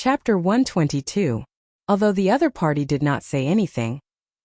Chapter 122. Although the other party did not say anything,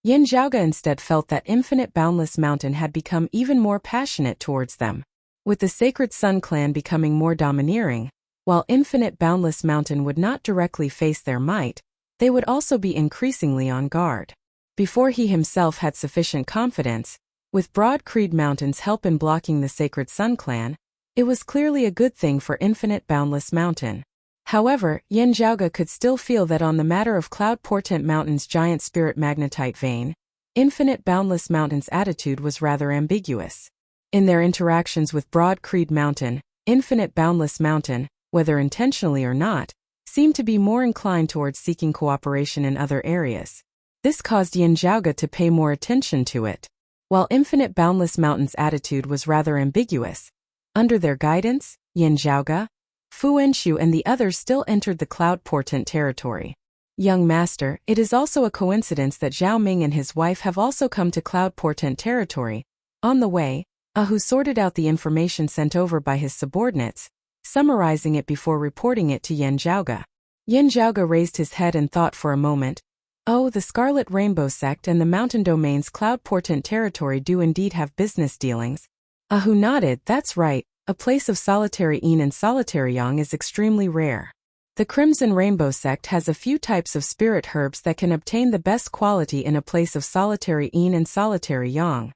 Yin Zhaoge instead felt that Infinite Boundless Mountain had become even more passionate towards them. With the Sacred Sun clan becoming more domineering, while Infinite Boundless Mountain would not directly face their might, they would also be increasingly on guard. Before he himself had sufficient confidence, with Broad Creed Mountain's help in blocking the Sacred Sun clan, it was clearly a good thing for Infinite Boundless Mountain. However, Yin Zhaoge could still feel that on the matter of Cloud Portent Mountain's giant spirit magnetite vein, Infinite Boundless Mountain's attitude was rather ambiguous. In their interactions with Broad Creed Mountain, Infinite Boundless Mountain, whether intentionally or not, seemed to be more inclined towards seeking cooperation in other areas. This caused Yin Zhaoge to pay more attention to it. While Infinite Boundless Mountain's attitude was rather ambiguous, under their guidance, Yin Zhaoge, Fu Enshu and the others still entered the Cloud Portent territory. Young Master, it is also a coincidence that Zhao Ming and his wife have also come to Cloud Portent territory. On the way, Ahu sorted out the information sent over by his subordinates, summarizing it before reporting it to Yin Zhaoge. Yin Zhaoge raised his head and thought for a moment. Oh, the Scarlet Rainbow Sect and the Mountain Domain's Cloud Portent territory do indeed have business dealings. Ahu nodded. That's right. A place of solitary yin and solitary yang is extremely rare. The Crimson Rainbow Sect has a few types of spirit herbs that can obtain the best quality in a place of solitary yin and solitary yang.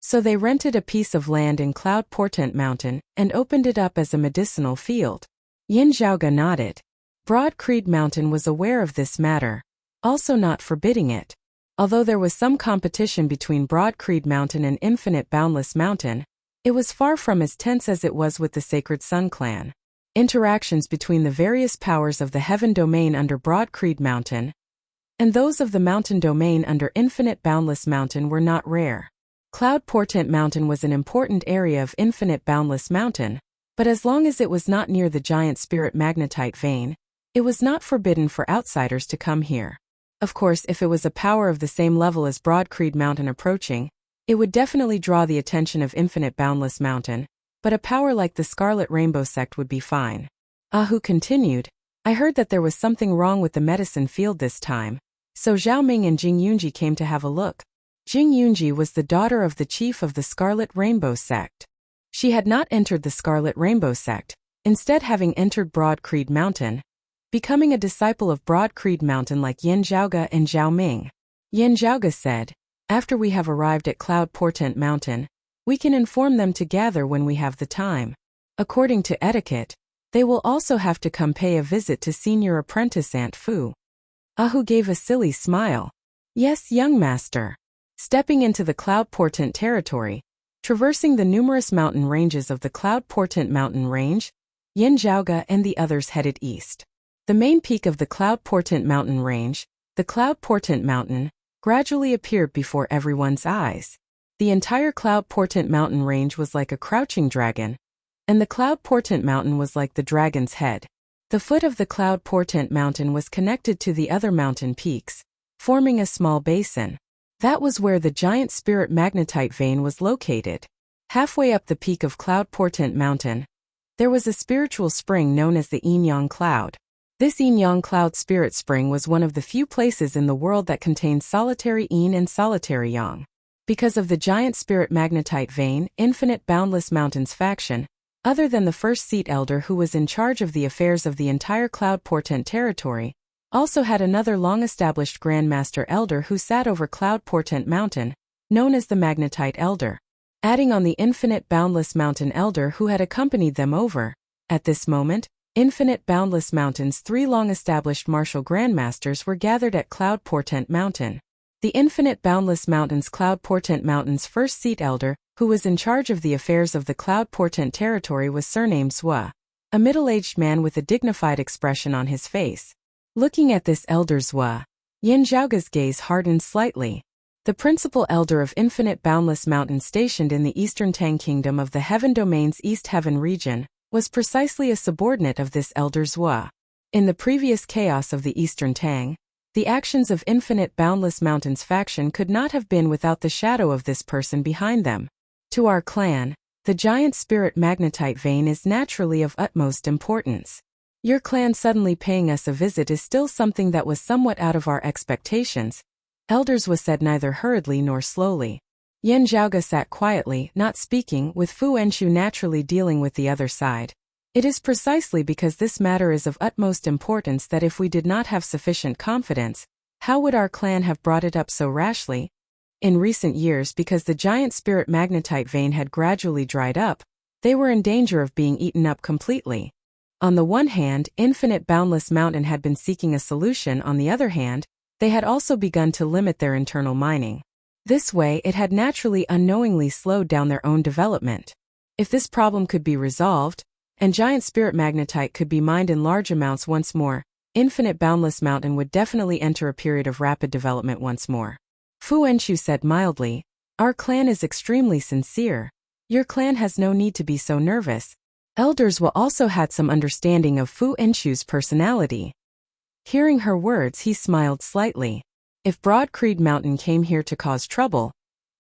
So they rented a piece of land in Cloud Portent Mountain and opened it up as a medicinal field. Yin Zhaoge nodded. Broad Creed Mountain was aware of this matter, also not forbidding it. Although there was some competition between Broad Creed Mountain and Infinite Boundless Mountain, it was far from as tense as it was with the Sacred Sun clan. Interactions between the various powers of the Heaven Domain under Broad Creed Mountain and those of the Mountain Domain under Infinite Boundless Mountain were not rare. Cloud Portent Mountain was an important area of Infinite Boundless Mountain, but as long as it was not near the giant spirit magnetite vein, it was not forbidden for outsiders to come here. Of course, if it was a power of the same level as Broad Creed Mountain approaching, it would definitely draw the attention of Infinite Boundless Mountain, but a power like the Scarlet Rainbow Sect would be fine. Ahu continued, I heard that there was something wrong with the medicine field this time, so Zhao Ming and Jing Yunji came to have a look. Jing Yunji was the daughter of the chief of the Scarlet Rainbow Sect. She had not entered the Scarlet Rainbow Sect, instead having entered Broad Creed Mountain, becoming a disciple of Broad Creed Mountain like Yin Zhaoge and Zhao Ming. Yin Zhaoge said, after we have arrived at Cloud Portent Mountain, we can inform them to gather when we have the time. According to etiquette, they will also have to come pay a visit to senior apprentice Aunt Fu. Ahu gave a silly smile. Yes, young master. Stepping into the Cloud Portent territory, traversing the numerous mountain ranges of the Cloud Portent Mountain Range, Yin Zhaoge and the others headed east. The main peak of the Cloud Portent Mountain Range, the Cloud Portent Mountain, gradually appeared before everyone's eyes. The entire Cloud Portent Mountain Range was like a crouching dragon, and the Cloud Portent Mountain was like the dragon's head. The foot of the Cloud Portent Mountain was connected to the other mountain peaks, forming a small basin. That was where the giant spirit magnetite vein was located. Halfway up the peak of Cloud Portent Mountain, there was a spiritual spring known as the Yin-Yang Cloud. This Yin-Yang Cloud spirit spring was one of the few places in the world that contained solitary yin and solitary yang. Because of the giant spirit magnetite vein, Infinite Boundless Mountain's faction, other than the first seat elder who was in charge of the affairs of the entire Cloud Portent territory, also had another long-established Grandmaster Elder who sat over Cloud Portent Mountain, known as the Magnetite Elder. Adding on the Infinite Boundless Mountain Elder who had accompanied them over, at this moment, Infinite Boundless Mountain's three long-established martial grandmasters were gathered at Cloud Portent Mountain. The Infinite Boundless Mountain's Cloud Portent Mountain's first seat elder, who was in charge of the affairs of the Cloud Portent territory, was surnamed Zhua, a middle-aged man with a dignified expression on his face. Looking at this elder Zhua, Yin Zhaoge's gaze hardened slightly. The principal elder of Infinite Boundless Mountain stationed in the Eastern Tang Kingdom of the Heaven Domain's East Heaven region, was precisely a subordinate of this elder Zhua. In the previous chaos of the Eastern Tang, the actions of Infinite Boundless Mountain's faction could not have been without the shadow of this person behind them. To our clan, the giant spirit magnetite vein is naturally of utmost importance. Your clan suddenly paying us a visit is still something that was somewhat out of our expectations, Elders was said neither hurriedly nor slowly. Yin Zhaoge sat quietly, not speaking, with Fu Enshu naturally dealing with the other side. It is precisely because this matter is of utmost importance that if we did not have sufficient confidence, how would our clan have brought it up so rashly? In recent years, because the giant spirit magnetite vein had gradually dried up, they were in danger of being eaten up completely. On the one hand, Infinite Boundless Mountain had been seeking a solution. On the other hand, they had also begun to limit their internal mining. This way, it had naturally unknowingly slowed down their own development. If this problem could be resolved, and giant spirit magnetite could be mined in large amounts once more, Infinite Boundless Mountain would definitely enter a period of rapid development once more. Fu Enshu said mildly, "Our clan is extremely sincere. Your clan has no need to be so nervous." Elders will also had some understanding of Fu Enshu's personality. Hearing her words, he smiled slightly. If Broad Creed Mountain came here to cause trouble,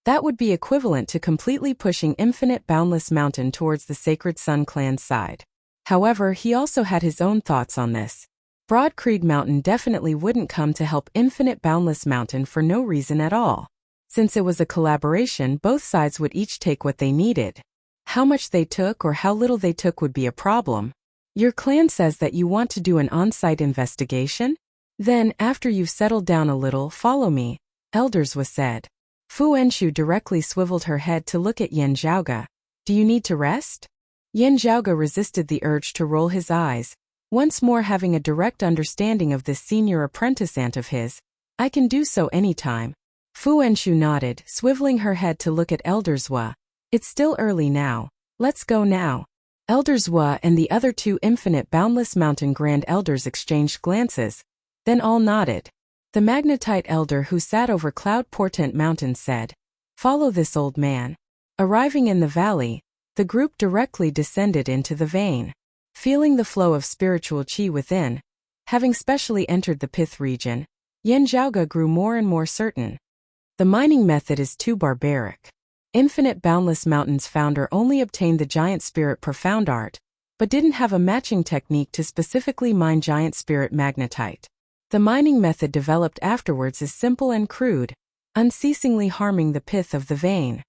that would be equivalent to completely pushing Infinite Boundless Mountain towards the Sacred Sun clan's side. However, he also had his own thoughts on this. Broad Creed Mountain definitely wouldn't come to help Infinite Boundless Mountain for no reason at all. Since it was a collaboration, both sides would each take what they needed. How much they took or how little they took would be a problem. Your clan says that you want to do an on-site investigation? Then, after you've settled down a little, follow me, Elders was said. Fu Enshu directly swiveled her head to look at Yin Zhaoge. Do you need to rest? Yin Zhaoge resisted the urge to roll his eyes, once more having a direct understanding of this senior apprentice aunt of his. I can do so anytime. Fu Enshu nodded, swiveling her head to look at Elders Wa. It's still early now. Let's go now. Elders Wa and the other two Infinite Boundless Mountain Grand Elders exchanged glances, then all nodded. The Magnetite Elder who sat over Cloud Portent Mountain said, "Follow this old man." Arriving in the valley, the group directly descended into the vein. Feeling the flow of spiritual qi within, having specially entered the Pith region, Yin Zhaoge grew more and more certain. The mining method is too barbaric. Infinite Boundless Mountain's founder only obtained the Giant Spirit Profound Art, but didn't have a matching technique to specifically mine Giant Spirit Magnetite. The mining method developed afterwards is simple and crude, unceasingly harming the pith of the vein.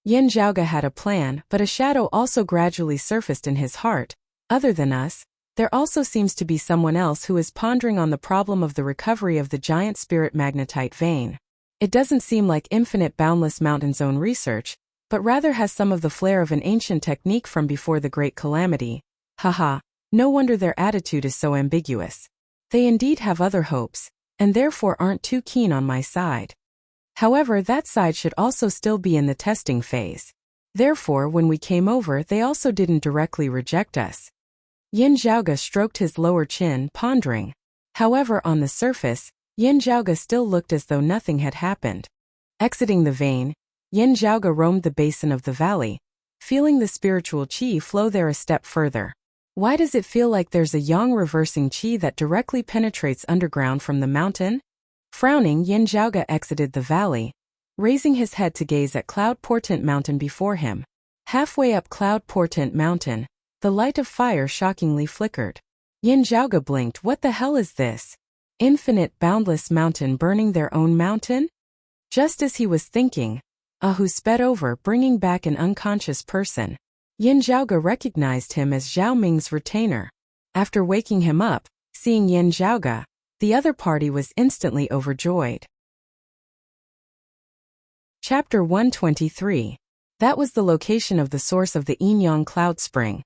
Yin Zhaoge had a plan, but a shadow also gradually surfaced in his heart. Other than us, there also seems to be someone else who is pondering on the problem of the recovery of the Giant Spirit Magnetite vein. It doesn't seem like Infinite Boundless Mountain's own research, but rather has some of the flair of an ancient technique from before the Great Calamity. Haha, no wonder their attitude is so ambiguous. They indeed have other hopes, and therefore aren't too keen on my side. However, that side should also still be in the testing phase. Therefore, when we came over, they also didn't directly reject us. Yin Zhaoge stroked his lower chin, pondering. However, on the surface, Yin Zhaoge still looked as though nothing had happened. Exiting the vein, Yin Zhaoge roamed the basin of the valley, feeling the spiritual qi flow there a step further. Why does it feel like there's a yang reversing qi that directly penetrates underground from the mountain? Frowning, Yin Zhaoge exited the valley, raising his head to gaze at Cloud Portent Mountain before him. Halfway up Cloud Portent Mountain, the light of fire shockingly flickered. Yin Zhaoge blinked. What the hell is this? Infinite Boundless Mountain burning their own mountain? Just as he was thinking, Ahu sped over, bringing back an unconscious person. Yin Zhaoge recognized him as Zhao Ming's retainer. After waking him up, seeing Yin Zhaoge, the other party was instantly overjoyed. Chapter 123. That was the location of the source of the Yin Yang Cloud Spring.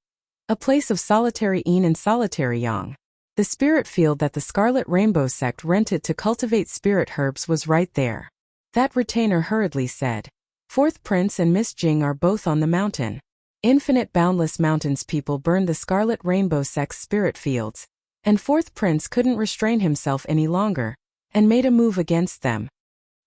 A place of solitary Yin and solitary Yang. The spirit field that the Scarlet Rainbow sect rented to cultivate spirit herbs was right there. That retainer hurriedly said, "Fourth Prince and Miss Jing are both on the mountain." Infinite Boundless Mountain's people burned the Scarlet Rainbow sect's spirit fields, and Fourth Prince couldn't restrain himself any longer, and made a move against them.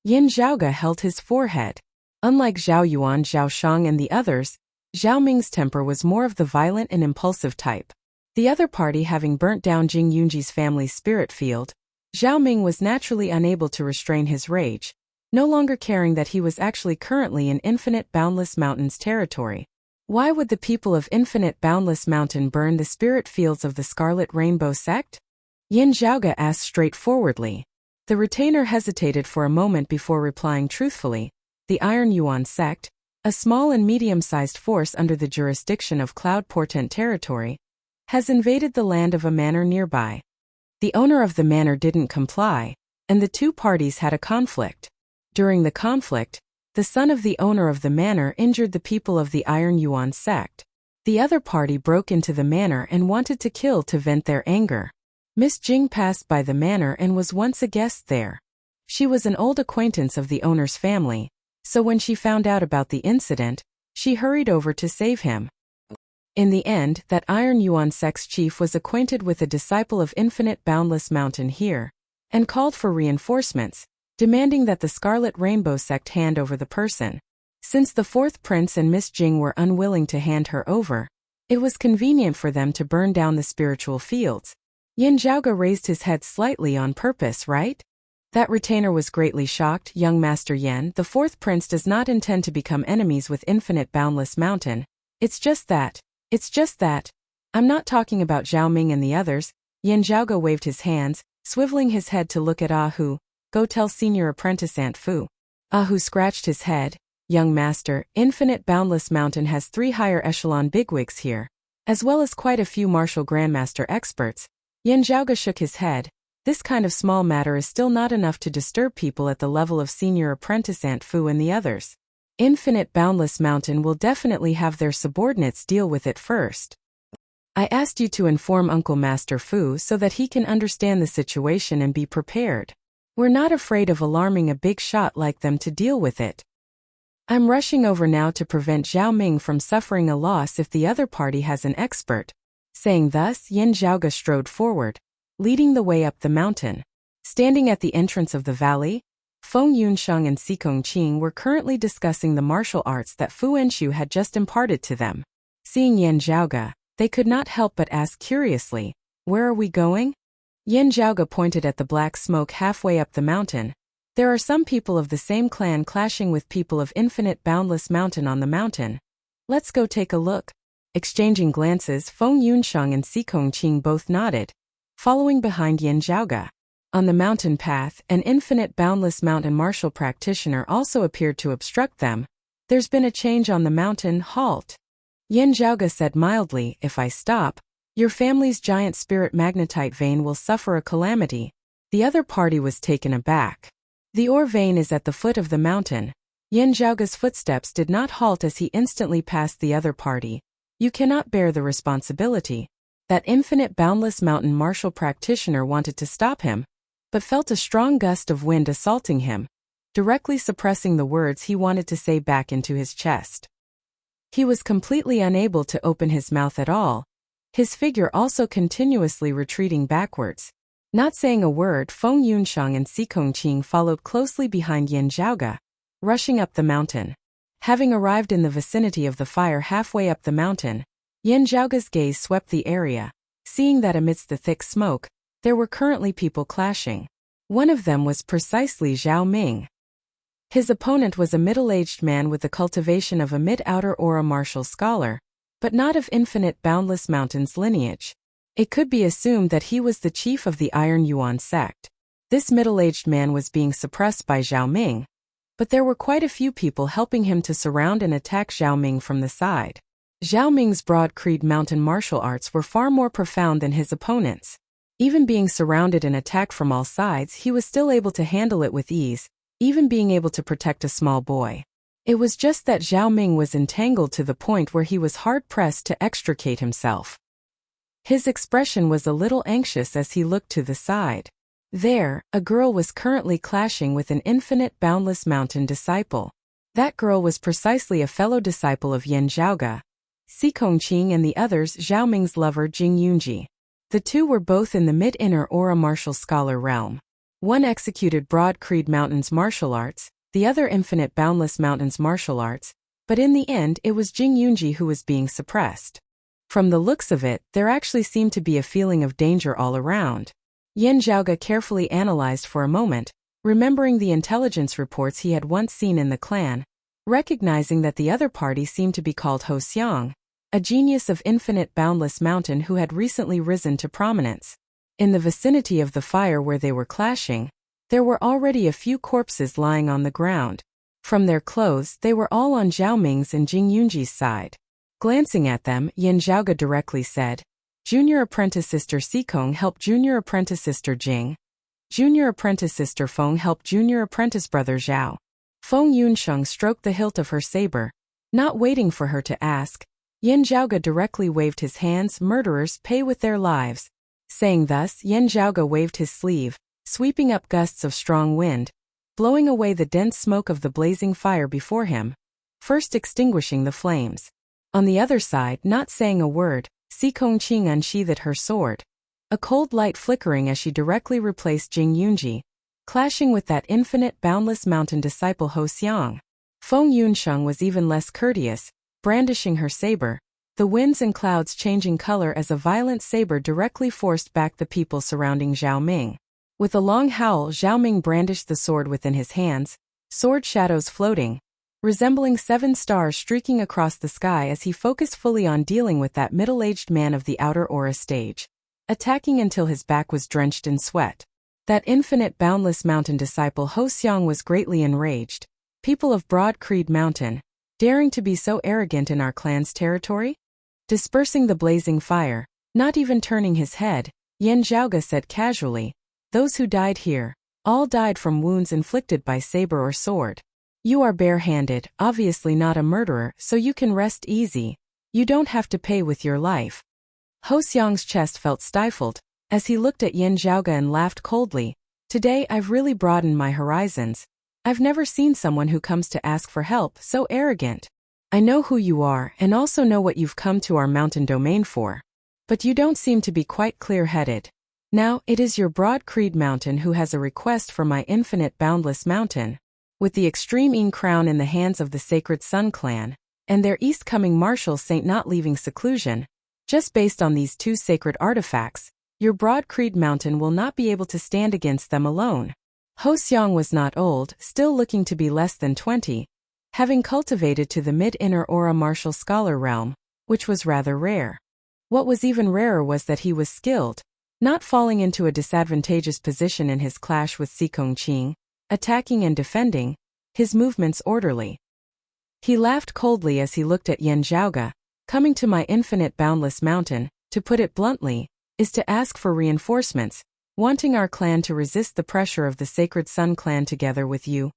Yin Zhaoge held his forehead. Unlike Zhao Yuan, Zhao Shang and the others, Zhao Ming's temper was more of the violent and impulsive type. The other party having burnt down Jing Yunji's family's spirit field, Zhao Ming was naturally unable to restrain his rage, no longer caring that he was actually currently in Infinite Boundless Mountain's territory. Why would the people of Infinite Boundless Mountain burn the spirit fields of the Scarlet Rainbow sect? Yin Zhaoge asked straightforwardly. The retainer hesitated for a moment before replying truthfully. The Iron Yuan sect, a small and medium-sized force under the jurisdiction of Cloud Portent territory, has invaded the land of a manor nearby. The owner of the manor didn't comply, and the two parties had a conflict. During the conflict, the son of the owner of the manor injured the people of the Iron Yuan sect. The other party broke into the manor and wanted to kill to vent their anger. Miss Jing passed by the manor and was once a guest there. She was an old acquaintance of the owner's family, so when she found out about the incident, she hurried over to save him. In the end, that Iron Yuan sect's chief was acquainted with a disciple of Infinite Boundless Mountain here, and called for reinforcements, demanding that the Scarlet Rainbow sect hand over the person. Since the fourth prince and Miss Jing were unwilling to hand her over, it was convenient for them to burn down the spiritual fields. Yin Zhaoge raised his head slightly on purpose, right? That retainer was greatly shocked. Young Master Yen, the fourth prince does not intend to become enemies with Infinite Boundless Mountain. It's just that. I'm not talking about Zhao Ming and the others. Yin Zhaoge waved his hands, swiveling his head to look at Ah Hu. Go tell Senior Apprentice Aunt Fu. Ah Hu scratched his head. Young Master, Infinite Boundless Mountain has 3 higher echelon bigwigs here, as well as quite a few martial grandmaster experts. Yin Zhaoge shook his head. This kind of small matter is still not enough to disturb people at the level of Senior Apprentice Aunt Fu and the others. Infinite Boundless Mountain will definitely have their subordinates deal with it first. I asked you to inform Uncle Master Fu so that he can understand the situation and be prepared. We're not afraid of alarming a big shot like them to deal with it. I'm rushing over now to prevent Zhao Ming from suffering a loss if the other party has an expert. Saying thus, Yin Zhaoge strode forward, leading the way up the mountain. Standing at the entrance of the valley, Feng Yunsheng and Xikong Qing were currently discussing the martial arts that Fu Enshu had just imparted to them. Seeing Yin Zhaoge, they could not help but ask curiously, "Where are we going?" Yin Zhaoge pointed at the black smoke halfway up the mountain. There are some people of the same clan clashing with people of Infinite Boundless Mountain on the mountain. Let's go take a look. Exchanging glances, Feng Yunsheng and Xikong Qing both nodded, following behind Yin Zhaoge. On the mountain path, an Infinite Boundless Mountain martial practitioner also appeared to obstruct them. There's been a change on the mountain. Halt. Yin Zhaoge said mildly, if I stop, your family's giant spirit magnetite vein will suffer a calamity. The other party was taken aback. The ore vein is at the foot of the mountain. Yin Zhaoge's footsteps did not halt as he instantly passed the other party. You cannot bear the responsibility. That Infinite Boundless Mountain martial practitioner wanted to stop him, but felt a strong gust of wind assaulting him, directly suppressing the words he wanted to say back into his chest. He was completely unable to open his mouth at all, his figure also continuously retreating backwards. Not saying a word, Feng Yunsheng and Xikong Qing followed closely behind Yin Zhaoge, rushing up the mountain. Having arrived in the vicinity of the fire halfway up the mountain, Yin Zhaoge's gaze swept the area, seeing that amidst the thick smoke, there were currently people clashing. One of them was precisely Zhao Ming. His opponent was a middle-aged man with the cultivation of a mid-outer aura martial scholar, but not of Infinite Boundless Mountain's lineage. It could be assumed that he was the chief of the Iron Yuan sect. This middle-aged man was being suppressed by Zhao Ming, but there were quite a few people helping him to surround and attack Zhao Ming from the side. Zhao Ming's broad creed mountain martial arts were far more profound than his opponent's. Even being surrounded and attacked from all sides, he was still able to handle it with ease, even being able to protect a small boy. It was just that Zhao Ming was entangled to the point where he was hard-pressed to extricate himself. His expression was a little anxious as he looked to the side. There, a girl was currently clashing with an Infinite Boundless Mountain disciple. That girl was precisely a fellow disciple of Yin Zhaoge, Xikong Qing and the others Zhao Ming's lover Jing Yunji. The two were both in the mid-inner aura martial scholar realm. One executed Broad Creed Mountain's martial arts, the other Infinite Boundless Mountain's martial arts, but in the end it was Jing Yunji who was being suppressed. From the looks of it, there actually seemed to be a feeling of danger all around. Yin Zhaoge carefully analyzed for a moment, remembering the intelligence reports he had once seen in the clan. Recognizing that the other party seemed to be called Ho Xiang, a genius of infinite boundless mountain who had recently risen to prominence. In the vicinity of the fire where they were clashing, there were already a few corpses lying on the ground. From their clothes, they were all on Zhao Ming's and Jing Yunji's side. Glancing at them, Yin Zhaoge directly said, "Junior apprentice sister Sikong helped junior apprentice sister Jing. Junior apprentice sister Feng helped junior apprentice brother Zhao." Feng Yunsheng stroked the hilt of her saber. Not waiting for her to ask, Yin Zhaoge directly waved his hands. "Murderers pay with their lives." Saying thus, Yin Zhaoge waved his sleeve, sweeping up gusts of strong wind, blowing away the dense smoke of the blazing fire before him, first extinguishing the flames. On the other side, not saying a word, Sikong Qing unsheathed her sword, a cold light flickering as she directly replaced Jing Yunji, clashing with that infinite boundless mountain disciple Ho Xiang. Feng Yunsheng was even less courteous, brandishing her saber, the winds and clouds changing color as a violent saber directly forced back the people surrounding Zhao Ming. With a long howl, Zhao Ming brandished the sword within his hands, sword shadows floating, resembling 7 stars streaking across the sky as he focused fully on dealing with that middle-aged man of the outer aura stage, attacking until his back was drenched in sweat. That infinite boundless mountain disciple Ho Xiang was greatly enraged. "People of Broad Creed Mountain, daring to be so arrogant in our clan's territory?" Dispersing the blazing fire, not even turning his head, Yin Zhaoge said casually, "Those who died here, all died from wounds inflicted by saber or sword. You are barehanded, obviously not a murderer, so you can rest easy. You don't have to pay with your life." Ho Xiang's chest felt stifled, as he looked at Yin Zhaoge and laughed coldly. "Today I've really broadened my horizons. I've never seen someone who comes to ask for help so arrogant. I know who you are and also know what you've come to our mountain domain for. But you don't seem to be quite clear-headed. Now, it is your Broad Creed Mountain who has a request for my infinite boundless mountain." With the extreme Yin crown in the hands of the Sacred Sun clan, and their east-coming Marshal Saint not leaving seclusion, just based on these 2 sacred artifacts, your Broad Creed Mountain will not be able to stand against them alone. Ho Xiang was not old, still looking to be less than 20, having cultivated to the mid-inner aura martial scholar realm, which was rather rare. What was even rarer was that he was skilled, not falling into a disadvantageous position in his clash with Sikong Qing, attacking and defending, his movements orderly. He laughed coldly as he looked at Yin Zhaoge. "Coming to my infinite boundless mountain, to put it bluntly, is to ask for reinforcements, wanting our clan to resist the pressure of the Sacred Sun clan together with you.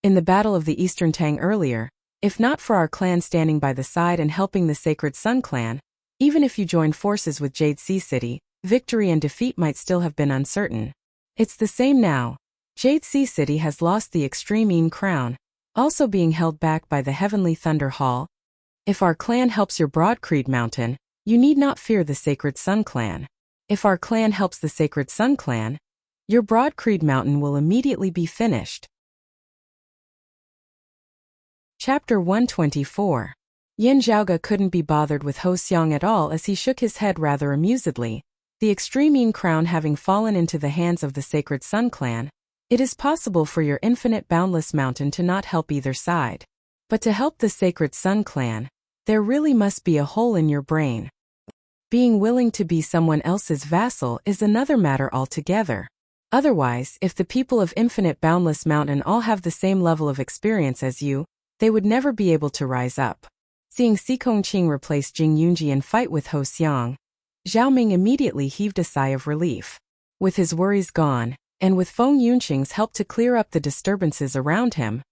In the Battle of the Eastern Tang earlier, if not for our clan standing by the side and helping the Sacred Sun clan, even if you joined forces with Jade Sea City, victory and defeat might still have been uncertain. It's the same now. Jade Sea City has lost the extreme Yin crown, also being held back by the Heavenly Thunder Hall. If our clan helps your Broad Creed Mountain, you need not fear the Sacred Sun clan. If our clan helps the Sacred Sun clan, your Broad Creed Mountain will immediately be finished." Chapter 124. Yin Zhaoge couldn't be bothered with Ho Xiang at all as he shook his head rather amusedly. The extreme Yin crown having fallen into the hands of the Sacred Sun clan, it is possible for your infinite boundless mountain to not help either side. But to help the Sacred Sun clan, there really must be a hole in your brain. Being willing to be someone else's vassal is another matter altogether. Otherwise, if the people of infinite boundless mountain all have the same level of experience as you, they would never be able to rise up. Seeing Sikong Qing replace Jing Yunji and fight with Ho Xiang, Zhao Ming immediately heaved a sigh of relief. With his worries gone, and with Feng Yunqing's help to clear up the disturbances around him,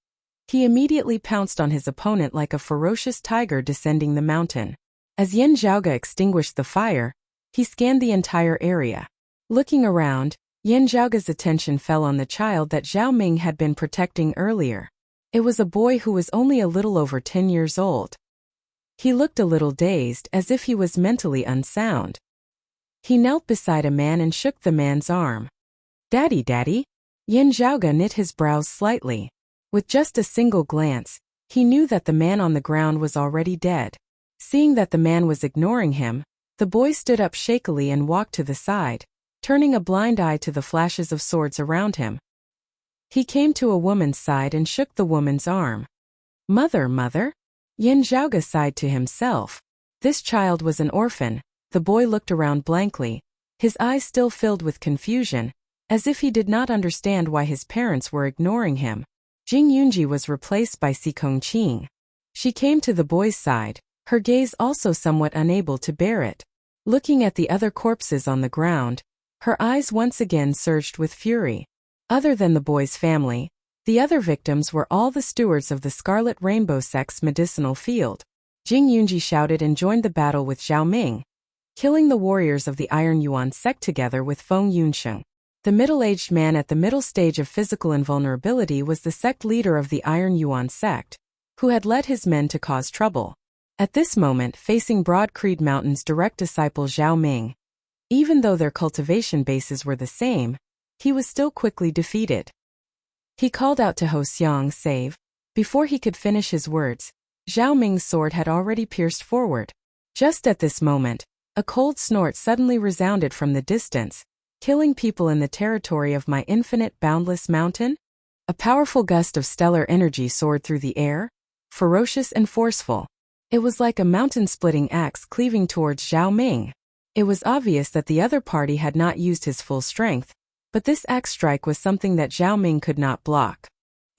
he immediately pounced on his opponent like a ferocious tiger descending the mountain. As Yin Zhaoge extinguished the fire, he scanned the entire area. Looking around, Yin Zhaoge's attention fell on the child that Zhao Ming had been protecting earlier. It was a boy who was only a little over 10 years old. He looked a little dazed, as if he was mentally unsound. He knelt beside a man and shook the man's arm. "Daddy, Daddy?" Yin Zhaoge knit his brows slightly. With just a single glance, he knew that the man on the ground was already dead. Seeing that the man was ignoring him, the boy stood up shakily and walked to the side, turning a blind eye to the flashes of swords around him. He came to a woman's side and shook the woman's arm. Mother, mother? Yin Zhaoge sighed to himself. This child was an orphan. The boy looked around blankly, his eyes still filled with confusion, as if he did not understand why his parents were ignoring him. Jing Yunji was replaced by Si Kongqing. She came to the boy's side, her gaze also somewhat unable to bear it. Looking at the other corpses on the ground, her eyes once again surged with fury. Other than the boy's family, the other victims were all the stewards of the Scarlet Rainbow sect's medicinal field. Jing Yunji shouted and joined the battle with Zhao Ming, killing the warriors of the Iron Yuan sect together with Feng Yunsheng. The middle-aged man at the middle stage of physical invulnerability was the sect leader of the Iron Yuan sect, who had led his men to cause trouble. At this moment, facing Broad Creed Mountain's direct disciple Zhao Ming, even though their cultivation bases were the same, he was still quickly defeated. He called out to Ho Xiang, "Save." Before he could finish his words, Zhao Ming's sword had already pierced forward. Just at this moment, a cold snort suddenly resounded from the distance, killing people in the territory of my infinite boundless mountain? A powerful gust of stellar energy soared through the air, ferocious and forceful. It was like a mountain-splitting axe cleaving towards Zhao Ming. It was obvious that the other party had not used his full strength, but this axe strike was something that Zhao Ming could not block.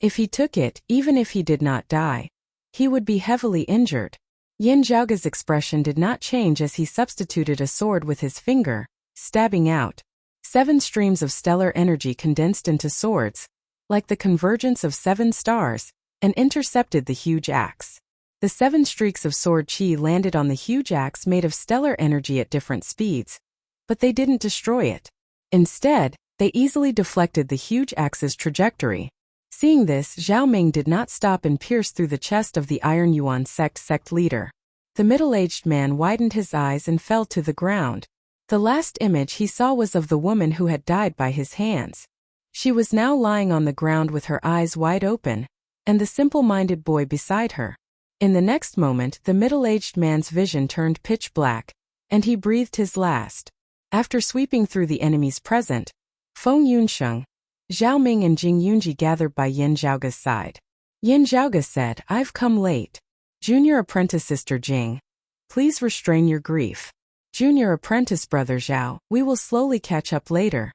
If he took it, even if he did not die, he would be heavily injured. Yin Zhaoge's expression did not change as he substituted a sword with his finger, stabbing out. 7 streams of stellar energy condensed into swords, like the convergence of 7 stars, and intercepted the huge axe. The 7 streaks of sword chi landed on the huge axe made of stellar energy at different speeds, but they didn't destroy it. Instead, they easily deflected the huge axe's trajectory. Seeing this, Zhao Ming did not stop and pierced through the chest of the Iron Yuan sect leader. The middle-aged man widened his eyes and fell to the ground. The last image he saw was of the woman who had died by his hands. She was now lying on the ground with her eyes wide open, and the simple-minded boy beside her. In the next moment, the middle-aged man's vision turned pitch black, and he breathed his last. After sweeping through the enemies present, Feng Yunsheng, Zhao Ming and Jing Yunji gathered by Yin Zhaoge's side. Yin Zhaoge said, "I've come late. Junior apprentice sister Jing, please restrain your grief. Junior apprentice brother Zhao, we will slowly catch up later."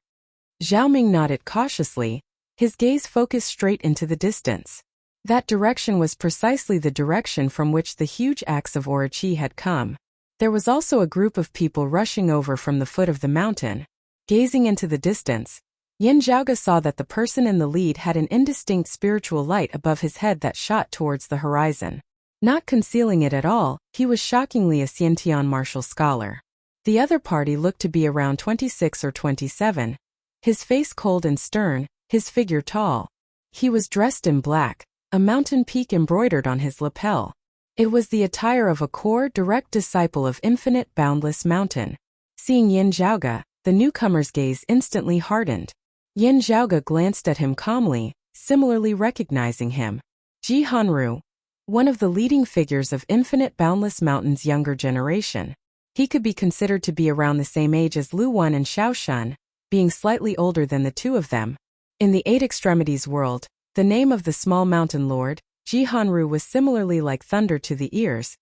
Zhao Ming nodded cautiously, his gaze focused straight into the distance. That direction was precisely the direction from which the huge axe of Orochi had come. There was also a group of people rushing over from the foot of the mountain. Gazing into the distance, Yin Zhaoge saw that the person in the lead had an indistinct spiritual light above his head that shot towards the horizon. Not concealing it at all, he was shockingly a Xiantian martial scholar. The other party looked to be around 26 or 27, his face cold and stern, his figure tall. He was dressed in black, a mountain peak embroidered on his lapel. It was the attire of a core direct disciple of infinite boundless mountain. Seeing Yin Zhaoge, the newcomer's gaze instantly hardened. Yin Zhaoge glanced at him calmly, similarly recognizing him. Ji Hanru, one of the leading figures of Infinite Boundless Mountain's younger generation. He could be considered to be around the same age as Lu Wan and Xiao Shun, being slightly older than the two of them. In the Eight Extremities world, the name of the small mountain lord, Ji Hanru, was similarly like thunder to the ears,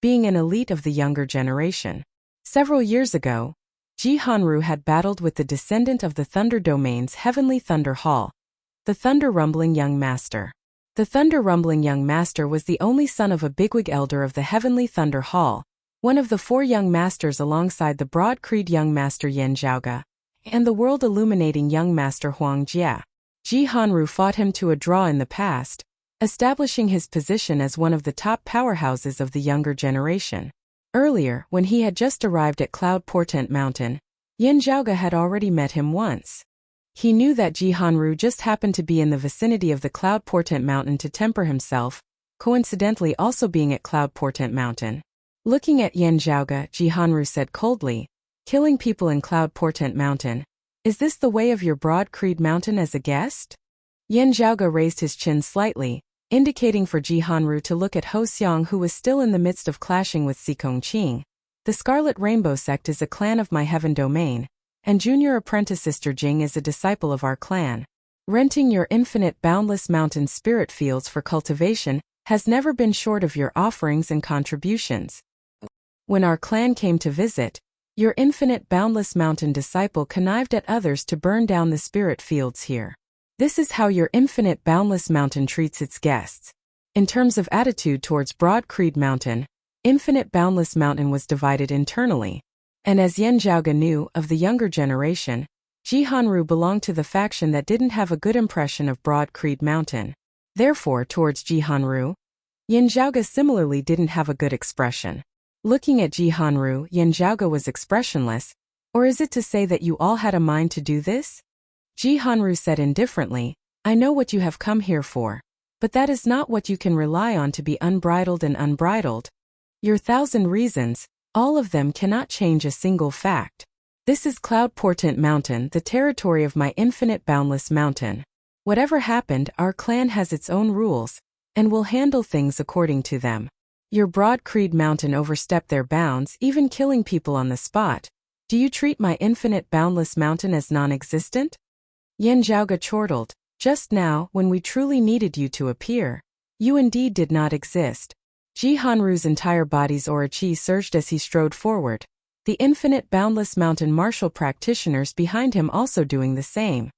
being an elite of the younger generation. Several years ago, Ji Hanru had battled with the descendant of the Thunder Domain's Heavenly Thunder Hall, the Thunder Rumbling Young Master. The Thunder Rumbling Young Master was the only son of a bigwig elder of the Heavenly Thunder Hall, one of the 4 young masters alongside the Broad Creed Young Master Yin Zhaoge, and the world-illuminating Young Master Huang Jia. Ji Hanru fought him to a draw in the past, establishing his position as one of the top powerhouses of the younger generation. Earlier, when he had just arrived at Cloud Portent Mountain, Yin Zhaoge had already met him once. He knew that Ji Hanru just happened to be in the vicinity of the Cloud Portent Mountain to temper himself, coincidentally also being at Cloud Portent Mountain. Looking at Yin Zhaoge, Ji Hanru said coldly, "Killing people in Cloud Portent Mountain. Is this the way of your Broad Creed Mountain as a guest?" Yin Zhaoge raised his chin slightly, indicating for Ji Hanru to look at Ho Xiang, who was still in the midst of clashing with Si Kongqing. "The Scarlet Rainbow sect is a clan of my heaven domain, and junior apprentice sister Jing is a disciple of our clan. Renting your infinite boundless mountain spirit fields for cultivation has never been short of your offerings and contributions. When our clan came to visit, your infinite boundless mountain disciple connived at others to burn down the spirit fields here. This is how your infinite boundless mountain treats its guests. In terms of attitude towards Broad Creed Mountain, infinite boundless mountain was divided internally. And as Yen Zhaoge knew of the younger generation, Jihanru belonged to the faction that didn't have a good impression of Broad Creed Mountain. Therefore, towards Jihanru, Yen Zhaoge similarly didn't have a good expression. Looking at Jihanru, Yen Zhaoge was expressionless. Or is it to say that you all had a mind to do this? Jihanru said indifferently, I know what you have come here for. But that is not what you can rely on to be unbridled and unbridled. Your 1,000 reasons, all of them cannot change a single fact. This is Cloud Portent Mountain, the territory of my infinite boundless mountain. Whatever happened, our clan has its own rules, and will handle things according to them. Your Broad Creed Mountain overstepped their bounds, even killing people on the spot. Do you treat my infinite boundless mountain as non-existent? Yen Zhaoge chortled. Just now, when we truly needed you to appear, you indeed did not exist. Jihanru's entire body's aura chi surged as he strode forward, the infinite boundless mountain martial practitioners behind him also doing the same.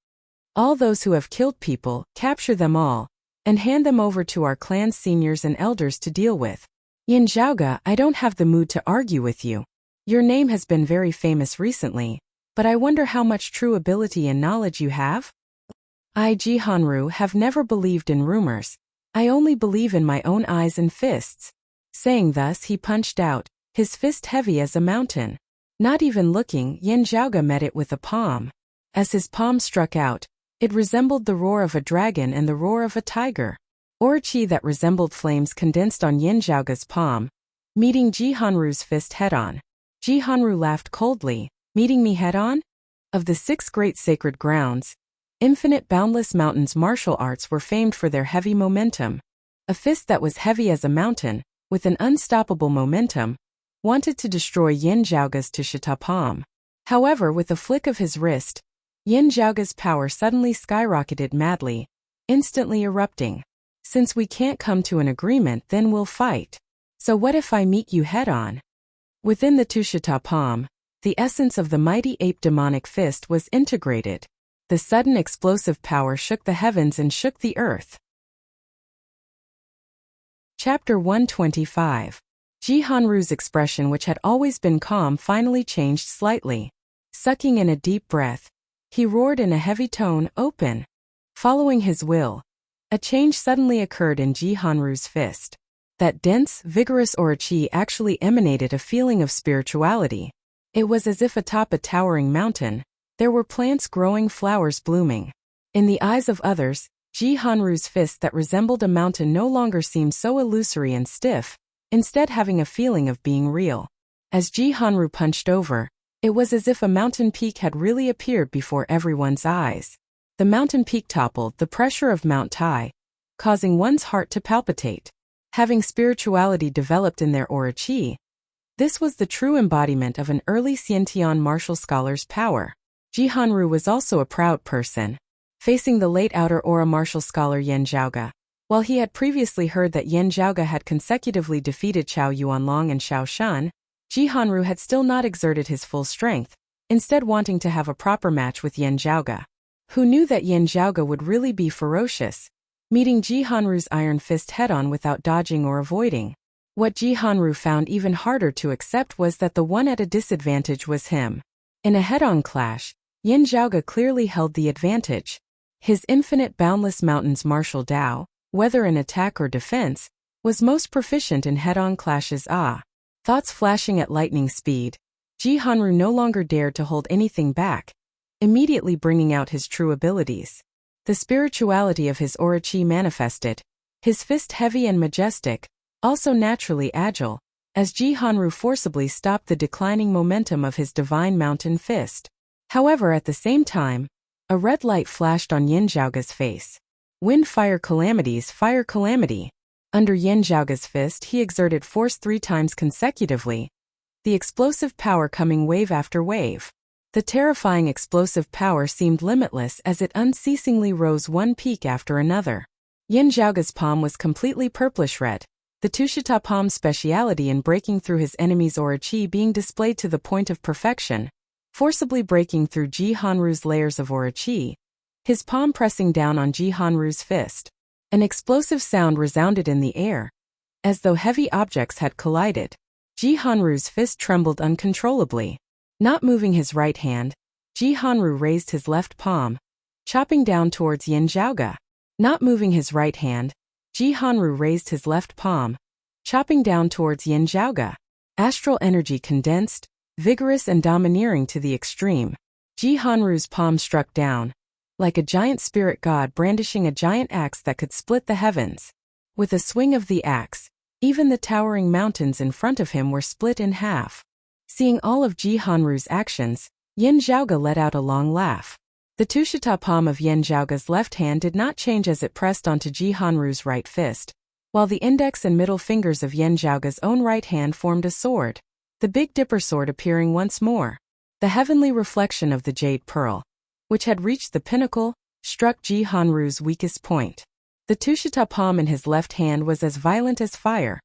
All those who have killed people, capture them all, and hand them over to our clan's seniors and elders to deal with. Yen Zhaoge, I don't have the mood to argue with you. Your name has been very famous recently, but I wonder how much true ability and knowledge you have? I, Jihanru, have never believed in rumors. I only believe in my own eyes and fists. Saying thus, he punched out, his fist heavy as a mountain. Not even looking, Yen Zhaoge met it with a palm. As his palm struck out, it resembled the roar of a dragon and the roar of a tiger. Aura chi that resembled flames condensed on Yen Zhaoge's palm, meeting Jihanru's fist head-on. Jihanru laughed coldly, meeting me head-on? Of the 6 great sacred grounds, Infinite Boundless Mountain's martial arts were famed for their heavy momentum. A fist that was heavy as a mountain, with an unstoppable momentum, wanted to destroy Yen Zhaoge's Tushita palm. However, with a flick of his wrist, Yen Zhaoge's power suddenly skyrocketed madly, instantly erupting. Since we can't come to an agreement, then we'll fight. So what if I meet you head-on? Within the Tushita palm, the essence of the mighty ape demonic fist was integrated. The sudden explosive power shook the heavens and shook the earth. Chapter 125. Jihanru's expression, which had always been calm, finally changed slightly. Sucking in a deep breath, he roared in a heavy tone, open. Following his will, a change suddenly occurred in Jihanru's fist. That dense, vigorous aura chi actually emanated a feeling of spirituality. It was as if atop a towering mountain, there were plants growing, flowers blooming. In the eyes of others, Jihanru's fist that resembled a mountain no longer seemed so illusory and stiff, instead having a feeling of being real. As Jihanru punched over, it was as if a mountain peak had really appeared before everyone's eyes. The mountain peak toppled, the pressure of Mount Tai, causing one's heart to palpitate. Having spirituality developed in their aura chi, this was the true embodiment of an early Xiantian martial scholar's power. Jihanru was also a proud person. Facing the late outer aura martial scholar Yen Zhaoge, while he had previously heard that Yen Zhaoge had consecutively defeated Qiao Yuanlong and Xiao Shun, Jihanru had still not exerted his full strength, instead wanting to have a proper match with Yen Zhaoge. Who knew that Yen Zhaoge would really be ferocious, meeting Jihanru's iron fist head-on without dodging or avoiding. What Jihanru found even harder to accept was that the one at a disadvantage was him. In a head-on clash, Yen Zhaoge clearly held the advantage. His infinite boundless mountain's martial Tao, whether in attack or defense, was most proficient in head-on clashes. Thoughts flashing at lightning speed, Jihanru no longer dared to hold anything back, immediately bringing out his true abilities. The spirituality of his aura chi manifested, his fist heavy and majestic, also naturally agile, as Jihanru forcibly stopped the declining momentum of his divine mountain fist. However, at the same time, a red light flashed on Yen Zhaoge's face. Wind, fire, calamities, fire, calamity. Under Yen Zhaoge's fist, he exerted force 3 times consecutively, the explosive power coming wave after wave. The terrifying explosive power seemed limitless as it unceasingly rose one peak after another. Yin Zhaoga's palm was completely purplish red, the Tushita palm's speciality in breaking through his enemy's aura chi being displayed to the point of perfection, forcibly breaking through Ji Hanru's layers of aura chi, his palm pressing down on Ji Hanru's fist. An explosive sound resounded in the air, as though heavy objects had collided. Ji Hanru's fist trembled uncontrollably. Not moving his right hand, Ji Hanru raised his left palm, chopping down towards Yin Zhaoga. Not moving his right hand, Ji Hanru raised his left palm, chopping down towards Yin Zhaoga. Astral energy condensed, vigorous and domineering to the extreme. Ji Hanru's palm struck down, like a giant spirit god brandishing a giant axe that could split the heavens. With a swing of the axe, even the towering mountains in front of him were split in half. Seeing all of Ji Hanru's actions, Yin Zhaoga let out a long laugh. The Tushita palm of Yin Zhaoga's left hand did not change as it pressed onto Ji Hanru's right fist, while the index and middle fingers of Yin Zhaoga's own right hand formed a sword, the Big Dipper sword appearing once more. The heavenly reflection of the jade pearl, which had reached the pinnacle, struck Ji Hanru's weakest point. The Tushita palm in his left hand was as violent as fire,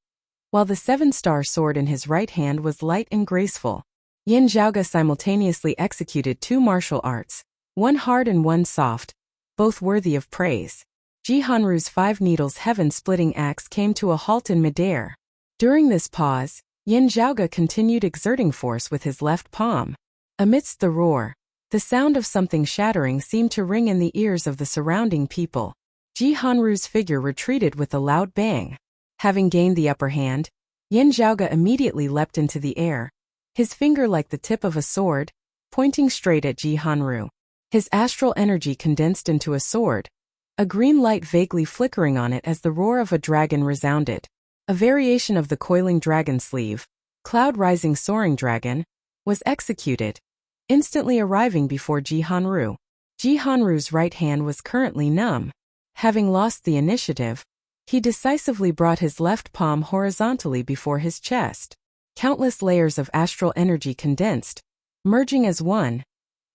while the seven-star sword in his right hand was light and graceful. Yin Zhaoga simultaneously executed two martial arts, one hard and one soft, both worthy of praise. Ji Hanru's 5 needles heaven-splitting axe came to a halt in midair. During this pause, Yin Zhaoga continued exerting force with his left palm. Amidst the roar, the sound of something shattering seemed to ring in the ears of the surrounding people. Ji Hanru's figure retreated with a loud bang. Having gained the upper hand, Yin Zhaoga immediately leapt into the air, his finger like the tip of a sword, pointing straight at Ji Hanru. His astral energy condensed into a sword, a green light vaguely flickering on it as the roar of a dragon resounded. A variation of the coiling dragon sleeve, cloud rising soaring dragon, was executed, instantly arriving before Ji Hanru. Ji Hanru's right hand was currently numb. Having lost the initiative, he decisively brought his left palm horizontally before his chest. Countless layers of astral energy condensed, merging as one,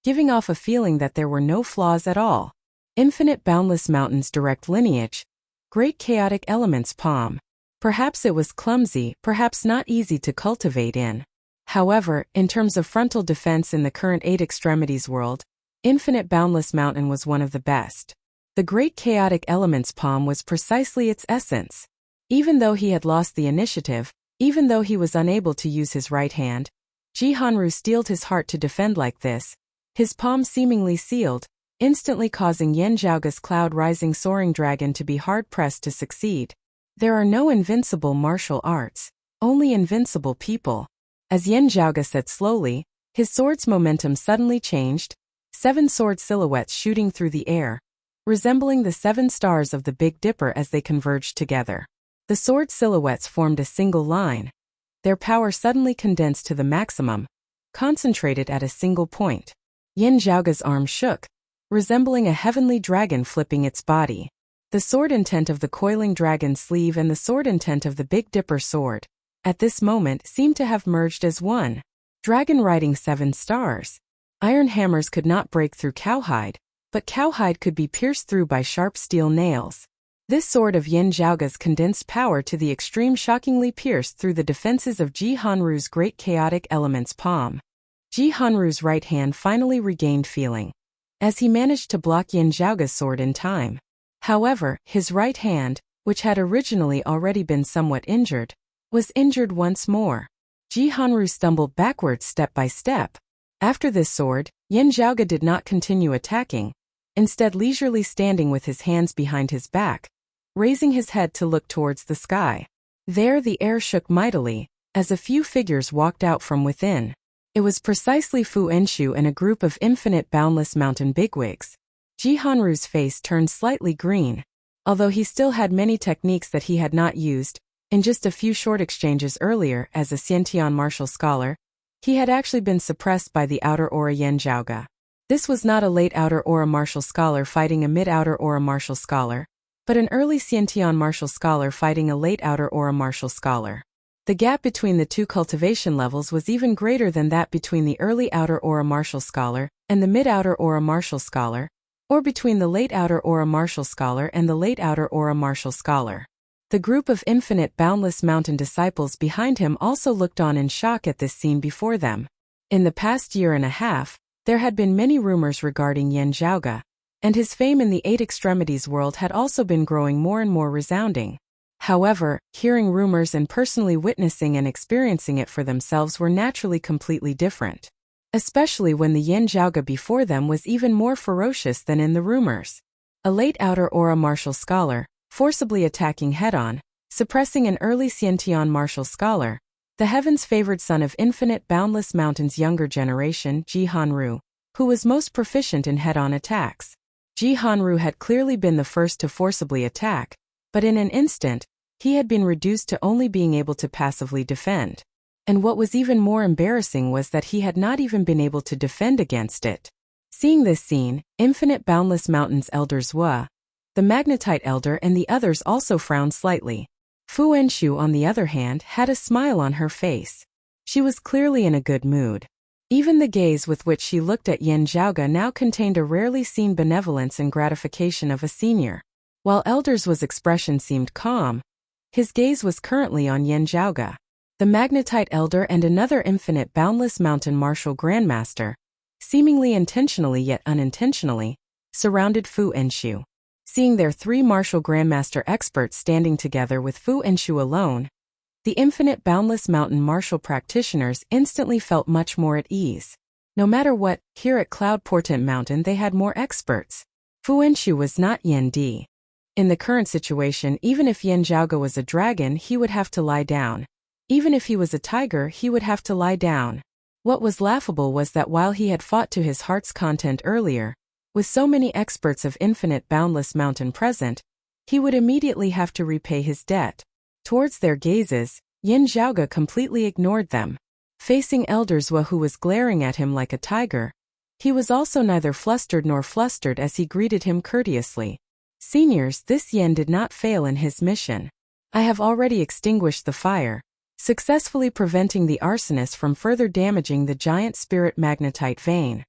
giving off a feeling that there were no flaws at all. Infinite boundless mountains direct lineage, great chaotic elements palm. Perhaps it was clumsy, perhaps not easy to cultivate in. However, in terms of frontal defense in the current 8 extremities world, Infinite Boundless Mountain was one of the best. The great chaotic elements palm was precisely its essence. Even though he had lost the initiative, even though he was unable to use his right hand, Ji Hanru steeled his heart to defend like this, his palm seemingly sealed, instantly causing Yin Zhaoga's cloud-rising soaring dragon to be hard-pressed to succeed. There are no invincible martial arts, only invincible people. As Yin Zhaoga said slowly, his sword's momentum suddenly changed, 7 sword silhouettes shooting through the air, resembling the 7 stars of the Big Dipper as they converged together. The sword silhouettes formed a single line. Their power suddenly condensed to the maximum, concentrated at a single point. Yin Zhaoga's arm shook, resembling a heavenly dragon flipping its body. The sword intent of the coiling dragon sleeve and the sword intent of the Big Dipper sword, at this moment, seemed to have merged as one. Dragon riding 7 stars. Iron hammers could not break through cowhide, but cowhide could be pierced through by sharp steel nails. This sword of Yin Zhaoga's condensed power to the extreme shockingly pierced through the defenses of Ji Hanru's great chaotic elements palm. Ji Hanru's right hand finally regained feeling, as he managed to block Yin Zhaoga's sword in time. However, his right hand, which had originally already been somewhat injured, was injured once more. Ji Hanru stumbled backwards step by step. After this sword, Yin Zhaoga did not continue attacking, instead leisurely standing with his hands behind his back, raising his head to look towards the sky. There the air shook mightily, as a few figures walked out from within. It was precisely Fu Enshu and a group of Infinite Boundless Mountain bigwigs. Ji Hanru's face turned slightly green. Although he still had many techniques that he had not used, in just a few short exchanges earlier as a Xiantian martial scholar, he had actually been suppressed by the outer aura Yin Zhaoga. This was not a late outer aura martial scholar fighting a mid-outer aura martial scholar, but an early Xiantian martial scholar fighting a late outer aura martial scholar. The gap between the two cultivation levels was even greater than that between the early outer aura martial scholar and the mid-outer aura martial scholar, or between the late outer aura martial scholar and the late outer aura martial scholar. The group of infinite boundless mountain disciples behind him also looked on in shock at this scene before them. In the past year and a half, there had been many rumors regarding Yan Zhaoge, and his fame in the Eight Extremities world had also been growing more and more resounding. However, hearing rumors and personally witnessing and experiencing it for themselves were naturally completely different. Especially when the Yan Zhaoge before them was even more ferocious than in the rumors. A late outer aura martial scholar, forcibly attacking head-on, suppressing an early Xiantian martial scholar, the heavens-favored son of infinite boundless mountains' younger generation, Ji Hanru, who was most proficient in head-on attacks. Ji Hanru had clearly been the first to forcibly attack, but in an instant, he had been reduced to only being able to passively defend. And what was even more embarrassing was that he had not even been able to defend against it. Seeing this scene, Infinite Boundless Mountains Elder Zhua, the Magnetite Elder and the others also frowned slightly. Fu Enshu, on the other hand, had a smile on her face. She was clearly in a good mood. Even the gaze with which she looked at Yan Zhaoge now contained a rarely seen benevolence and gratification of a senior. While Elder Zhua's expression seemed calm, his gaze was currently on Yan Zhaoge. The Magnetite Elder and another Infinite Boundless Mountain Martial Grandmaster, seemingly intentionally yet unintentionally, surrounded Fu Enshu. Seeing their three martial grandmaster experts standing together with Fu Enshu alone, the Infinite Boundless Mountain martial practitioners instantly felt much more at ease. No matter what, here at Cloud Portent Mountain they had more experts. Fu Enshu was not Yan Di. In the current situation, even if Yan Zhaoge was a dragon, he would have to lie down. Even if he was a tiger, he would have to lie down. What was laughable was that while he had fought to his heart's content earlier, with so many experts of Infinite Boundless Mountain present, he would immediately have to repay his debt. Towards their gazes, Yan Zhaoge completely ignored them. Facing Elder Zhua, who was glaring at him like a tiger, he was also neither flustered nor flustered as he greeted him courteously. Seniors, this Yan did not fail in his mission. I have already extinguished the fire, successfully preventing the arsonist from further damaging the giant spirit magnetite vein.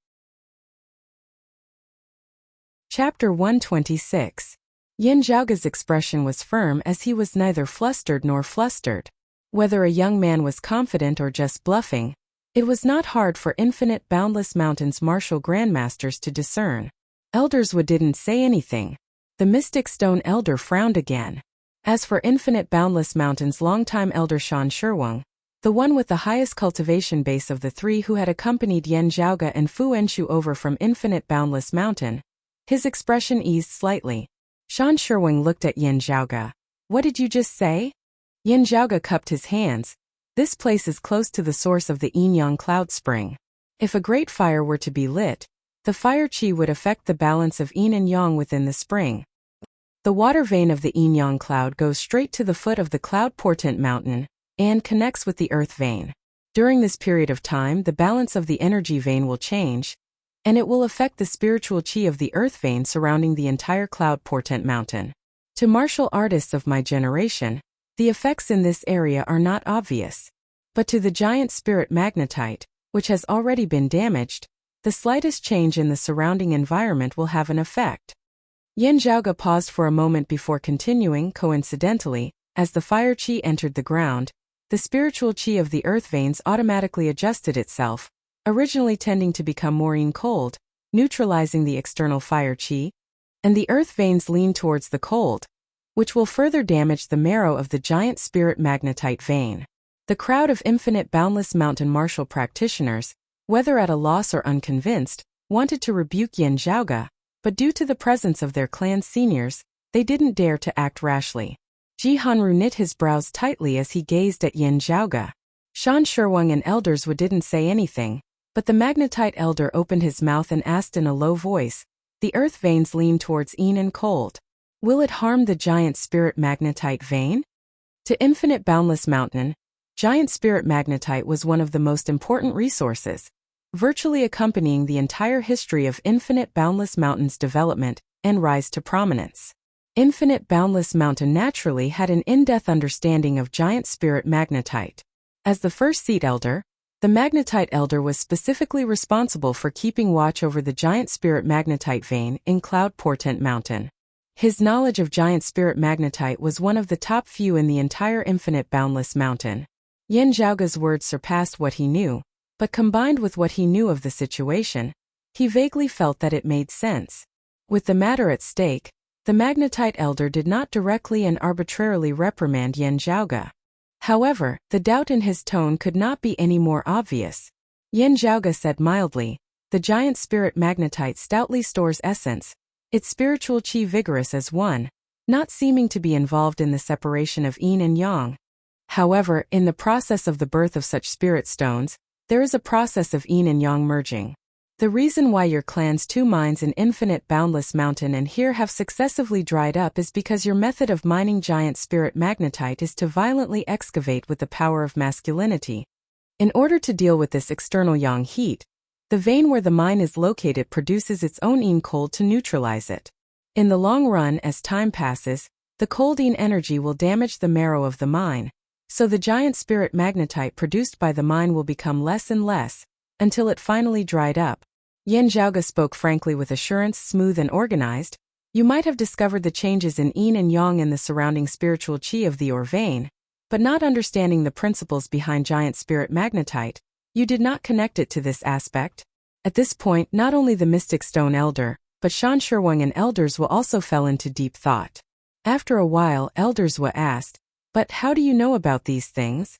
Chapter 126. Yan Zhaoge's expression was firm as he was neither flustered nor flustered. Whether a young man was confident or just bluffing, it was not hard for Infinite Boundless Mountains martial grandmasters to discern. Elder Zhua didn't say anything. The Mystic Stone Elder frowned again. As for Infinite Boundless Mountains' longtime elder Shan Shurwang, the one with the highest cultivation base of the three who had accompanied Yan Zhaoge and Fu Enshu over from Infinite Boundless Mountain, his expression eased slightly. Shan Shurwang looked at Yan Zhaoge. What did you just say? Yan Zhaoge cupped his hands. This place is close to the source of the Yin-Yang cloud spring. If a great fire were to be lit, the fire qi would affect the balance of yin and yang within the spring. The water vein of the Yin-Yang cloud goes straight to the foot of the Cloud Portent Mountain and connects with the earth vein. During this period of time, the balance of the energy vein will change, and it will affect the spiritual qi of the earth vein surrounding the entire Cloud Portent Mountain. To martial artists of my generation, the effects in this area are not obvious. But to the giant spirit magnetite, which has already been damaged, the slightest change in the surrounding environment will have an effect. Yan Zhaoge paused for a moment before continuing. Coincidentally, as the fire qi entered the ground, the spiritual qi of the earth veins automatically adjusted itself, originally tending to become more yin-cold, neutralizing the external fire qi, and the earth veins lean towards the cold, which will further damage the marrow of the giant spirit magnetite vein. The crowd of Infinite Boundless Mountain martial practitioners, whether at a loss or unconvinced, wanted to rebuke Yan Zhaoge, but due to the presence of their clan seniors, they didn't dare to act rashly. Ji Hanru knit his brows tightly as he gazed at Yan Zhaoge. Shan Shurwang and Elder Zhua didn't say anything, but the Magnetite Elder opened his mouth and asked in a low voice, the earth veins lean towards yin and cold. Will it harm the giant spirit magnetite vein? To Infinite Boundless Mountain, giant spirit magnetite was one of the most important resources, virtually accompanying the entire history of Infinite Boundless Mountain's development and rise to prominence. Infinite Boundless Mountain naturally had an in-depth understanding of giant spirit magnetite. As the first seat elder, The magnetite elder was specifically responsible for keeping watch over the giant spirit magnetite vein in Cloud Portent Mountain. His knowledge of giant spirit magnetite was one of the top few in the entire infinite boundless mountain. Yin Zhaoge's words surpassed what he knew, but combined with what he knew of the situation, he vaguely felt that it made sense. With the matter at stake, the magnetite elder did not directly and arbitrarily reprimand Yin Zhaoge. However, the doubt in his tone could not be any more obvious. Yin Zhaoge said mildly, "The giant spirit magnetite stoutly stores essence, its spiritual qi vigorous as one, not seeming to be involved in the separation of yin and yang. However, in the process of the birth of such spirit stones, there is a process of yin and yang merging. The reason why your clan's two mines in infinite boundless mountain and here have successively dried up is because your method of mining giant spirit magnetite is to violently excavate with the power of masculinity. In order to deal with this external yang heat, the vein where the mine is located produces its own yin cold to neutralize it. In the long run, as time passes, the cold yin energy will damage the marrow of the mine, so the giant spirit magnetite produced by the mine will become less and less, until it finally dried up." Yin Zhaoge spoke frankly with assurance, smooth and organized. "You might have discovered the changes in yin and yang in the surrounding spiritual qi of the ore vein, but not understanding the principles behind giant spirit magnetite, you did not connect it to this aspect." At this point, not only the mystic stone elder, but Shan Shurwang and Elder Zwe also fell into deep thought. After a while, Elder Zwe asked, "But how do you know about these things?"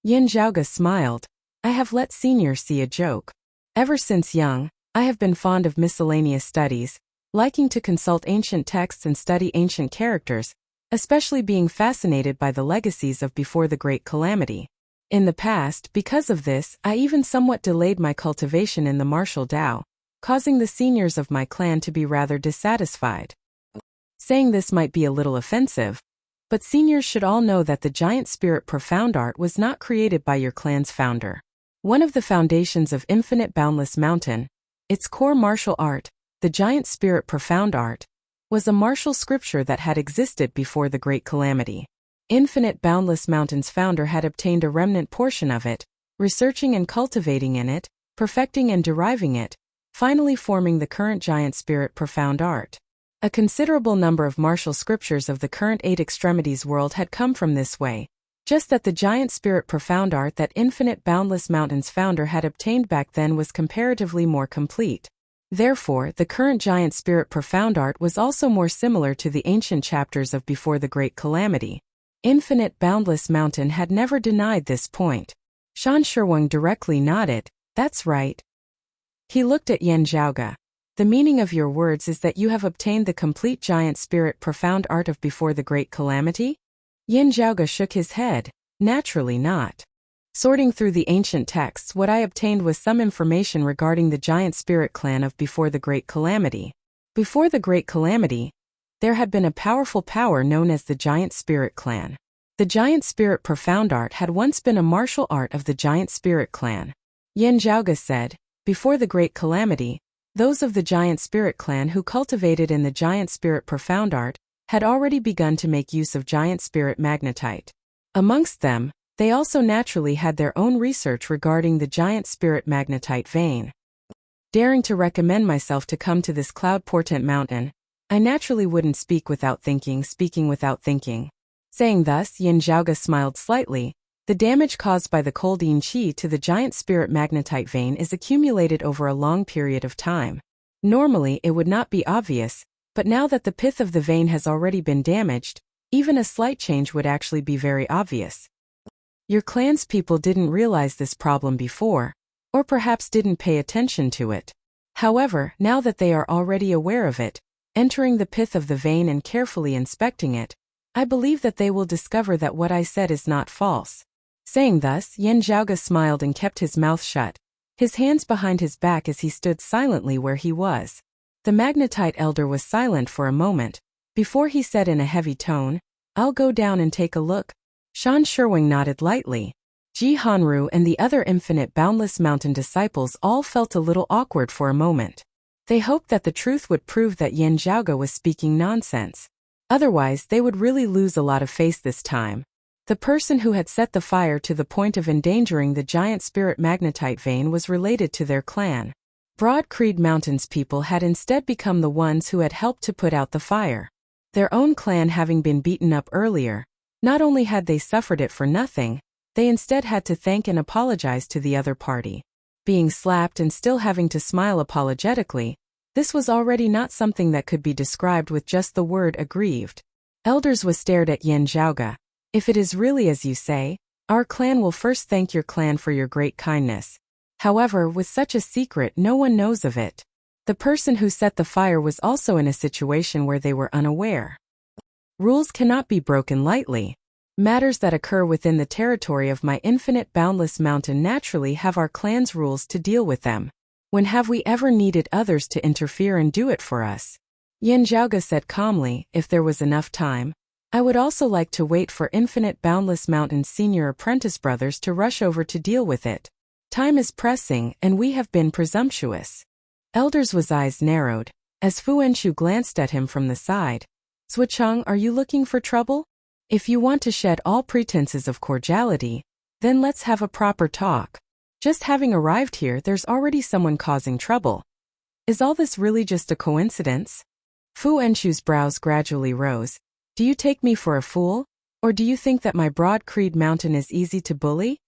Yin Zhaoge smiled. "I have let senior see a joke. Ever since young, I have been fond of miscellaneous studies, liking to consult ancient texts and study ancient characters, especially being fascinated by the legacies of before the Great Calamity. In the past, because of this, I even somewhat delayed my cultivation in the martial Tao, causing the seniors of my clan to be rather dissatisfied." Saying this might be a little offensive, but seniors should all know that the giant spirit profound art was not created by your clan's founder. One of the foundations of infinite boundless mountain, its core martial art, the giant spirit profound art, was a martial scripture that had existed before the Great Calamity. Infinite boundless mountain's founder had obtained a remnant portion of it, researching and cultivating in it, perfecting and deriving it, finally forming the current giant spirit profound art. A considerable number of martial scriptures of the current eight extremities world had come from this way, just that the giant spirit profound art that infinite boundless mountain's founder had obtained back then was comparatively more complete. Therefore, the current giant spirit profound art was also more similar to the ancient chapters of before the Great Calamity. Infinite boundless mountain had never denied this point. Shan Shurwang directly nodded, "That's right." He looked at Yin Zhaoge. "The meaning of your words is that you have obtained the complete giant spirit profound art of before the Great Calamity?" Yin Zhaoge shook his head. "Naturally not. Sorting through the ancient texts, what I obtained was some information regarding the giant spirit clan of before the Great Calamity. Before the Great Calamity, there had been a powerful power known as the giant spirit clan. The giant spirit profound art had once been a martial art of the giant spirit clan." Yin Zhaoge said, "Before the Great Calamity, those of the giant spirit clan who cultivated in the giant spirit profound art had already begun to make use of giant spirit magnetite. Amongst them, they also naturally had their own research regarding the giant spirit magnetite vein. Daring to recommend myself to come to this Cloud Portent Mountain, I naturally wouldn't speak without thinking, speaking without thinking." Saying thus, Yin Zhaoge smiled slightly. "The damage caused by the cold yin qi to the giant spirit magnetite vein is accumulated over a long period of time. Normally, it would not be obvious, but now that the pith of the vein has already been damaged, even a slight change would actually be very obvious. Your clan's people didn't realize this problem before, or perhaps didn't pay attention to it. However, now that they are already aware of it, entering the pith of the vein and carefully inspecting it, I believe that they will discover that what I said is not false." Saying thus, Yin Zhaoge smiled and kept his mouth shut, his hands behind his back as he stood silently where he was. The magnetite elder was silent for a moment, before he said in a heavy tone, "I'll go down and take a look." Shan Shurwang nodded lightly. Ji Hanru and the other infinite boundless mountain disciples all felt a little awkward for a moment. They hoped that the truth would prove that Yin Zhaoge was speaking nonsense. Otherwise, they would really lose a lot of face this time. The person who had set the fire to the point of endangering the giant spirit magnetite vein was related to their clan. Broad Creed Mountain's people had instead become the ones who had helped to put out the fire. Their own clan having been beaten up earlier, not only had they suffered it for nothing, they instead had to thank and apologize to the other party. Being slapped and still having to smile apologetically, this was already not something that could be described with just the word aggrieved. Elders was stared at Yin Zhaoga. If it is really as you say, our clan will first thank your clan for your great kindness. However, with such a secret no one knows of it. The person who set the fire was also in a situation where they were unaware. Rules cannot be broken lightly. Matters that occur within the territory of my infinite boundless mountain naturally have our clan's rules to deal with them. When have we ever needed others to interfere and do it for us? Yin Zhaoga said calmly, if there was enough time, I would also like to wait for infinite boundless mountain's senior apprentice brothers to rush over to deal with it. Time is pressing and we have been presumptuous. Elder's eyes narrowed, as Fu Enshu glanced at him from the side. Suocheng, are you looking for trouble? If you want to shed all pretenses of cordiality, then let's have a proper talk. Just having arrived here, there's already someone causing trouble. Is all this really just a coincidence? Fu Enshu's brows gradually rose. Do you take me for a fool? Or do you think that my Broad Creed Mountain is easy to bully?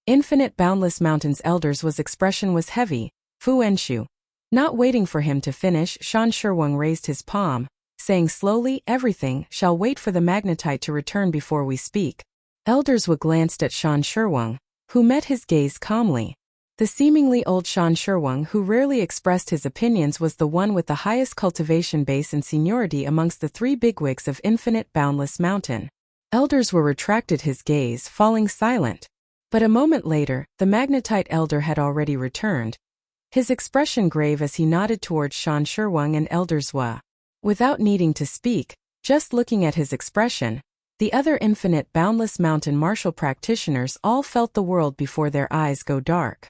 Infinite Boundless Mountain's elders' expression was heavy. Fu Enshu. Not waiting for him to finish, Shan Shurwang raised his palm, saying slowly, everything shall wait for the magnetite to return before we speak. Elders glanced at Shan Shurwang, who met his gaze calmly. The seemingly old Shan Shurwang, who rarely expressed his opinions, was the one with the highest cultivation base and seniority amongst the three bigwigs of Infinite Boundless Mountain. Elders retracted his gaze, falling silent. But a moment later, the magnetite elder had already returned, his expression grave as he nodded towards Shan Shurwang and Elders Wa. Without needing to speak, just looking at his expression, the other Infinite Boundless Mountain martial practitioners all felt the world before their eyes go dark.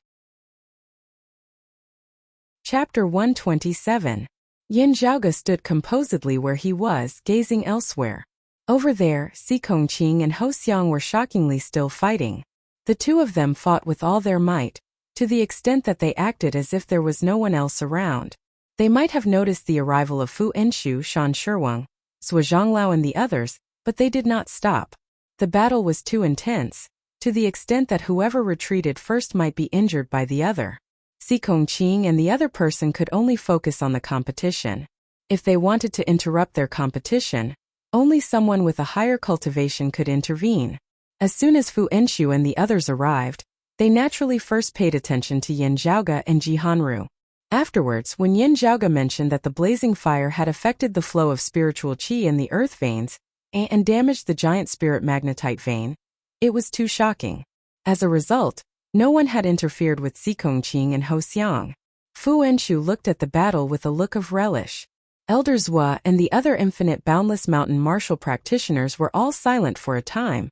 Chapter 127. Yin Zhaoga stood composedly where he was, gazing elsewhere. Over there, Si Kongqing and Ho Xiang were shockingly still fighting. The two of them fought with all their might, to the extent that they acted as if there was no one else around. They might have noticed the arrival of Fu Enshu, Shan Shurwang, Sui Zhonglao and the others, but they did not stop. The battle was too intense, to the extent that whoever retreated first might be injured by the other. Si Kongqing and the other person could only focus on the competition. If they wanted to interrupt their competition, only someone with a higher cultivation could intervene. As soon as Fu Enshu and the others arrived, they naturally first paid attention to Yin Zhaoga and Ji Hanru. Afterwards, when Yin Zhaoga mentioned that the blazing fire had affected the flow of spiritual qi in the earth veins and damaged the giant spirit magnetite vein, it was too shocking. As a result, no one had interfered with Si Kongqing and Ho Xiang. Fu Enshu looked at the battle with a look of relish. Elders Wa and the other Infinite Boundless Mountain martial practitioners were all silent for a time,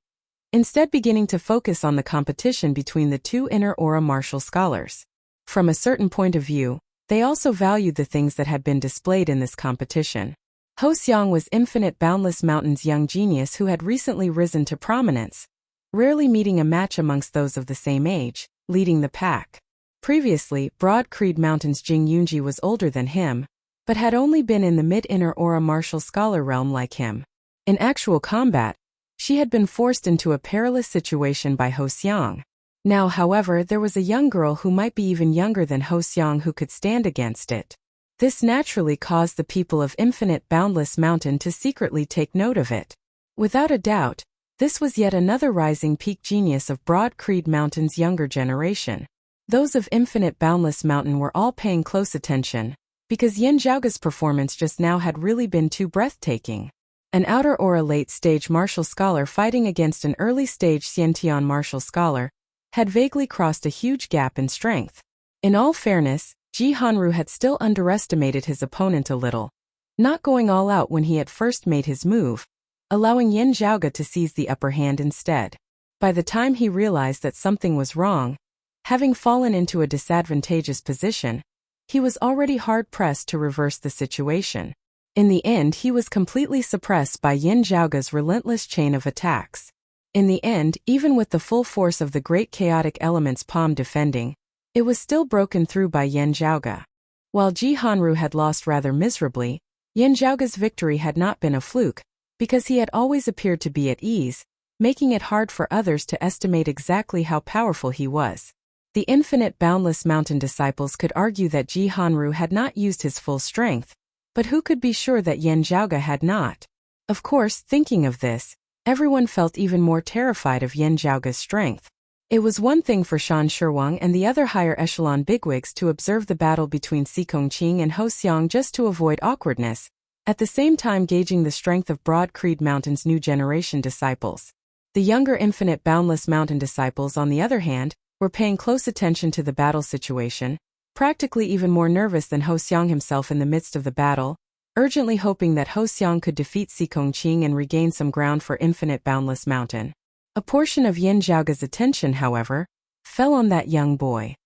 instead beginning to focus on the competition between the two inner aura martial scholars. From a certain point of view, they also valued the things that had been displayed in this competition. Ho Xiang was Infinite Boundless Mountain's young genius who had recently risen to prominence, rarely meeting a match amongst those of the same age, leading the pack. Previously, Broad Creed Mountain's Jing Yunji was older than him, but had only been in the mid-inner aura martial scholar realm like him. In actual combat, she had been forced into a perilous situation by Ho Xiang. Now, however, there was a young girl who might be even younger than Ho Xiang who could stand against it. This naturally caused the people of Infinite Boundless Mountain to secretly take note of it. Without a doubt, this was yet another rising peak genius of Broad Creed Mountain's younger generation. Those of Infinite Boundless Mountain were all paying close attention, because Yin Zhaoga's performance just now had really been too breathtaking. An outer aura late-stage martial scholar fighting against an early-stage Xiantian martial scholar had vaguely crossed a huge gap in strength. In all fairness, Ji Hanru had still underestimated his opponent a little, not going all out when he had first made his move, allowing Yin Zhaoga to seize the upper hand instead. By the time he realized that something was wrong, having fallen into a disadvantageous position, he was already hard-pressed to reverse the situation. In the end, he was completely suppressed by Yin Zhaoga's relentless chain of attacks. In the end, even with the full force of the great chaotic element's palm defending, it was still broken through by Yan Zhaoge. While Ji Hanru had lost rather miserably, Yan Zhaoge's victory had not been a fluke, because he had always appeared to be at ease, making it hard for others to estimate exactly how powerful he was. The infinite boundless mountain disciples could argue that Ji Hanru had not used his full strength, but who could be sure that Yan Zhaoge had not? Of course, thinking of this, everyone felt even more terrified of Yan Zhaoge's strength. It was one thing for Shan Shiwang and the other higher echelon bigwigs to observe the battle between Si Kongqing and Ho Xiang just to avoid awkwardness, at the same time gauging the strength of Broad Creed Mountain's new generation disciples. The younger infinite boundless mountain disciples, on the other hand, were paying close attention to the battle situation, practically even more nervous than Ho Xiang himself in the midst of the battle, urgently hoping that Ho Xiang could defeat Si Kongqing and regain some ground for infinite boundless mountain. A portion of Yan Zhaoge's attention, however, fell on that young boy.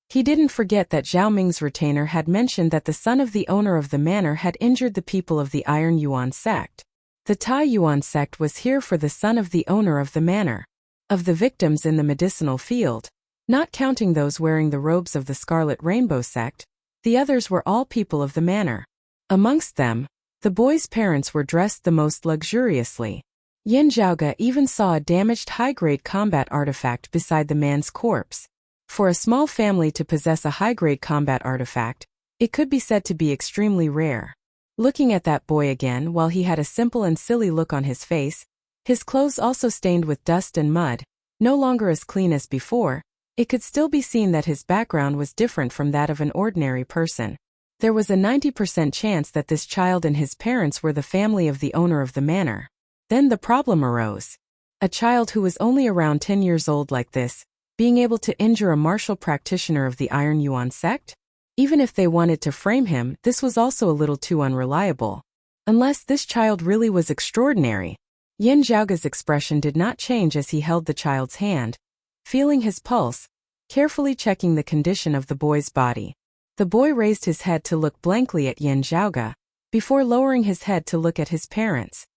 He didn't forget that Zhao Ming's retainer had mentioned that the son of the owner of the manor had injured the people of the Iron Yuan sect. The Tai Yuan sect was here for the son of the owner of the manor. Of the victims in the medicinal field, not counting those wearing the robes of the Scarlet Rainbow sect, the others were all people of the manor. Amongst them, the boy's parents were dressed the most luxuriously. Yan Zhaoge even saw a damaged high-grade combat artifact beside the man's corpse. For a small family to possess a high-grade combat artifact, it could be said to be extremely rare. Looking at that boy again, while he had a simple and silly look on his face, his clothes also stained with dust and mud, no longer as clean as before, it could still be seen that his background was different from that of an ordinary person. There was a 90% chance that this child and his parents were the family of the owner of the manor. Then the problem arose. A child who was only around 10 years old like this, being able to injure a martial practitioner of the Iron Yuan sect? Even if they wanted to frame him, this was also a little too unreliable. Unless this child really was extraordinary. Yan Zhaoge's expression did not change as he held the child's hand, feeling his pulse, carefully checking the condition of the boy's body. The boy raised his head to look blankly at Yan Zhaoge, before lowering his head to look at his parents.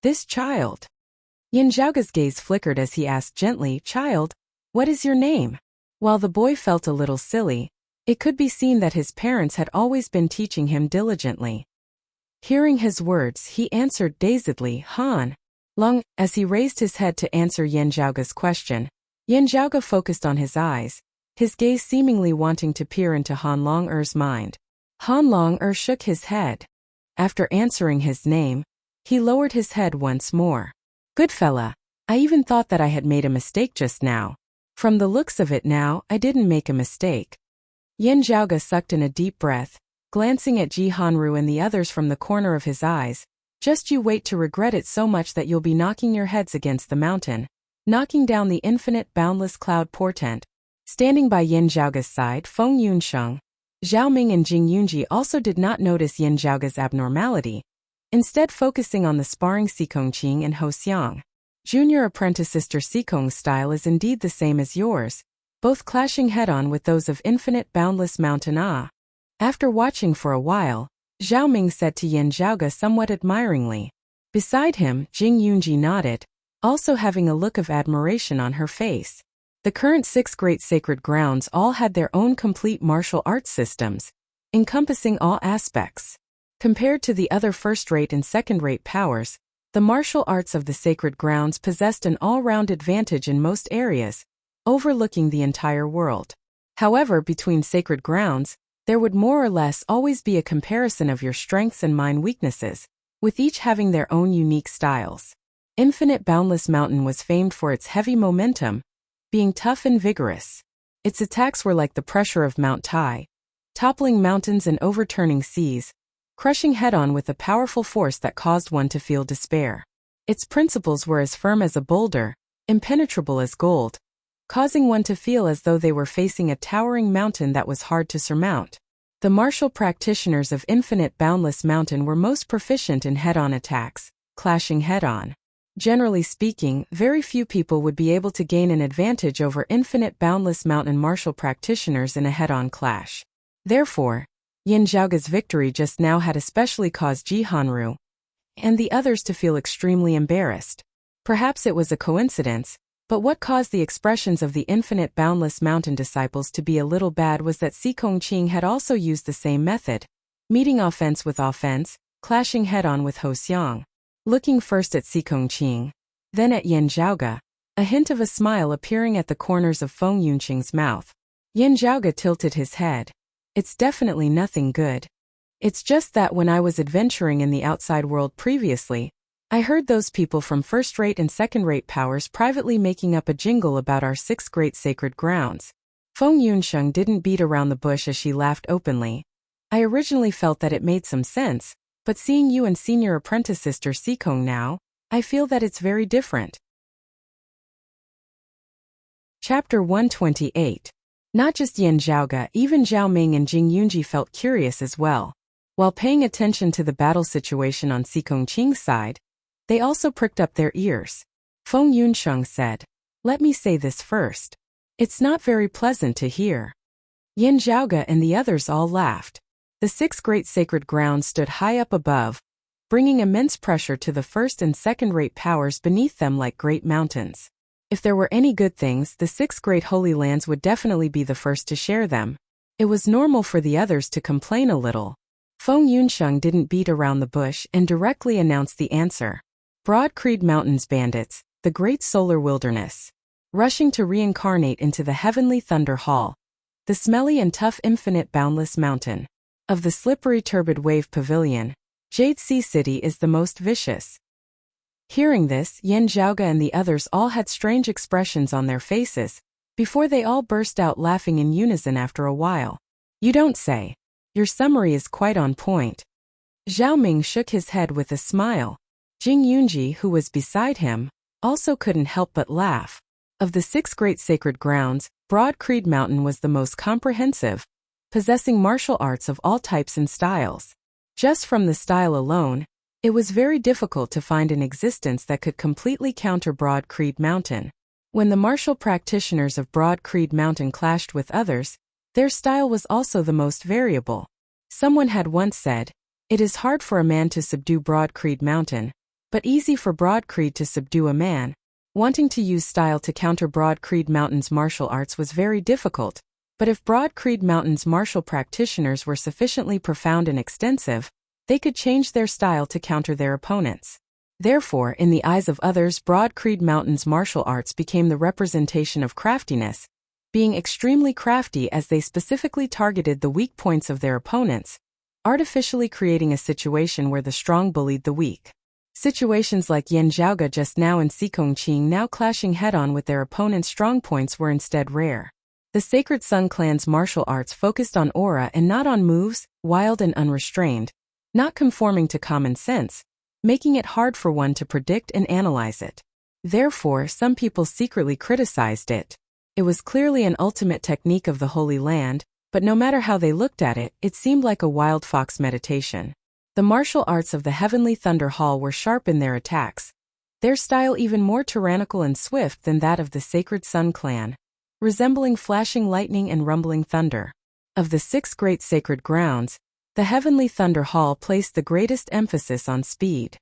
This child. Yan Zhaoge's gaze flickered as he asked gently, "Child, what is your name?" While the boy felt a little silly, it could be seen that his parents had always been teaching him diligently. Hearing his words, he answered dazedly, "Han Long." As he raised his head to answer Yan Zhaoge's question, Yan Zhaoge focused on his eyes, his gaze seemingly wanting to peer into Han Long-er's mind. Han Long-er shook his head. After answering his name, he lowered his head once more. "Good fella, I even thought that I had made a mistake just now. From the looks of it now, I didn't make a mistake." Yan Zhaoge sucked in a deep breath, glancing at Ji Hanru and the others from the corner of his eyes. "Just you wait to regret it so much that you'll be knocking your heads against the mountain, knocking down the infinite boundless cloud portent." Standing by Yan Zhaoge's side, Feng Yunsheng, Zhao Ming and Jing Yunji also did not notice Yan Zhaoge's abnormality, instead focusing on the sparring Si Kongqing and Ho Xiang. "Junior apprentice Sister Si Kong's style is indeed the same as yours, both clashing head-on with those of infinite boundless mountain Ah." After watching for a while, Zhao Ming said to Yan Zhaoge somewhat admiringly. Beside him, Jing Yunji nodded, also having a look of admiration on her face. The current 6 great sacred grounds all had their own complete martial arts systems, encompassing all aspects. Compared to the other first-rate and second-rate powers, the martial arts of the sacred grounds possessed an all-round advantage in most areas, overlooking the entire world. However, between sacred grounds, there would more or less always be a comparison of your strengths and mind weaknesses, with each having their own unique styles. Infinite Boundless Mountain was famed for its heavy momentum, being tough and vigorous. Its attacks were like the pressure of Mount Tai, toppling mountains and overturning seas, crushing head-on with a powerful force that caused one to feel despair. Its principles were as firm as a boulder, impenetrable as gold, causing one to feel as though they were facing a towering mountain that was hard to surmount. The martial practitioners of Infinite Boundless Mountain were most proficient in head-on attacks, clashing head-on. Generally speaking, very few people would be able to gain an advantage over Infinite Boundless Mountain martial practitioners in a head-on clash. Therefore, Yan Zhaoge's victory just now had especially caused Ji Hanru and the others to feel extremely embarrassed. Perhaps it was a coincidence, but what caused the expressions of the infinite boundless mountain disciples to be a little bad was that Si Kongqing had also used the same method, meeting offense with offense, clashing head-on with Ho Xiang. Looking first at Si Kongqing, then at Yan Zhaoge, a hint of a smile appearing at the corners of Feng Yunqing's mouth. Yan Zhaoge tilted his head. It's definitely nothing good. It's just that when I was adventuring in the outside world previously, I heard those people from first-rate and second-rate powers privately making up a jingle about our 6 great sacred grounds. Feng Yunqing didn't beat around the bush as she laughed openly. I originally felt that it made some sense, but seeing you and senior apprentice sister Sikong now, I feel that it's very different. Chapter 128. Not just Yan Zhaoge, even Zhao Ming and Jing Yunji felt curious as well. While paying attention to the battle situation on Si Kongqing's side, they also pricked up their ears. Feng Yunqing said, "Let me say this first. It's not very pleasant to hear." Yan Zhaoge and the others all laughed. The 6 great sacred grounds stood high up above, bringing immense pressure to the first and second-rate powers beneath them like great mountains. If there were any good things, the 6 great holy lands would definitely be the first to share them. It was normal for the others to complain a little. Feng Yunqing didn't beat around the bush and directly announced the answer. Broad Creed Mountains bandits, the great solar wilderness. Rushing to reincarnate into the heavenly thunder hall. The smelly and tough infinite boundless mountain. Of the slippery turbid wave pavilion, Jade Sea City is the most vicious. Hearing this, Yan Zhaoge and the others all had strange expressions on their faces, before they all burst out laughing in unison after a while. You don't say. Your summary is quite on point. Zhao Ming shook his head with a smile. Jing Yunji, who was beside him, also couldn't help but laugh. Of the 6 great sacred grounds, Broad Creed Mountain was the most comprehensive, possessing martial arts of all types and styles. Just from the style alone, it was very difficult to find an existence that could completely counter Broad Creed Mountain. When the martial practitioners of Broad Creed Mountain clashed with others, their style was also the most variable. Someone had once said, "It is hard for a man to subdue Broad Creed Mountain, but easy for Broad Creed to subdue a man." Wanting to use style to counter Broad Creed Mountain's martial arts was very difficult, but if Broad Creed Mountain's martial practitioners were sufficiently profound and extensive, they could change their style to counter their opponents. Therefore, in the eyes of others, Broad Creed Mountain's martial arts became the representation of craftiness, being extremely crafty as they specifically targeted the weak points of their opponents, artificially creating a situation where the strong bullied the weak. Situations like Yan Zhaoge just now and Si Kongqing now clashing head-on with their opponent's strong points were instead rare. The Sacred Sun clan's martial arts focused on aura and not on moves, wild and unrestrained, not conforming to common sense, making it hard for one to predict and analyze it. Therefore, some people secretly criticized it. It was clearly an ultimate technique of the Holy Land, but no matter how they looked at it, it seemed like a wild fox meditation. The martial arts of the Heavenly Thunder Hall were sharp in their attacks, their style even more tyrannical and swift than that of the Sacred Sun clan, resembling flashing lightning and rumbling thunder. Of the 6 great sacred grounds, the Heavenly Thunder Hall placed the greatest emphasis on speed.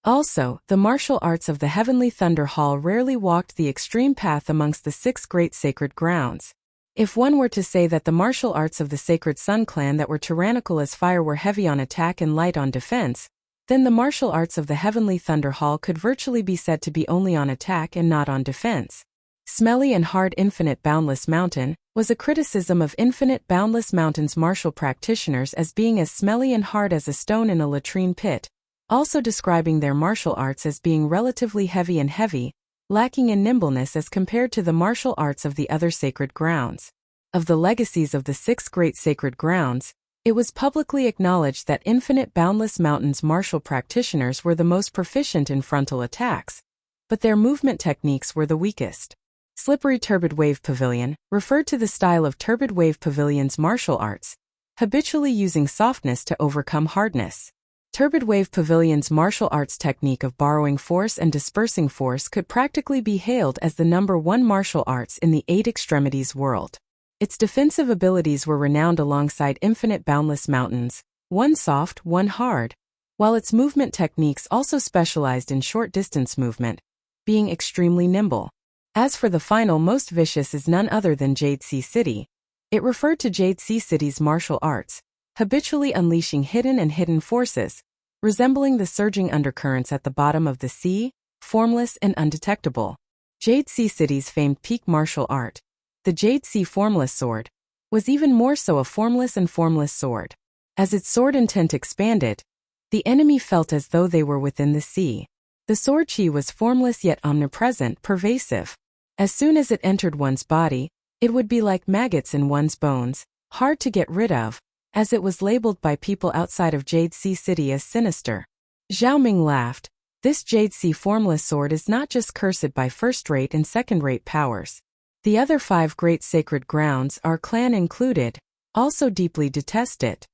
Also, the martial arts of the Heavenly Thunder Hall rarely walked the extreme path amongst the 6 great sacred grounds. If one were to say that the martial arts of the Sacred Sun clan that were tyrannical as fire were heavy on attack and light on defense, then the martial arts of the Heavenly Thunder Hall could virtually be said to be only on attack and not on defense. Smelly and hard Infinite Boundless Mountain was a criticism of Infinite Boundless Mountain's martial practitioners as being as smelly and hard as a stone in a latrine pit, also describing their martial arts as being relatively heavy and heavy, lacking in nimbleness as compared to the martial arts of the other sacred grounds. Of the legacies of the 6 great sacred grounds, it was publicly acknowledged that Infinite Boundless Mountain's martial practitioners were the most proficient in frontal attacks, but their movement techniques were the weakest. Slippery Turbid Wave Pavilion referred to the style of Turbid Wave Pavilion's martial arts, habitually using softness to overcome hardness. Turbid Wave Pavilion's martial arts technique of borrowing force and dispersing force could practically be hailed as the #1 martial arts in the 8 extremities world. Its defensive abilities were renowned alongside Infinite Boundless Mountains, one soft, one hard, while its movement techniques also specialized in short-distance movement, being extremely nimble. As for the final most vicious is none other than Jade Sea City. It referred to Jade Sea City's martial arts, habitually unleashing hidden forces, resembling the surging undercurrents at the bottom of the sea, formless and undetectable. Jade Sea City's famed peak martial art, the Jade Sea Formless Sword, was even more so a formless sword. As its sword intent expanded, the enemy felt as though they were within the sea. The sword chi was formless yet omnipresent, pervasive. As soon as it entered one's body, it would be like maggots in one's bones, hard to get rid of, as it was labeled by people outside of Jade Sea City as sinister. Zhao Ming laughed. This Jade Sea Formless Sword is not just cursed by first-rate and second-rate powers. The other 5 great sacred grounds, our clan included, also deeply detest it.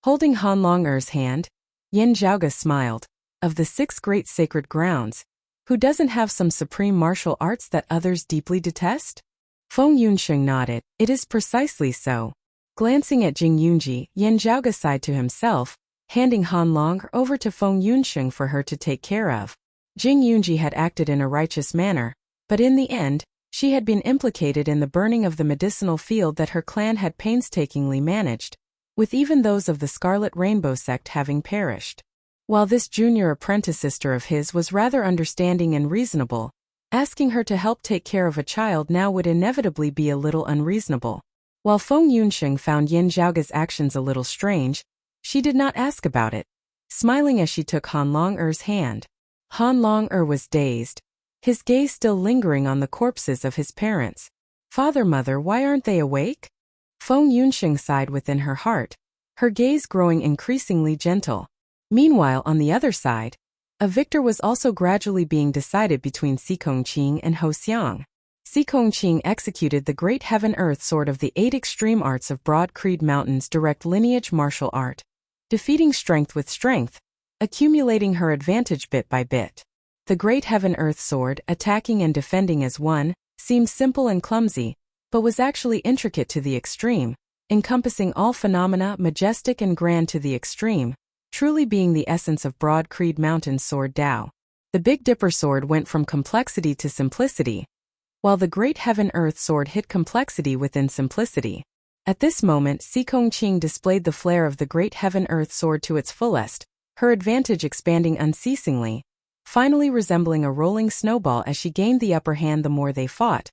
Holding Han Long-er's hand, Yin Zhaoge smiled. Of the 6 great sacred grounds, who doesn't have some supreme martial arts that others deeply detest? Feng Yunsheng nodded. It is precisely so. Glancing at Jing Yunji, Yin Zhaoge sighed to himself, handing Han Long over to Feng Yunsheng for her to take care of. Jing Yunji had acted in a righteous manner, but in the end, she had been implicated in the burning of the medicinal field that her clan had painstakingly managed, with even those of the Scarlet Rainbow sect having perished. While this junior apprentice sister of his was rather understanding and reasonable, asking her to help take care of a child now would inevitably be a little unreasonable. While Feng Yunsheng found Yin Zhaoge's actions a little strange, she did not ask about it, smiling as she took Han Long-er's hand. Han Long-er was dazed, his gaze still lingering on the corpses of his parents. Father, mother, why aren't they awake? Feng Yunsheng sighed within her heart, her gaze growing increasingly gentle. Meanwhile, on the other side, a victor was also gradually being decided between Si Kongqing and Ho Xiang. Si Kongqing executed the great heaven-earth sword of the 8 extreme arts of Broad Creed Mountain's direct lineage martial art, defeating strength with strength, accumulating her advantage bit by bit. The great heaven-earth sword, attacking and defending as one, seemed simple and clumsy, but was actually intricate to the extreme, encompassing all phenomena, majestic and grand to the extreme, truly being the essence of Broad Creed Mountain's sword Tao. The Big Dipper sword went from complexity to simplicity, while the great heaven-earth sword hid complexity within simplicity. At this moment, Si Kongqing displayed the flair of the great heaven-earth sword to its fullest, her advantage expanding unceasingly, finally resembling a rolling snowball as she gained the upper hand the more they fought,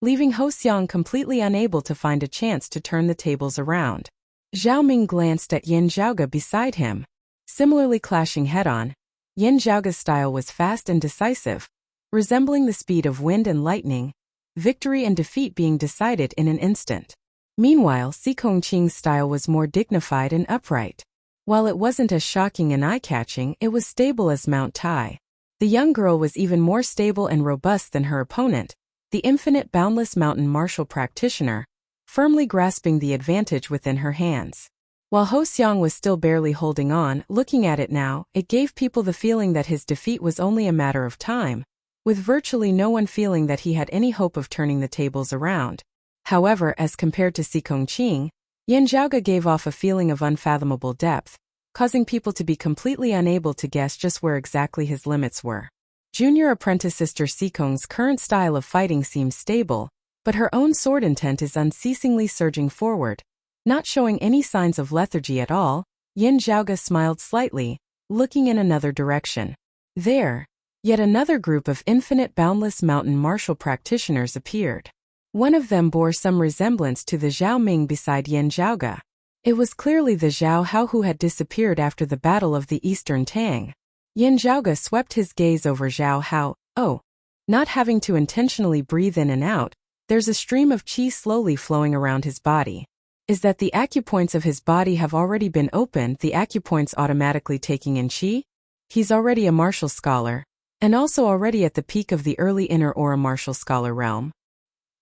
leaving Ho Xiang completely unable to find a chance to turn the tables around. Zhao Ming glanced at Yin Zhaoge beside him. Similarly clashing head-on, Yin Zhaoge's style was fast and decisive, resembling the speed of wind and lightning, victory and defeat being decided in an instant. Meanwhile, Si Kongqing's style was more dignified and upright. While it wasn't as shocking and eye-catching, it was stable as Mount Tai. The young girl was even more stable and robust than her opponent, the infinite boundless mountain martial practitioner, firmly grasping the advantage within her hands. While Ho Xiang was still barely holding on, looking at it now, it gave people the feeling that his defeat was only a matter of time, with virtually no one feeling that he had any hope of turning the tables around. However, as compared to Si Kongqing, Yin Zhaoge gave off a feeling of unfathomable depth, causing people to be completely unable to guess just where exactly his limits were. Junior apprentice sister Si Kong's current style of fighting seems stable, but her own sword intent is unceasingly surging forward. Not showing any signs of lethargy at all, Yin Zhaoge smiled slightly, looking in another direction. There, yet another group of infinite boundless mountain martial practitioners appeared. One of them bore some resemblance to the Zhao Ming beside Yin Zhaoge. It was clearly the Zhao Hao who had disappeared after the Battle of the Eastern Tang. Yin Zhaoge swept his gaze over Zhao Hao. Oh, not having to intentionally breathe in and out, there's a stream of qi slowly flowing around his body. Is that the acupoints of his body have already been opened, the acupoints automatically taking in qi? He's already a martial scholar, and also already at the peak of the early inner aura martial scholar realm.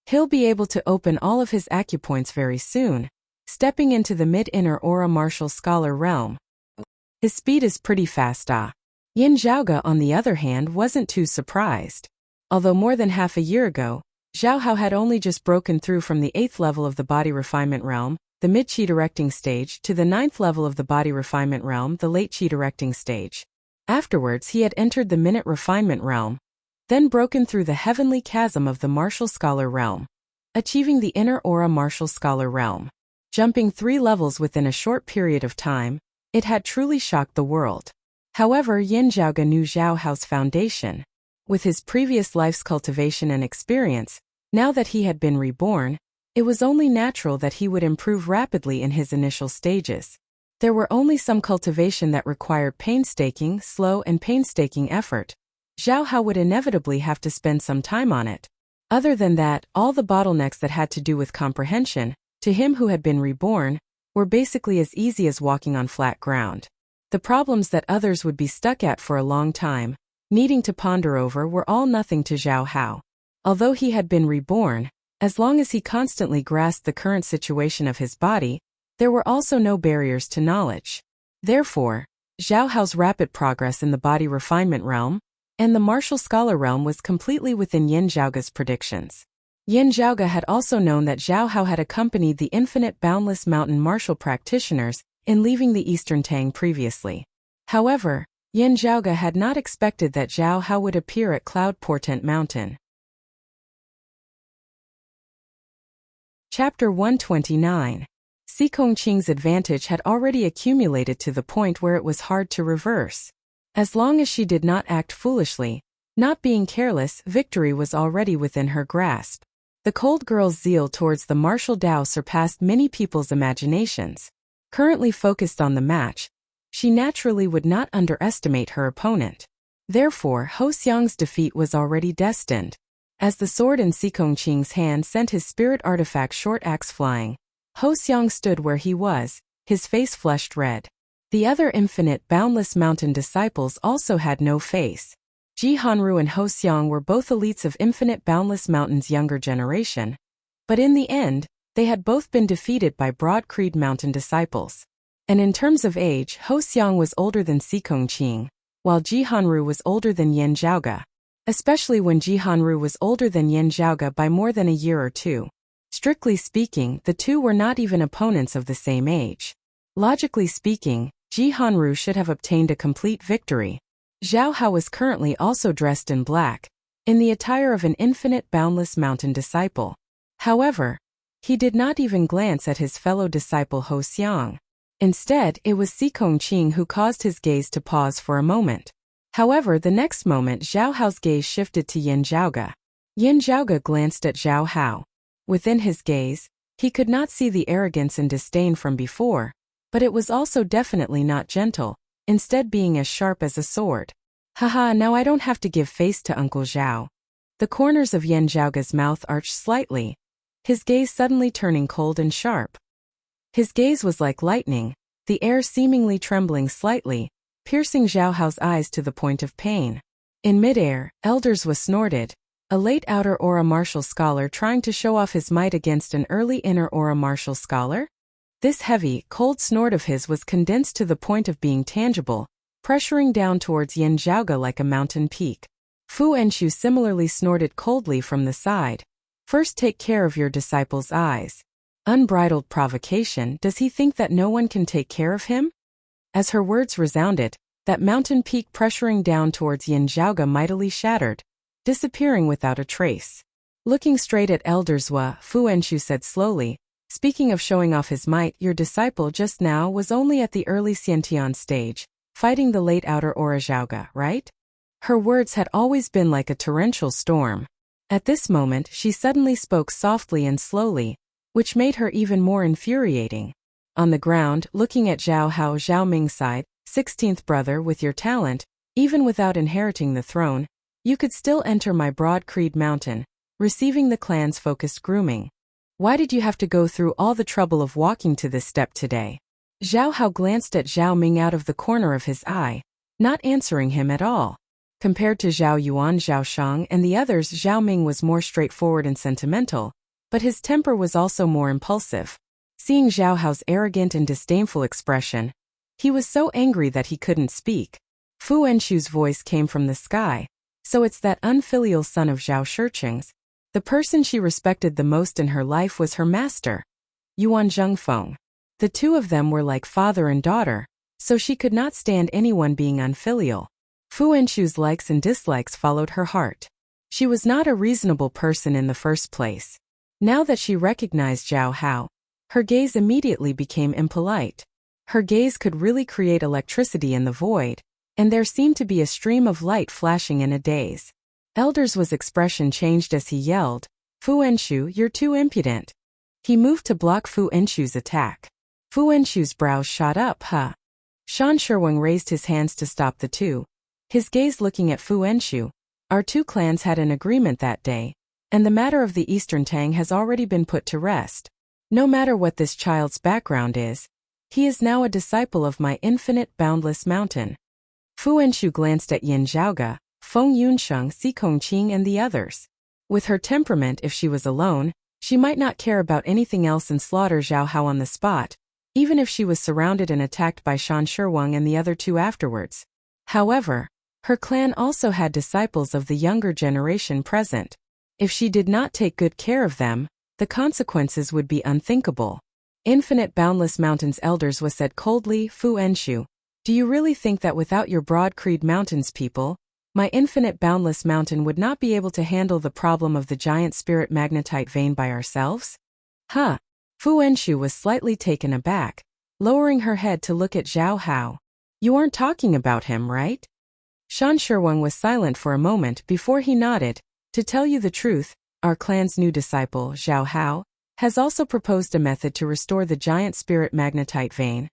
He'll be able to open all of his acupoints very soon, stepping into the mid-inner aura martial scholar realm. His speed is pretty fast. Yin Zhaoge, on the other hand, wasn't too surprised. Although more than half a year ago, Zhao Hao had only just broken through from the 8th level of the body refinement realm, the mid-qi directing stage, to the 9th level of the body refinement realm, the late qi directing stage. Afterwards, he had entered the minute refinement realm, then broken through the heavenly chasm of the martial scholar realm, achieving the inner aura martial scholar realm. Jumping 3 levels within a short period of time, it had truly shocked the world. However, Yin Zhaoge knew Zhao Hao's foundation. With his previous life's cultivation and experience, now that he had been reborn, it was only natural that he would improve rapidly in his initial stages. There were only some cultivation that required slow and painstaking effort. Zhao Hao would inevitably have to spend some time on it. Other than that, all the bottlenecks that had to do with comprehension, to him who had been reborn, were basically as easy as walking on flat ground. The problems that others would be stuck at for a long time, needing to ponder over, were all nothing to Zhao Hao. Although he had been reborn, as long as he constantly grasped the current situation of his body, there were also no barriers to knowledge. Therefore, Zhao Hao's rapid progress in the body refinement realm and the martial scholar realm was completely within Yin Zhaoge's predictions. Yin Zhaoge had also known that Zhao Hao had accompanied the infinite boundless mountain martial practitioners in leaving the Eastern Tang previously. However, Yin Zhaoge had not expected that Zhao Hao would appear at Cloud Portent Mountain. Chapter 129. Si Kongqing's advantage had already accumulated to the point where it was hard to reverse. As long as she did not act foolishly, not being careless, victory was already within her grasp. The cold girl's zeal towards the martial Dao surpassed many people's imaginations. Currently focused on the match, she naturally would not underestimate her opponent. Therefore, Ho Xiang's defeat was already destined. As the sword in Si Kongqing's hand sent his spirit artifact short axe flying, Ho Xiang stood where he was, his face flushed red. The other infinite boundless mountain disciples also had no face. Ji Hanru and Ho Xiang were both elites of infinite boundless mountain's younger generation, but in the end, they had both been defeated by Broad Creed mountain disciples. And in terms of age, Ho Xiang was older than Si Kongqing, while Ji Hanru was older than Yin Zhaoge. Especially when Ji Hanru was older than Yin Zhaoge by more than a year or two. Strictly speaking, the two were not even opponents of the same age. Logically speaking, Ji Hanru should have obtained a complete victory. Zhao Hao was currently also dressed in black, in the attire of an infinite boundless mountain disciple. However, he did not even glance at his fellow disciple Ho Xiang. Instead, it was Si Kongqing who caused his gaze to pause for a moment. However, the next moment Zhao Hao's gaze shifted to Yin Zhaoge. Yin Zhaoge glanced at Zhao Hao. Within his gaze, he could not see the arrogance and disdain from before, but it was also definitely not gentle, instead being as sharp as a sword. Haha, now I don't have to give face to Uncle Zhao. The corners of Yin Zhaoge's mouth arched slightly, his gaze suddenly turning cold and sharp. His gaze was like lightning, the air seemingly trembling slightly, piercing Zhao Hao's eyes to the point of pain. In midair, Elders was snorted, a late outer aura martial scholar trying to show off his might against an early inner aura martial scholar? This heavy, cold snort of his was condensed to the point of being tangible, pressuring down towards Yin Zhaoge like a mountain peak. Fu Enshu similarly snorted coldly from the side. First take care of your disciple's eyes. Unbridled provocation, does he think that no one can take care of him? As her words resounded, that mountain peak pressuring down towards Yin Zhaoge mightily shattered, disappearing without a trace. Looking straight at Elder Zhua, Fu Enshu said slowly, speaking of showing off his might, your disciple just now was only at the early Xiantian stage, fighting the late outer aura Zhaoge, right? Her words had always been like a torrential storm. At this moment, she suddenly spoke softly and slowly, which made her even more infuriating. On the ground, looking at Zhao Hao, Zhao Ming's side, 16th brother, with your talent, even without inheriting the throne, you could still enter my Broad Creed mountain, receiving the clan's focused grooming. Why did you have to go through all the trouble of walking to this step today? Zhao Hao glanced at Zhao Ming out of the corner of his eye, not answering him at all. Compared to Zhao Yuan, Zhao Shang, and the others, Zhao Ming was more straightforward and sentimental, but his temper was also more impulsive. Seeing Zhao Hao's arrogant and disdainful expression, he was so angry that he couldn't speak. Fu Enshu's voice came from the sky. So it's that unfilial son of Zhao Shiqing's. The person she respected the most in her life was her master, Yuan Zhengfeng. The two of them were like father and daughter, so she could not stand anyone being unfilial. Fu Enshu's likes and dislikes followed her heart. She was not a reasonable person in the first place. Now that she recognized Zhao Hao, her gaze immediately became impolite. Her gaze could really create electricity in the void, and there seemed to be a stream of light flashing in a daze. Elder's expression changed as he yelled, "Fu Enshu, you're too impudent." He moved to block Fu Enshu's attack. Fu Enshu's brows shot up, Shan Sherwang raised his hands to stop the two, his gaze looking at Fu Enshu. Our two clans had an agreement that day, and the matter of the Eastern Tang has already been put to rest. No matter what this child's background is, he is now a disciple of my infinite boundless mountain. Fu Enshu glanced at Yin Zhaoge, Feng Yunsheng, Si Kongqing and the others. With her temperament, if she was alone, she might not care about anything else and slaughter Zhao Hao on the spot, even if she was surrounded and attacked by Shan Sherwang and the other two afterwards. However, her clan also had disciples of the younger generation present. If she did not take good care of them, the consequences would be unthinkable. Infinite Boundless Mountains Elders was said coldly, "Fu Enshu, do you really think that without your Broad Creed Mountains people, my Infinite Boundless Mountain would not be able to handle the problem of the giant spirit magnetite vein by ourselves?" Fu Enshu was slightly taken aback, lowering her head to look at Zhao Hao. "You aren't talking about him, right?" Shan Sherwang was silent for a moment before he nodded. "To tell you the truth, our clan's new disciple, Zhao Hao, has also proposed a method to restore the giant spirit magnetite vein.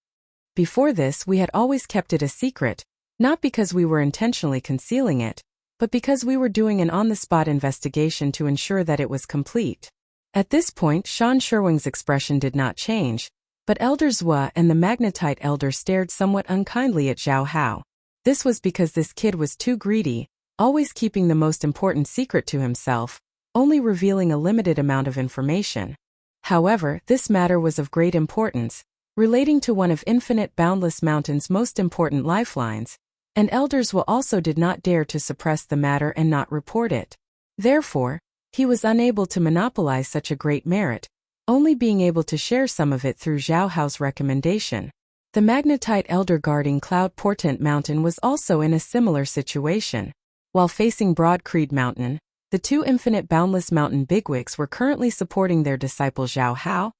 Before this, we had always kept it a secret, not because we were intentionally concealing it, but because we were doing an on-the-spot investigation to ensure that it was complete." At this point, Shan Sherwang's expression did not change, but Elder Zhua and the Magnetite Elder stared somewhat unkindly at Zhao Hao. This was because this kid was too greedy, always keeping the most important secret to himself, only revealing a limited amount of information. However, this matter was of great importance, relating to one of Infinite Boundless Mountain's most important lifelines, and Elder Zhua also did not dare to suppress the matter and not report it. Therefore, he was unable to monopolize such a great merit, only being able to share some of it through Zhao Hao's recommendation. The Magnetite Elder guarding Cloud Portent Mountain was also in a similar situation. While facing Broad Creed Mountain, the two Infinite Boundless Mountain bigwigs were currently supporting their disciple Zhao Hao.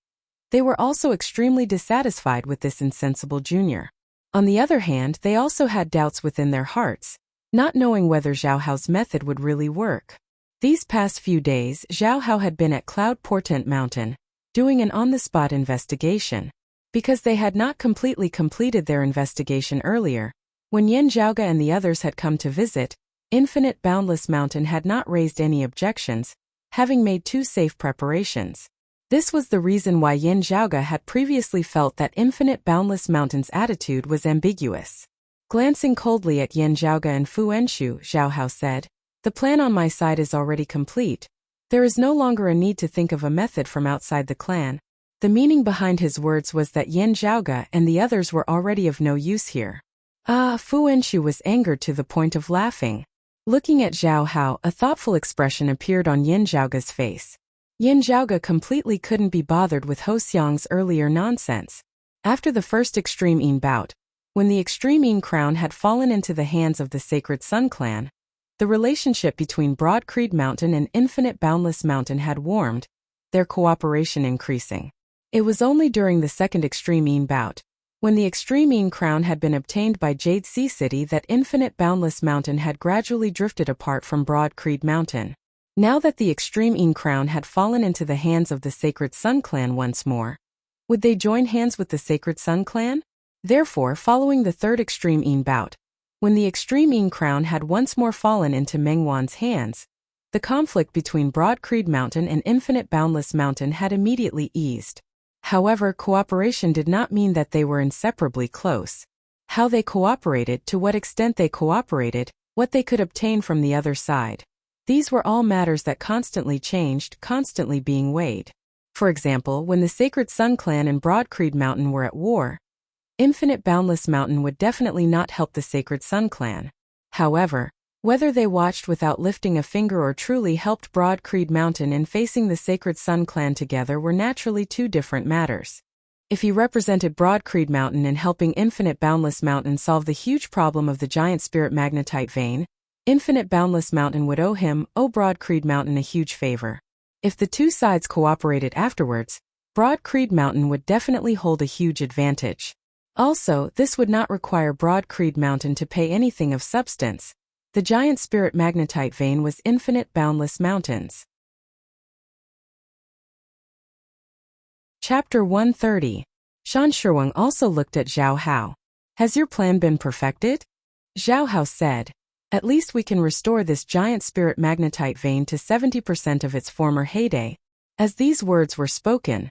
They were also extremely dissatisfied with this insensible junior. On the other hand, they also had doubts within their hearts, not knowing whether Zhao Hao's method would really work. These past few days, Zhao Hao had been at Cloud Portent Mountain, doing an on-the-spot investigation. Because they had not completely completed their investigation earlier, when Yin Zhaoge and the others had come to visit, Infinite Boundless Mountain had not raised any objections, having made two safe preparations. This was the reason why Yin Zhaoge had previously felt that Infinite Boundless Mountain's attitude was ambiguous. Glancing coldly at Yin Zhaoge and Fu Enshu, Zhao Hao said, "The plan on my side is already complete. There is no longer a need to think of a method from outside the clan." The meaning behind his words was that Yin Zhaoge and the others were already of no use here. Fu Enshu was angered to the point of laughing. Looking at Zhao Hao, a thoughtful expression appeared on Yin Zhaoge's face. Yin Zhaoge completely couldn't be bothered with Ho Xiang's earlier nonsense. After the first Extreme Yin bout, when the Extreme Yin crown had fallen into the hands of the Sacred Sun clan, the relationship between Broad Creed Mountain and Infinite Boundless Mountain had warmed, their cooperation increasing. It was only during the second Extreme Yin bout, when the Extreme Yin crown had been obtained by Jade Sea City, that Infinite Boundless Mountain had gradually drifted apart from Broad Creed Mountain. Now that the Extreme Yin crown had fallen into the hands of the Sacred Sun clan once more, would they join hands with the Sacred Sun clan? Therefore, following the third Extreme Yin bout, when the Extreme Yin crown had once more fallen into Mengwan's hands, the conflict between Broad Creed Mountain and Infinite Boundless Mountain had immediately eased. However, cooperation did not mean that they were inseparably close. How they cooperated, to what extent they cooperated, what they could obtain from the other side. These were all matters that constantly changed, constantly being weighed. For example, when the Sacred Sun clan and Broad Creed Mountain were at war, Infinite Boundless Mountain would definitely not help the Sacred Sun clan. However, whether they watched without lifting a finger or truly helped Broad Creed Mountain in facing the Sacred Sun clan together were naturally two different matters. If he represented Broad Creed Mountain in helping Infinite Boundless Mountain solve the huge problem of the giant spirit magnetite vein, Infinite Boundless Mountain would owe him, Broad Creed Mountain, a huge favor. If the two sides cooperated afterwards, Broad Creed Mountain would definitely hold a huge advantage. Also, this would not require Broad Creed Mountain to pay anything of substance. The giant spirit magnetite vein was Infinite Boundless Mountains. Chapter 130. Shan Shurwang also looked at Zhao Hao. Has your plan been perfected? Zhao Hao said. At least we can restore this giant spirit magnetite vein to 70% of its former heyday. As these words were spoken,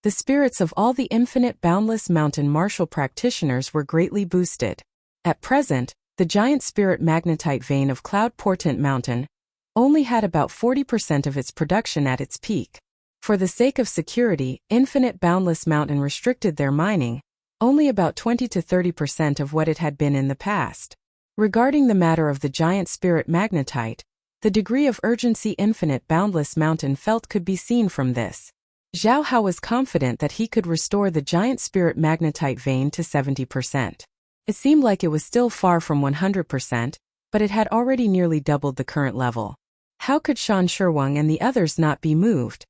the spirits of all the Infinite Boundless Mountain martial practitioners were greatly boosted. At present, the giant spirit magnetite vein of Cloud Portent Mountain only had about 40% of its production at its peak. For the sake of security, Infinite Boundless Mountain restricted their mining, only about 20 to 30% of what it had been in the past. Regarding the matter of the giant spirit magnetite, the degree of urgency Infinite Boundless Mountain felt could be seen from this. Zhao Hao was confident that he could restore the giant spirit magnetite vein to 70%. It seemed like it was still far from 100%, but it had already nearly doubled the current level. How could Shan Shurwang and the others not be moved?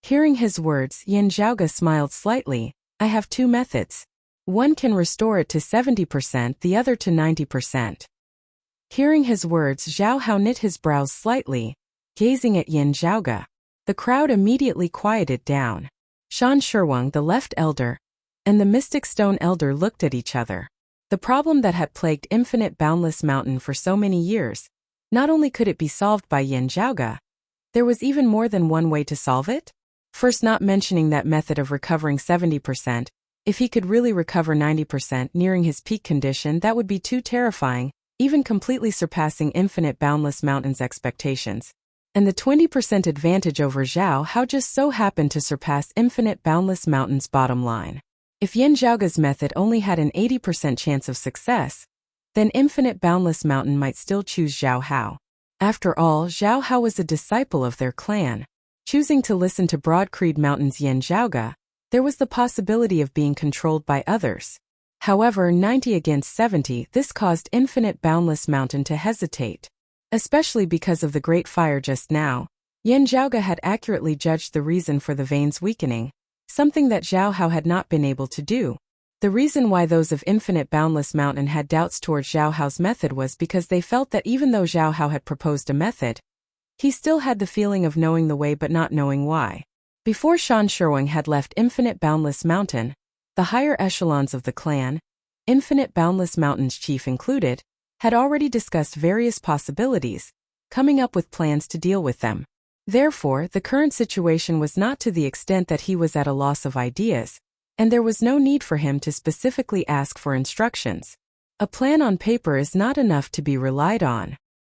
Hearing his words, Yin Zhaoge smiled slightly. I have two methods. One can restore it to 70%, the other to 90%. Hearing his words, Zhao Hao knit his brows slightly, gazing at Yin Zhaoge. The crowd immediately quieted down. Shan Shurwang, the left elder, and the Mystic Stone elder looked at each other. The problem that had plagued Infinite Boundless Mountain for so many years, not only could it be solved by Yin Zhaoge, there was even more than one way to solve it. First, not mentioning that method of recovering 70%, if he could really recover 90% nearing his peak condition, that would be too terrifying, even completely surpassing Infinite Boundless Mountain's expectations. And the 20% advantage over Zhao Hao just so happened to surpass Infinite Boundless Mountain's bottom line. If Yin Zhaoge's method only had an 80% chance of success, then Infinite Boundless Mountain might still choose Zhao Hao. After all, Zhao Hao was a disciple of their clan. Choosing to listen to Broad Creed Mountain's Yin Zhaoge, there was the possibility of being controlled by others. However, 90 against 70, this caused Infinite Boundless Mountain to hesitate. Especially because of the Great Fire just now, Yin Zhaoge had accurately judged the reason for the vein's weakening, something that Zhao Hao had not been able to do. The reason why those of Infinite Boundless Mountain had doubts towards Zhao Hao's method was because they felt that even though Zhao Hao had proposed a method, he still had the feeling of knowing the way but not knowing why. Before Shan Shurwang had left Infinite Boundless Mountain, the higher echelons of the clan, Infinite Boundless Mountain's chief included, had already discussed various possibilities, coming up with plans to deal with them. Therefore, the current situation was not to the extent that he was at a loss of ideas, and there was no need for him to specifically ask for instructions. A plan on paper is not enough to be relied on.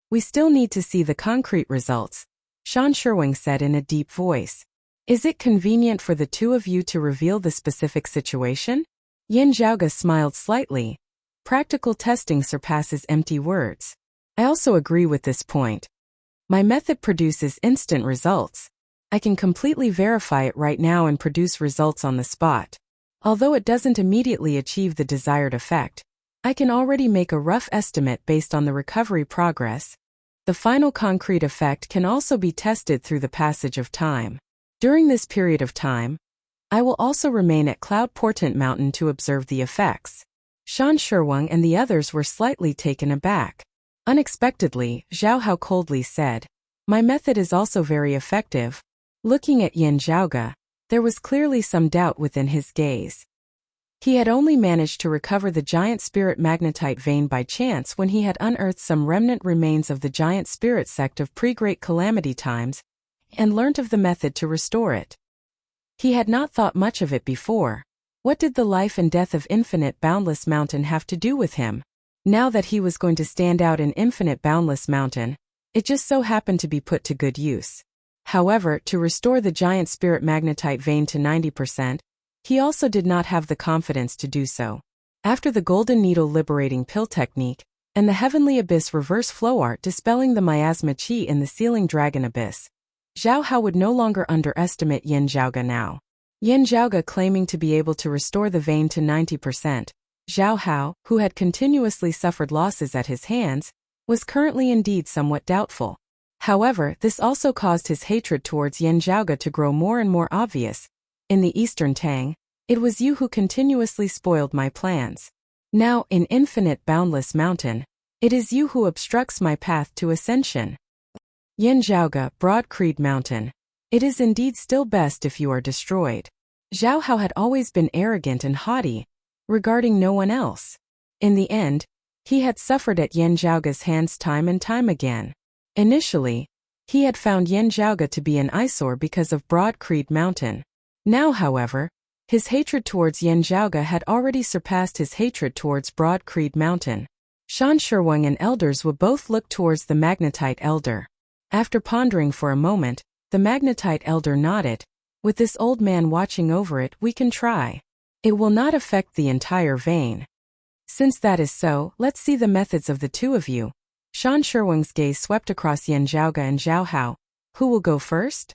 We still need to see the concrete results, Shan Shurwang said in a deep voice. Is it convenient for the two of you to reveal the specific situation? Yin Zhaoge smiled slightly. Practical testing surpasses empty words. I also agree with this point. My method produces instant results. I can completely verify it right now and produce results on the spot. Although it doesn't immediately achieve the desired effect, I can already make a rough estimate based on the recovery progress. The final concrete effect can also be tested through the passage of time. During this period of time, I will also remain at Cloud Portent Mountain to observe the effects. Shan Shurwang and the others were slightly taken aback. Unexpectedly, Zhao Hao coldly said, My method is also very effective. Looking at Yin Zhaoge, there was clearly some doubt within his gaze. He had only managed to recover the giant spirit magnetite vein by chance when he had unearthed some remnant remains of the giant spirit sect of pre-Great Calamity times, and learnt of the method to restore it. He had not thought much of it before. What did the life and death of Infinite Boundless Mountain have to do with him? Now that he was going to stand out in Infinite Boundless Mountain, it just so happened to be put to good use. However, to restore the giant spirit magnetite vein to 90%, he also did not have the confidence to do so. After the Golden Needle liberating pill technique, and the Heavenly Abyss reverse flow art dispelling the miasma chi in the Sealing Dragon Abyss, Zhao Hao would no longer underestimate Yin Zhaoge now. Yin Zhaoge claiming to be able to restore the vein to 90%, Zhao Hao, who had continuously suffered losses at his hands, was currently indeed somewhat doubtful. However, this also caused his hatred towards Yan Zhaoge to grow more and more obvious. In the Eastern Tang, it was you who continuously spoiled my plans. Now, in Infinite Boundless Mountain, it is you who obstructs my path to ascension. Yan Zhaoge, Broad Creed Mountain. It is indeed still best if you are destroyed. Zhao Hao had always been arrogant and haughty, regarding no one else. In the end, he had suffered at Yan Zhaoge's hands time and time again. Initially, he had found Yan Zhaoge to be an eyesore because of Broad Creed Mountain. Now, however, his hatred towards Yan Zhaoge had already surpassed his hatred towards Broad Creed Mountain. Shan Shurwang and elders would both look towards the Magnetite elder. After pondering for a moment, the Magnetite elder nodded. With this old man watching over it, we can try. It will not affect the entire vein. Since that is so, let's see the methods of the two of you. Shan Shurwang's gaze swept across Yan Zhaoge and Zhao Hao. Who will go first?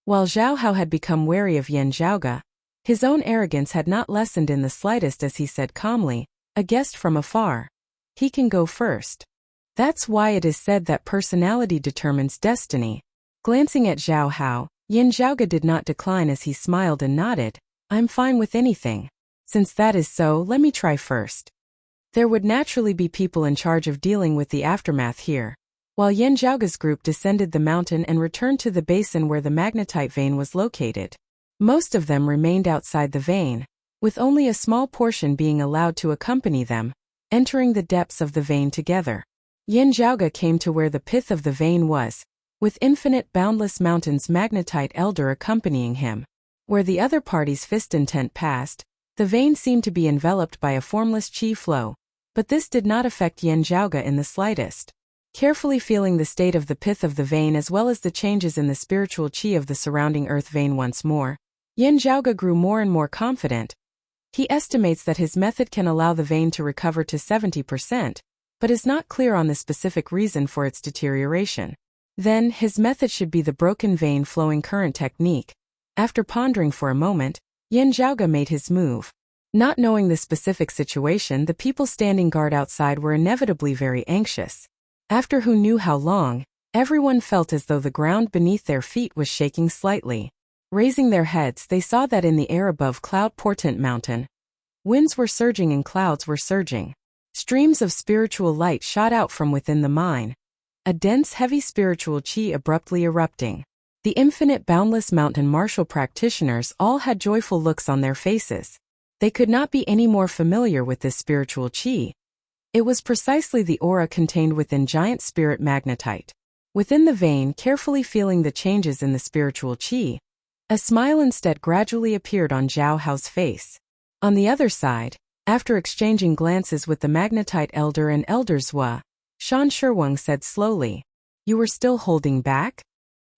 While Zhao Hao had become wary of Yan Zhaoge, his own arrogance had not lessened in the slightest as he said calmly, a guest from afar. He can go first. That's why it is said that personality determines destiny. Glancing at Zhao Hao, Yan Zhaoge did not decline as he smiled and nodded. I'm fine with anything. Since that is so, let me try first. There would naturally be people in charge of dealing with the aftermath here. While Yan Zhaoge's group descended the mountain and returned to the basin where the magnetite vein was located, most of them remained outside the vein, with only a small portion being allowed to accompany them, entering the depths of the vein together. Yan Zhaoge came to where the pith of the vein was, with Infinite Boundless Mountain's magnetite elder accompanying him. Where the other party's fist intent passed, the vein seemed to be enveloped by a formless qi flow, but this did not affect Yan Zhaoge in the slightest. Carefully feeling the state of the pith of the vein as well as the changes in the spiritual qi of the surrounding earth vein once more, Yan Zhaoge grew more and more confident. He estimates that his method can allow the vein to recover to 70%, but is not clear on the specific reason for its deterioration. Then, his method should be the broken vein flowing current technique. After pondering for a moment, Yan Zhaoge made his move. Not knowing the specific situation, the people standing guard outside were inevitably very anxious. After who knew how long, everyone felt as though the ground beneath their feet was shaking slightly. Raising their heads, they saw that in the air above Cloud Portent Mountain, winds were surging and clouds were surging. Streams of spiritual light shot out from within the mine. A dense, heavy spiritual qi abruptly erupting. The Infinite Boundless Mountain martial practitioners all had joyful looks on their faces. They could not be any more familiar with this spiritual qi. It was precisely the aura contained within giant spirit magnetite. Within the vein, carefully feeling the changes in the spiritual qi, a smile instead gradually appeared on Zhao Hao's face. On the other side, after exchanging glances with the magnetite elder and elder Zhua, Shan Shurwang said slowly, "You were still holding back?"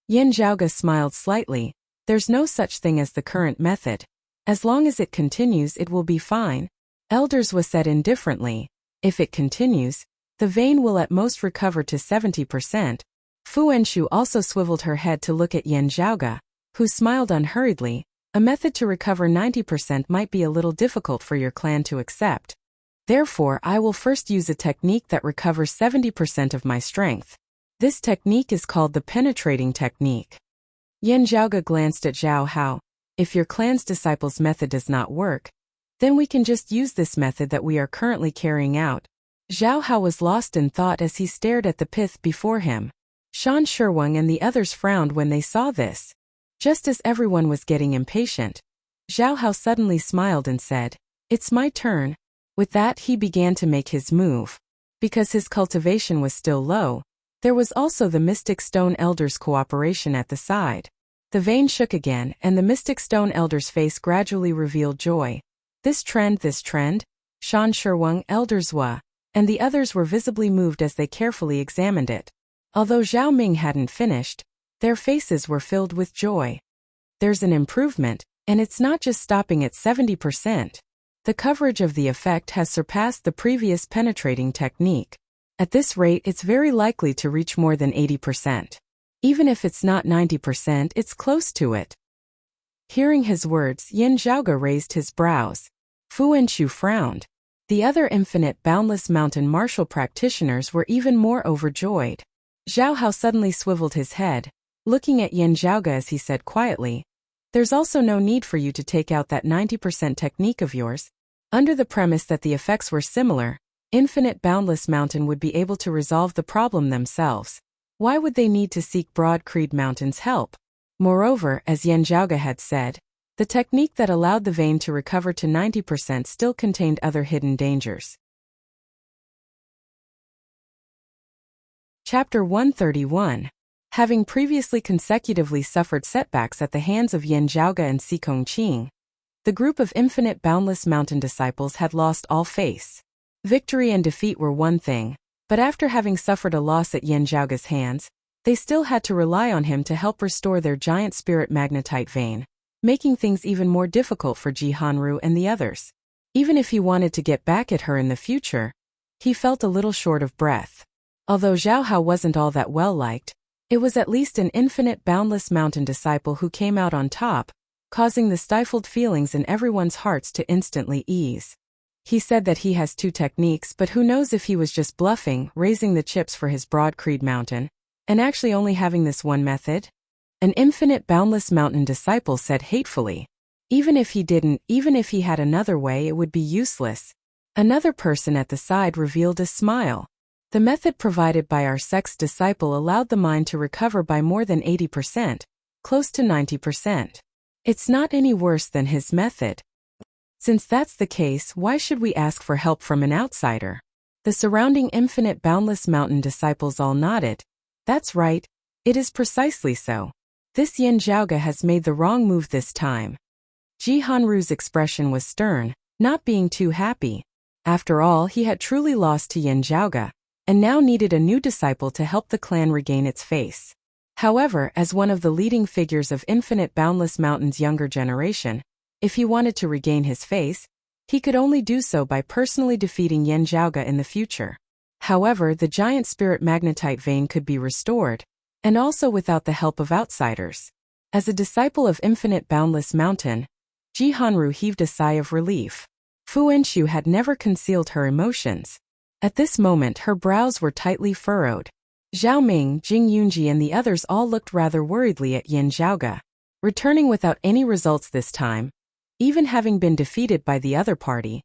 Yan Zhaoge smiled slightly. "There's no such thing as the current method. As long as it continues, it will be fine." Elder Zhua said indifferently, "If it continues, the vein will at most recover to 70%. Fu Enshu also swiveled her head to look at Yan Zhaoge, who smiled unhurriedly. "A method to recover 90% might be a little difficult for your clan to accept. Therefore, I will first use a technique that recovers 70% of my strength. This technique is called the penetrating technique." Yan Zhaoge glanced at Zhao Hao. "If your clan's disciples' method does not work, then we can just use this method that we are currently carrying out." Zhao Hao was lost in thought as he stared at the pith before him. Shan Shurwang and the others frowned when they saw this. Just as everyone was getting impatient, Zhao Hao suddenly smiled and said, "It's my turn." With that, he began to make his move. Because his cultivation was still low, there was also the Mystic Stone Elder's cooperation at the side. The vein shook again, and the Mystic Stone Elder's face gradually revealed joy. This trend, Shan Shurwang, Elder Zhua, and the others were visibly moved as they carefully examined it. Although Zhao Ming hadn't finished, their faces were filled with joy. There's an improvement, and it's not just stopping at 70%. The coverage of the effect has surpassed the previous penetrating technique. At this rate, it's very likely to reach more than 80%. Even if it's not 90%, it's close to it. Hearing his words, Yan Zhaoge raised his brows. Fu Enshu frowned. The other infinite boundless mountain martial practitioners were even more overjoyed. Zhao Hao suddenly swiveled his head, looking at Yin Zhaoge as he said quietly, "There's also no need for you to take out that 90% technique of yours. Under the premise that the effects were similar, infinite boundless mountain would be able to resolve the problem themselves. Why would they need to seek Broad Creed Mountain's help? Moreover, as Yin Zhaoge had said, the technique that allowed the vein to recover to 90% still contained other hidden dangers." Chapter 131. Having previously consecutively suffered setbacks at the hands of Yin Zhaoge and Xikong Qing, the group of infinite boundless mountain disciples had lost all faith. Victory and defeat were one thing, but after having suffered a loss at Yin Zhaoge's hands, they still had to rely on him to help restore their giant spirit magnetite vein, making things even more difficult for Ji Hanru and the others. Even if he wanted to get back at her in the future, he felt a little short of breath. Although Zhao Hao wasn't all that well liked, it was at least an infinite boundless mountain disciple who came out on top, causing the stifled feelings in everyone's hearts to instantly ease. He said that he has 2 techniques, but who knows if he was just bluffing, raising the chips for his Broad Creed Mountain, and actually only having this one method? An infinite boundless mountain disciple said hatefully. Even if he had another way, it would be useless. Another person at the side revealed a smile. The method provided by our sect's disciple allowed the mind to recover by more than 80%, close to 90%. It's not any worse than his method. Since that's the case, why should we ask for help from an outsider? The surrounding infinite boundless mountain disciples all nodded. That's right, it is precisely so. This Yin Zhaoge has made the wrong move this time. Ji Hanru's expression was stern, not being too happy. After all, he had truly lost to Yin Zhaoge, and now needed a new disciple to help the clan regain its face. However, as one of the leading figures of Infinite Boundless Mountain's younger generation, if he wanted to regain his face, he could only do so by personally defeating Yin Zhaoge in the future. However, the giant spirit magnetite vein could be restored, and also without the help of outsiders. As a disciple of Infinite Boundless Mountain, Ji Hanru heaved a sigh of relief. Fu Enshu had never concealed her emotions. At this moment her brows were tightly furrowed. Zhao Ming, Jing Yunji and the others all looked rather worriedly at Yin Zhaoge. Returning without any results this time, even having been defeated by the other party,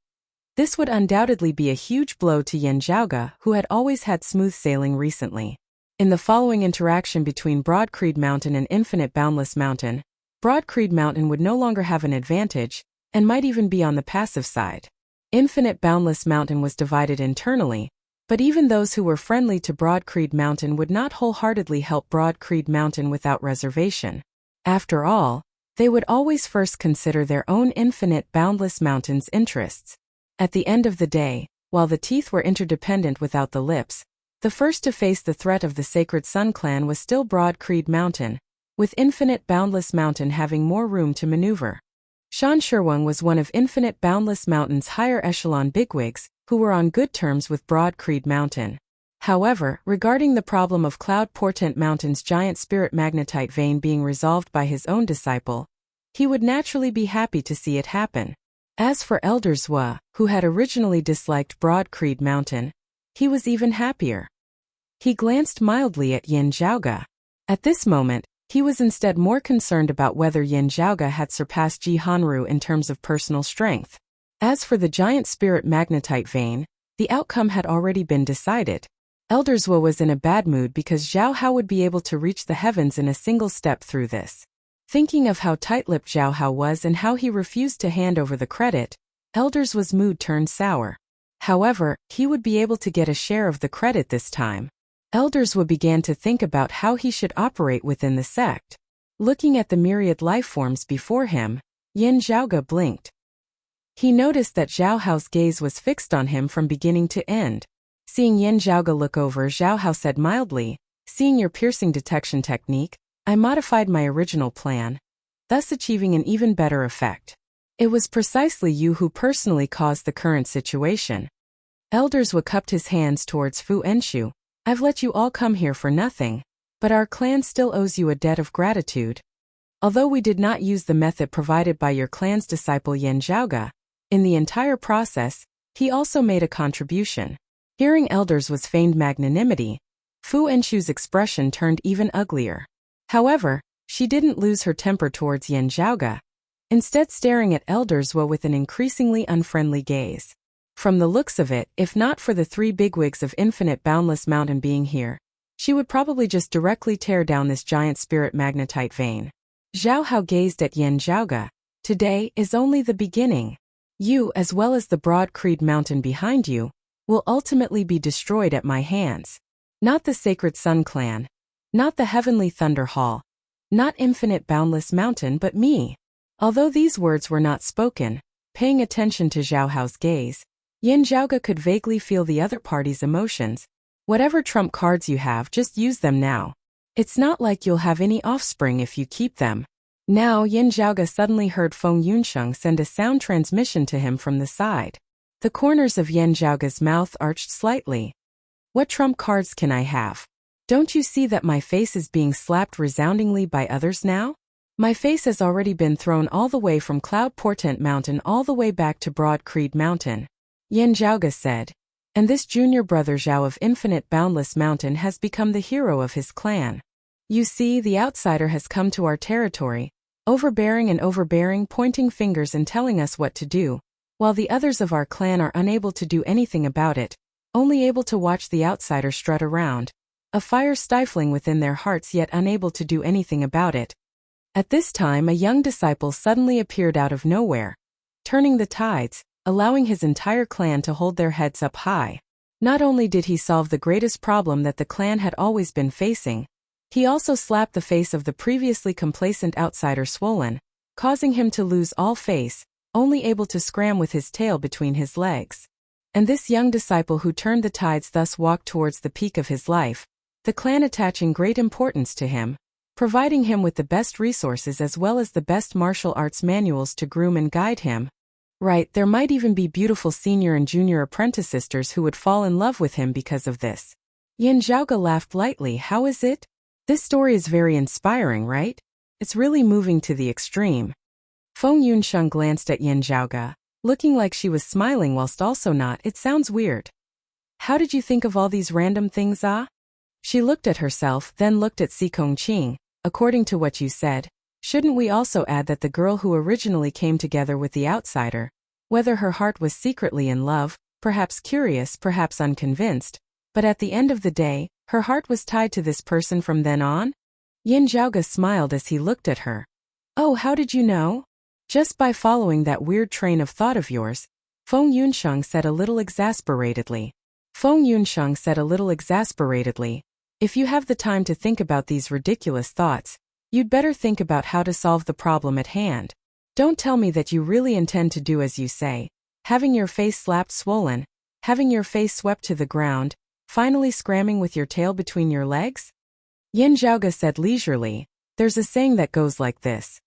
this would undoubtedly be a huge blow to Yin Zhaoge, who had always had smooth sailing recently. In the following interaction between Broad Creed Mountain and Infinite Boundless Mountain, Broad Creed Mountain would no longer have an advantage, and might even be on the passive side. Infinite Boundless Mountain was divided internally, but even those who were friendly to Broad Creed Mountain would not wholeheartedly help Broad Creed Mountain without reservation. After all, they would always first consider their own Infinite Boundless Mountain's interests. At the end of the day, while the teeth were interdependent without the lips, the first to face the threat of the Sacred Sun Clan was still Broad Creed Mountain, with Infinite Boundless Mountain having more room to maneuver. Shan Sherwang was one of Infinite Boundless Mountain's higher echelon bigwigs, who were on good terms with Broad Creed Mountain. However, regarding the problem of Cloud Portent Mountain's giant spirit magnetite vein being resolved by his own disciple, he would naturally be happy to see it happen. As for Elder Zhua, who had originally disliked Broad Creed Mountain, he was even happier. He glanced mildly at Yin Zhaoge. At this moment, he was instead more concerned about whether Yin Zhaoge had surpassed Ji Hanru in terms of personal strength. As for the giant spirit magnetite vein, the outcome had already been decided. Elder Zhua was in a bad mood because Zhao Hao would be able to reach the heavens in a single step through this. Thinking of how tight-lipped Zhao Hao was and how he refused to hand over the credit, Elder Zhua's mood turned sour. However, he would be able to get a share of the credit this time. Elder Zhua began to think about how he should operate within the sect. Looking at the myriad lifeforms before him, Yin Zhaoge blinked. He noticed that Zhao Hao's gaze was fixed on him from beginning to end. Seeing Yin Zhaoge look over, Zhao Hao said mildly, "Seeing your piercing detection technique, I modified my original plan, thus achieving an even better effect. It was precisely you who personally caused the current situation." Elder Zhua cupped his hands towards Fu Enshu. "I've let you all come here for nothing, but our clan still owes you a debt of gratitude. Although we did not use the method provided by your clan's disciple Yin Zhaoge, in the entire process, He also made a contribution. Hearing elders was feigned magnanimity. Fu Enchu's expression turned even uglier. However, she didn't lose her temper towards Yan Zhaoge, instead staring at elders with an increasingly unfriendly gaze. From the looks of it, if not for the three bigwigs of Infinite Boundless Mountain being here, she would probably just directly tear down this giant spirit magnetite vein. Zhao Hao gazed at Yan Zhaoge. Today is only the beginning. You, as well as the broad Creed Mountain behind you, will ultimately be destroyed at my hands. Not the Sacred Sun Clan. Not the Heavenly Thunder Hall. Not Infinite Boundless Mountain, but me. Although these words were not spoken, paying attention to Zhao Hao's gaze, Yan Zhaoge could vaguely feel the other party's emotions. Whatever trump cards you have, just use them now. It's not like you'll have any offspring if you keep them. Now Yan Zhaoge suddenly heard Feng Yunsheng send a sound transmission to him from the side. The corners of Yan Zhaoge's mouth arched slightly. What trump cards can I have? Don't you see that my face is being slapped resoundingly by others now? My face has already been thrown all the way from Cloud Portent Mountain all the way back to Broad Creed Mountain. Yan Zhaoge said. And this junior brother Zhao of Infinite Boundless Mountain has become the hero of his clan. You see, the outsider has come to our territory, overbearing, pointing fingers and telling us what to do, while the others of our clan are unable to do anything about it, only able to watch the outsider strut around, a fire stifling within their hearts yet unable to do anything about it. At this time a young disciple suddenly appeared out of nowhere, turning the tides, allowing his entire clan to hold their heads up high. Not only did he solve the greatest problem that the clan had always been facing, he also slapped the face of the previously complacent outsider Swollen, causing him to lose all face, only able to scram with his tail between his legs. And this young disciple who turned the tides thus walked towards the peak of his life, the clan attaching great importance to him, providing him with the best resources as well as the best martial arts manuals to groom and guide him. Right, there might even be beautiful senior and junior apprentice sisters who would fall in love with him because of this. Yan Zhaoge laughed lightly. How is it? This story is very inspiring, right? It's really moving to the extreme. Feng Yunsheng glanced at Yan Zhaoge, looking like she was smiling whilst also not. It sounds weird. How did you think of all these random things, ah? She looked at herself, then looked at Si Kongqing. According to what you said, shouldn't we also add that the girl who originally came together with the outsider, whether her heart was secretly in love, perhaps curious, perhaps unconvinced, but at the end of the day, her heart was tied to this person from then on? Yan Zhaoge smiled as he looked at her. Oh, how did you know? Just by following that weird train of thought of yours, Feng Yunsheng said a little exasperatedly. If you have the time to think about these ridiculous thoughts, you'd better think about how to solve the problem at hand. Don't tell me that you really intend to do as you say, having your face slapped swollen, having your face swept to the ground, finally scramming with your tail between your legs? Yan Zhaoge said leisurely, there's a saying that goes like this.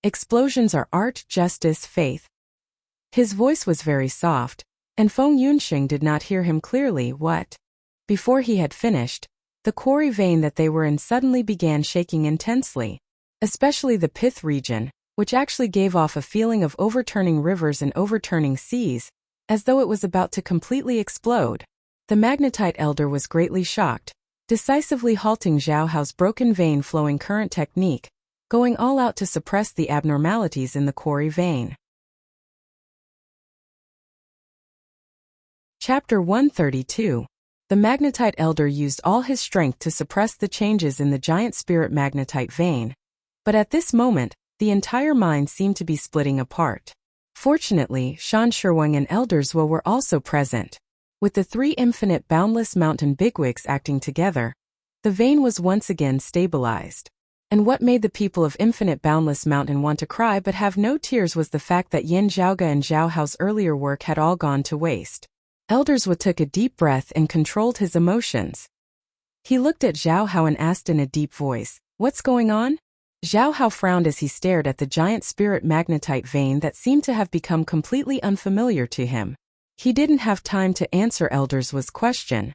Explosions are art, justice, faith. His voice was very soft, and Feng Yunsheng did not hear him clearly. What? Before he had finished, the quarry vein that they were in suddenly began shaking intensely, especially the pith region, which actually gave off a feeling of overturning rivers and overturning seas, as though it was about to completely explode. The magnetite elder was greatly shocked, decisively halting Zhao Hao's broken vein flowing current technique, going all out to suppress the abnormalities in the quarry vein. Chapter 132. The magnetite elder used all his strength to suppress the changes in the giant spirit magnetite vein, but at this moment, the entire mind seemed to be splitting apart. Fortunately, Shan Sherwang and Elder Zhuo were also present. With the three Infinite Boundless Mountain bigwigs acting together, the vein was once again stabilized. And what made the people of Infinite Boundless Mountain want to cry but have no tears was the fact that Yan Zhaoge and Zhao Hao's earlier work had all gone to waste. Elder Zhuo took a deep breath and controlled his emotions. He looked at Zhao Hao and asked in a deep voice, "What's going on?" Zhao Hao frowned as he stared at the giant spirit magnetite vein that seemed to have become completely unfamiliar to him. He didn't have time to answer Elder Zhuo's question.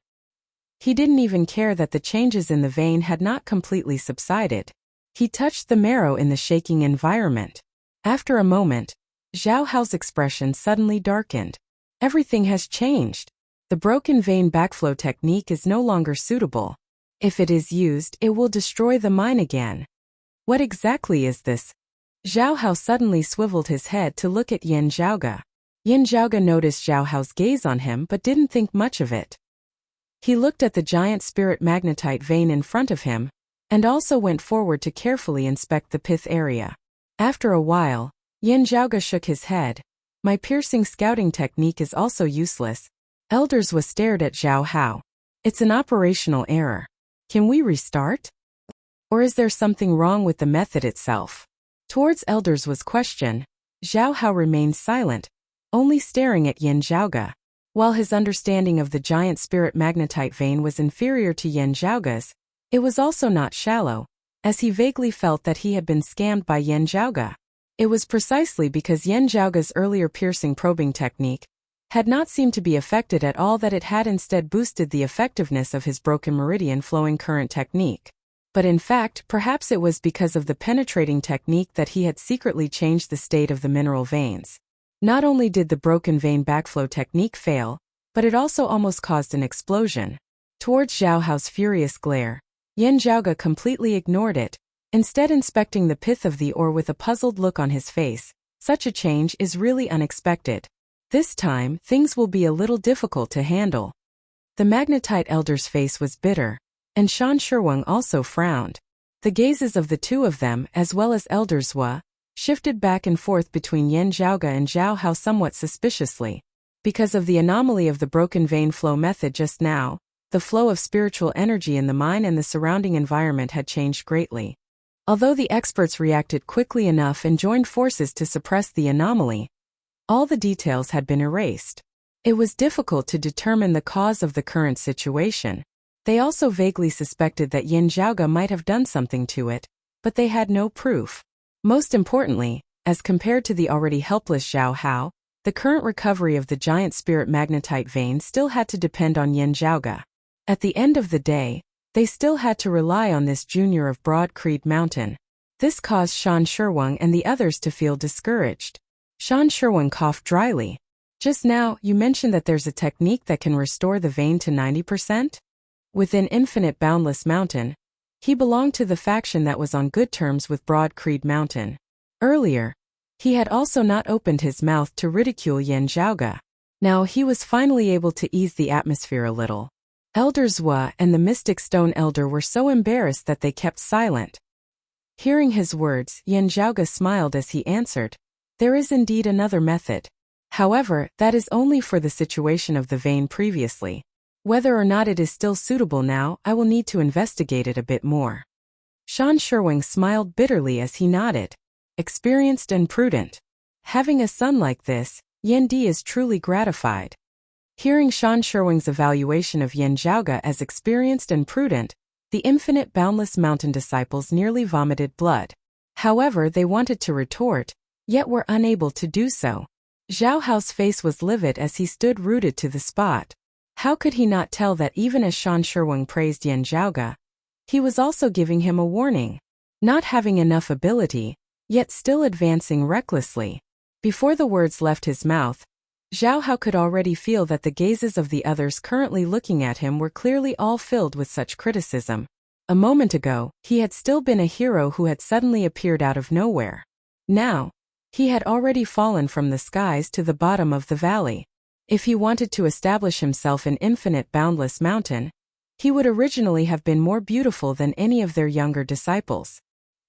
He didn't even care that the changes in the vein had not completely subsided. He touched the marrow in the shaking environment. After a moment, Zhao Hao's expression suddenly darkened. Everything has changed. The broken vein backflow technique is no longer suitable. If it is used, it will destroy the mine again. What exactly is this? Zhao Hao suddenly swiveled his head to look at Yin Zhaoge. Yin Zhaoge noticed Zhao Hao's gaze on him but didn't think much of it. He looked at the giant spirit magnetite vein in front of him, and also went forward to carefully inspect the pith area. After a while, Yin Zhaoge shook his head. My piercing scouting technique is also useless. Elders was stared at Zhao Hao. It's an operational error. Can we restart? Or is there something wrong with the method itself? Towards Elders was question, Zhao Hao remained silent, only staring at Yin Zhaoge. While his understanding of the giant spirit magnetite vein was inferior to Yin Zhaoge's, it was also not shallow, as he vaguely felt that he had been scammed by Yin Zhaoge. It was precisely because Yin Zhaoge's earlier piercing probing technique had not seemed to be affected at all that it had instead boosted the effectiveness of his broken meridian flowing current technique. But in fact, perhaps it was because of the penetrating technique that he had secretly changed the state of the mineral veins. Not only did the broken vein backflow technique fail, but it also almost caused an explosion. Towards Zhao Hao's furious glare, Yin Zhaoge completely ignored it, instead inspecting the pith of the ore with a puzzled look on his face. Such a change is really unexpected. This time, things will be a little difficult to handle. The magnetite elder's face was bitter, and Shan Shurwang also frowned. The gazes of the two of them, as well as Elder Zhua, shifted back and forth between Yin Zhaoge and Zhao Hao somewhat suspiciously. Because of the anomaly of the broken vein flow method just now, the flow of spiritual energy in the mine and the surrounding environment had changed greatly. Although the experts reacted quickly enough and joined forces to suppress the anomaly, all the details had been erased. It was difficult to determine the cause of the current situation. They also vaguely suspected that Yin Zhaoge might have done something to it, but they had no proof. Most importantly, as compared to the already helpless Zhao Hao, the current recovery of the giant spirit magnetite vein still had to depend on Yin Zhaoge. At the end of the day, they still had to rely on this junior of Broad Creed Mountain. This caused Shan Shurwang and the others to feel discouraged. Shan Shurwang coughed dryly. Just now, you mentioned that there's a technique that can restore the vein to 90%? Within Infinite Boundless Mountain, he belonged to the faction that was on good terms with Broad Creed Mountain. Earlier, he had also not opened his mouth to ridicule Yin Zhaoge. Now he was finally able to ease the atmosphere a little. Elder Zhua and the Mystic Stone Elder were so embarrassed that they kept silent. Hearing his words, Yin Zhaoge smiled as he answered, "There is indeed another method. However, that is only for the situation of the vein previously. Whether or not it is still suitable now, I will need to investigate it a bit more." Shan Shurwang smiled bitterly as he nodded. Experienced and prudent. Having a son like this, Yin Di is truly gratified. Hearing Shan Shurwang's evaluation of Yin Zhaoge as experienced and prudent, the Infinite Boundless Mountain disciples nearly vomited blood. However, they wanted to retort, yet were unable to do so. Zhao Hao's face was livid as he stood rooted to the spot. How could he not tell that even as Shan Shurwang praised Yin Zhaoge, he was also giving him a warning? Not having enough ability, yet still advancing recklessly. Before the words left his mouth, Zhao Hao could already feel that the gazes of the others currently looking at him were clearly all filled with such criticism. A moment ago, he had still been a hero who had suddenly appeared out of nowhere. Now, he had already fallen from the skies to the bottom of the valley. If he wanted to establish himself in Infinite Boundless Mountain, he would originally have been more beautiful than any of their younger disciples.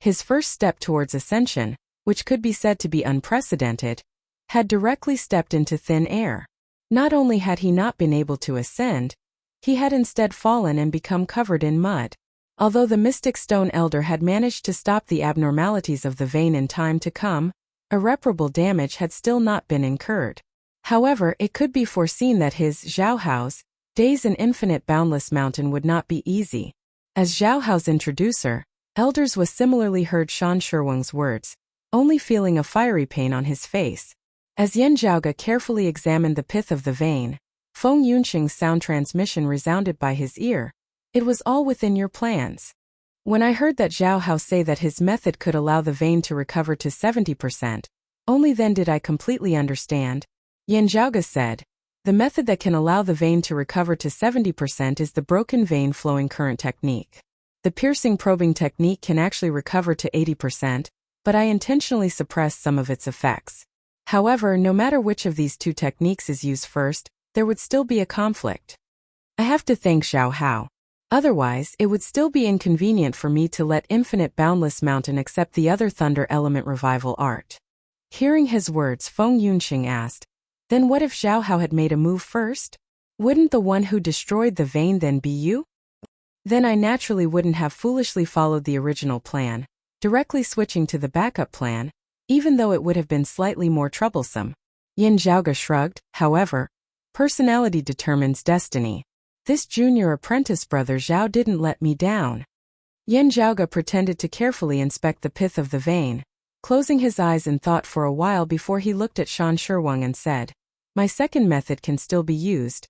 His first step towards ascension, which could be said to be unprecedented, had directly stepped into thin air. Not only had he not been able to ascend, he had instead fallen and become covered in mud. Although the Mystic Stone Elder had managed to stop the abnormalities of the vein in time to come, irreparable damage had still not been incurred. However, it could be foreseen that his, Zhao Hao's, days in Infinite Boundless Mountain would not be easy. As Zhao Hao's introducer, Elders was similarly heard Shan Shurwang's words, only feeling a fiery pain on his face. As Yin Zhaoge carefully examined the pith of the vein, Feng Yunxing's sound transmission resounded by his ear. "It was all within your plans. When I heard that Zhao Hao say that his method could allow the vein to recover to 70%, only then did I completely understand," Yin Zhaoge said. The method that can allow the vein to recover to 70% is the broken vein flowing current technique. The piercing probing technique can actually recover to 80%, but I intentionally suppressed some of its effects. However, no matter which of these two techniques is used first, there would still be a conflict. I have to thank Xiao Hao. Otherwise, it would still be inconvenient for me to let Infinite Boundless Mountain accept the other Thunder Element Revival art. Hearing his words, Feng Yunxing asked, then what if Xiao Hao had made a move first? Wouldn't the one who destroyed the vein then be you? Then I naturally wouldn't have foolishly followed the original plan, directly switching to the backup plan, even though it would have been slightly more troublesome. Yin Zhaoge shrugged. However, personality determines destiny. This junior apprentice brother Zhao didn't let me down. Yin Zhaoge pretended to carefully inspect the pith of the vein, closing his eyes in thought for a while before he looked at Shan Shurwang and said, my second method can still be used.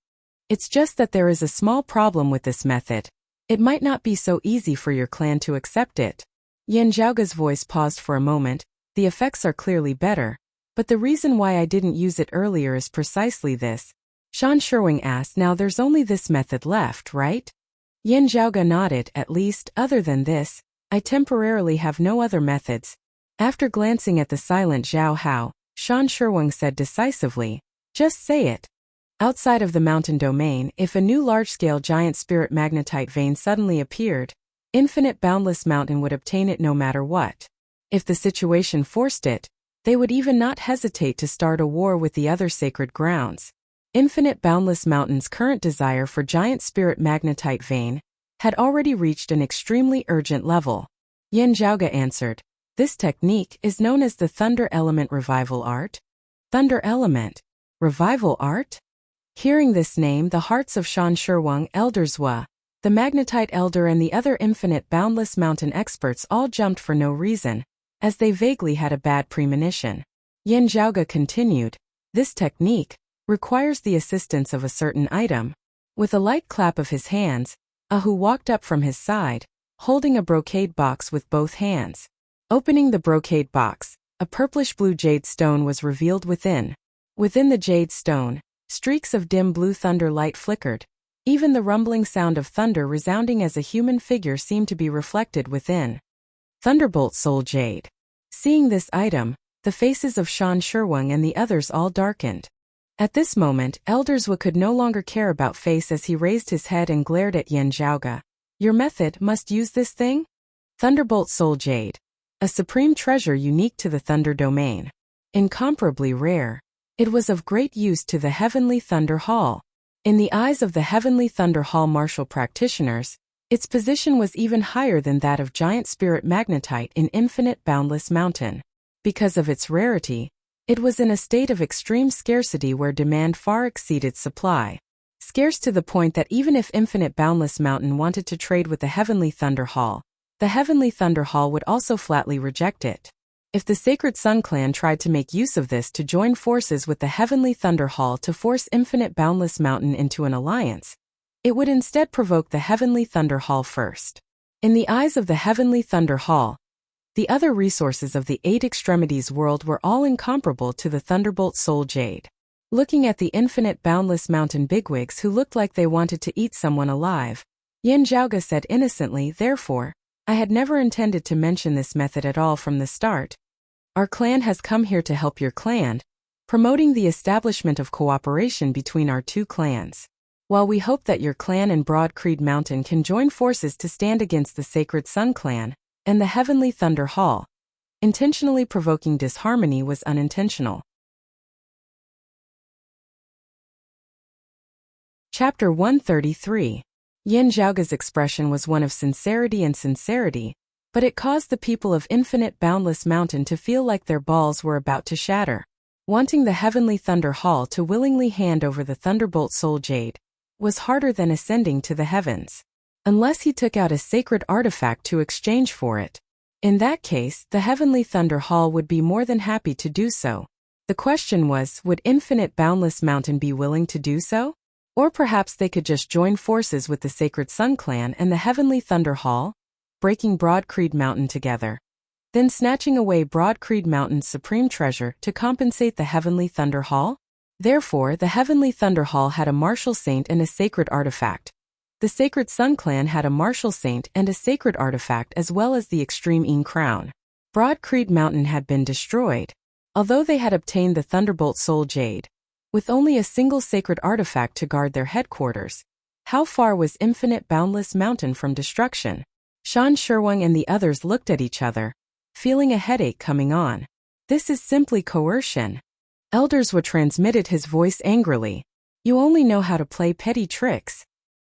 It's just that there is a small problem with this method. It might not be so easy for your clan to accept it. Yin Zhaoge's voice paused for a moment. The effects are clearly better, but the reason why I didn't use it earlier is precisely this. Shan Shurwang asked, now there's only this method left, right? Yin Zhaoge nodded. At least, other than this, I temporarily have no other methods. After glancing at the silent Xiao Hao, Shan Shurwang said decisively, just say it. Outside of the mountain domain, if a new large-scale giant spirit magnetite vein suddenly appeared, Infinite Boundless Mountain would obtain it no matter what. If the situation forced it, they would even not hesitate to start a war with the other sacred grounds. Infinite Boundless Mountain's current desire for giant spirit magnetite vein had already reached an extremely urgent level. Yin Zhaoge answered, this technique is known as the Thunder Element Revival Art. Thunder Element Revival Art? Hearing this name, the hearts of Shan Shurwang, Elder Zhua, the Magnetite Elder and the other Infinite Boundless Mountain experts all jumped for no reason, as they vaguely had a bad premonition. Yin Zhaoge continued, this technique requires the assistance of a certain item. With a light clap of his hands, Ahu walked up from his side, holding a brocade box with both hands. Opening the brocade box, a purplish-blue jade stone was revealed within. Within the jade stone, streaks of dim blue thunder light flickered. Even the rumbling sound of thunder resounding as a human figure seemed to be reflected within. Thunderbolt Soul Jade. Seeing this item, the faces of Shan Shurwang and the others all darkened. At this moment, Elder Zhua could no longer care about face as he raised his head and glared at Yin Zhaoge. Your method must use this thing? Thunderbolt Soul Jade. A supreme treasure unique to the Thunder Domain. Incomparably rare. It was of great use to the Heavenly Thunder Hall. In the eyes of the Heavenly Thunder Hall martial practitioners, its position was even higher than that of giant spirit magnetite in Infinite Boundless Mountain. Because of its rarity, it was in a state of extreme scarcity where demand far exceeded supply. Scarce to the point that even if Infinite Boundless Mountain wanted to trade with the Heavenly Thunder Hall, the Heavenly Thunder Hall would also flatly reject it. If the Sacred Sun Clan tried to make use of this to join forces with the Heavenly Thunder Hall to force Infinite Boundless Mountain into an alliance, it would instead provoke the Heavenly Thunder Hall first. In the eyes of the Heavenly Thunder Hall, the other resources of the Eight Extremities world were all incomparable to the Thunderbolt Soul Jade. Looking at the Infinite Boundless Mountain bigwigs who looked like they wanted to eat someone alive, Yin Zhaoge said innocently, therefore, I had never intended to mention this method at all from the start. Our clan has come here to help your clan, promoting the establishment of cooperation between our two clans. While we hope that your clan and Broad Creed Mountain can join forces to stand against the Sacred Sun Clan and the Heavenly Thunder Hall, intentionally provoking disharmony was unintentional. Chapter 133. Yin Zhaoge's expression was one of sincerity, but it caused the people of Infinite Boundless Mountain to feel like their balls were about to shatter. Wanting the Heavenly Thunder Hall to willingly hand over the Thunderbolt Soul Jade was harder than ascending to the heavens. Unless he took out a sacred artifact to exchange for it. In that case, the Heavenly Thunder Hall would be more than happy to do so. The question was, would Infinite Boundless Mountain be willing to do so? Or perhaps they could just join forces with the Sacred Sun Clan and the Heavenly Thunder Hall, breaking Broad Creed Mountain together. Then snatching away Broad Creed Mountain's supreme treasure to compensate the Heavenly Thunder Hall? Therefore, the Heavenly Thunder Hall had a martial saint and a sacred artifact. The Sacred Sun Clan had a martial saint and a sacred artifact as well as the Extreme Een Crown. Broad Creed Mountain had been destroyed. Although they had obtained the Thunderbolt Soul Jade, with only a single sacred artifact to guard their headquarters, how far was Infinite Boundless Mountain from destruction? Shan Sherwang and the others looked at each other, feeling a headache coming on. This is simply coercion. Elderswa transmitted his voice angrily. You only know how to play petty tricks.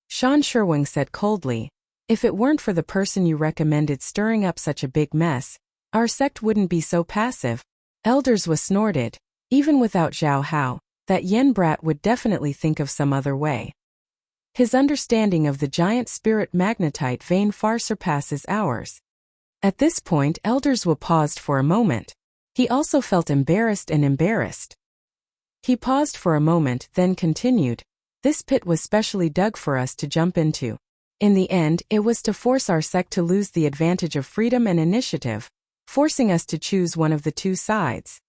Shan Sherwang said coldly. If it weren't for the person you recommended stirring up such a big mess, our sect wouldn't be so passive. Elderswa snorted. Even without Zhao Hao, that Yen brat would definitely think of some other way. His understanding of the giant spirit magnetite vein far surpasses ours. At this point, Elderswa paused for a moment. He also felt embarrassed. He paused for a moment, then continued. This pit was specially dug for us to jump into. In the end, it was to force our sect to lose the advantage of freedom and initiative, forcing us to choose one of the two sides.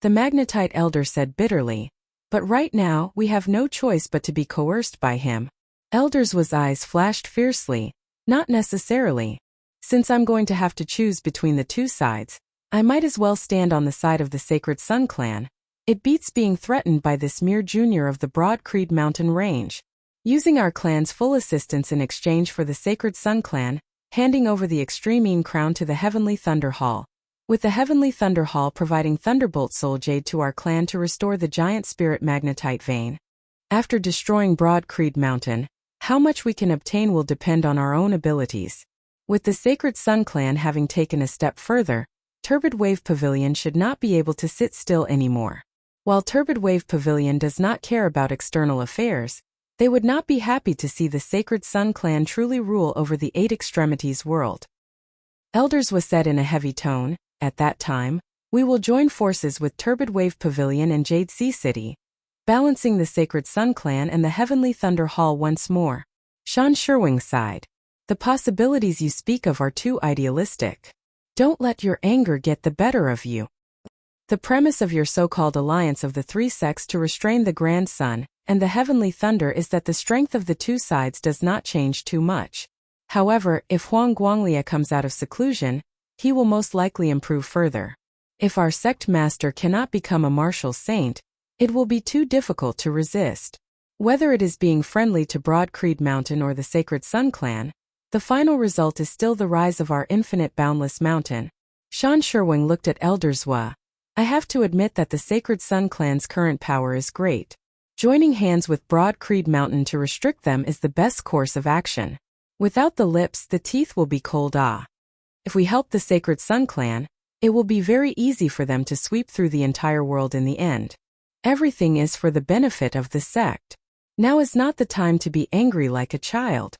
The Magnetite Elder said bitterly. But right now, we have no choice but to be coerced by him. Elderswa's eyes flashed fiercely. Not necessarily. Since I'm going to have to choose between the two sides, I might as well stand on the side of the Sacred Sun Clan. It beats being threatened by this mere junior of the Broad Creed Mountain Range. Using our clan's full assistance in exchange for the Sacred Sun Clan, handing over the Extreme Een Crown to the Heavenly Thunder Hall. With the Heavenly Thunder Hall providing Thunderbolt Soul Jade to our clan to restore the giant spirit magnetite vein. After destroying Broad Creed Mountain, how much we can obtain will depend on our own abilities. With the Sacred Sun Clan having taken a step further, Turbid Wave Pavilion should not be able to sit still anymore. While Turbid Wave Pavilion does not care about external affairs, they would not be happy to see the Sacred Sun Clan truly rule over the Eight Extremities world. Elderswa said in a heavy tone, at that time, we will join forces with Turbid Wave Pavilion and Jade Sea City, balancing the Sacred Sun Clan and the Heavenly Thunder Hall once more. Shan Sherwang sighed. The possibilities you speak of are too idealistic. Don't let your anger get the better of you. The premise of your so-called alliance of the three sects to restrain the Grand Sun and the Heavenly Thunder is that the strength of the two sides does not change too much. However, if Huang Guanglia comes out of seclusion, he will most likely improve further. If our sect master cannot become a martial saint, it will be too difficult to resist. Whether it is being friendly to Broad Creed Mountain or the Sacred Sun Clan, the final result is still the rise of our infinite boundless mountain. Shan Sherwang looked at Elderswa. I have to admit that the Sacred Sun Clan's current power is great. Joining hands with Broad Creed Mountain to restrict them is the best course of action. Without the lips, the teeth will be cold. If we help the Sacred Sun Clan, it will be very easy for them to sweep through the entire world in the end. Everything is for the benefit of the sect. Now is not the time to be angry like a child.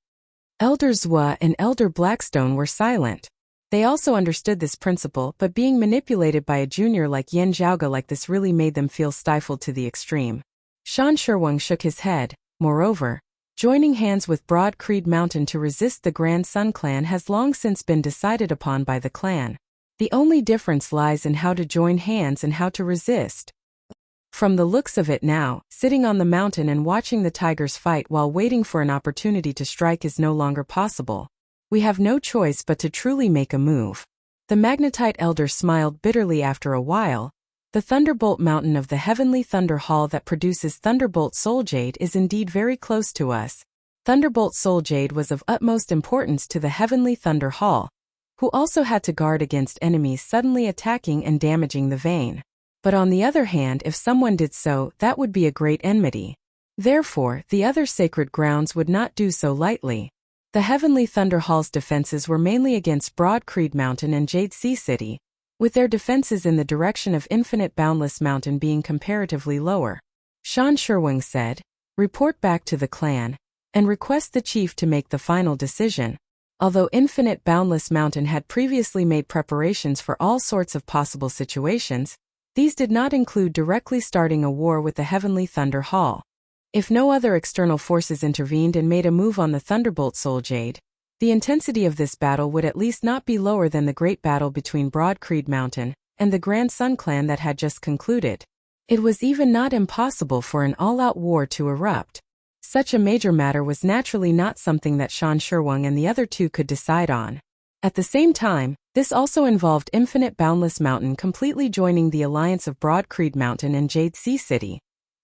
Elder Zwa and Elder Blackstone were silent. They also understood this principle, but being manipulated by a junior like Yen Zhaoga like this really made them feel stifled to the extreme. Shan Sherwang shook his head. Moreover, joining hands with Broad Creed Mountain to resist the Grand Sun Clan has long since been decided upon by the clan. The only difference lies in how to join hands and how to resist. From the looks of it now, sitting on the mountain and watching the tigers fight while waiting for an opportunity to strike is no longer possible. We have no choice but to truly make a move. The Magnetite Elder smiled bitterly after a while. The Thunderbolt Mountain of the Heavenly Thunder Hall that produces Thunderbolt Soul Jade is indeed very close to us. Thunderbolt Soul Jade was of utmost importance to the Heavenly Thunder Hall, who also had to guard against enemies suddenly attacking and damaging the vein. But on the other hand, if someone did so, that would be a great enmity. Therefore, the other sacred grounds would not do so lightly. The Heavenly Thunder Hall's defenses were mainly against Broad Creed Mountain and Jade Sea City, with their defenses in the direction of Infinite Boundless Mountain being comparatively lower. Shan Sherwang said, report back to the clan, and request the chief to make the final decision. Although Infinite Boundless Mountain had previously made preparations for all sorts of possible situations, these did not include directly starting a war with the Heavenly Thunder Hall. If no other external forces intervened and made a move on the Thunderbolt Soul Jade, the intensity of this battle would at least not be lower than the great battle between Broad Creed Mountain and the Grand Sun Clan that had just concluded. It was even not impossible for an all-out war to erupt. Such a major matter was naturally not something that Shan Shurwang and the other two could decide on. At the same time, this also involved Infinite Boundless Mountain completely joining the alliance of Broad Creed Mountain and Jade Sea City.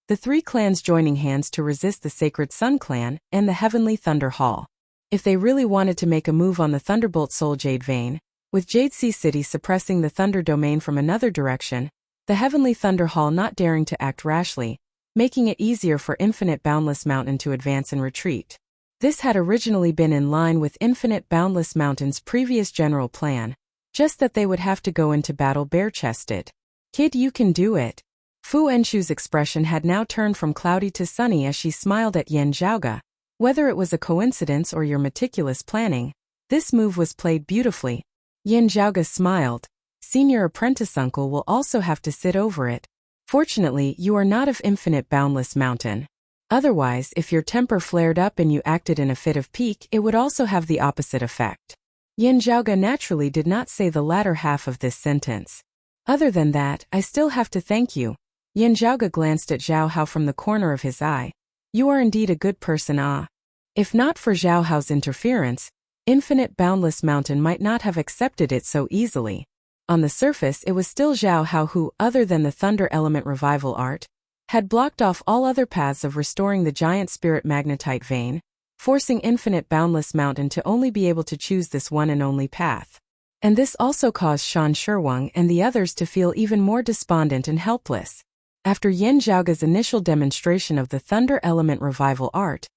The three clans joining hands to resist the Sacred Sun Clan and the Heavenly Thunder Hall. If they really wanted to make a move on the Thunderbolt Soul Jade vein, with Jade Sea City suppressing the Thunder Domain from another direction, the Heavenly Thunder Hall not daring to act rashly, making it easier for Infinite Boundless Mountain to advance and retreat. This had originally been in line with Infinite Boundless Mountain's previous general plan, just that they would have to go into battle bare-chested. "Kid, you can do it." Fu Enshu's expression had now turned from cloudy to sunny as she smiled at Yen Zhaoge. Whether it was a coincidence or your meticulous planning, this move was played beautifully. Yen Zhaoge smiled. "Senior apprentice uncle will also have to sit over it. Fortunately, you are not of Infinite Boundless Mountain. Otherwise, if your temper flared up and you acted in a fit of pique, it would also have the opposite effect." Yen Zhaoge naturally did not say the latter half of this sentence. "Other than that, I still have to thank you." Yen Zhaoge glanced at Zhao Hao from the corner of his eye. "You are indeed a good person, ah. If not for Zhao Hao's interference, Infinite Boundless Mountain might not have accepted it so easily." On the surface, it was still Zhao Hao who, other than the Thunder Element Revival art, had blocked off all other paths of restoring the Giant Spirit Magnetite vein, forcing Infinite Boundless Mountain to only be able to choose this one and only path. And this also caused Shan Shurwang and the others to feel even more despondent and helpless. After Yen Zhaoge's initial demonstration of the Thunder Element Revival art,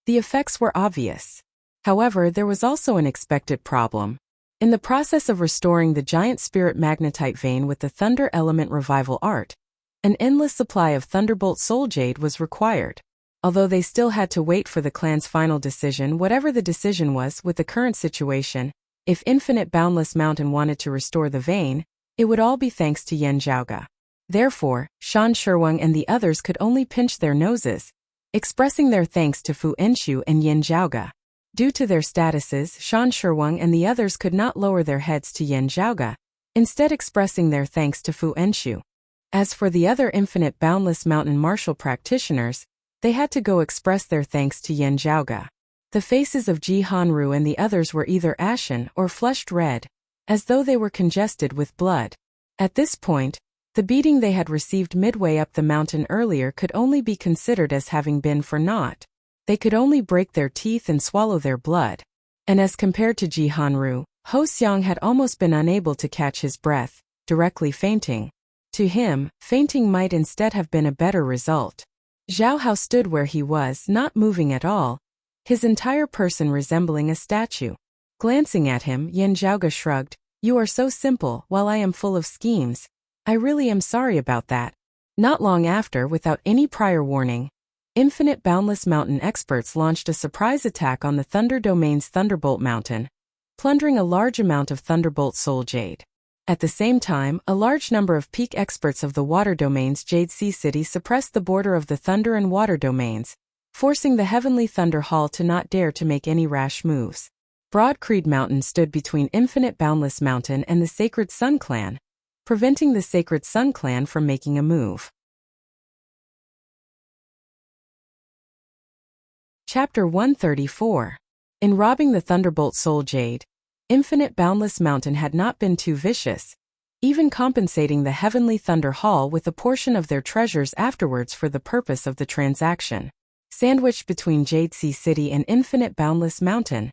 the effects were obvious. However, there was also an expected problem. In the process of restoring the Giant Spirit Magnetite vein with the Thunder Element Revival art, an endless supply of Thunderbolt Soul Jade was required. Although they still had to wait for the clan's final decision, whatever the decision was with the current situation, if Infinite Boundless Mountain wanted to restore the vein, it would all be thanks to Yen Zhaoge. Therefore, Shan Shurwang and the others could only pinch their noses, expressing their thanks to Fu Enshu and Yen Zhaoge. Due to their statuses, Shan Shurwang and the others could not lower their heads to Yen Zhaoge, instead expressing their thanks to Fu Enshu. As for the other Infinite Boundless Mountain martial practitioners, they had to go express their thanks to Yen Zhaoge. The faces of Ji Hanru and the others were either ashen or flushed red, as though they were congested with blood. At this point, the beating they had received midway up the mountain earlier could only be considered as having been for naught. They could only break their teeth and swallow their blood. And as compared to Ji Hanru, Ho Xiang had almost been unable to catch his breath, directly fainting. To him, fainting might instead have been a better result. Zhao Hao stood where he was, not moving at all, his entire person resembling a statue. Glancing at him, Yen Zhaoge shrugged. "You are so simple, while I am full of schemes. I really am sorry about that." Not long after, without any prior warning, Infinite Boundless Mountain experts launched a surprise attack on the Thunder Domain's Thunderbolt Mountain, plundering a large amount of Thunderbolt Soul Jade. At the same time, a large number of peak experts of the Water Domain's Jade Sea City suppressed the border of the Thunder and Water Domains, forcing the Heavenly Thunder Hall to not dare to make any rash moves. Broad Creed Mountain stood between Infinite Boundless Mountain and the Sacred Sun Clan, preventing the Sacred Sun Clan from making a move. Chapter 134. In robbing the Thunderbolt Soul Jade, Infinite Boundless Mountain had not been too vicious, even compensating the Heavenly Thunder Hall with a portion of their treasures afterwards for the purpose of the transaction. Sandwiched between Jade Sea City and Infinite Boundless Mountain,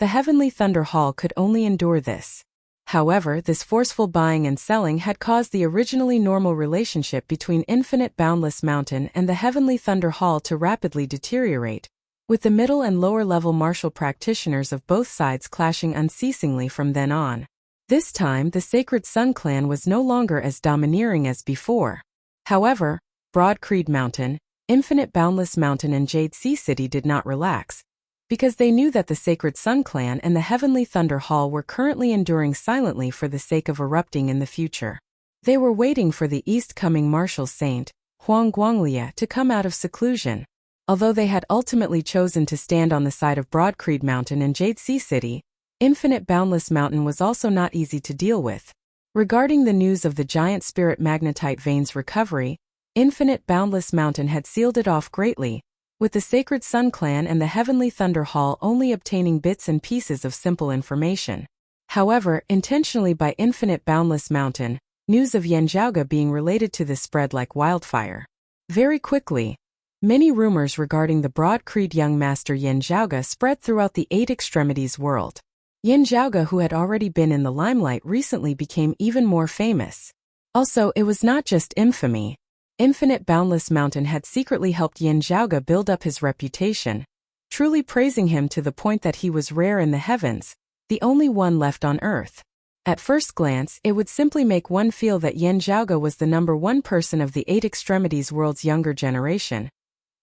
the Heavenly Thunder Hall could only endure this. However, this forceful buying and selling had caused the originally normal relationship between Infinite Boundless Mountain and the Heavenly Thunder Hall to rapidly deteriorate, with the middle and lower level martial practitioners of both sides clashing unceasingly from then on. This time, the Sacred Sun Clan was no longer as domineering as before. However, Broad Creed Mountain, Infinite Boundless Mountain and Jade Sea City did not relax, because they knew that the Sacred Sun Clan and the Heavenly Thunder Hall were currently enduring silently for the sake of erupting in the future. They were waiting for the east-coming martial saint, Huang Guanglia, to come out of seclusion. Although they had ultimately chosen to stand on the side of Broad Creed Mountain and Jade Sea City, Infinite Boundless Mountain was also not easy to deal with. Regarding the news of the Giant Spirit Magnetite vein's recovery, Infinite Boundless Mountain had sealed it off greatly, with the Sacred Sun Clan and the Heavenly Thunder Hall only obtaining bits and pieces of simple information. However, intentionally by Infinite Boundless Mountain, news of Yanjiaoge being related to this spread like wildfire. Very quickly, many rumors regarding the broad-creed young master Yanjiaoge spread throughout the Eight Extremities world. Yanjiaoge, who had already been in the limelight, recently became even more famous. Also, it was not just infamy. Infinite Boundless Mountain had secretly helped Yanjiaoge build up his reputation, truly praising him to the point that he was rare in the heavens, the only one left on Earth. At first glance, it would simply make one feel that Yanjiaoge was the number one person of the Eight Extremities world's younger generation.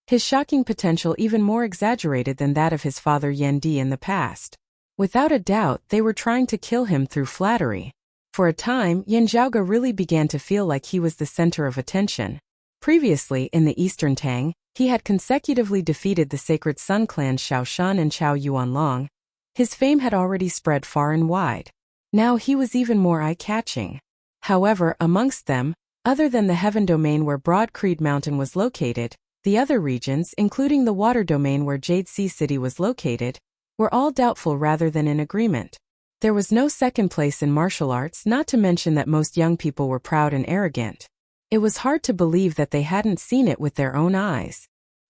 His shocking potential even more exaggerated than that of his father Yendi in the past. Without a doubt, they were trying to kill him through flattery. For a time, Yanjiaoge really began to feel like he was the center of attention. Previously, in the Eastern Tang, he had consecutively defeated the Sacred Sun Clan Xiao Shan and Qiao Yuanlong. His fame had already spread far and wide. Now he was even more eye-catching. However, amongst them, other than the Heaven Domain where Broad Creed Mountain was located, the other regions, including the Water Domain where Jade Sea City was located, were all doubtful rather than in agreement. There was no second place in martial arts, not to mention that most young people were proud and arrogant. It was hard to believe that they hadn't seen it with their own eyes.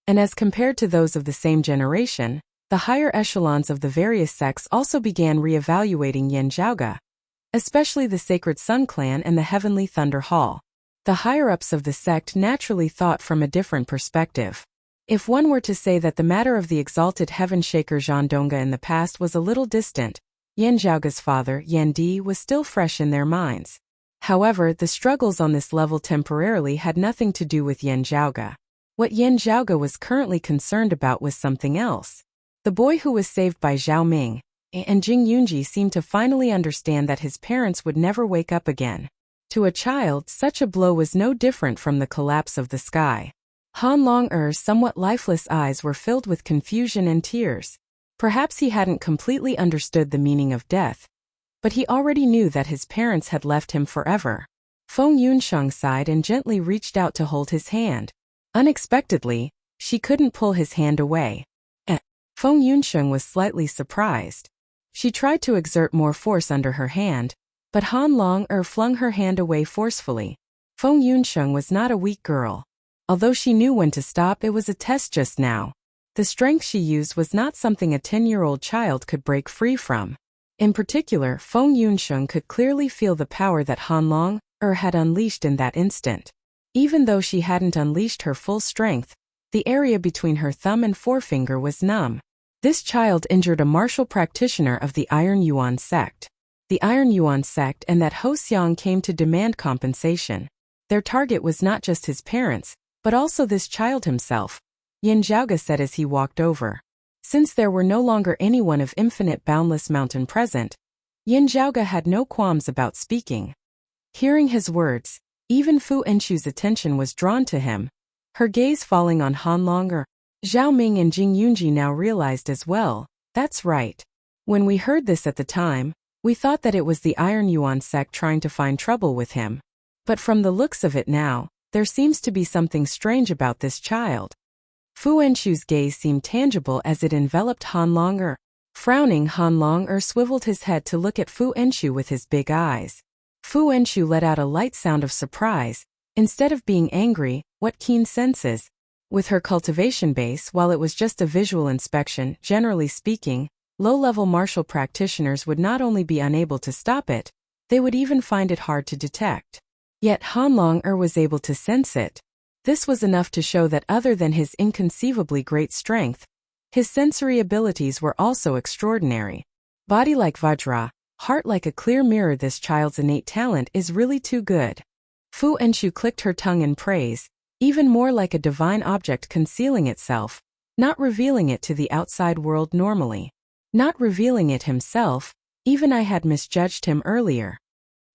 And as compared to those of the same generation, the higher echelons of the various sects also began re-evaluating Yanjiaoge, especially the Sacred Sun Clan and the Heavenly Thunder Hall. The higher-ups of the sect naturally thought from a different perspective. If one were to say that the matter of the exalted heaven shaker Zhang Dongge in the past was a little distant, Yanjiaoge's father, Yendi, was still fresh in their minds. However, the struggles on this level temporarily had nothing to do with Yanjiaoge. What Yanjiaoge was currently concerned about was something else. The boy who was saved by Zhao Ming and Jing Yunji seemed to finally understand that his parents would never wake up again. To a child, such a blow was no different from the collapse of the sky. Han Long-er's somewhat lifeless eyes were filled with confusion and tears. Perhaps he hadn't completely understood the meaning of death, but he already knew that his parents had left him forever. Feng Yunsheng sighed and gently reached out to hold his hand. Unexpectedly, she couldn't pull his hand away. Feng Yunsheng was slightly surprised. She tried to exert more force under her hand, but Han Long-er flung her hand away forcefully. Feng Yunsheng was not a weak girl. Although she knew when to stop, it was a test just now. The strength she used was not something a 10-year-old child could break free from. In particular, Feng Yunsheng could clearly feel the power that Han Long-er had unleashed in that instant. Even though she hadn't unleashed her full strength, the area between her thumb and forefinger was numb. This child injured a martial practitioner of the Iron Yuan sect. The Iron Yuan sect and that Ho Xiang came to demand compensation. Their target was not just his parents, but also this child himself, Yanjiaoge said as he walked over. Since there were no longer anyone of Infinite Boundless Mountain present, Yanjiaoge had no qualms about speaking. Hearing his words, even Fu Enchu's attention was drawn to him, her gaze falling on Han Long-er. Zhao Ming and Jing Yunji now realized as well, that's right. When we heard this at the time, we thought that it was the Iron Yuan sect trying to find trouble with him. But from the looks of it now, there seems to be something strange about this child. Fu Enchu's gaze seemed tangible as it enveloped Han Long-er. Frowning, Han Long-er swiveled his head to look at Fu Enchu with his big eyes. Fu Enchu let out a light sound of surprise. Instead of being angry, what keen senses. With her cultivation base, while it was just a visual inspection, generally speaking, low-level martial practitioners would not only be unable to stop it, they would even find it hard to detect. Yet Han Long-er was able to sense it. This was enough to show that other than his inconceivably great strength, his sensory abilities were also extraordinary. Body like Vajra, heart like a clear mirror. This child's innate talent is really too good. Fu Enchu clicked her tongue in praise, even more like a divine object concealing itself, not revealing it to the outside world normally. Not revealing it himself, even I had misjudged him earlier.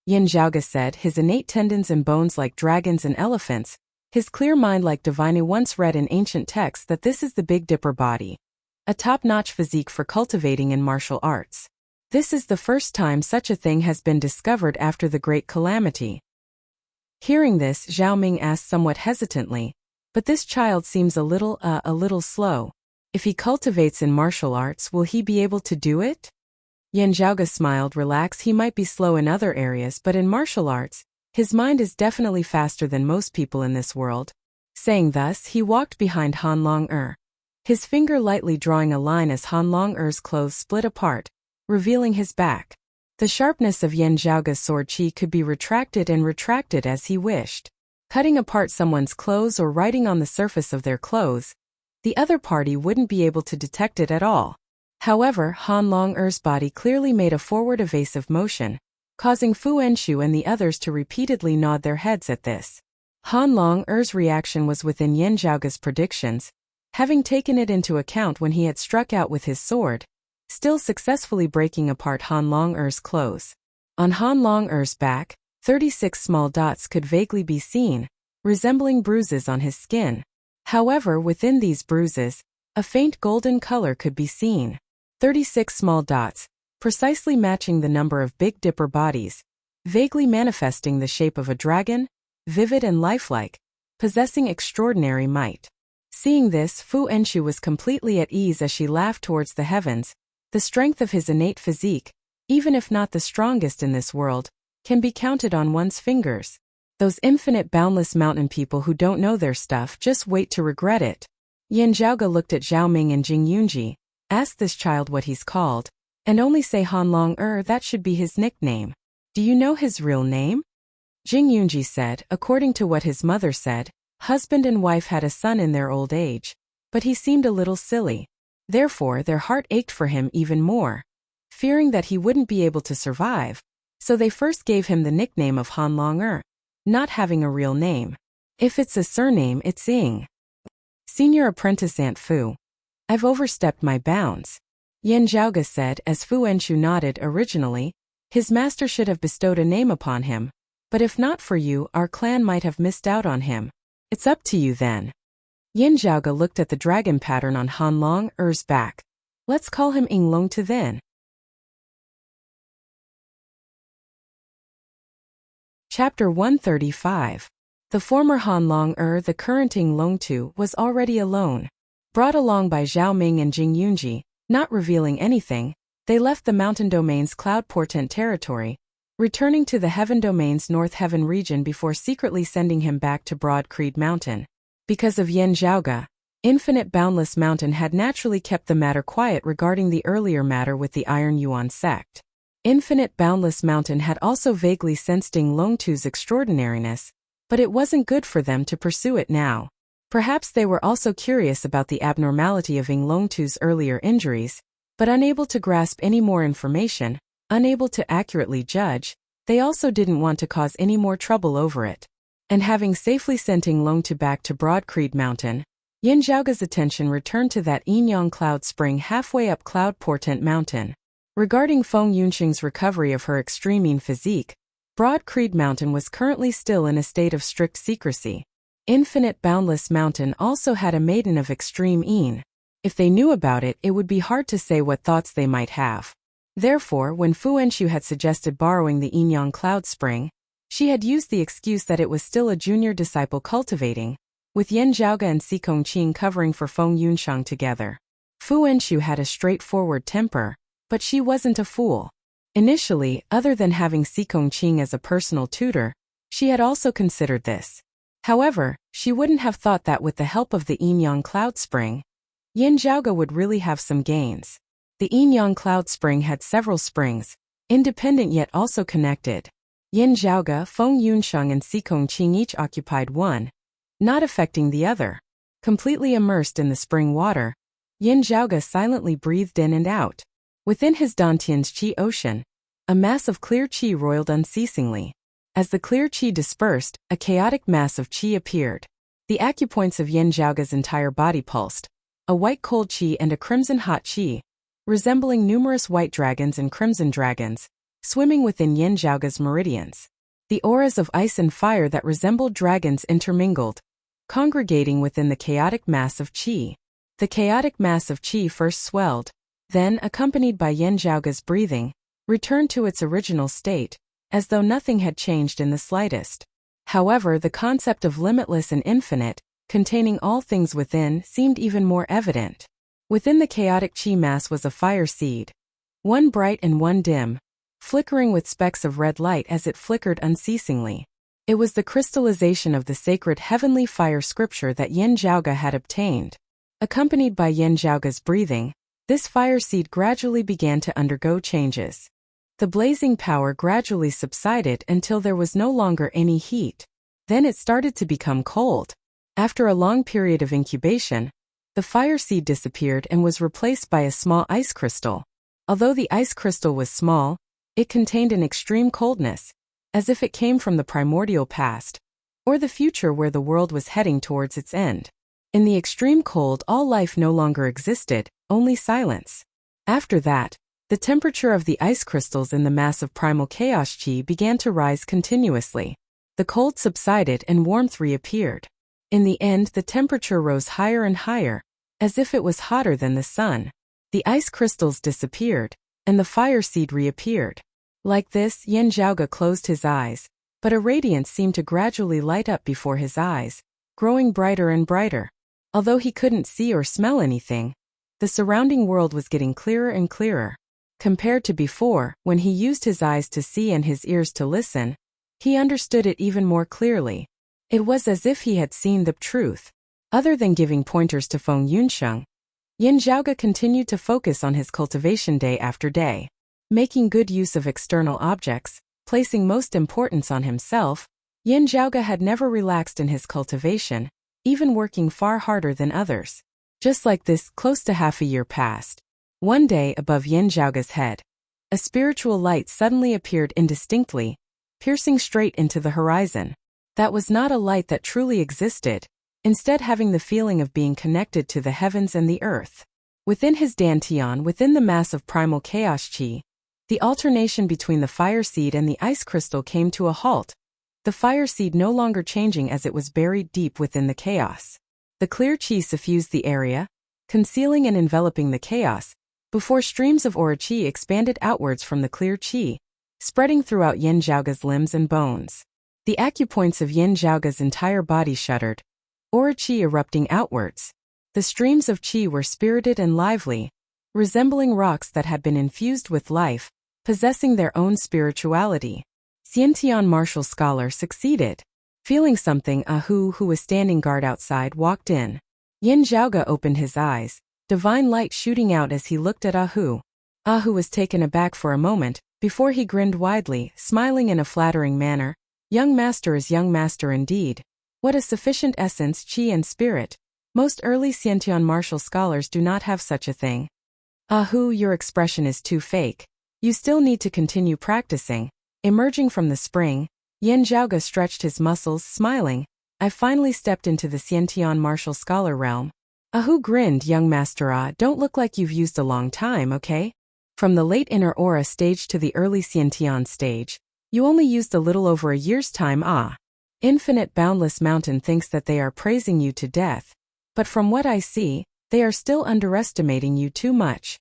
Yanjiaoge said, his innate tendons and bones like dragons and elephants, his clear mind like divine. Once read in ancient texts that this is the Big Dipper body, a top-notch physique for cultivating in martial arts. This is the first time such a thing has been discovered after the Great Calamity. Hearing this, Zhao Ming asked somewhat hesitantly, "But this child seems a little slow. If he cultivates in martial arts, will he be able to do it?" Yan Zhaoge smiled. "Relax, he might be slow in other areas, but in martial arts, his mind is definitely faster than most people in this world." Saying thus, he walked behind Han Long-er, his finger lightly drawing a line as Han Long-er's clothes split apart, revealing his back. The sharpness of Yan Zhaoge's sword qi could be retracted and retracted as he wished. Cutting apart someone's clothes or writing on the surface of their clothes, the other party wouldn't be able to detect it at all. However, Han Long-er's body clearly made a forward evasive motion, causing Fu Henshu and the others to repeatedly nod their heads at this. Han Long-er's reaction was within Yan Zhaoge's predictions, having taken it into account when he had struck out with his sword, still successfully breaking apart Han Long-er's clothes. On Han Long-er's back, 36 small dots could vaguely be seen, resembling bruises on his skin. However, within these bruises, a faint golden color could be seen. 36 small dots, precisely matching the number of Big Dipper bodies, vaguely manifesting the shape of a dragon, vivid and lifelike, possessing extraordinary might. Seeing this, Fu Henshu was completely at ease as she laughed towards the heavens. The strength of his innate physique, even if not the strongest in this world, can be counted on one's fingers. Those infinite boundless mountain people who don't know their stuff just wait to regret it. Yan Zhaoge looked at Zhao Ming and Jing Yunji, asked this child what he's called, and only say Han Long-er, that should be his nickname. Do you know his real name? Jing Yunji said, according to what his mother said, husband and wife had a son in their old age, but he seemed a little silly. Therefore, their heart ached for him even more, fearing that he wouldn't be able to survive. So they first gave him the nickname of Han Long-er, not having a real name. If it's a surname, it's Ying. Senior Apprentice Aunt Fu. I've overstepped my bounds. Yan Zhaoge said as Fu Henshu nodded. Originally, his master should have bestowed a name upon him, but if not for you, our clan might have missed out on him. It's up to you then. Yan Zhaoge looked at the dragon pattern on Han Long-er's back. Let's call him Ying Long Tu then. Chapter 135. The former Han Long-er, the current Ying Long Tu, was already alone. Brought along by Zhao Ming and Jing Yunji, not revealing anything, they left the Mountain Domain's Cloud Portent territory, returning to the Heaven Domain's North Heaven region before secretly sending him back to Broad Creed Mountain. Because of Yan Zhaoge, Infinite Boundless Mountain had naturally kept the matter quiet regarding the earlier matter with the Iron Yuan sect. Infinite Boundless Mountain had also vaguely sensed Ying Long Tu's extraordinariness, but it wasn't good for them to pursue it now. Perhaps they were also curious about the abnormality of Ying Long Tu's earlier injuries, but unable to grasp any more information, unable to accurately judge, they also didn't want to cause any more trouble over it. And having safely sent Ying Long Tu back to Broad Creed Mountain, Yan Zhaoge's attention returned to that Yinyang Cloud Spring halfway up Cloud Portent Mountain. Regarding Feng Yunxing's recovery of her extreme Yin physique, Broad Creed Mountain was currently still in a state of strict secrecy. Infinite Boundless Mountain also had a maiden of extreme Yin. If they knew about it, it would be hard to say what thoughts they might have. Therefore, when Fu Henshu had suggested borrowing the Yinyang Cloud Spring, she had used the excuse that it was still a junior disciple cultivating, with Yan Zhaoge and Xikong Qing covering for Feng Yunshang together. Fu Henshu had a straightforward temper, but she wasn't a fool. Initially, other than having Xikong Qing as a personal tutor, she had also considered this. However, she wouldn't have thought that with the help of the Yinyang Cloud Spring, Yan Zhaoge would really have some gains. The Yinyang Cloud Spring had several springs, independent yet also connected. Yan Zhaoge, Feng Yunshang and Xikong Qing each occupied one, not affecting the other. Completely immersed in the spring water, Yan Zhaoge silently breathed in and out. Within his Dantian's Qi ocean, a mass of clear Qi roiled unceasingly. As the clear Qi dispersed, a chaotic mass of Qi appeared. The acupoints of Yan Zhaoge's entire body pulsed, a white cold Qi and a crimson hot Qi, resembling numerous white dragons and crimson dragons, swimming within Yan Zhaoge's meridians. The auras of ice and fire that resembled dragons intermingled, congregating within the chaotic mass of Qi. The chaotic mass of Qi first swelled, then, accompanied by Yan Zhaoge's breathing, returned to its original state, as though nothing had changed in the slightest. However, the concept of limitless and infinite, containing all things within, seemed even more evident. Within the chaotic chi mass was a fire seed. One bright and one dim, flickering with specks of red light as it flickered unceasingly. It was the crystallization of the sacred heavenly fire scripture that Yin Zhaoge had obtained. Accompanied by Yin Zhaoge's breathing, this fire seed gradually began to undergo changes. The blazing power gradually subsided until there was no longer any heat. Then it started to become cold. After a long period of incubation, the fire seed disappeared and was replaced by a small ice crystal. Although the ice crystal was small, it contained an extreme coldness, as if it came from the primordial past, or the future where the world was heading towards its end. In the extreme cold, all life no longer existed, only silence. After that, the temperature of the ice crystals in the mass of primal chaos chi began to rise continuously. The cold subsided and warmth reappeared. In the end, the temperature rose higher and higher, as if it was hotter than the sun. The ice crystals disappeared, and the fire seed reappeared. Like this, Yin Zhaoge closed his eyes, but a radiance seemed to gradually light up before his eyes, growing brighter and brighter. Although he couldn't see or smell anything, the surrounding world was getting clearer and clearer. Compared to before, when he used his eyes to see and his ears to listen, he understood it even more clearly. It was as if he had seen the truth. Other than giving pointers to Feng Yunsheng, Yin Zhaoge continued to focus on his cultivation day after day. Making good use of external objects, placing most importance on himself, Yin Zhaoge had never relaxed in his cultivation, even working far harder than others. Just like this, close to half a year passed. One day, above Yin Zhaoge's head, a spiritual light suddenly appeared indistinctly, piercing straight into the horizon. That was not a light that truly existed, instead having the feeling of being connected to the heavens and the earth. Within his dantian, within the mass of primal chaos chi, the alternation between the fire seed and the ice crystal came to a halt, the fire seed no longer changing as it was buried deep within the chaos. The clear chi suffused the area, concealing and enveloping the chaos, before streams of aura chi expanded outwards from the clear chi, spreading throughout Yin Zhaoge's limbs and bones. The acupoints of Yin Zhaoge's entire body shuddered, aura chi erupting outwards. The streams of chi were spirited and lively, resembling rocks that had been infused with life, possessing their own spirituality. Xiantian martial scholar succeeded. Feeling something, Ahu, who was standing guard outside, walked in. Yin Zhaoge opened his eyes, divine light shooting out as he looked at Ahu. Ahu was taken aback for a moment, before he grinned widely, smiling in a flattering manner. Young master is young master indeed. What a sufficient essence, chi and spirit. Most early Xiantian martial scholars do not have such a thing. Ahu, your expression is too fake. You still need to continue practicing. Emerging from the spring, Yin Zhaoge stretched his muscles, smiling. I finally stepped into the Xiantian martial scholar realm. Ahu grinned, young master, don't look like you've used a long time, okay? From the late inner aura stage to the early Xiantian stage, you only used a little over a year's time, Infinite Boundless Mountain thinks that they are praising you to death, but from what I see, they are still underestimating you too much.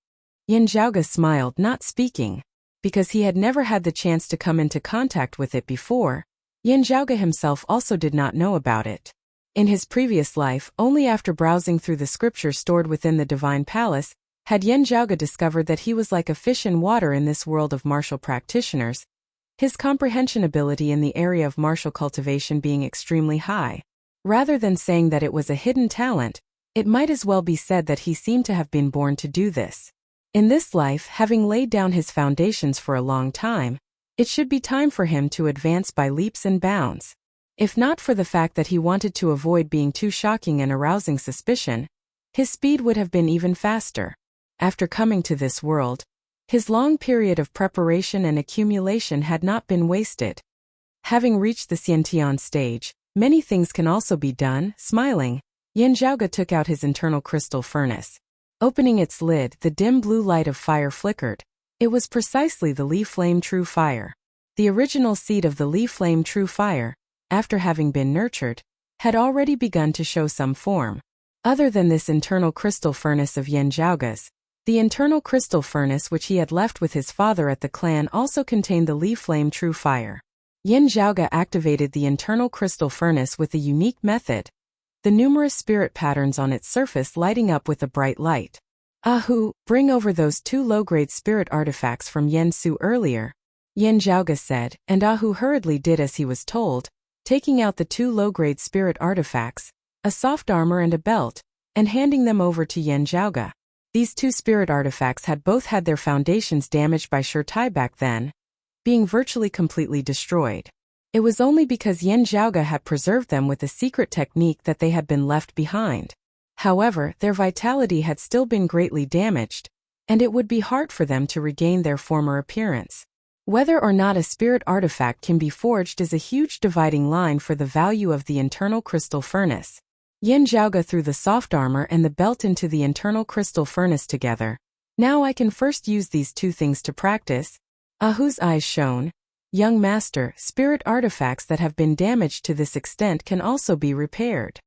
Yin Zhaoge smiled, not speaking. Because he had never had the chance to come into contact with it before, Yin Zhaoge himself also did not know about it. In his previous life, only after browsing through the scriptures stored within the divine palace, had Yin Zhaoge discovered that he was like a fish in water in this world of martial practitioners, his comprehension ability in the area of martial cultivation being extremely high. Rather than saying that it was a hidden talent, it might as well be said that he seemed to have been born to do this. In this life, having laid down his foundations for a long time, it should be time for him to advance by leaps and bounds. If not for the fact that he wanted to avoid being too shocking and arousing suspicion, his speed would have been even faster. After coming to this world, his long period of preparation and accumulation had not been wasted. Having reached the Xiantian stage, many things can also be done. Smiling, Yin Zhaoge took out his internal crystal furnace. Opening its lid, the dim blue light of fire flickered. It was precisely the Li Flame True Fire. The original seed of the Li Flame True Fire, after having been nurtured, had already begun to show some form. Other than this internal crystal furnace of Yin Zhaoge's, the internal crystal furnace which he had left with his father at the clan also contained the Li Flame True Fire. Yin Zhaoge activated the internal crystal furnace with a unique method, the numerous spirit patterns on its surface lighting up with a bright light. "Ahu, bring over those 2 low-grade spirit artifacts from Yen Su earlier," Yin Zhaoge said, and Ahu hurriedly did as he was told, taking out the 2 low-grade spirit artifacts, a soft armor and a belt, and handing them over to Yin Zhaoge. These 2 spirit artifacts had both had their foundations damaged by Shurtai back then, being virtually completely destroyed. It was only because Yin Zhaoge had preserved them with a secret technique that they had been left behind. However, their vitality had still been greatly damaged, and it would be hard for them to regain their former appearance. Whether or not a spirit artifact can be forged is a huge dividing line for the value of the internal crystal furnace. Yin Zhaoge threw the soft armor and the belt into the internal crystal furnace together. "Now I can first use these 2 things to practice." Ahu's eyes shone. "Young master, spirit artifacts that have been damaged to this extent can also be repaired."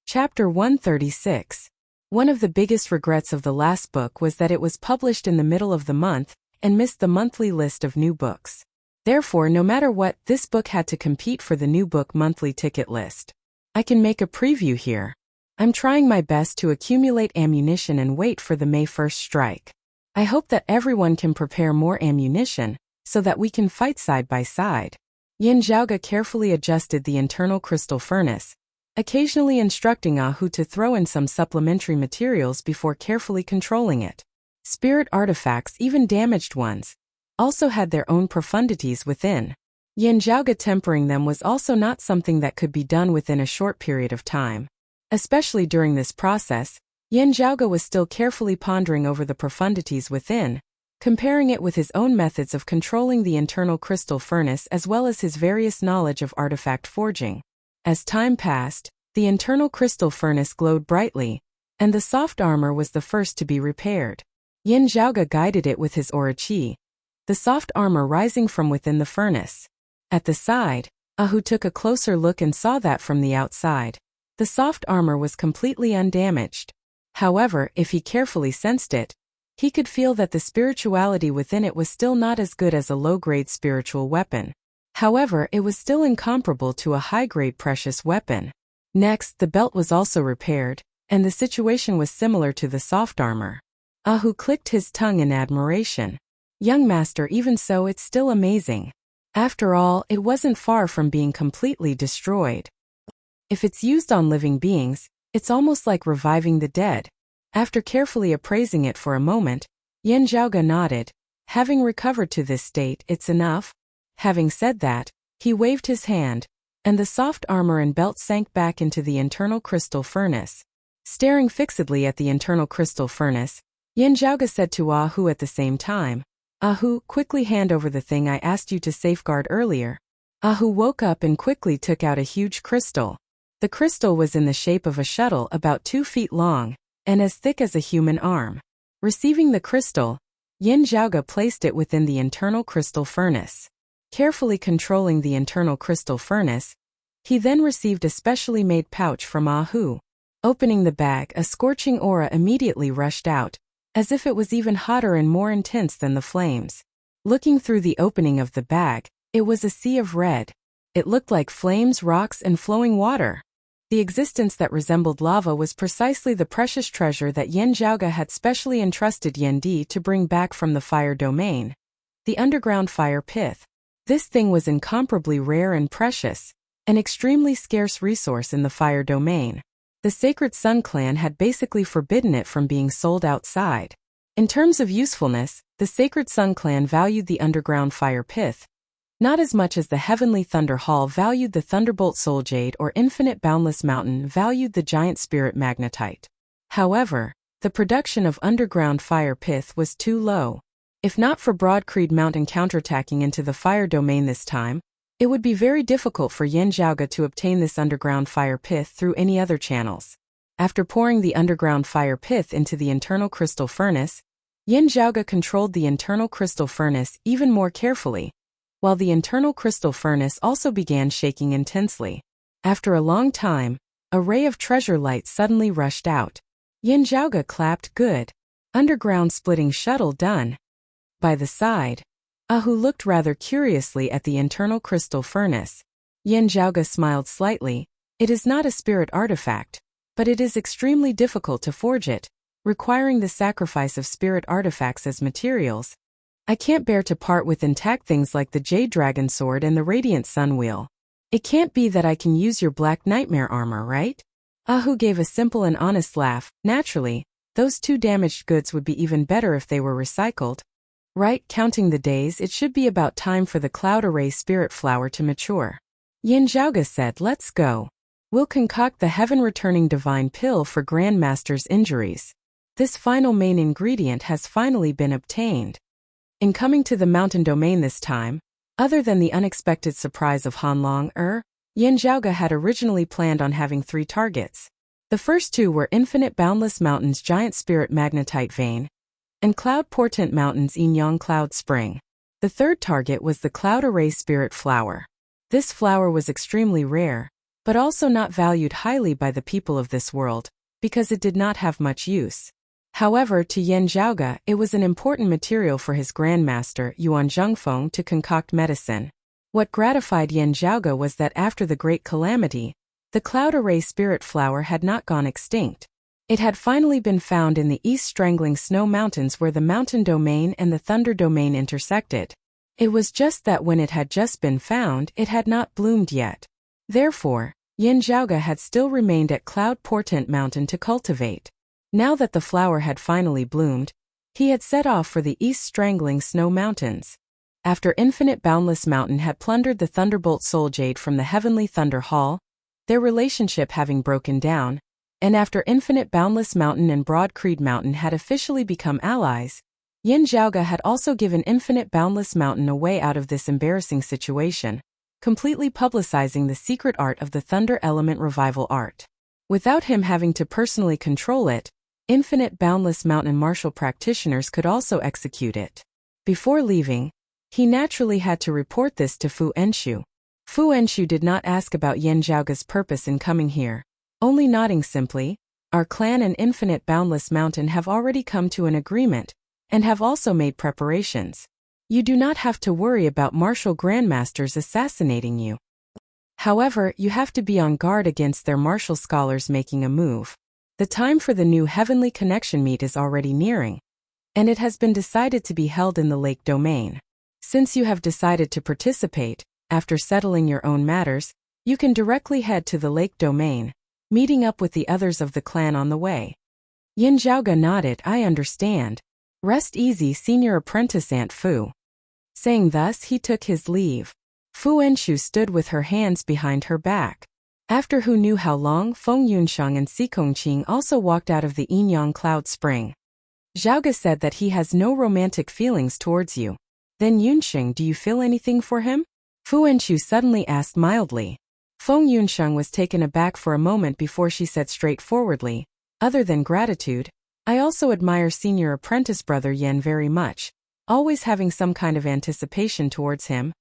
Chapter 136. One of the biggest regrets of the last book was that it was published in the middle of the month and missed the monthly list of new books. Therefore, no matter what, this book had to compete for the new book monthly ticket list. I can make a preview here. I'm trying my best to accumulate ammunition and wait for the May 1st strike. I hope that everyone can prepare more ammunition, so that we can fight side by side. Yin Zhaoge carefully adjusted the internal crystal furnace, occasionally instructing Ahu to throw in some supplementary materials before carefully controlling it. Spirit artifacts, even damaged ones, also had their own profundities within. Yin Zhaoge tempering them was also not something that could be done within a short period of time. Especially during this process, Yin Zhaoge was still carefully pondering over the profundities within, comparing it with his own methods of controlling the internal crystal furnace as well as his various knowledge of artifact forging. As time passed, the internal crystal furnace glowed brightly, and the soft armor was the first to be repaired. Yin Zhaoge guided it with his aura qi, the soft armor rising from within the furnace. At the side, Ahu took a closer look and saw that from the outside, the soft armor was completely undamaged. However, if he carefully sensed it, he could feel that the spirituality within it was still not as good as a low-grade spiritual weapon. However, it was still incomparable to a high-grade precious weapon. Next, the belt was also repaired, and the situation was similar to the soft armor. Ahu clicked his tongue in admiration. "Young master, even so, it's still amazing. After all, it wasn't far from being completely destroyed. If it's used on living beings, it's almost like reviving the dead." After carefully appraising it for a moment, Yin Zhaoge nodded. "Having recovered to this state, it's enough." Having said that, he waved his hand, and the soft armor and belt sank back into the internal crystal furnace. Staring fixedly at the internal crystal furnace, Yin Zhaoge said to Ahu at the same time, "Ahu, quickly hand over the thing I asked you to safeguard earlier." Ahu woke up and quickly took out a huge crystal. The crystal was in the shape of a shuttle about 2 feet long, and as thick as a human arm. Receiving the crystal, Yin Zhaoge placed it within the internal crystal furnace. Carefully controlling the internal crystal furnace, he then received a specially made pouch from Ahu. Opening the bag, a scorching aura immediately rushed out, as if it was even hotter and more intense than the flames. Looking through the opening of the bag, it was a sea of red. It looked like flames, rocks, and flowing water. The existence that resembled lava was precisely the precious treasure that Yin Zhaoge had specially entrusted Yin Di to bring back from the fire domain. The underground fire pith. This thing was incomparably rare and precious, an extremely scarce resource in the fire domain. The Sacred Sun clan had basically forbidden it from being sold outside. In terms of usefulness, the Sacred Sun clan valued the underground fire pith, not as much as the Heavenly Thunder Hall valued the Thunderbolt Soul Jade or Infinite Boundless Mountain valued the Giant Spirit Magnetite. However, the production of underground fire pith was too low. If not for Broadcreed Mountain counterattacking into the fire domain this time, it would be very difficult for Yin Zhaoge to obtain this underground fire pith through any other channels. After pouring the underground fire pith into the internal crystal furnace, Yin Zhaoge controlled the internal crystal furnace even more carefully, while the internal crystal furnace also began shaking intensely. After a long time, a ray of treasure light suddenly rushed out. Yin Zhaoge clapped. "Good. Underground splitting shuttle done." By the side, Ahu looked rather curiously at the internal crystal furnace. Yin Zhaoge smiled slightly. It is not a spirit artifact, but it is extremely difficult to forge it, requiring the sacrifice of spirit artifacts as materials. I can't bear to part with intact things like the Jade Dragon Sword and the Radiant Sun Wheel. It can't be that I can use your Black Nightmare armor, right? Ahu gave a simple and honest laugh. Naturally, those two damaged goods would be even better if they were recycled. Right, counting the days, it should be about time for the Cloud Array Spirit Flower to mature. Yin Zhaoge said, let's go. We'll concoct the heaven-returning divine pill for Grandmaster's injuries. This final main ingredient has finally been obtained. In coming to the mountain domain this time, other than the unexpected surprise of Hanlong, Yin Zhaoge had originally planned on having 3 targets. The first 2 were Infinite Boundless Mountain's Giant Spirit Magnetite Vein and Cloud Portent Mountain's Yinyang Cloud Spring. The third target was the Cloud Array Spirit Flower. This flower was extremely rare, but also not valued highly by the people of this world, because it did not have much use. However, to Yin Zhaoge, it was an important material for his grandmaster Yuan Zhengfeng to concoct medicine. What gratified Yin Zhaoge was that after the Great Calamity, the Cloud Array Spirit Flower had not gone extinct. It had finally been found in the East Strangling Snow Mountains where the Mountain Domain and the Thunder Domain intersected. It was just that when it had just been found, it had not bloomed yet. Therefore, Yin Zhaoge had still remained at Cloud Portent Mountain to cultivate. Now that the flower had finally bloomed, he had set off for the East Strangling Snow Mountains. After Infinite Boundless Mountain had plundered the Thunderbolt Soul Jade from the Heavenly Thunder Hall, their relationship having broken down, and after Infinite Boundless Mountain and Broad Creed Mountain had officially become allies, Yin Zhaoge had also given Infinite Boundless Mountain a way out of this embarrassing situation, completely publicizing the secret art of the Thunder Element Revival art. Without him having to personally control it, Infinite Boundless Mountain martial practitioners could also execute it. Before leaving, he naturally had to report this to Fu Enshu. Fu Enshu did not ask about Yin Zhaoge's purpose in coming here, only nodding simply. Our clan and Infinite Boundless Mountain have already come to an agreement, and have also made preparations. You do not have to worry about martial grandmasters assassinating you. However, you have to be on guard against their martial scholars making a move. The time for the new Heavenly Connection meet is already nearing, and it has been decided to be held in the Lake Domain. Since you have decided to participate, after settling your own matters, you can directly head to the Lake Domain, meeting up with the others of the clan on the way. Yin Zhaoge nodded. I understand. Rest easy, Senior Apprentice Aunt Fu. Saying thus, he took his leave. Fu Enshu stood with her hands behind her back. After who knew how long, Feng Yunsheng and Xikongqing also walked out of the Yinyang Cloud Spring. Zhaoge said that he has no romantic feelings towards you. Then Yunsheng, do you feel anything for him? Fu Enshu suddenly asked mildly. Feng Yunsheng was taken aback for a moment before she said straightforwardly, other than gratitude, I also admire Senior Apprentice Brother Yen very much, always having some kind of anticipation towards him.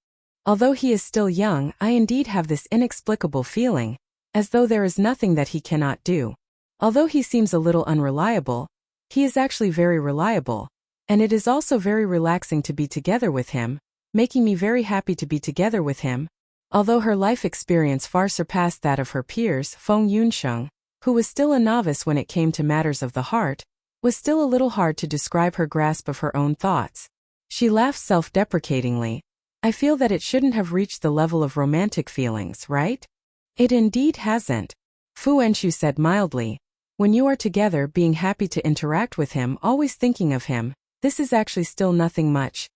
Although he is still young, I indeed have this inexplicable feeling, as though there is nothing that he cannot do. Although he seems a little unreliable, he is actually very reliable, and it is also very relaxing to be together with him, making me very happy to be together with him. Although her life experience far surpassed that of her peers, Feng Yunsheng, who was still a novice when it came to matters of the heart, was still a little hard to describe her grasp of her own thoughts. She laughed self-deprecatingly. I feel that it shouldn't have reached the level of romantic feelings, right? It indeed hasn't. Fu Enshu said mildly. When you are together, being happy to interact with him, always thinking of him, this is actually still nothing much.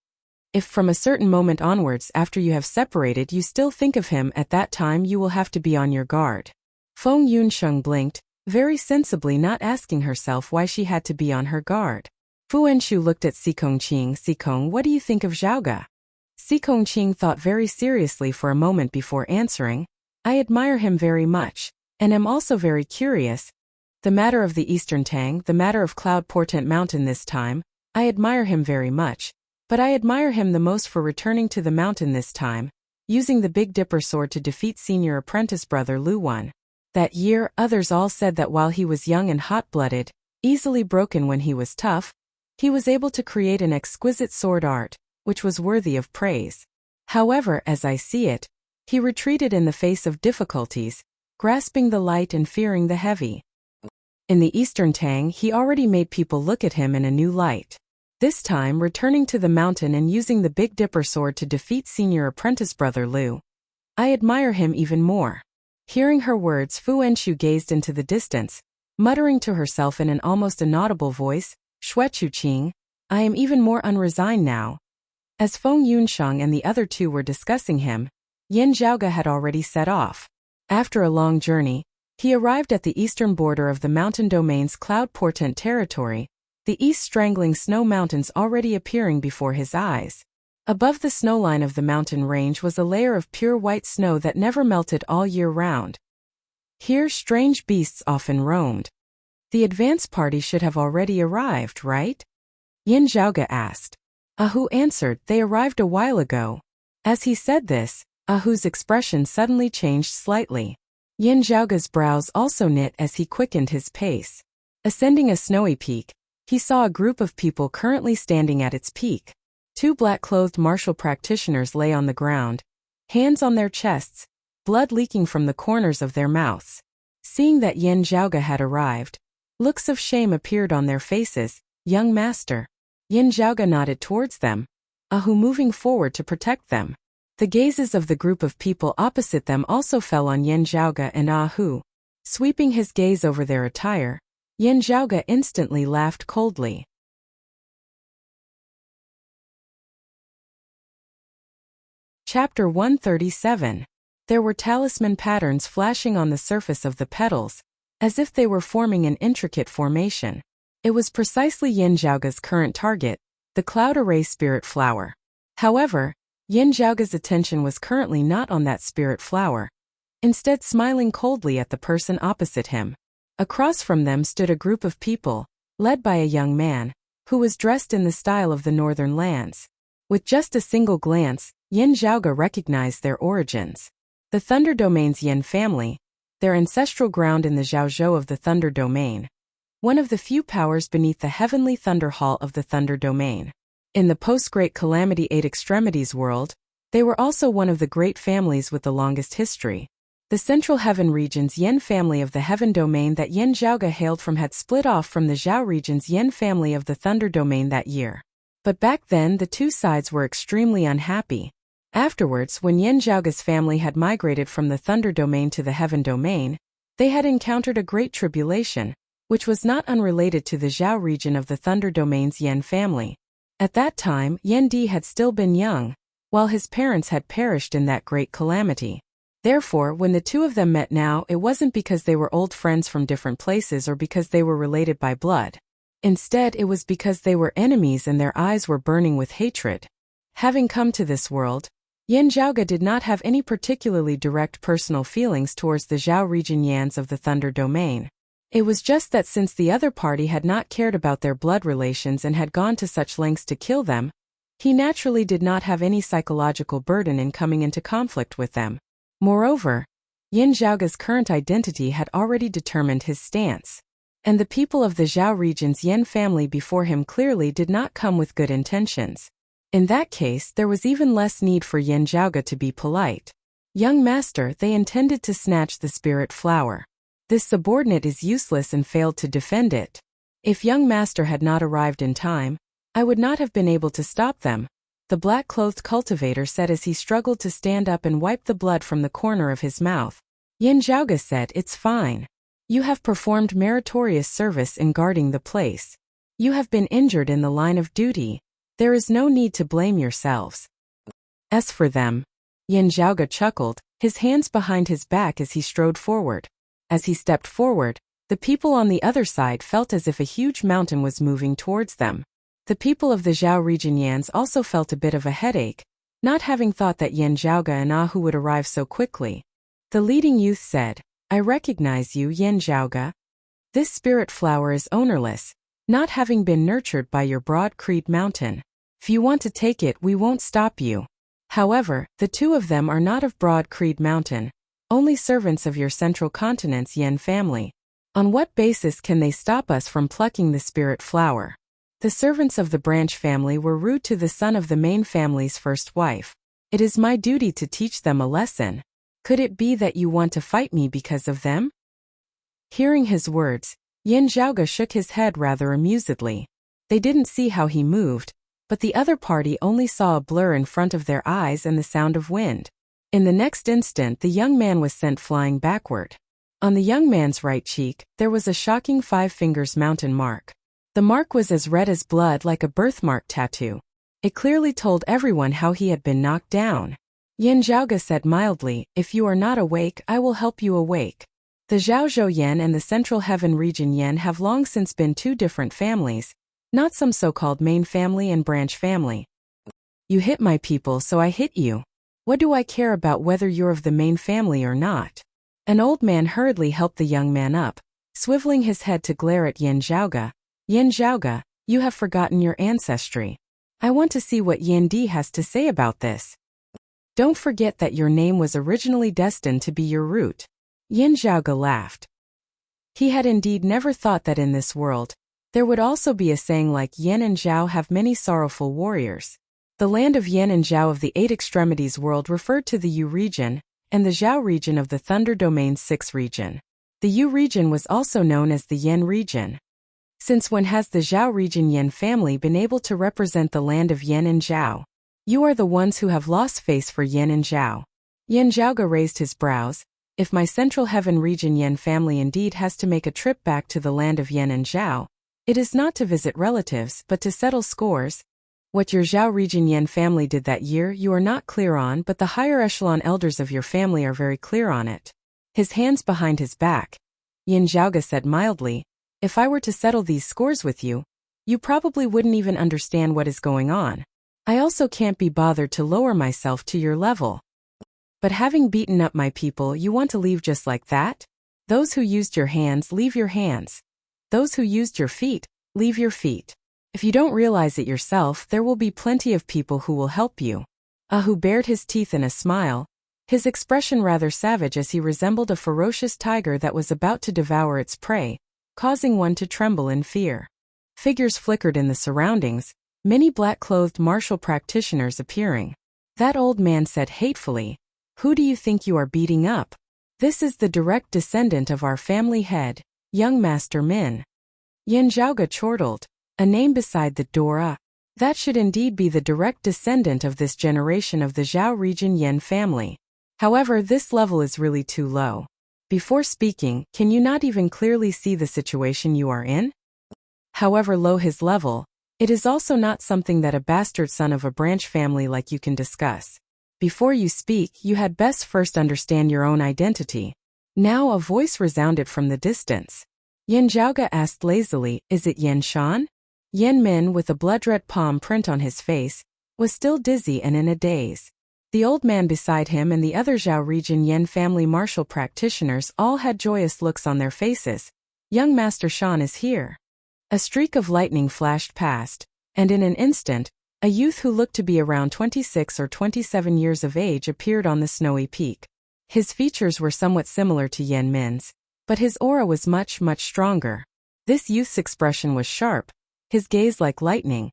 If from a certain moment onwards after you have separated you still think of him, at that time you will have to be on your guard. Feng Yunsheng blinked, very sensibly not asking herself why she had to be on her guard. Fu Enshu looked at Xikongqing. Xikong, what do you think of Zhaoge? Xikongqing thought very seriously for a moment before answering. I admire him very much, and am also very curious. The matter of the Eastern Tang, the matter of Cloud Portent Mountain this time, I admire him very much. But I admire him the most for returning to the mountain this time, using the Big Dipper sword to defeat Senior Apprentice Brother Lu Wan. That year, others all said that while he was young and hot-blooded, easily broken when he was tough, He was able to create an exquisite sword art, which was worthy of praise. However, as I see it, he retreated in the face of difficulties, grasping the light and fearing the heavy. In the Eastern Tang, he already made people look at him in a new light. This time returning to the mountain and using the Big Dipper sword to defeat senior apprentice brother Liu. I admire him even more. Hearing her words, Fu Enshu gazed into the distance, muttering to herself in an almost inaudible voice, Shuechuqing, I am even more unresigned now. As Feng Yunsheng and the other two were discussing him, Yin Zhaoge had already set off. After a long journey, he arrived at the eastern border of the mountain domain's cloud portent territory, the east strangling snow mountains already appearing before his eyes. Above the snowline of the mountain range was a layer of pure white snow that never melted all year round. Here strange beasts often roamed. The advance party should have already arrived, right? Yin Zhaoge asked. Ahu answered, they arrived a while ago. As he said this, Ahu's expression suddenly changed slightly. Yin Zhaoge's brows also knit as he quickened his pace. Ascending a snowy peak, he saw a group of people currently standing at its peak. Two black-clothed martial practitioners lay on the ground, hands on their chests, blood leaking from the corners of their mouths. Seeing that Yin Zhaoge had arrived, looks of shame appeared on their faces. Young master. Yin Zhaoge nodded towards them, Ahu moving forward to protect them. The gazes of the group of people opposite them also fell on Yin Zhaoge and Ahu. Sweeping his gaze over their attire, Yin Zhaoge instantly laughed coldly. Chapter 137. There were talisman patterns flashing on the surface of the petals, as if they were forming an intricate formation. It was precisely Yin Zhaoge's current target, the cloud array spirit flower. However, Yin Zhaoge's attention was currently not on that spirit flower, instead smiling coldly at the person opposite him. Across from them stood a group of people, led by a young man, who was dressed in the style of the northern lands. With just a single glance, Yin Zhaoge recognized their origins. The Thunder Domain's Yin family, their ancestral ground in the Zhaozhou of the Thunder Domain. One of the few powers beneath the heavenly Thunder Hall of the Thunder Domain. In the post-Great Calamity Eight Extremities world, they were also one of the great families with the longest history. The Central Heaven region's Yin family of the Heaven Domain that Yin Zhaoge hailed from had split off from the Zhao region's Yin family of the Thunder Domain that year. But back then the two sides were extremely unhappy. Afterwards, when Yin Zhaoge's family had migrated from the Thunder Domain to the Heaven Domain, they had encountered a great tribulation, which was not unrelated to the Zhao region of the Thunder Domain's Yin family. At that time, Yin Di had still been young, while his parents had perished in that great calamity. Therefore, when the two of them met now, it wasn't because they were old friends from different places or because they were related by blood. Instead, it was because they were enemies and their eyes were burning with hatred. Having come to this world, Yin Zhaoge did not have any particularly direct personal feelings towards the Zhao region Yans of the Thunder Domain. It was just that since the other party had not cared about their blood relations and had gone to such lengths to kill them, he naturally did not have any psychological burden in coming into conflict with them. Moreover, Yin Zhaoge's current identity had already determined his stance, and the people of the Zhao region's Yin family before him clearly did not come with good intentions. In that case, there was even less need for Yin Zhaoge to be polite. Young master, they intended to snatch the spirit flower. This subordinate is useless and failed to defend it. If young master had not arrived in time, I would not have been able to stop them, the black-clothed cultivator said as he struggled to stand up and wipe the blood from the corner of his mouth. Yin Zhaoge said, it's fine. You have performed meritorious service in guarding the place. You have been injured in the line of duty. There is no need to blame yourselves. As for them, Yin Zhaoge chuckled, his hands behind his back as he strode forward. As he stepped forward, the people on the other side felt as if a huge mountain was moving towards them. The people of the Zhao region Yans also felt a bit of a headache, not having thought that Yin Zhaoge and Ahu would arrive so quickly. The leading youth said, I recognize you, Yin Zhaoge. This spirit flower is ownerless, not having been nurtured by your broad creed mountain. If you want to take it, we won't stop you. However, the two of them are not of broad creed mountain, only servants of your central continent's Yin family. On what basis can they stop us from plucking the spirit flower? The servants of the branch family were rude to the son of the main family's first wife. It is my duty to teach them a lesson. Could it be that you want to fight me because of them? Hearing his words, Yin Zhaoge shook his head rather amusedly. They didn't see how he moved, but the other party only saw a blur in front of their eyes and the sound of wind. In the next instant, the young man was sent flying backward. On the young man's right cheek, there was a shocking 5 fingers mountain mark. The mark was as red as blood, like a birthmark tattoo. It clearly told everyone how he had been knocked down. Yin Zhaoge said mildly, "If you are not awake, I will help you awake." The Zhaozhou Yen and the Central Heaven Region Yen have long since been 2 different families, not some so-called main family and branch family. You hit my people, so I hit you. What do I care about whether you're of the main family or not? An old man hurriedly helped the young man up, swiveling his head to glare at Yin Zhaoge. Yin Zhaoge, you have forgotten your ancestry. I want to see what Yin Di has to say about this. Don't forget that your name was originally destined to be your root. Yin Zhaoge laughed. He had indeed never thought that in this world, there would also be a saying like Yin and Zhao have many sorrowful warriors. The land of Yin and Zhao of the 8 extremities world referred to the Yu region, and the Zhao region of the Thunder Domain's 6th region. The Yu region was also known as the Yin region. Since when has the Zhao region Yin family been able to represent the land of Yin and Zhao? You are the ones who have lost face for Yin and Zhao. Yin Zhaoge raised his brows. If my Central Heaven region Yin family indeed has to make a trip back to the land of Yin and Zhao, it is not to visit relatives but to settle scores. What your Zhao region Yin family did that year you are not clear on, but the higher echelon elders of your family are very clear on it. His hands behind his back, Yin Zhaoge said mildly, if I were to settle these scores with you, you probably wouldn't even understand what is going on. I also can't be bothered to lower myself to your level. But having beaten up my people, you want to leave just like that? Those who used your hands, leave your hands. Those who used your feet, leave your feet. If you don't realize it yourself, there will be plenty of people who will help you. Ahu bared his teeth in a smile, his expression rather savage as he resembled a ferocious tiger that was about to devour its prey, causing one to tremble in fear. Figures flickered in the surroundings, many black-clothed martial practitioners appearing. That old man said hatefully, "Who do you think you are beating up? This is the direct descendant of our family head, young Master Min." Yin Zhaoge chortled. A name beside the Dora. That should indeed be the direct descendant of this generation of the Zhao region Yin family. However, this level is really too low. Before speaking, can you not even clearly see the situation you are in? However low his level, it is also not something that a bastard son of a branch family like you can discuss. Before you speak, you had best first understand your own identity. Now a voice resounded from the distance. Yin Zhaoge asked lazily, is it Yin Shan? Yin Min, with a blood-red palm print on his face, was still dizzy and in a daze. The old man beside him and the other Zhao region Yin family martial practitioners all had joyous looks on their faces. Young Master Shan is here. A streak of lightning flashed past, and in an instant, a youth who looked to be around 26 or 27 years of age appeared on the snowy peak. His features were somewhat similar to Yin Min's, but his aura was much, much stronger. This youth's expression was sharp, his gaze like lightning,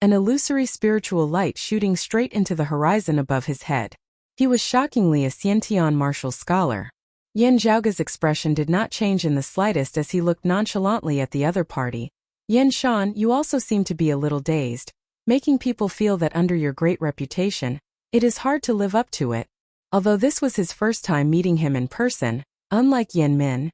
an illusory spiritual light shooting straight into the horizon above his head. He was shockingly a Xiantian martial scholar. Yin Zhaoge's expression did not change in the slightest as he looked nonchalantly at the other party. Yin Shan, you also seem to be a little dazed, making people feel that under your great reputation, it is hard to live up to it. Although this was his first time meeting him in person, unlike Yin Min,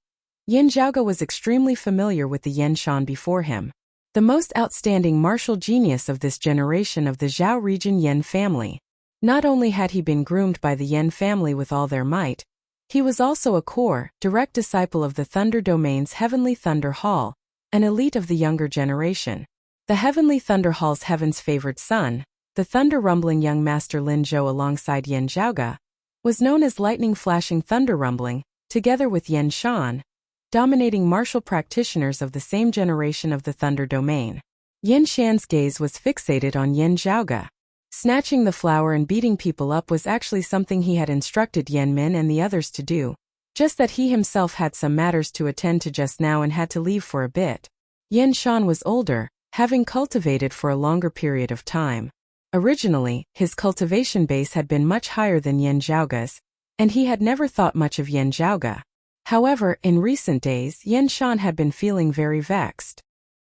Yin Zhaoge was extremely familiar with the Yin Shan before him. The most outstanding martial genius of this generation of the Zhao region Yin family. Not only had he been groomed by the Yin family with all their might, he was also a core, direct disciple of the Thunder Domain's Heavenly Thunder Hall, an elite of the younger generation. The Heavenly Thunder Hall's heaven's favored son, the thunder-rumbling young Master Lin Zhou alongside Yin Zhaoge, was known as lightning flashing thunder rumbling, together with Yin Shan, dominating martial practitioners of the same generation of the Thunder Domain. Yin Shan's gaze was fixated on Yin Zhaoge. Snatching the flower and beating people up was actually something he had instructed Yin Min and the others to do, just that he himself had some matters to attend to just now and had to leave for a bit. Yin Shan was older, having cultivated for a longer period of time. Originally, his cultivation base had been much higher than Yin Zhaoga's, and he had never thought much of Yin Zhaoga. However, in recent days, Yin Shan had been feeling very vexed.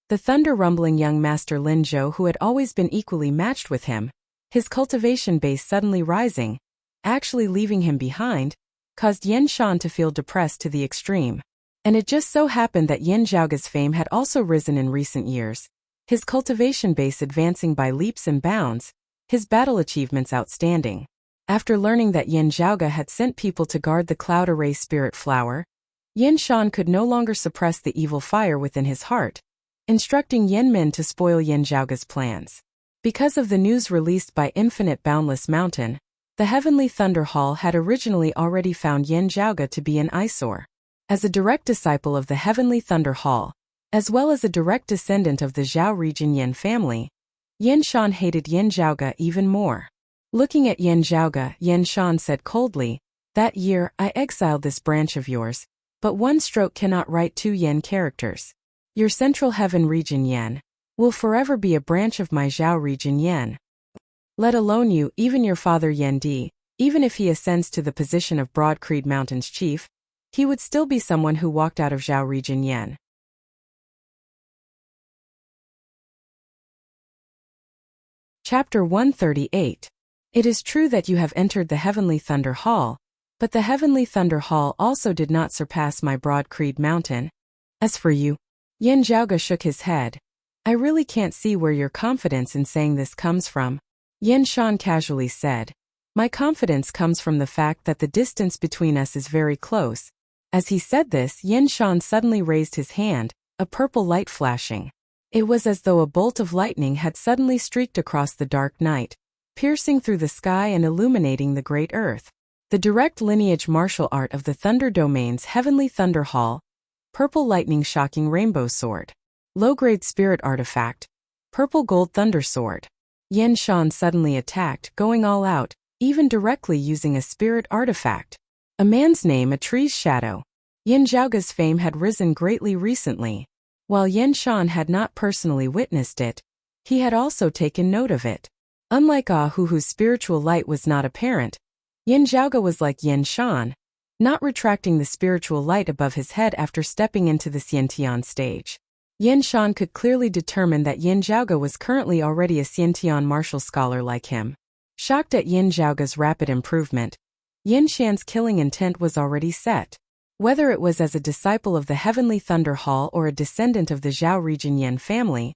The thunder-rumbling young master Lin Zhou, who had always been equally matched with him, his cultivation base suddenly rising, actually leaving him behind, caused Yin Shan to feel depressed to the extreme. And it just so happened that Yin Zhaoga's fame had also risen in recent years, his cultivation base advancing by leaps and bounds, his battle achievements outstanding. After learning that Yin Zhaoga had sent people to guard the Cloud Array Spirit Flower, Yin Shan could no longer suppress the evil fire within his heart, instructing Yin Min to spoil Yin Zhaoga's plans. Because of the news released by Infinite Boundless Mountain, the Heavenly Thunder Hall had originally already found Yin Zhaoga to be an eyesore. As a direct disciple of the Heavenly Thunder Hall, as well as a direct descendant of the Zhao region Yin family, Yin Shan hated Yin Zhaoga even more. Looking at Yin Zhaoga, Yin Shan said coldly, "That year, I exiled this branch of yours, but one stroke cannot write two Yin characters. Your Central Heaven region Yin will forever be a branch of my Zhao region Yin. Let alone you, even your father Yin Di, even if he ascends to the position of Broad Creed Mountain's chief, he would still be someone who walked out of Zhao region Yin." Chapter 138. It is true that you have entered the Heavenly Thunder Hall, but the Heavenly Thunder Hall also did not surpass my Broad Creed Mountain. As for you, Yin Zhaoga shook his head. I really can't see where your confidence in saying this comes from. Yin Shan casually said. My confidence comes from the fact that the distance between us is very close. As he said this, Yin Shan suddenly raised his hand, a purple light flashing. It was as though a bolt of lightning had suddenly streaked across the dark night, piercing through the sky and illuminating the great earth. The direct lineage martial art of the Thunder Domain's Heavenly Thunder Hall, Purple Lightning Shocking Rainbow Sword. Low-grade Spirit Artifact, Purple Gold Thunder Sword. Yin Shan suddenly attacked, going all out, even directly using a spirit artifact. A man's name, a tree's shadow. Yin Zhaoga's fame had risen greatly recently. While Yin Shan had not personally witnessed it, he had also taken note of it. Unlike Hu, whose spiritual light was not apparent, Yin Zhaoga was like Yin Shan, not retracting the spiritual light above his head after stepping into the Xiantian stage. Yin Shan could clearly determine that Yin Zhaoga was currently already a Xiantian martial scholar like him. Shocked at Yin Zhaoga's rapid improvement, Yin Shan's killing intent was already set. Whether it was as a disciple of the Heavenly Thunder Hall or a descendant of the Zhao region Yin family,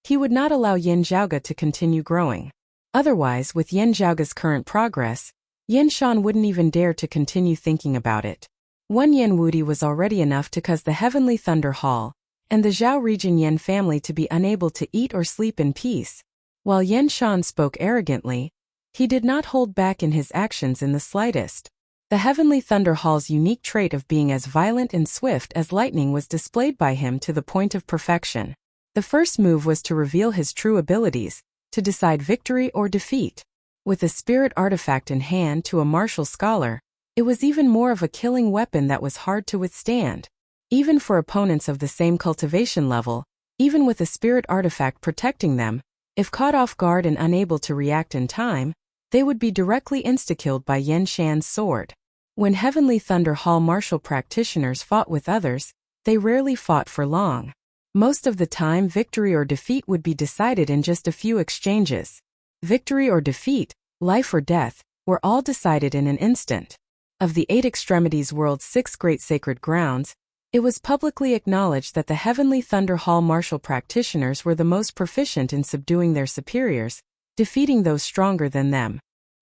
he would not allow Yin Zhaoga to continue growing. Otherwise, with Yin Zhaoga's current progress, Yin Shan wouldn't even dare to continue thinking about it. One Yin Wudi was already enough to cause the Heavenly Thunder Hall and the Zhao region Yin family to be unable to eat or sleep in peace. While Yin Shan spoke arrogantly, he did not hold back in his actions in the slightest. The Heavenly Thunder Hall's unique trait of being as violent and swift as lightning was displayed by him to the point of perfection. The first move was to reveal his true abilities, to decide victory or defeat. With a spirit artifact in hand to a martial scholar, it was even more of a killing weapon that was hard to withstand. Even for opponents of the same cultivation level, even with a spirit artifact protecting them, if caught off guard and unable to react in time, they would be directly insta-killed by Yin Shan's sword. When Heavenly Thunder Hall martial practitioners fought with others, they rarely fought for long. Most of the time, victory or defeat would be decided in just a few exchanges. Victory or defeat, life or death, were all decided in an instant. Of the 8 Extremities World's 6 great sacred grounds, it was publicly acknowledged that the Heavenly Thunder Hall martial practitioners were the most proficient in subduing their superiors, defeating those stronger than them.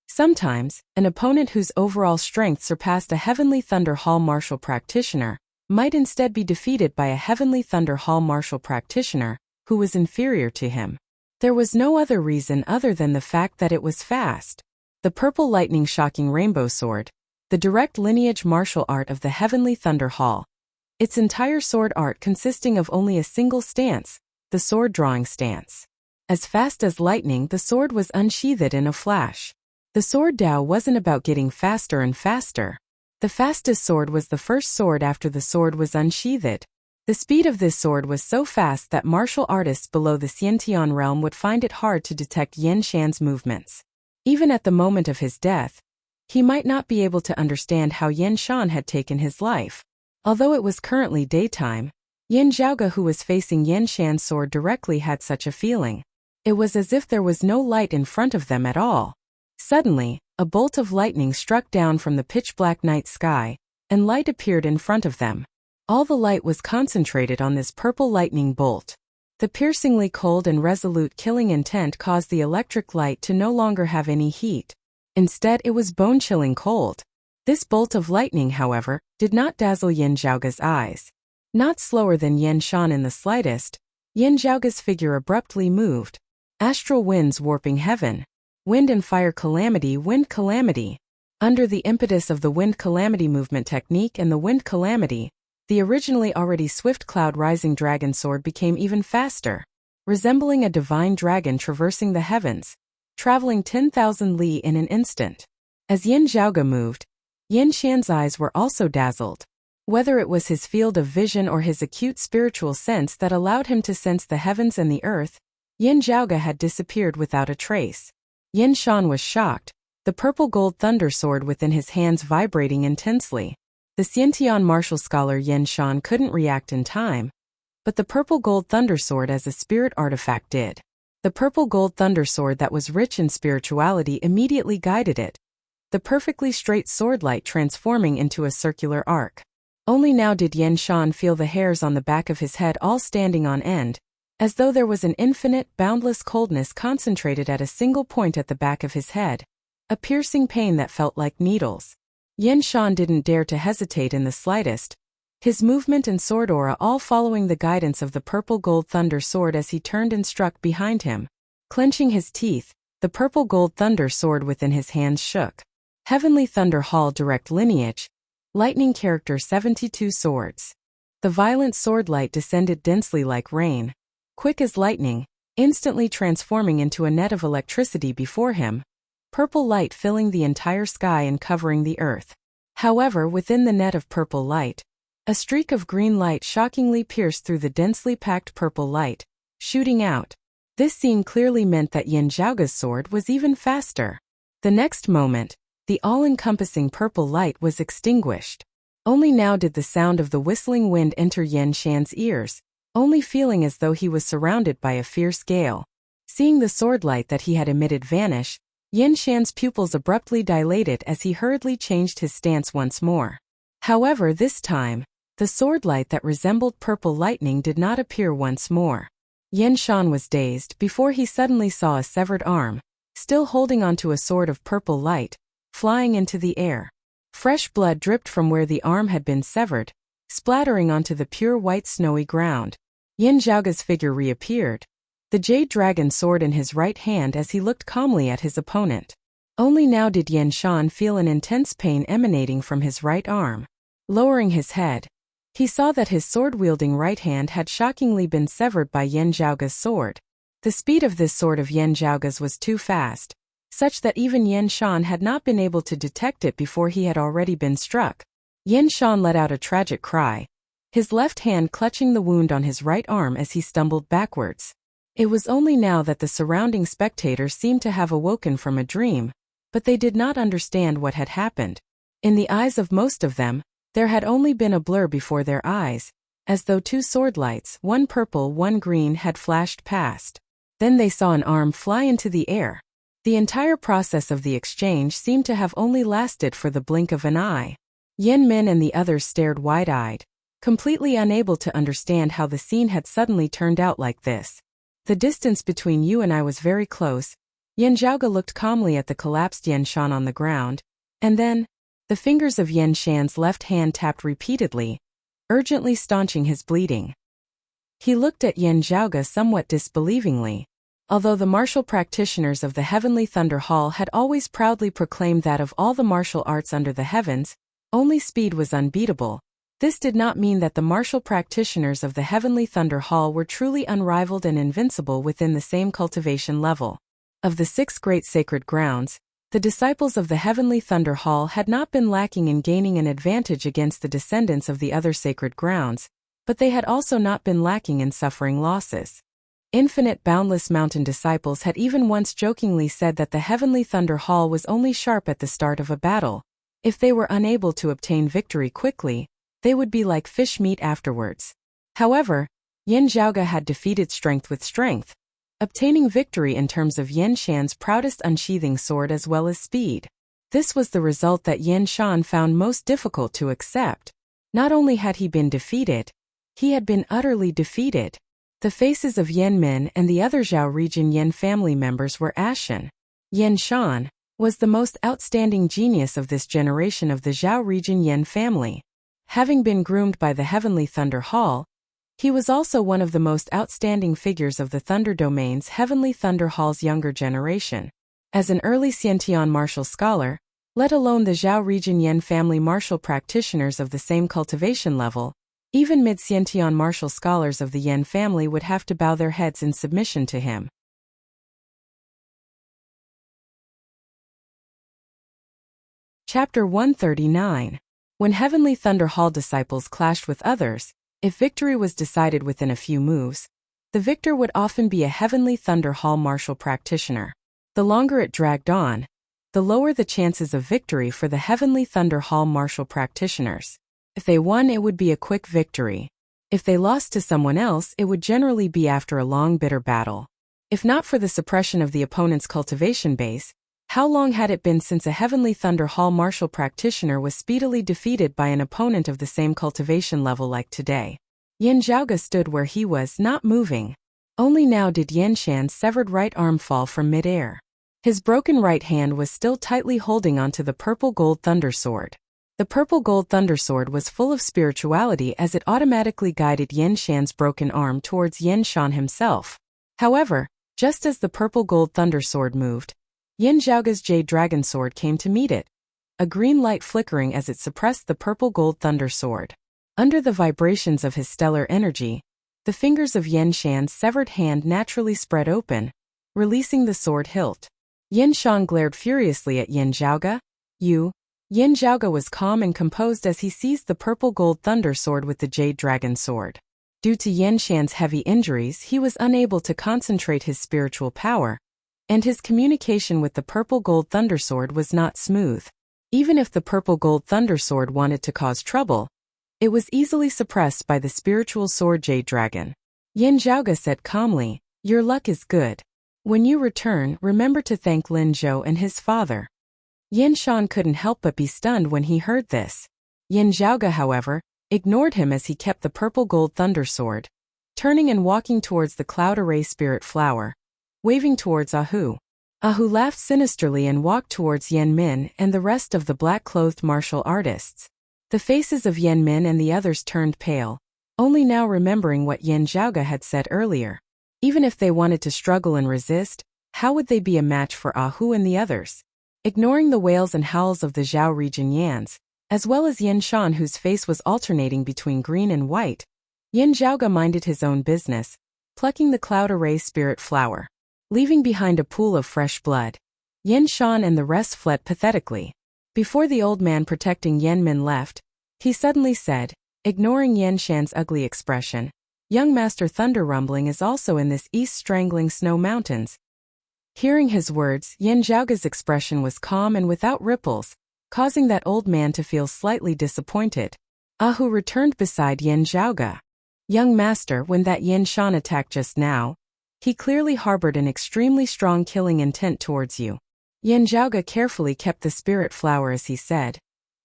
Sometimes, an opponent whose overall strength surpassed a Heavenly Thunder Hall martial practitioner might instead be defeated by a Heavenly Thunder Hall martial practitioner who was inferior to him. There was no other reason other than the fact that it was fast. The Purple Lightning Shocking Rainbow Sword, the direct lineage martial art of the Heavenly Thunder Hall. Its entire sword art consisting of only a single stance, the sword drawing stance. As fast as lightning, the sword was unsheathed in a flash. The sword Dao wasn't about getting faster and faster. The fastest sword was the first sword after the sword was unsheathed. The speed of this sword was so fast that martial artists below the Xiantian realm would find it hard to detect Yin Shan's movements. Even at the moment of his death, he might not be able to understand how Yin Shan had taken his life. Although it was currently daytime, Yin Zhaoge, who was facing Yin Shan's sword directly, had such a feeling. It was as if there was no light in front of them at all. Suddenly, a bolt of lightning struck down from the pitch-black night sky, and light appeared in front of them. All the light was concentrated on this purple lightning bolt. The piercingly cold and resolute killing intent caused the electric light to no longer have any heat. Instead, it was bone-chilling cold. This bolt of lightning, however, did not dazzle Yin Zhaoge's eyes. Not slower than Yin Shan in the slightest, Yin Zhaoge's figure abruptly moved. Astral winds warping heaven. Wind and fire calamity, wind calamity. Under the impetus of the wind calamity movement technique and the wind calamity, the originally already swift cloud-rising dragon sword became even faster, resembling a divine dragon traversing the heavens, traveling 10,000 li in an instant. As Yin Zhaoge moved, Yin Shan's eyes were also dazzled. Whether it was his field of vision or his acute spiritual sense that allowed him to sense the heavens and the earth, Yin Zhaoge had disappeared without a trace. Yin Shan was shocked, the purple gold thunder sword within his hands vibrating intensely. The Xiantian martial scholar Yin Shan couldn't react in time, but the purple gold thunder sword as a spirit artifact did. The purple gold thunder sword that was rich in spirituality immediately guided it, the perfectly straight sword light transforming into a circular arc. Only now did Yin Shan feel the hairs on the back of his head all standing on end, as though there was an infinite, boundless coldness concentrated at a single point at the back of his head, a piercing pain that felt like needles. Yin Shan didn't dare to hesitate in the slightest, his movement and sword aura all following the guidance of the purple gold thunder sword as he turned and struck behind him. Clenching his teeth, the purple gold thunder sword within his hands shook. Heavenly Thunder Hall Direct Lineage, Lightning Character 72 Swords. The violent sword light descended densely like rain, quick as lightning, instantly transforming into a net of electricity before him, purple light filling the entire sky and covering the earth. However, within the net of purple light, a streak of green light shockingly pierced through the densely packed purple light, shooting out. This scene clearly meant that Yin Zhaoge's sword was even faster. The next moment, the all-encompassing purple light was extinguished. Only now did the sound of the whistling wind enter Yin Shan's ears, only feeling as though he was surrounded by a fierce gale. Seeing the sword light that he had emitted vanish, Yin Shan's pupils abruptly dilated as he hurriedly changed his stance once more. However, this time, the sword light that resembled purple lightning did not appear once more. Yin Shan was dazed before he suddenly saw a severed arm, still holding onto a sword of purple light, flying into the air. Fresh blood dripped from where the arm had been severed, splattering onto the pure white snowy ground. Yin Zhaoge's figure reappeared, the jade dragon sword in his right hand as he looked calmly at his opponent. Only now did Yin Shan feel an intense pain emanating from his right arm. Lowering his head, he saw that his sword-wielding right hand had shockingly been severed by Yin Zhaoge's sword. The speed of this sword of Yin Zhaoge's was too fast, such that even Yin Shan had not been able to detect it before he had already been struck. Yin Shan let out a tragic cry, his left hand clutching the wound on his right arm as he stumbled backwards. It was only now that the surrounding spectators seemed to have awoken from a dream, but they did not understand what had happened. In the eyes of most of them, there had only been a blur before their eyes, as though two sword lights, one purple, one green, had flashed past. Then they saw an arm fly into the air. The entire process of the exchange seemed to have only lasted for the blink of an eye. Yin Min and the others stared wide-eyed, completely unable to understand how the scene had suddenly turned out like this. The distance between you and I was very close. Yin Zhaoge looked calmly at the collapsed Yin Shan on the ground, and then, the fingers of Yin Shan's left hand tapped repeatedly, urgently staunching his bleeding. He looked at Yin Zhaoge somewhat disbelievingly. Although the martial practitioners of the Heavenly Thunder Hall had always proudly proclaimed that of all the martial arts under the heavens, only speed was unbeatable, this did not mean that the martial practitioners of the Heavenly Thunder Hall were truly unrivaled and invincible within the same cultivation level. Of the 6 great sacred grounds, the disciples of the Heavenly Thunder Hall had not been lacking in gaining an advantage against the descendants of the other sacred grounds, but they had also not been lacking in suffering losses. Infinite Boundless Mountain disciples had even once jokingly said that the Heavenly Thunder Hall was only sharp at the start of a battle. If they were unable to obtain victory quickly, they would be like fish meat afterwards. However, Yin Zhaoge had defeated strength with strength, obtaining victory in terms of Yin Shan's proudest unsheathing sword as well as speed. This was the result that Yin Shan found most difficult to accept. Not only had he been defeated, he had been utterly defeated. The faces of Yin Min and the other Zhao region Yin family members were ashen. Yin Shan was the most outstanding genius of this generation of the Zhao region Yin family. Having been groomed by the Heavenly Thunder Hall, he was also one of the most outstanding figures of the Thunder Domain's Heavenly Thunder Hall's younger generation. As an early Xiantian martial scholar, let alone the Zhao region Yin family martial practitioners of the same cultivation level, even mid-Xiantian martial scholars of the Yin family would have to bow their heads in submission to him. Chapter 139. When Heavenly Thunder Hall disciples clashed with others, if victory was decided within a few moves, the victor would often be a Heavenly Thunder Hall martial practitioner. The longer it dragged on, the lower the chances of victory for the Heavenly Thunder Hall martial practitioners. If they won, it would be a quick victory. If they lost to someone else, it would generally be after a long bitter battle. If not for the suppression of the opponent's cultivation base, how long had it been since a Heavenly Thunder Hall martial practitioner was speedily defeated by an opponent of the same cultivation level like today? Yin Zhaoge stood where he was, not moving. Only now did Yin Shan's severed right arm fall from mid-air. His broken right hand was still tightly holding onto the purple gold thunder sword. The purple gold thunder sword was full of spirituality as it automatically guided Yin Shan's broken arm towards Yin Shan himself. However, just as the purple gold thunder sword moved, Yin Zhaoge's Jade Dragon Sword came to meet it, a green light flickering as it suppressed the purple gold thunder sword. Under the vibrations of his stellar energy, the fingers of Yin Shan's severed hand naturally spread open, releasing the sword hilt. Yin Shan glared furiously at Yin Zhaoge. Yin Zhaoge was calm and composed as he seized the purple gold thunder sword with the Jade Dragon Sword. Due to Yin Shan's heavy injuries, he was unable to concentrate his spiritual power, and his communication with the purple gold thunder sword was not smooth. Even if the purple gold thunder sword wanted to cause trouble, it was easily suppressed by the spiritual sword Jade Dragon. Yin Zhaoge said calmly, "Your luck is good. When you return, remember to thank Lin Zhou and his father." Yin Shan couldn't help but be stunned when he heard this. Yin Zhaoge, however, ignored him as he kept the purple gold thunder sword, turning and walking towards the cloud array spirit flower, waving towards Ahu. Ahu laughed sinisterly and walked towards Yen Min and the rest of the black-clothed martial artists. The faces of Yen Min and the others turned pale, only now remembering what Yin Zhaoge had said earlier. Even if they wanted to struggle and resist, how would they be a match for Ahu and the others? Ignoring the wails and howls of the Zhao region Yans, as well as Yin Shan whose face was alternating between green and white, Yin Zhaoge minded his own business, plucking the cloud array spirit flower. Leaving behind a pool of fresh blood, Yin Shan and the rest fled pathetically. Before the old man protecting Yen Min left, he suddenly said, ignoring Yen Shan's ugly expression, "Young Master Thunder Rumbling is also in this east strangling snow mountains." Hearing his words, Yin Zhaoge's expression was calm and without ripples, causing that old man to feel slightly disappointed. Ahu returned beside Yin Zhaoge. "Young Master, when that Yin Shan attacked just now, he clearly harbored an extremely strong killing intent towards you." Yin Zhaoge carefully kept the spirit flower as he said,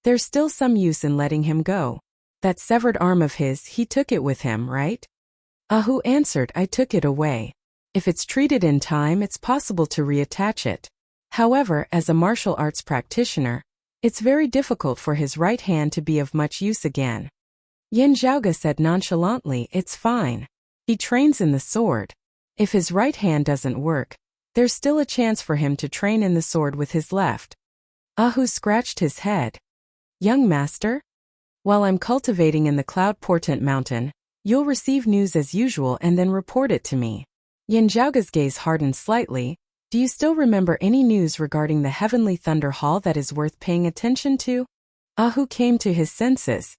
"There's still some use in letting him go. That severed arm of his, he took it with him, right?" Ahu answered, "I took it away. If it's treated in time, it's possible to reattach it. However, as a martial arts practitioner, it's very difficult for his right hand to be of much use again." Yin Zhaoge said nonchalantly, "It's fine. He trains in the sword. If his right hand doesn't work, there's still a chance for him to train in the sword with his left." Ahu scratched his head. "Young Master? While I'm cultivating in the Cloud Portent Mountain, you'll receive news as usual and then report it to me." Yin Zhaoge's gaze hardened slightly. "Do you still remember any news regarding the Heavenly Thunder Hall that is worth paying attention to?" Ahu came to his senses.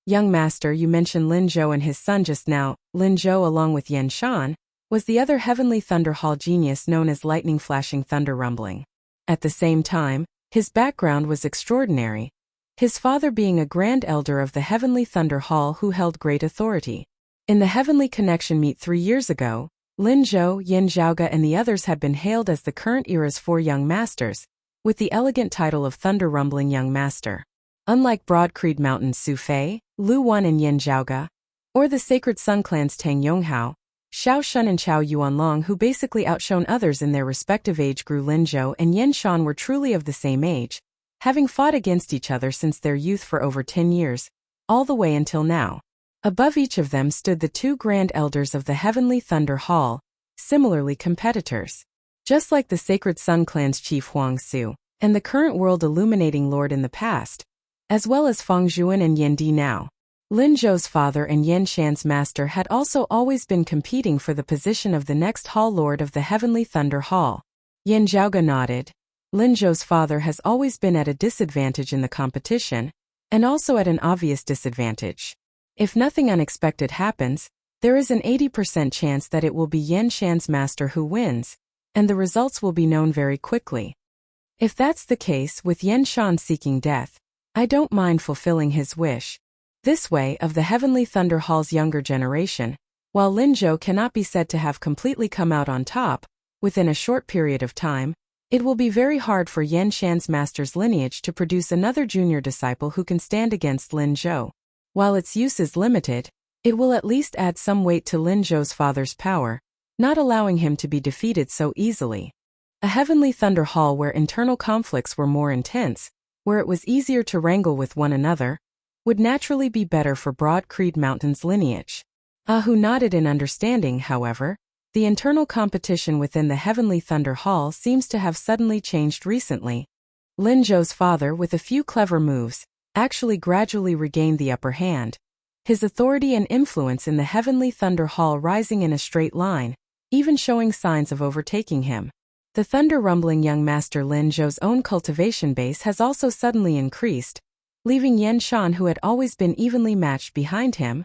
Young master, you mentioned Lin Zhou and his son just now. Lin Zhou, along with Yan Shan, was the other Heavenly Thunder Hall genius known as lightning flashing thunder rumbling. At the same time, his background was extraordinary, his father being a Grand Elder of the Heavenly Thunder Hall who held great authority. In the Heavenly Connection meet 3 years ago, Lin Zhou, Yin Zhaoge and the others had been hailed as the current era's 4 young masters, with the elegant title of Thunder Rumbling Young Master. Unlike Broad Creed Mountain's Su Fei, Lu Wan and Yin Zhaoge, or the Sacred Sun Clan's Tang Yonghao, Xiao Shun and Chao Yuanlong, who basically outshone others in their respective age group, Lin Zhou and Yin Shan were truly of the same age, having fought against each other since their youth for over 10 years, all the way until now. Above each of them stood the 2 Grand Elders of the Heavenly Thunder Hall, similarly competitors. Just like the Sacred Sun Clan's Chief Huang Su, and the current world illuminating lord in the past, as well as Feng Zhuan and Yan Di now. Lin Zhou's father and Yan Shan's master had also always been competing for the position of the next Hall Lord of the Heavenly Thunder Hall. Yin Zhaoge nodded. Lin Zhou's father has always been at a disadvantage in the competition, and also at an obvious disadvantage. If nothing unexpected happens, there is an 80% chance that it will be Yan Shan's master who wins, and the results will be known very quickly. If that's the case, with Yan Shan seeking death, I don't mind fulfilling his wish. This way, of the Heavenly Thunder Hall's younger generation, while Lin Zhou cannot be said to have completely come out on top, within a short period of time, it will be very hard for Yan Shan's master's lineage to produce another junior disciple who can stand against Lin Zhou. While its use is limited, it will at least add some weight to Lin Zhou's father's power, not allowing him to be defeated so easily. A Heavenly Thunder Hall where internal conflicts were more intense, where it was easier to wrangle with one another, would naturally be better for Broad Creed Mountain's lineage. Ahu nodded in understanding. However, the internal competition within the Heavenly Thunder Hall seems to have suddenly changed recently. Lin Zhou's father, with a few clever moves, actually gradually regained the upper hand, his authority and influence in the Heavenly Thunder Hall rising in a straight line, even showing signs of overtaking him. The thunder rumbling young master Lin Zhou's own cultivation base has also suddenly increased, leaving Yan Shan, who had always been evenly matched, behind him.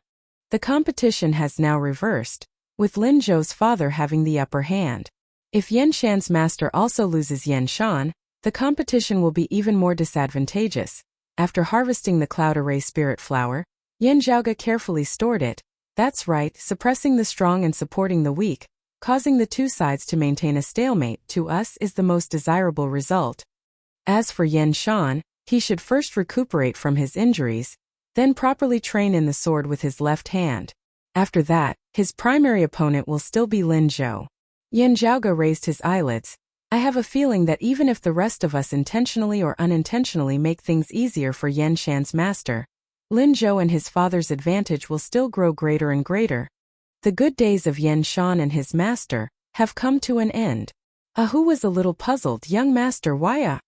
The competition has now reversed, with Lin Zhou's father having the upper hand. If Yan Shan's master also loses Yan Shan, the competition will be even more disadvantageous. After harvesting the Cloud Array Spirit Flower, Yin Zhaoge carefully stored it. That's right, suppressing the strong and supporting the weak, causing the 2 sides to maintain a stalemate, to us is the most desirable result. As for Yan Shan, he should first recuperate from his injuries, then properly train in the sword with his left hand. After that, his primary opponent will still be Lin Zhou. Yin Zhaoge raised his eyelids. I have a feeling that even if the rest of us intentionally or unintentionally make things easier for Yan Shan's master, Lin Zhou and his father's advantage will still grow greater and greater. The good days of Yan Shan and his master have come to an end. Ahu was a little puzzled. Young master, why?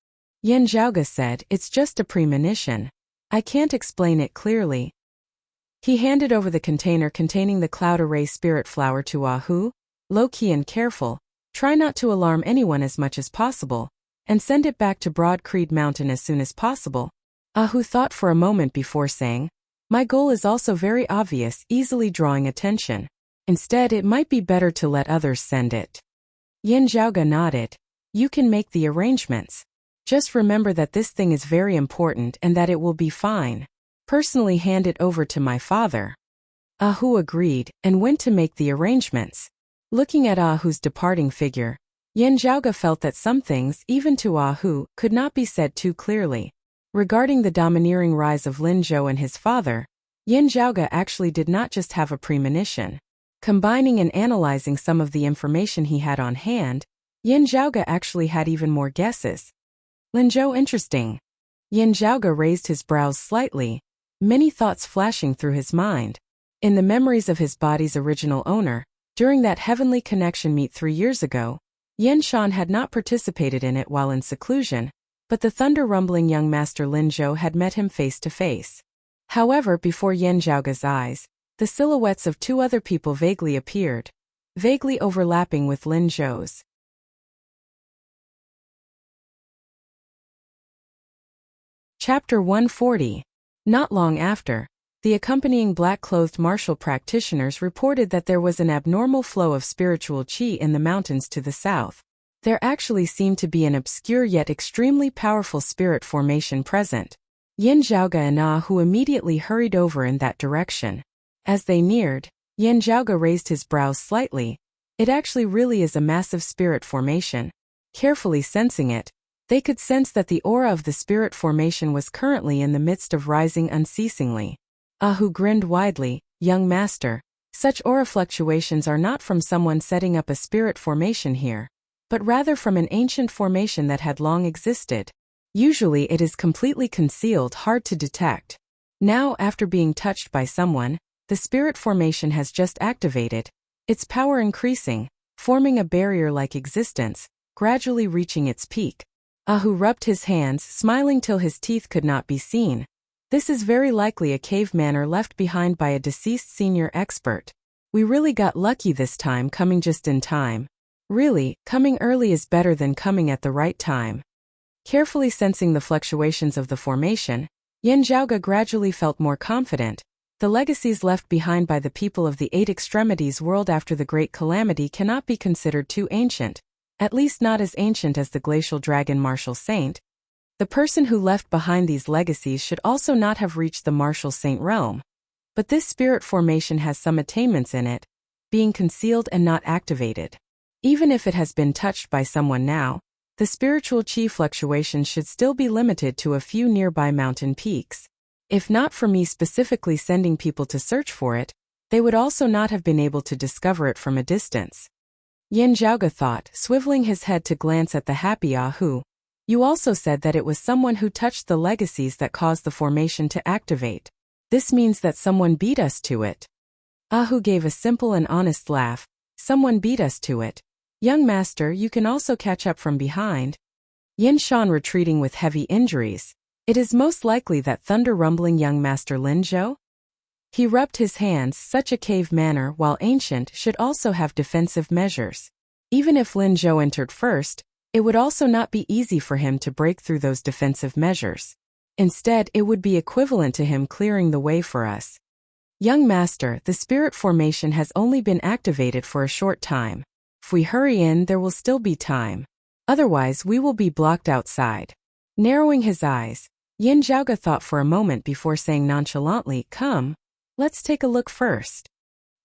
Yin Zhaoge said, it's just a premonition. I can't explain it clearly. He handed over the container containing the Cloud Array Spirit Flower to Ahu. Low-key and careful, try not to alarm anyone as much as possible, and send it back to Broad Creed Mountain as soon as possible. Ahu thought for a moment before saying, my goal is also very obvious, easily drawing attention. Instead, it might be better to let others send it. Yin Zhaoge nodded. You can make the arrangements. Just remember that this thing is very important and that it will be fine. Personally hand it over to my father. Ahu agreed, and went to make the arrangements. Looking at Ahu's departing figure, Yin Zhaoge felt that some things, even to Ahu, could not be said too clearly. Regarding the domineering rise of Lin Zhou and his father, Yin Zhaoge actually did not just have a premonition. Combining and analyzing some of the information he had on hand, Yin Zhaoge actually had even more guesses. Lin Zhou, interesting. Yin Zhaoge raised his brows slightly, many thoughts flashing through his mind. In the memories of his body's original owner, during that Heavenly Connection meet 3 years ago, Yan Shan had not participated in it while in seclusion, but the thunder-rumbling young master Lin Zhou had met him face to face. However, before Yin Zhaoge's eyes, the silhouettes of 2 other people vaguely appeared, vaguely overlapping with Lin Zhou's. Chapter 140. Not long after, The accompanying black-clothed martial practitioners reported that there was an abnormal flow of spiritual qi in the mountains to the south. There actually seemed to be an obscure yet extremely powerful spirit formation present. Yin Zhaoge and Ah Hu immediately hurried over in that direction. As they neared, Yin Zhaoge raised his brows slightly. It actually really is a massive spirit formation. Carefully sensing it, they could sense that the aura of the spirit formation was currently in the midst of rising unceasingly. Ah Hu grinned widely. Young master, such aura fluctuations are not from someone setting up a spirit formation here, but rather from an ancient formation that had long existed. Usually it is completely concealed, hard to detect. Now, after being touched by someone, the spirit formation has just activated, its power increasing, forming a barrier-like existence, gradually reaching its peak. Ah Hu rubbed his hands, smiling till his teeth could not be seen. This is very likely a cave manor left behind by a deceased senior expert. We really got lucky this time, coming just in time. Really, coming early is better than coming at the right time. Carefully sensing the fluctuations of the formation, Yin Zhaoge gradually felt more confident. The legacies left behind by the people of the Eight Extremities world after the Great Calamity cannot be considered too ancient, at least not as ancient as the Glacial Dragon Martial Saint. The person who left behind these legacies should also not have reached the Martial Saint realm. But this spirit formation has some attainments in it, being concealed and not activated. Even if it has been touched by someone now, the spiritual qi fluctuations should still be limited to a few nearby mountain peaks. If not for me specifically sending people to search for it, they would also not have been able to discover it from a distance. Yin Zhaoge thought, swiveling his head to glance at the happy Ah Hu. You also said that it was someone who touched the legacies that caused the formation to activate. This means that someone beat us to it. Ah Hu gave a simple and honest laugh. Someone beat us to it. Young master, you can also catch up from behind. Yin Shan retreating with heavy injuries. It is most likely that thunder-rumbling young master Lin Zhou? He rubbed his hands. Such a cave manor, while ancient, should also have defensive measures. Even if Lin Zhou entered first, it would also not be easy for him to break through those defensive measures. Instead, it would be equivalent to him clearing the way for us. Young master, the spirit formation has only been activated for a short time. If we hurry in, there will still be time. Otherwise, we will be blocked outside. Narrowing his eyes, Yin Zhaoge thought for a moment before saying nonchalantly, Come, let's take a look first.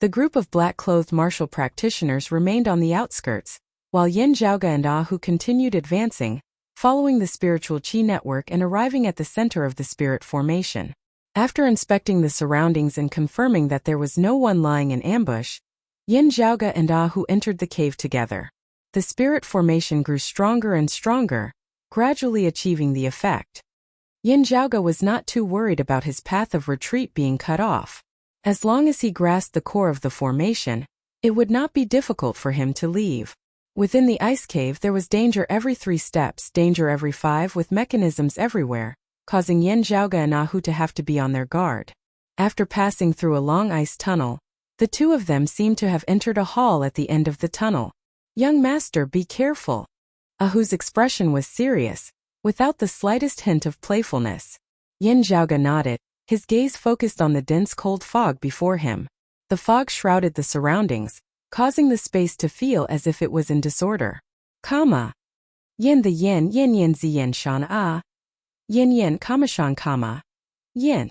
The group of black-clothed martial practitioners remained on the outskirts, while Yin Zhaoge and Ah Hu continued advancing, following the spiritual qi network and arriving at the center of the spirit formation. After inspecting the surroundings and confirming that there was no one lying in ambush, Yin Zhaoge and Ah Hu entered the cave together. The spirit formation grew stronger and stronger, gradually achieving the effect. Yin Zhaoge was not too worried about his path of retreat being cut off. As long as he grasped the core of the formation, it would not be difficult for him to leave. Within the ice cave there was danger every 3 steps, danger every 5 with mechanisms everywhere, causing Yin Zhaoge and Ah Hu to have to be on their guard. After passing through a long ice tunnel, the two of them seemed to have entered a hall at the end of the tunnel. Young master, be careful. Ah Hu's expression was serious, without the slightest hint of playfulness. Yin Zhaoge nodded, his gaze focused on the dense cold fog before him. The fog shrouded the surroundings, causing the space to feel as if it was in disorder. Kama. Yin the yin, yin yin zi yin shan ah. Yin yin kama shan kama. Yin.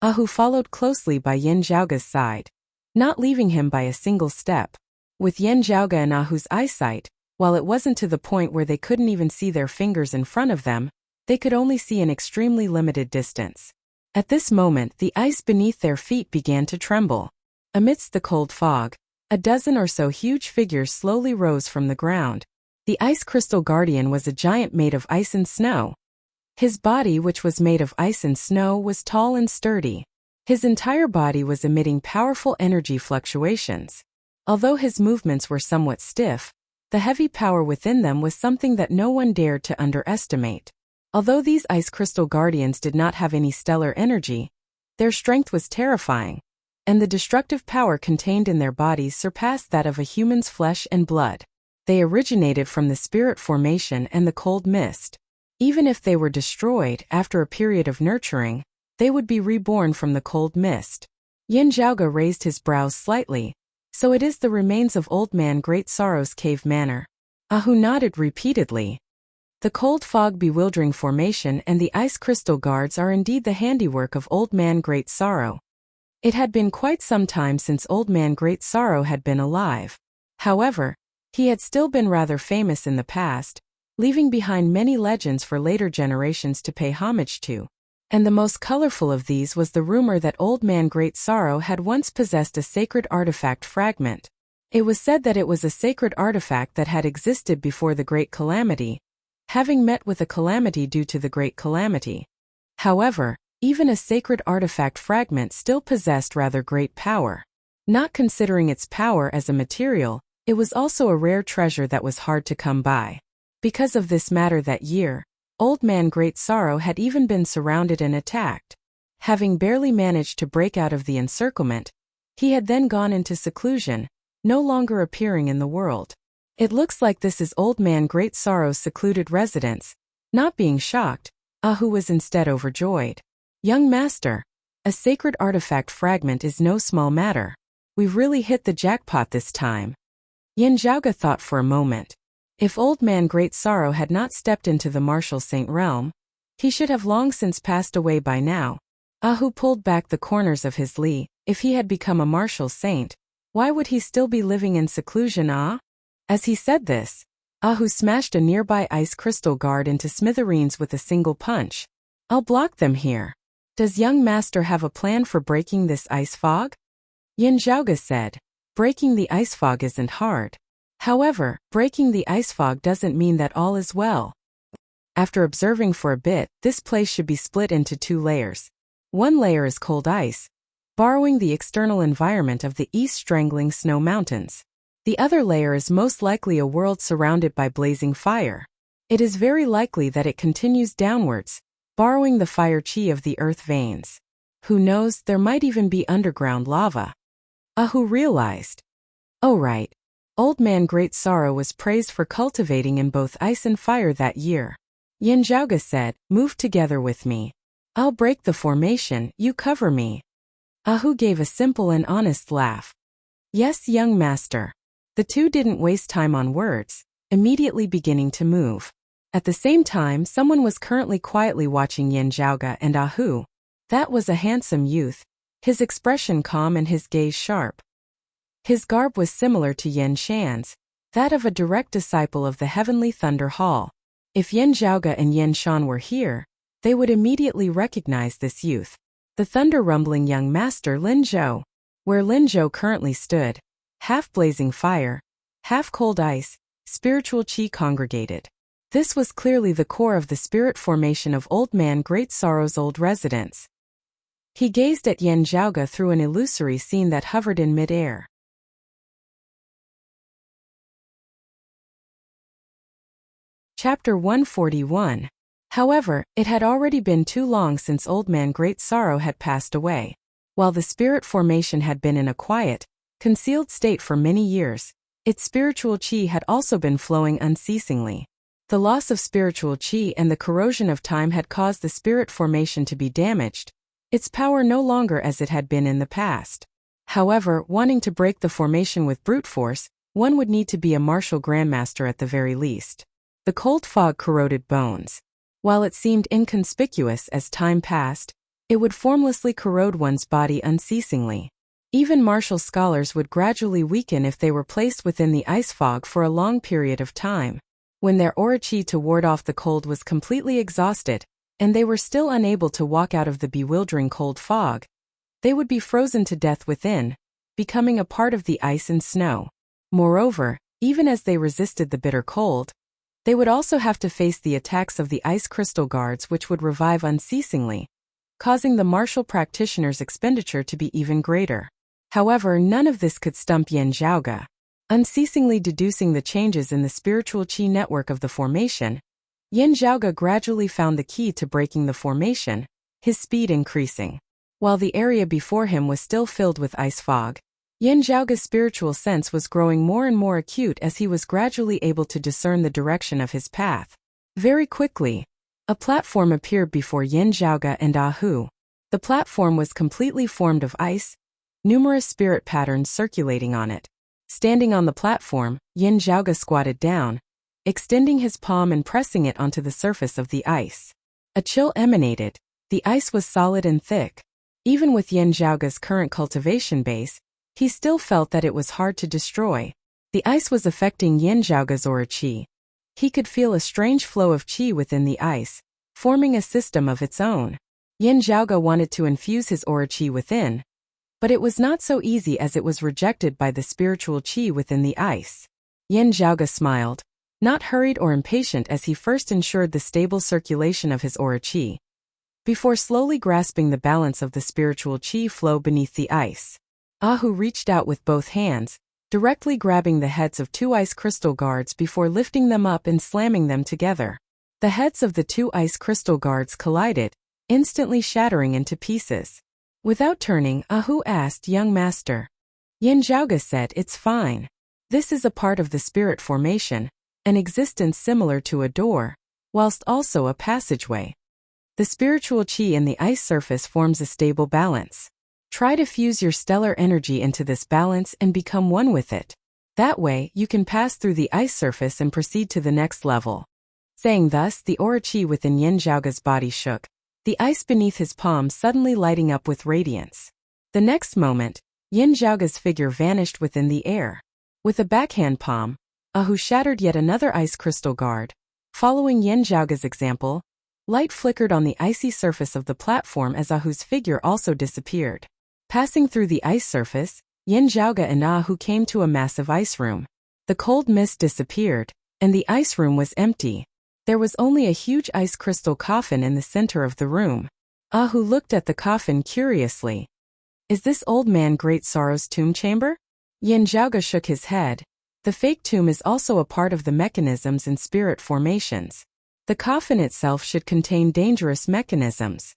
Ah Hu followed closely by Yin Zhaoge's side, not leaving him by a single step. With Yin Zhaoge and Ah Hu's eyesight, while it wasn't to the point where they couldn't even see their fingers in front of them, they could only see an extremely limited distance. At this moment, the ice beneath their feet began to tremble. Amidst the cold fog, a dozen or so huge figures slowly rose from the ground. The ice crystal guardian was a giant made of ice and snow. His body, which was made of ice and snow, was tall and sturdy. His entire body was emitting powerful energy fluctuations. Although his movements were somewhat stiff, the heavy power within them was something that no one dared to underestimate. Although these ice crystal guardians did not have any stellar energy, their strength was terrifying, and the destructive power contained in their bodies surpassed that of a human's flesh and blood. They originated from the spirit formation and the cold mist. Even if they were destroyed after a period of nurturing, they would be reborn from the cold mist. Yin Zhaoge raised his brows slightly. So it is the remains of Old Man Great Sorrow's cave manor. Ahu nodded repeatedly. The cold fog bewildering formation and the ice crystal guards are indeed the handiwork of Old Man Great Sorrow. It had been quite some time since Old Man Great Sorrow had been alive. However, he had still been rather famous in the past, leaving behind many legends for later generations to pay homage to. And the most colorful of these was the rumor that Old Man Great Sorrow had once possessed a sacred artifact fragment. It was said that it was a sacred artifact that had existed before the Great Calamity, having met with a calamity due to the Great Calamity. However, even a sacred artifact fragment still possessed rather great power. Not considering its power as a material, it was also a rare treasure that was hard to come by. Because of this matter that year, Old Man Great Sorrow had even been surrounded and attacked. Having barely managed to break out of the encirclement, he had then gone into seclusion, no longer appearing in the world. It looks like this is Old Man Great Sorrow's secluded residence. Not being shocked, Ahu was instead overjoyed. Young master, a sacred artifact fragment is no small matter. We've really hit the jackpot this time. Yin Zhaoge thought for a moment. If Old Man Great Sorrow had not stepped into the martial saint realm, he should have long since passed away by now. Ahu pulled back the corners of his li. If he had become a martial saint, why would he still be living in seclusion? As he said this, Ahu smashed a nearby ice crystal guard into smithereens with a single punch. I'll block them here. Does young master have a plan for breaking this ice fog? Yin Zhaoge said. Breaking the ice fog isn't hard. However, breaking the ice fog doesn't mean that all is well. After observing for a bit, this place should be split into two layers. One layer is cold ice, borrowing the external environment of the east strangling snow mountains. The other layer is most likely a world surrounded by blazing fire. It is very likely that it continues downwards, borrowing the fire chi of the earth veins. Who knows, there might even be underground lava. Ahu realized. Oh right. Old Man Great Sorrow was praised for cultivating in both ice and fire that year. Yin Zhaoge said, move together with me. I'll break the formation, you cover me. Ahu gave a simple and honest laugh. Yes, young master. The two didn't waste time on words, immediately beginning to move. At the same time, someone was currently quietly watching Yin Zhaoge and Ahu. That was a handsome youth, his expression calm and his gaze sharp. His garb was similar to Yin Shan's, that of a direct disciple of the Heavenly Thunder Hall. If Yin Zhaoge and Yin Shan were here, they would immediately recognize this youth. The thunder-rumbling young master Lin Zhou. Where Lin Zhou currently stood, half blazing fire, half cold ice, spiritual chi congregated. This was clearly the core of the spirit formation of Old Man Great Sorrow's old residence. He gazed at Yin Zhaoge through an illusory scene that hovered in mid-air. Chapter 141. However, it had already been too long since Old Man Great Sorrow had passed away. While the spirit formation had been in a quiet, concealed state for many years, its spiritual chi had also been flowing unceasingly. The loss of spiritual chi and the corrosion of time had caused the spirit formation to be damaged, its power no longer as it had been in the past. However, wanting to break the formation with brute force, one would need to be a martial grandmaster at the very least. The cold fog corroded bones. While it seemed inconspicuous as time passed, it would formlessly corrode one's body unceasingly. Even martial scholars would gradually weaken if they were placed within the ice fog for a long period of time. When their aura chi to ward off the cold was completely exhausted, and they were still unable to walk out of the bewildering cold fog, they would be frozen to death within, becoming a part of the ice and snow. Moreover, even as they resisted the bitter cold, they would also have to face the attacks of the ice crystal guards, which would revive unceasingly, causing the martial practitioner's expenditure to be even greater. However, none of this could stump Yin Zhaoge. Unceasingly deducing the changes in the spiritual chi network of the formation, Yin Zhaoge gradually found the key to breaking the formation, his speed increasing. While the area before him was still filled with ice fog, Yin Zhaoge's spiritual sense was growing more and more acute as he was gradually able to discern the direction of his path. Very quickly, a platform appeared before Yin Zhaoge and Ahu. The platform was completely formed of ice, numerous spirit patterns circulating on it. Standing on the platform, Yin Zhaoge squatted down, extending his palm and pressing it onto the surface of the ice. A chill emanated. The ice was solid and thick. Even with Yin Zhaoge's current cultivation base, he still felt that it was hard to destroy. The ice was affecting Yin Zhaoge's aura qi. He could feel a strange flow of qi within the ice, forming a system of its own. Yin Zhaoge wanted to infuse his aura qi within, but it was not so easy as it was rejected by the spiritual qi within the ice. Yin Zhaoge smiled, not hurried or impatient as he first ensured the stable circulation of his aura qi, before slowly grasping the balance of the spiritual qi flow beneath the ice. Ahu reached out with both hands, directly grabbing the heads of 2 ice crystal guards before lifting them up and slamming them together. The heads of the 2 ice crystal guards collided, instantly shattering into pieces. Without turning, Ahu asked, "Young master." Yin Zhaoge said, "It's fine. This is a part of the spirit formation, an existence similar to a door, whilst also a passageway. The spiritual qi in the ice surface forms a stable balance. Try to fuse your stellar energy into this balance and become one with it. That way, you can pass through the ice surface and proceed to the next level." Saying thus, the aura qi within Yin Zhaoge's body shook, the ice beneath his palm suddenly lighting up with radiance. The next moment, Yin Zhaoge's figure vanished within the air. With a backhand palm, Ahu shattered yet another ice crystal guard. Following Yin Zhaoge's example, light flickered on the icy surface of the platform as Ahu's figure also disappeared. Passing through the ice surface, Yin Zhaoge and Ahu came to a massive ice room. The cold mist disappeared, and the ice room was empty. There was only a huge ice crystal coffin in the center of the room. Ahu looked at the coffin curiously. "Is this old man Great Sorrow's tomb chamber?" Yin Zhaoge shook his head. The fake tomb is also a part of the mechanisms and spirit formations. The coffin itself should contain dangerous mechanisms.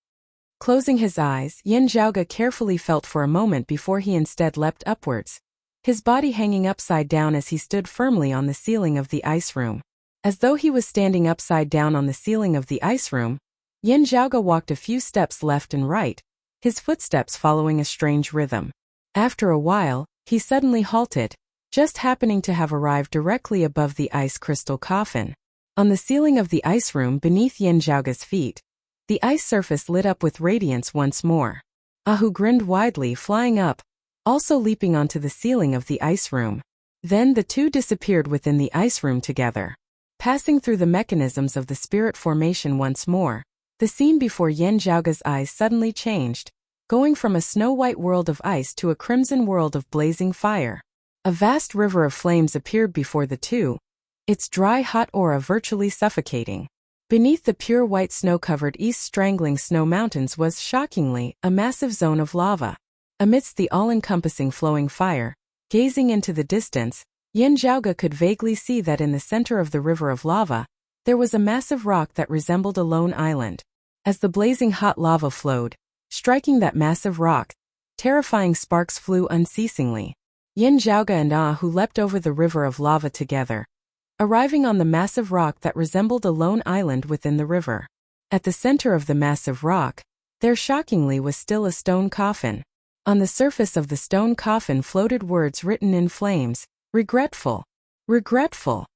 Closing his eyes, Yin Zhaoge carefully felt for a moment before he instead leapt upwards, his body hanging upside down as he stood firmly on the ceiling of the ice room. As though he was standing upside down on the ceiling of the ice room, Yin Zhaoge walked a few steps left and right, his footsteps following a strange rhythm. After a while, he suddenly halted, just happening to have arrived directly above the ice crystal coffin. On the ceiling of the ice room beneath Yin Zhaoge's feet, the ice surface lit up with radiance once more. Ahu grinned widely, flying up, also leaping onto the ceiling of the ice room. Then the two disappeared within the ice room together. Passing through the mechanisms of the spirit formation once more, the scene before Yin Zhaoge's eyes suddenly changed, going from a snow-white world of ice to a crimson world of blazing fire. A vast river of flames appeared before the two, its dry hot aura virtually suffocating. Beneath the pure white snow-covered east strangling snow mountains was, shockingly, a massive zone of lava. Amidst the all-encompassing flowing fire, gazing into the distance, Yin Zhaoge could vaguely see that in the center of the river of lava, there was a massive rock that resembled a lone island. As the blazing hot lava flowed, striking that massive rock, terrifying sparks flew unceasingly. Yin Zhaoge and Ahu leapt over the river of lava together, arriving on the massive rock that resembled a lone island within the river. At the center of the massive rock, there shockingly was still a stone coffin. On the surface of the stone coffin floated words written in flames, "Regretful. Regretful."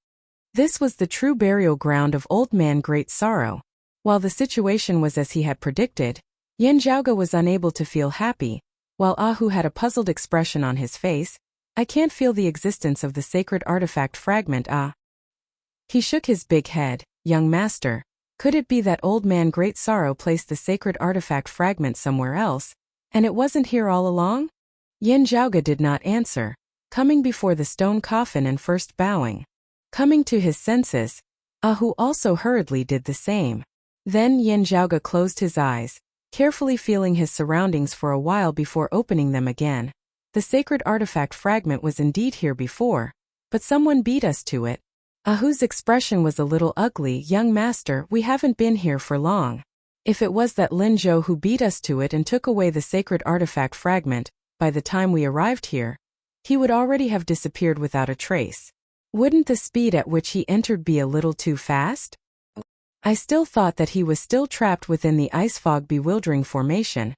This was the true burial ground of Old Man Great Sorrow. While the situation was as he had predicted, Yin Zhaoge was unable to feel happy, while Ahu had a puzzled expression on his face. "I can't feel the existence of the sacred artifact fragment, ah." He shook his big head. "Young master, could it be that Old Man Great Sorrow placed the sacred artifact fragment somewhere else, and it wasn't here all along?" Yin Zhaoge did not answer, coming before the stone coffin and first bowing. Coming to his senses, Ahu also hurriedly did the same. Then Yin Zhaoge closed his eyes, carefully feeling his surroundings for a while before opening them again. The sacred artifact fragment was indeed here before, but someone beat us to it. Ahu's expression was a little ugly. "Young master, we haven't been here for long. If it was that Lin Zhou who beat us to it and took away the sacred artifact fragment, by the time we arrived here, he would already have disappeared without a trace. Wouldn't the speed at which he entered be a little too fast? I still thought that he was still trapped within the ice fog bewildering formation,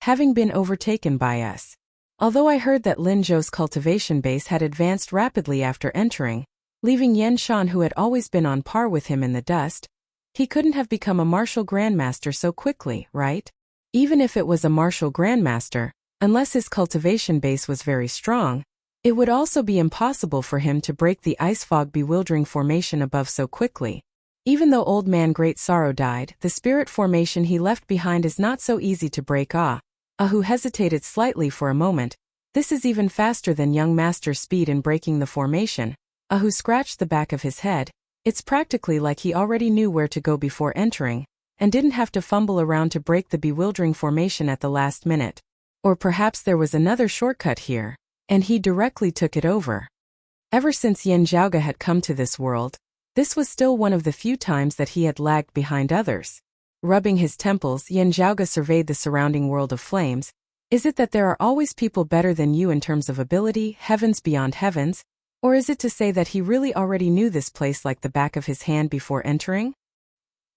having been overtaken by us. Although I heard that Lin Zhou's cultivation base had advanced rapidly after entering, leaving Yan Shan who had always been on par with him in the dust, he couldn't have become a martial grandmaster so quickly, right? Even if it was a martial grandmaster, unless his cultivation base was very strong, it would also be impossible for him to break the ice fog bewildering formation above so quickly. Even though Old Man Great Sorrow died, the spirit formation he left behind is not so easy to break. Ahu hesitated slightly for a moment. This is even faster than young master's speed in breaking the formation. Ahu scratched the back of his head. It's practically like he already knew where to go before entering, and didn't have to fumble around to break the bewildering formation at the last minute. Or perhaps there was another shortcut here, and he directly took it over. Ever since Yin Zhaoge had come to this world, this was still one of the few times that he had lagged behind others. Rubbing his temples, Yin Zhaoge surveyed the surrounding world of flames. Is it that there are always people better than you in terms of ability, heavens beyond heavens? Or is it to say that he really already knew this place like the back of his hand before entering?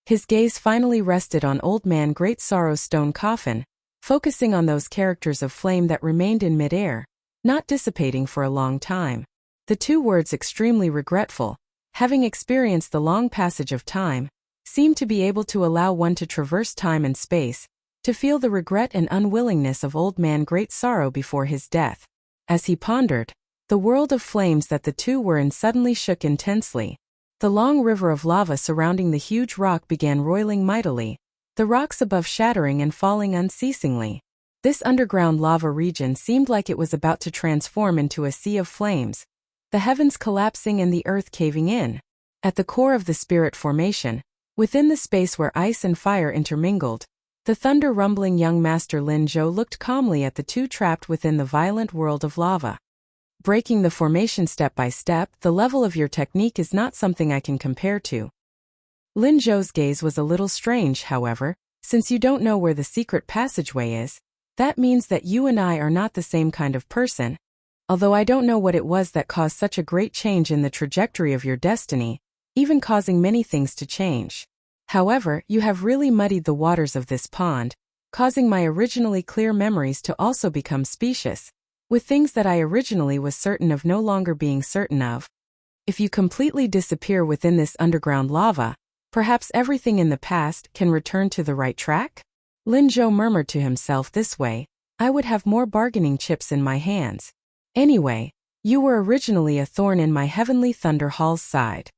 His gaze finally rested on Old Man Great Sorrow's stone coffin, focusing on those characters of flame that remained in midair, not dissipating for a long time. The two words extremely regretful, having experienced the long passage of time, seemed to be able to allow one to traverse time and space, to feel the regret and unwillingness of Old Man Great Sorrow before his death. As he pondered, the world of flames that the two were in suddenly shook intensely. The long river of lava surrounding the huge rock began roiling mightily, the rocks above shattering and falling unceasingly. This underground lava region seemed like it was about to transform into a sea of flames, the heavens collapsing and the earth caving in. At the core of the spirit formation, within the space where ice and fire intermingled, the thunder-rumbling young master Lin Zhou looked calmly at the two trapped within the violent world of lava. Breaking the formation step by step, the level of your technique is not something I can compare to. Lin Zhou's gaze was a little strange, however. Since you don't know where the secret passageway is, that means that you and I are not the same kind of person. Although I don't know what it was that caused such a great change in the trajectory of your destiny, even causing many things to change. However, you have really muddied the waters of this pond, causing my originally clear memories to also become specious, with things that I originally was certain of no longer being certain of. If you completely disappear within this underground lava, perhaps everything in the past can return to the right track? Lin Zhou murmured to himself, this way, I would have more bargaining chips in my hands. Anyway, you were originally a thorn in my heavenly Thunder Hall's side.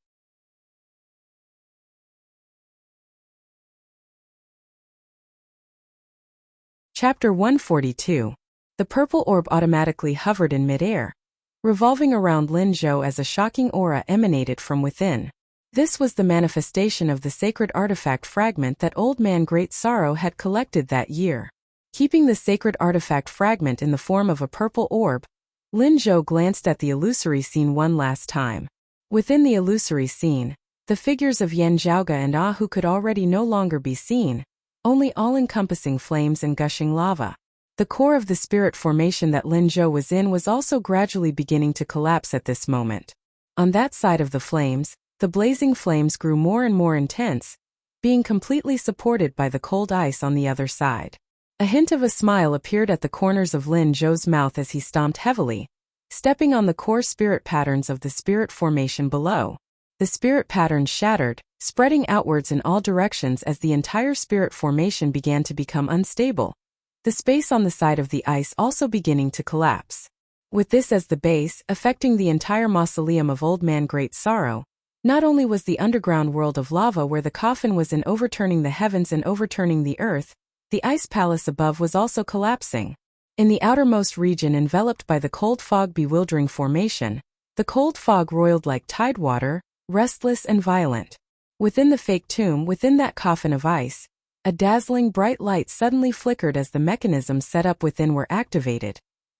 Chapter 142. The purple orb automatically hovered in midair, revolving around Lin Zhou as a shocking aura emanated from within. This was the manifestation of the sacred artifact fragment that Old Man Great Sorrow had collected that year. Keeping the sacred artifact fragment in the form of a purple orb, Lin Zhou glanced at the illusory scene one last time. Within the illusory scene, the figures of Yin Zhaoge and Ahu could already no longer be seen, only all-encompassing flames and gushing lava. The core of the spirit formation that Lin Zhou was in was also gradually beginning to collapse at this moment. On that side of the flames, the blazing flames grew more and more intense, being completely supported by the cold ice on the other side. A hint of a smile appeared at the corners of Lin Zhou's mouth as he stomped heavily, stepping on the core spirit patterns of the spirit formation below. The spirit patterns shattered, spreading outwards in all directions as the entire spirit formation began to become unstable, the space on the side of the ice also beginning to collapse. With this as the base, affecting the entire mausoleum of Old Man Great Sorrow, not only was the underground world of lava where the coffin was in overturning the heavens and overturning the earth, the ice palace above was also collapsing. In the outermost region enveloped by the cold fog bewildering formation, the cold fog roiled like tidewater, restless and violent. Within the fake tomb, within that coffin of ice, a dazzling bright light suddenly flickered as the mechanisms set up within were activated,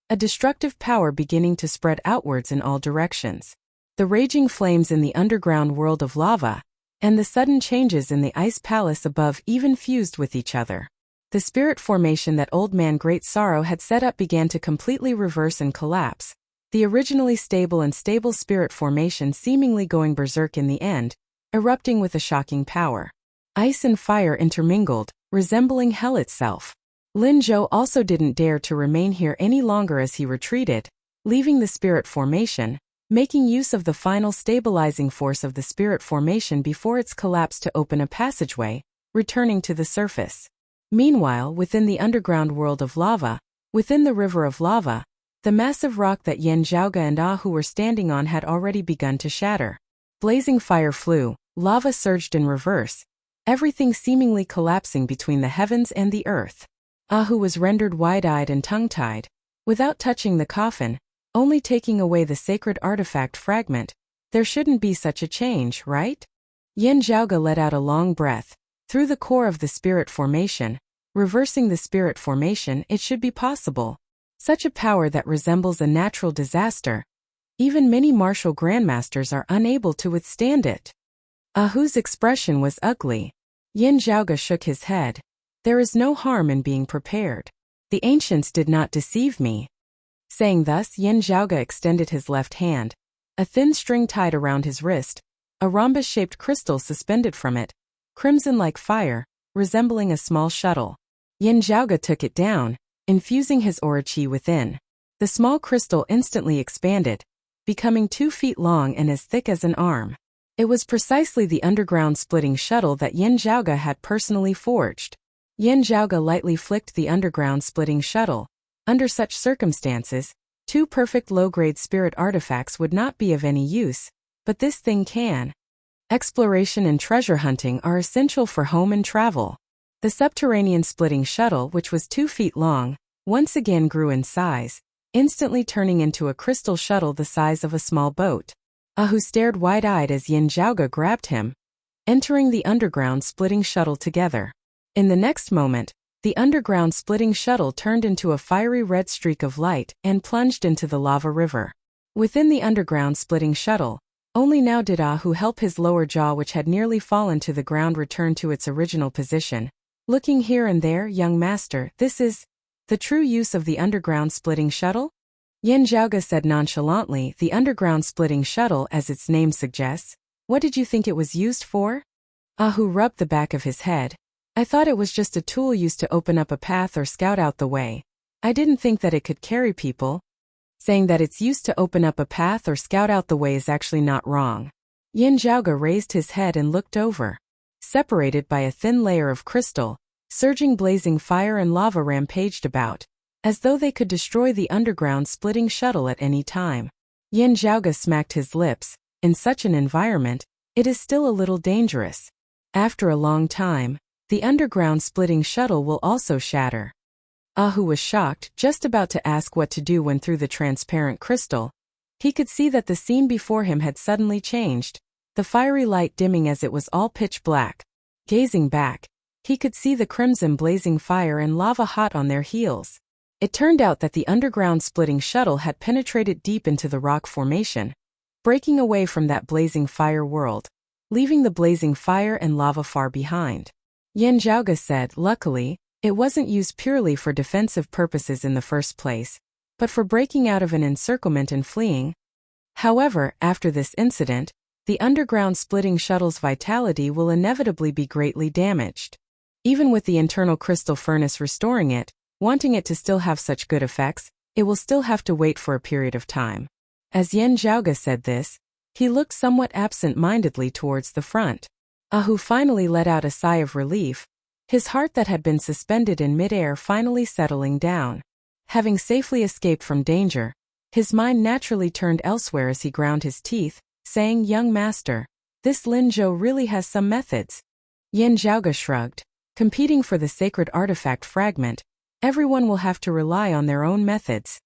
a destructive power beginning to spread outwards in all directions. The raging flames in the underground world of lava, and the sudden changes in the ice palace above even fused with each other. The spirit formation that Old Man Great Sorrow had set up began to completely reverse and collapse, the originally stable and stable spirit formation seemingly going berserk in the end, erupting with a shocking power. Ice and fire intermingled, resembling hell itself. Lin Zhou also didn't dare to remain here any longer as he retreated, leaving the spirit formation, making use of the final stabilizing force of the spirit formation before its collapse to open a passageway, returning to the surface. Meanwhile, within the underground world of lava, within the river of lava, the massive rock that Yan Zhaoge and Hu were standing on had already begun to shatter. Blazing fire flew, lava surged in reverse, everything seemingly collapsing between the heavens and the earth. Hu was rendered wide-eyed and tongue-tied. Without touching the coffin, only taking away the sacred artifact fragment, there shouldn't be such a change, right? Yan Zhaoge let out a long breath. Through the core of the spirit formation, reversing the spirit formation, it should be possible. Such a power that resembles a natural disaster. Even many martial grandmasters are unable to withstand it. Hu's expression was ugly. Yan Zhaoge shook his head. There is no harm in being prepared. The ancients did not deceive me. Saying thus, Yan Zhaoge extended his left hand. A thin string tied around his wrist, a rhombus-shaped crystal suspended from it, crimson like fire, resembling a small shuttle. Yan Zhaoge took it down, infusing his aura qi within. The small crystal instantly expanded, becoming 2 feet long and as thick as an arm. It was precisely the underground splitting shuttle that Yan Zhaoge had personally forged. Yan Zhaoge lightly flicked the underground splitting shuttle. Under such circumstances, 2 perfect low-grade spirit artifacts would not be of any use, but this thing can. Exploration and treasure hunting are essential for home and travel. The subterranean splitting shuttle, which was 2 feet long, once again grew in size, instantly turning into a crystal shuttle the size of a small boat. Hu stared wide-eyed as Yan Zhaoge grabbed him, entering the underground splitting shuttle together. In the next moment, the underground splitting shuttle turned into a fiery red streak of light and plunged into the lava river. Within the underground splitting shuttle, only now did Hu help his lower jaw, which had nearly fallen to the ground, return to its original position. Looking here and there, young master, this is the true use of the underground splitting shuttle? Yan Zhaoge said nonchalantly, the underground splitting shuttle, as its name suggests. What did you think it was used for? Hu rubbed the back of his head. I thought it was just a tool used to open up a path or scout out the way. I didn't think that it could carry people. Saying that it's used to open up a path or scout out the way is actually not wrong. Yan Zhaoge raised his head and looked over. Separated by a thin layer of crystal, surging blazing fire and lava rampaged about, as though they could destroy the underground splitting shuttle at any time. Yan Zhaoge smacked his lips. In such an environment, it is still a little dangerous. After a long time, the underground splitting shuttle will also shatter. Hu was shocked, just about to ask what to do when through the transparent crystal, he could see that the scene before him had suddenly changed, the fiery light dimming as it was all pitch black. Gazing back, he could see the crimson blazing fire and lava hot on their heels. It turned out that the underground splitting shuttle had penetrated deep into the rock formation, breaking away from that blazing fire world, leaving the blazing fire and lava far behind. Yan Zhaoge said, luckily, it wasn't used purely for defensive purposes in the first place, but for breaking out of an encirclement and fleeing. However, after this incident, the underground splitting shuttle's vitality will inevitably be greatly damaged. Even with the internal crystal furnace restoring it, wanting it to still have such good effects, it will still have to wait for a period of time. As Yan Zhaoge said this, he looked somewhat absent-mindedly towards the front. Hu finally let out a sigh of relief, his heart that had been suspended in mid-air finally settling down. Having safely escaped from danger, his mind naturally turned elsewhere as he ground his teeth, saying, young master, this Lin Zhou really has some methods. Yan Zhaoge shrugged. Competing for the sacred artifact fragment, everyone will have to rely on their own methods.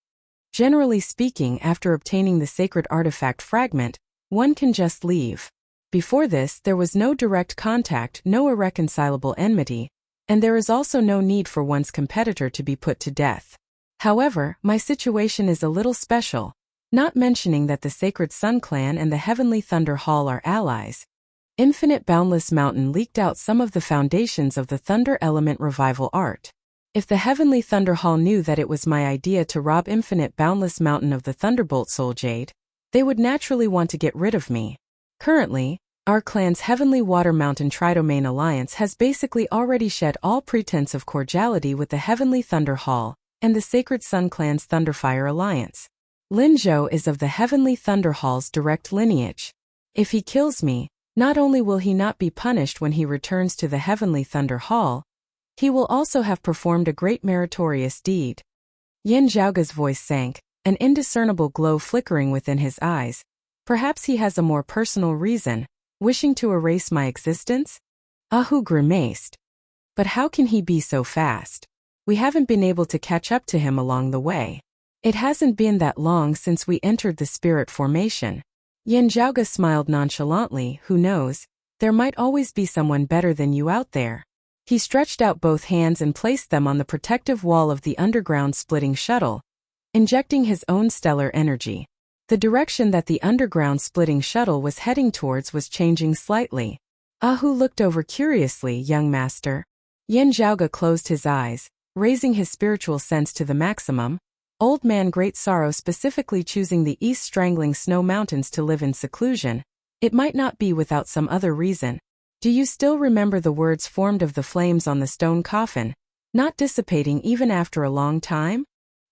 Generally speaking, after obtaining the sacred artifact fragment, one can just leave. Before this, there was no direct contact, no irreconcilable enmity, and there is also no need for one's competitor to be put to death. However, my situation is a little special, not mentioning that the Sacred Sun Clan and the Heavenly Thunder Hall are allies. Infinite Boundless Mountain leaked out some of the foundations of the Thunder Element revival art. If the Heavenly Thunder Hall knew that it was my idea to rob Infinite Boundless Mountain of the Thunderbolt Soul Jade, they would naturally want to get rid of me. Currently, Our clan's Heavenly Water Mountain Tridomain alliance has basically already shed all pretense of cordiality with the Heavenly Thunder Hall and the Sacred Sun clan's Thunderfire alliance. Lin Zhou is of the Heavenly Thunder Hall's direct lineage. If he kills me, not only will he not be punished when he returns to the Heavenly Thunder Hall, he will also have performed a great meritorious deed. Yin Zhaoge's voice sank, an indiscernible glow flickering within his eyes. Perhaps he has a more personal reason, wishing to erase my existence? Ahu grimaced. But how can he be so fast? We haven't been able to catch up to him along the way. It hasn't been that long since we entered the spirit formation. Yin Zhaoge smiled nonchalantly. Who knows? There might always be someone better than you out there. He stretched out both hands and placed them on the protective wall of the underground splitting shuttle, injecting his own stellar energy. The direction that the underground splitting shuttle was heading towards was changing slightly. Ahu looked over curiously. Young master. Yin Zhaoge closed his eyes, raising his spiritual sense to the maximum. Old man Great Sorrow specifically choosing the east strangling snow mountains to live in seclusion. It might not be without some other reason. Do you still remember the words formed of the flames on the stone coffin, not dissipating even after a long time?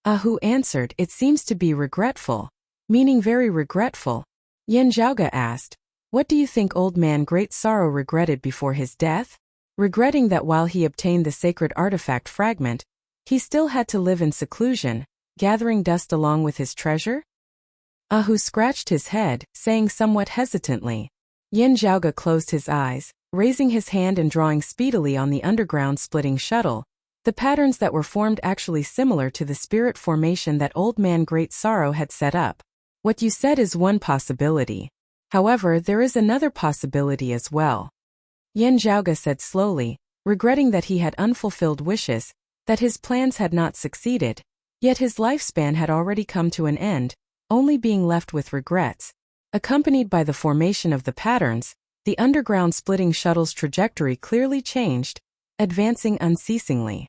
Ahu answered. It seems to be regretful. Meaning very regretful. Yin Zhaoge asked, what do you think old man Great Sorrow regretted before his death? Regretting that while he obtained the sacred artifact fragment, he still had to live in seclusion, gathering dust along with his treasure? Ahu scratched his head, saying somewhat hesitantly. Yin Zhaoge closed his eyes, raising his hand and drawing speedily on the underground splitting shuttle. The patterns that were formed actually similar to the spirit formation that old man Great Sorrow had set up. What you said is one possibility. However, there is another possibility as well. Yin Zhaoge said slowly, regretting that he had unfulfilled wishes, that his plans had not succeeded, yet his lifespan had already come to an end, only being left with regrets. Accompanied by the formation of the patterns, the underground splitting shuttle's trajectory clearly changed, advancing unceasingly.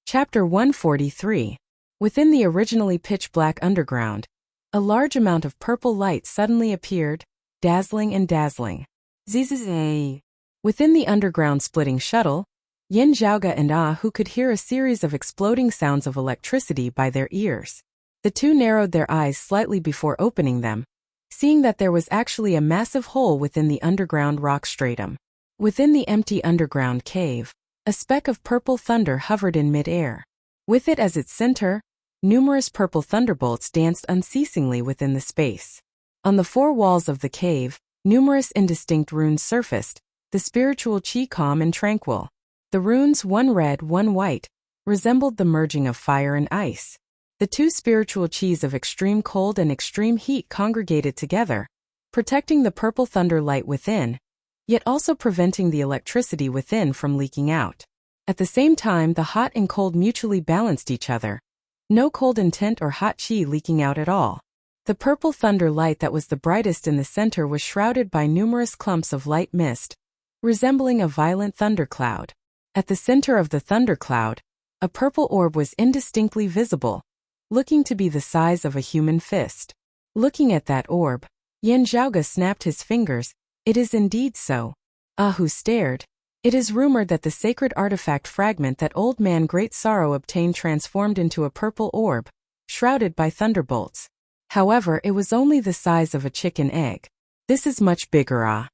Chapter 143. Within the originally pitch-black underground, a large amount of purple light suddenly appeared, dazzling and dazzling. Zzzz. Within the underground splitting shuttle, Yin Zhaoge and Ahu could hear a series of exploding sounds of electricity by their ears. The two narrowed their eyes slightly before opening them, seeing that there was actually a massive hole within the underground rock stratum. Within the empty underground cave, a speck of purple thunder hovered in mid-air. With it as its center, numerous purple thunderbolts danced unceasingly within the space. On the four walls of the cave, numerous indistinct runes surfaced, the spiritual chi calm and tranquil. The runes, one red, one white, resembled the merging of fire and ice. The two spiritual chis of extreme cold and extreme heat congregated together, protecting the purple thunder light within, yet also preventing the electricity within from leaking out. At the same time, the hot and cold mutually balanced each other. No cold intent or hot chi leaking out at all. The purple thunder light that was the brightest in the center was shrouded by numerous clumps of light mist, resembling a violent thundercloud. At the center of the thundercloud, a purple orb was indistinctly visible, looking to be the size of a human fist. Looking at that orb, Yin Zhaoge snapped his fingers. It is indeed so. Ahu stared. It is rumored that the sacred artifact fragment that old man Great Sorrow obtained transformed into a purple orb, shrouded by thunderbolts. However, it was only the size of a chicken egg. This is much bigger.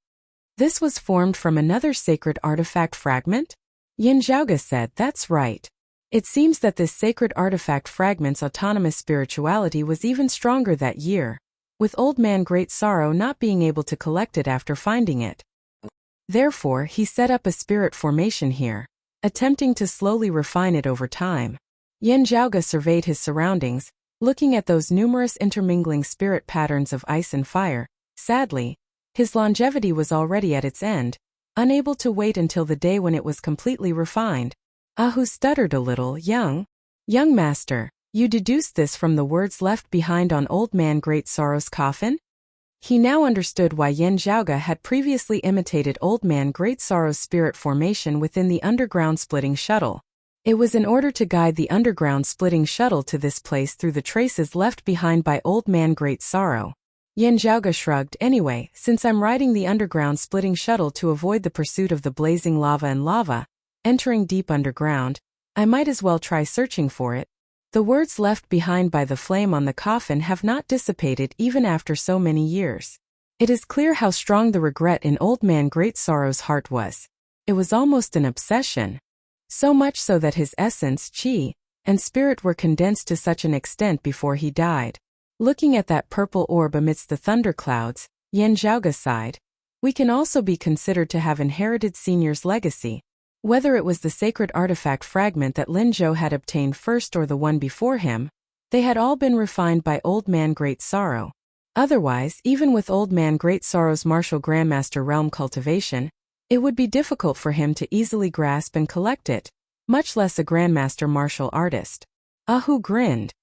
This was formed from another sacred artifact fragment? Yin Zhaoge said, that's right. It seems that this sacred artifact fragment's autonomous spirituality was even stronger that year, with old man Great Sorrow not being able to collect it after finding it. Therefore, he set up a spirit formation here, attempting to slowly refine it over time. Yin Zhaoge surveyed his surroundings, looking at those numerous intermingling spirit patterns of ice and fire. Sadly, his longevity was already at its end, unable to wait until the day when it was completely refined. Ahu stuttered a little. Young master, you deduced this from the words left behind on old man Great Sorrow's coffin? He now understood why Yin Zhaoge had previously imitated old man Great Sorrow's spirit formation within the underground splitting shuttle. It was in order to guide the underground splitting shuttle to this place through the traces left behind by Old Man Great Sorrow. Yin Zhaoge shrugged. Anyway, since I'm riding the underground splitting shuttle to avoid the pursuit of the blazing lava and lava, entering deep underground, I might as well try searching for it. The words left behind by the flame on the coffin have not dissipated even after so many years. It is clear how strong the regret in Old Man Great Sorrow's heart was. It was almost an obsession. So much so that his essence, qi, and spirit were condensed to such an extent before he died. Looking at that purple orb amidst the thunderclouds, Yin Zhaoge sighed. We can also be considered to have inherited Senior's legacy. Whether it was the sacred artifact fragment that Lin Zhou had obtained first or the one before him, they had all been refined by Old Man Great Sorrow. Otherwise, even with Old Man Great Sorrow's martial grandmaster realm cultivation, it would be difficult for him to easily grasp and collect it, much less a grandmaster martial artist. Ahu grinned.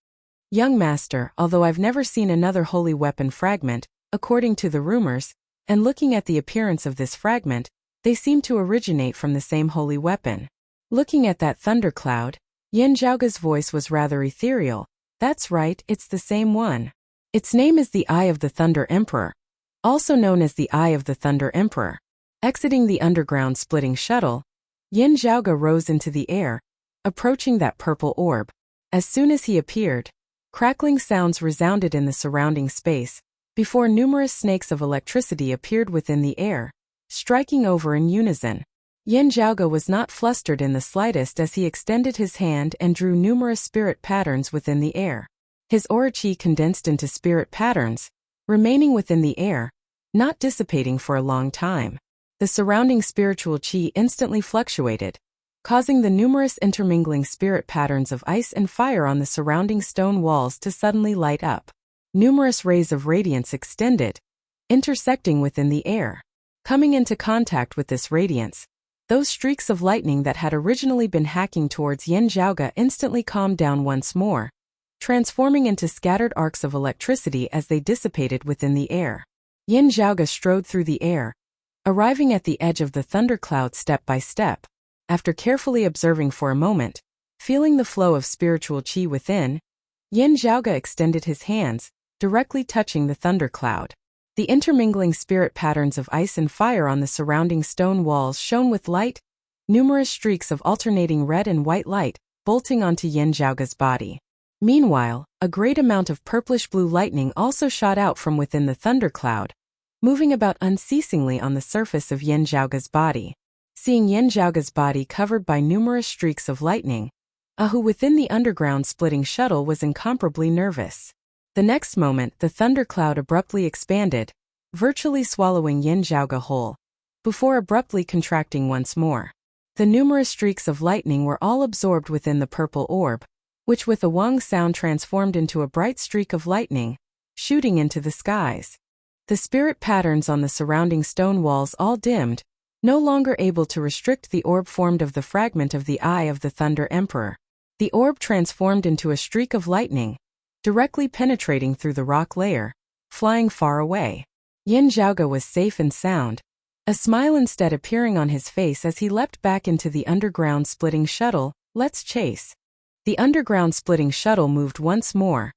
Young master, although I've never seen another holy weapon fragment, according to the rumors, and looking at the appearance of this fragment, they seem to originate from the same holy weapon. Looking at that thundercloud, Yin Zhaoge's voice was rather ethereal. That's right, it's the same one. Its name is the Eye of the Thunder Emperor, also known as the Eye of the Thunder Emperor. Exiting the underground splitting shuttle, Yin Zhaoge rose into the air, approaching that purple orb. As soon as he appeared, crackling sounds resounded in the surrounding space, before numerous snakes of electricity appeared within the air, striking over in unison. Yin Zhaoge was not flustered in the slightest as he extended his hand and drew numerous spirit patterns within the air. His aura qi condensed into spirit patterns, remaining within the air, not dissipating for a long time. The surrounding spiritual qi instantly fluctuated, causing the numerous intermingling spirit patterns of ice and fire on the surrounding stone walls to suddenly light up. Numerous rays of radiance extended, intersecting within the air. Coming into contact with this radiance, those streaks of lightning that had originally been hacking towards Yin Zhaoge instantly calmed down once more, transforming into scattered arcs of electricity as they dissipated within the air. Yin Zhaoge strode through the air, arriving at the edge of the thundercloud step by step. After carefully observing for a moment, feeling the flow of spiritual qi within, Yin Zhaoge extended his hands, directly touching the thundercloud. The intermingling spirit patterns of ice and fire on the surrounding stone walls shone with light, numerous streaks of alternating red and white light, bolting onto Yin Zhaoge's body. Meanwhile, a great amount of purplish-blue lightning also shot out from within the thundercloud, moving about unceasingly on the surface of Yin Zhaoge's body. Seeing Yin Zhaoge's body covered by numerous streaks of lightning, Ahu within the underground splitting shuttle was incomparably nervous. The next moment, the thundercloud abruptly expanded, virtually swallowing Yin Zhaoge whole, before abruptly contracting once more. The numerous streaks of lightning were all absorbed within the purple orb, which with a wang sound transformed into a bright streak of lightning, shooting into the skies. The spirit patterns on the surrounding stone walls all dimmed, no longer able to restrict the orb formed of the fragment of the Eye of the Thunder Emperor. The orb transformed into a streak of lightning, directly penetrating through the rock layer, flying far away. Yin Zhaoge was safe and sound, a smile instead appearing on his face as he leapt back into the underground splitting shuttle. Let's chase. The underground splitting shuttle moved once more,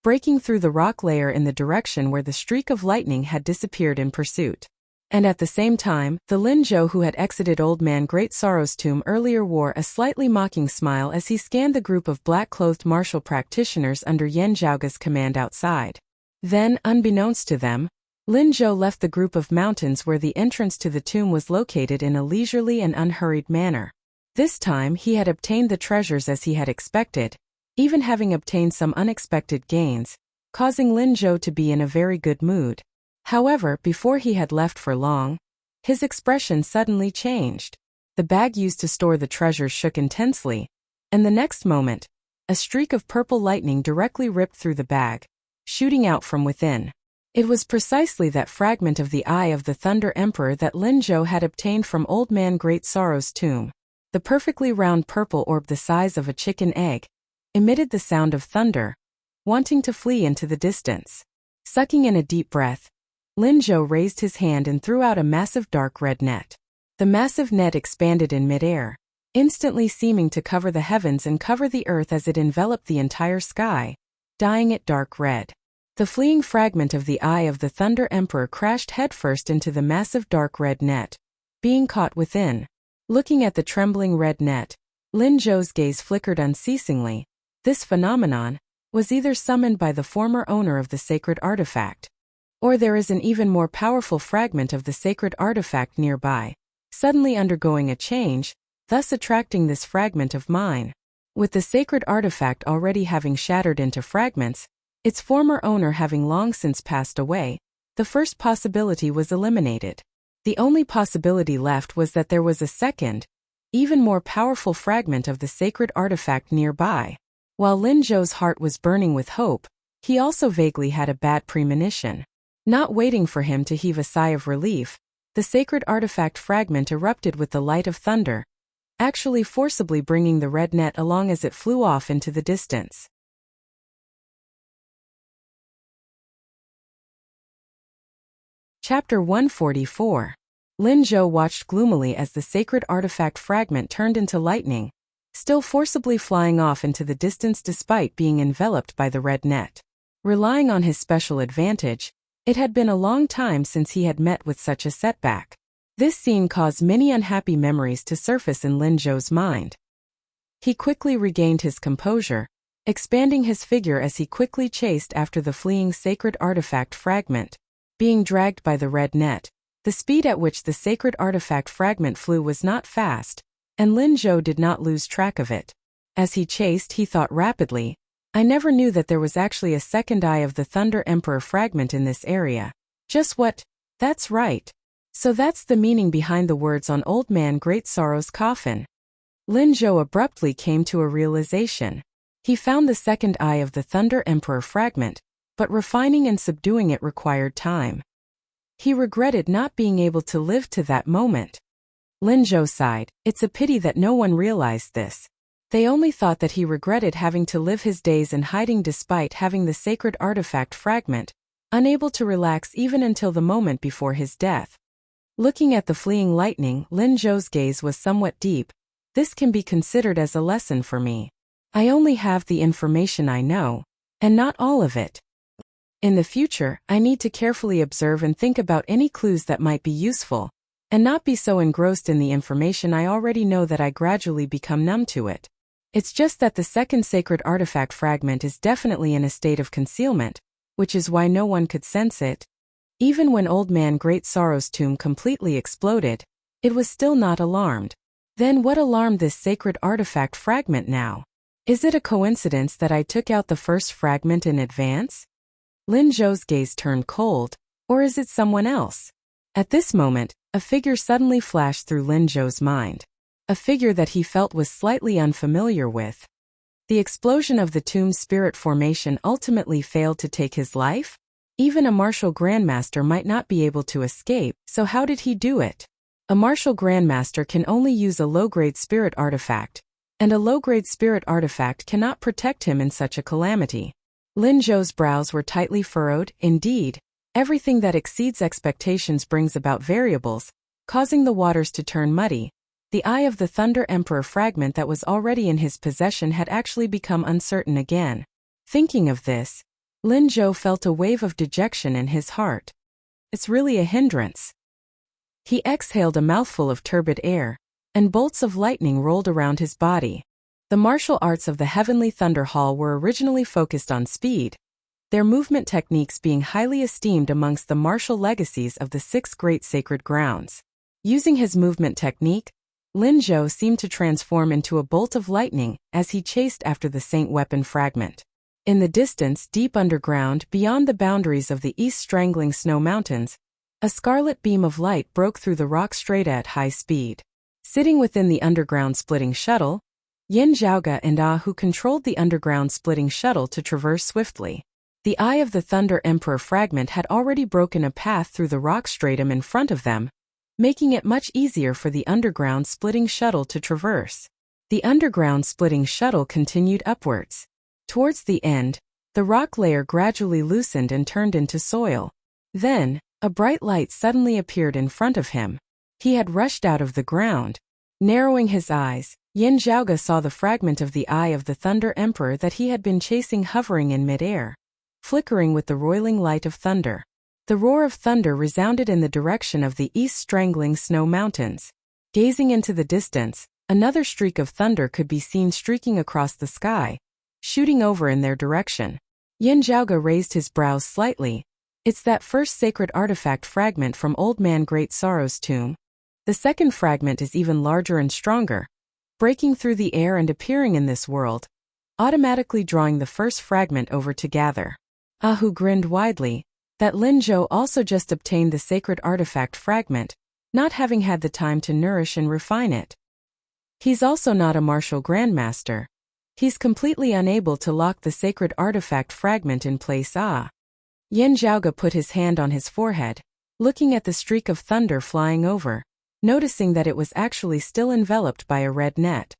breaking through the rock layer in the direction where the streak of lightning had disappeared in pursuit. And at the same time, the Lin Zhou who had exited Old Man Great Sorrow's tomb earlier wore a slightly mocking smile as he scanned the group of black-clothed martial practitioners under Yin Zhaoge's command outside. Then, unbeknownst to them, Lin Zhou left the group of mountains where the entrance to the tomb was located in a leisurely and unhurried manner. This time he had obtained the treasures as he had expected, even having obtained some unexpected gains, causing Lin Zhou to be in a very good mood. However, before he had left for long, his expression suddenly changed. The bag used to store the treasures shook intensely, and the next moment, a streak of purple lightning directly ripped through the bag, shooting out from within. It was precisely that fragment of the Eye of the Thunder Emperor that Lin Zhou had obtained from Old Man Great Sorrow's tomb. The perfectly round purple orb the size of a chicken egg emitted the sound of thunder, wanting to flee into the distance. Sucking in a deep breath, Lin Zhou raised his hand and threw out a massive dark red net. The massive net expanded in midair, instantly seeming to cover the heavens and cover the earth as it enveloped the entire sky, dyeing it dark red. The fleeing fragment of the Eye of the Thunder Emperor crashed headfirst into the massive dark red net, being caught within. Looking at the trembling red net, Lin Zhou's gaze flickered unceasingly. This phenomenon was either summoned by the former owner of the sacred artifact, or there is an even more powerful fragment of the sacred artifact nearby, suddenly undergoing a change, thus attracting this fragment of mine. With the sacred artifact already having shattered into fragments, its former owner having long since passed away, the first possibility was eliminated. The only possibility left was that there was a second, even more powerful fragment of the sacred artifact nearby. While Lin Zhou's heart was burning with hope, he also vaguely had a bad premonition. Not waiting for him to heave a sigh of relief, the sacred artifact fragment erupted with the light of thunder, actually forcibly bringing the red net along as it flew off into the distance. Chapter 144. Lin Zhou watched gloomily as the sacred artifact fragment turned into lightning, still forcibly flying off into the distance despite being enveloped by the red net. Relying on his special advantage, it had been a long time since he had met with such a setback. This scene caused many unhappy memories to surface in Lin Zhou's mind. He quickly regained his composure, expanding his figure as he quickly chased after the fleeing sacred artifact fragment. Being dragged by the red net, the speed at which the sacred artifact fragment flew was not fast, and Lin Zhou did not lose track of it. As he chased, he thought rapidly, I never knew that there was actually a second Eye of the Thunder Emperor fragment in this area. Just what? That's right. So that's the meaning behind the words on Old Man Great Sorrow's coffin. Lin Zhou abruptly came to a realization. He found the second Eye of the Thunder Emperor fragment, but refining and subduing it required time. He regretted not being able to live to that moment. Lin Zhou sighed. It's a pity that no one realized this. They only thought that he regretted having to live his days in hiding despite having the sacred artifact fragment, unable to relax even until the moment before his death. Looking at the fleeing lightning, Lin Zhou's gaze was somewhat deep. This can be considered as a lesson for me. I only have the information I know, and not all of it. In the future, I need to carefully observe and think about any clues that might be useful, and not be so engrossed in the information I already know that I gradually become numb to it. It's just that the second sacred artifact fragment is definitely in a state of concealment, which is why no one could sense it. Even when Old Man Great Sorrow's tomb completely exploded, it was still not alarmed. Then what alarmed this sacred artifact fragment now? Is it a coincidence that I took out the first fragment in advance? Lin Zhou's gaze turned cold, or is it someone else? At this moment, a figure suddenly flashed through Lin Zhou's mind. A figure that he felt was slightly unfamiliar with. The explosion of the tomb's spirit formation ultimately failed to take his life? Even a martial grandmaster might not be able to escape, so how did he do it? A martial grandmaster can only use a low-grade spirit artifact, and a low-grade spirit artifact cannot protect him in such a calamity. Lin Zhou's brows were tightly furrowed. Indeed, everything that exceeds expectations brings about variables, causing the waters to turn muddy. The Eye of the Thunder Emperor fragment that was already in his possession had actually become uncertain again. Thinking of this, Lin Zhou felt a wave of dejection in his heart. It's really a hindrance. He exhaled a mouthful of turbid air, and bolts of lightning rolled around his body. The martial arts of the Heavenly Thunder Hall were originally focused on speed, their movement techniques being highly esteemed amongst the martial legacies of the 6 great sacred grounds. Using his movement technique, Lin Zhou seemed to transform into a bolt of lightning as he chased after the Saint Weapon fragment. In the distance, deep underground, beyond the boundaries of the East Strangling Snow Mountains, a scarlet beam of light broke through the rock strata at high speed. Sitting within the underground splitting shuttle, Yin Zhaoge and who controlled the underground splitting shuttle to traverse swiftly. The Eye of the Thunder Emperor fragment had already broken a path through the rock stratum in front of them, making it much easier for the underground splitting shuttle to traverse. The underground splitting shuttle continued upwards. Towards the end, the rock layer gradually loosened and turned into soil. Then, a bright light suddenly appeared in front of him. He had rushed out of the ground. Narrowing his eyes, Yin Zhaoge saw the fragment of the eye of the Thunder Emperor that he had been chasing hovering in mid-air, flickering with the roiling light of thunder. The roar of thunder resounded in the direction of the east strangling snow mountains. Gazing into the distance, another streak of thunder could be seen streaking across the sky, shooting over in their direction. Yin Zhaoge raised his brows slightly. It's that first sacred artifact fragment from Old Man Great Sorrow's tomb. The second fragment is even larger and stronger, breaking through the air and appearing in this world, automatically drawing the first fragment over to gather. Ahu grinned widely. That Lin Zhou also just obtained the sacred artifact fragment, not having had the time to nourish and refine it. He's also not a martial grandmaster. He's completely unable to lock the sacred artifact fragment in place. Yin Zhaoge put his hand on his forehead, looking at the streak of thunder flying over, noticing that it was actually still enveloped by a red net.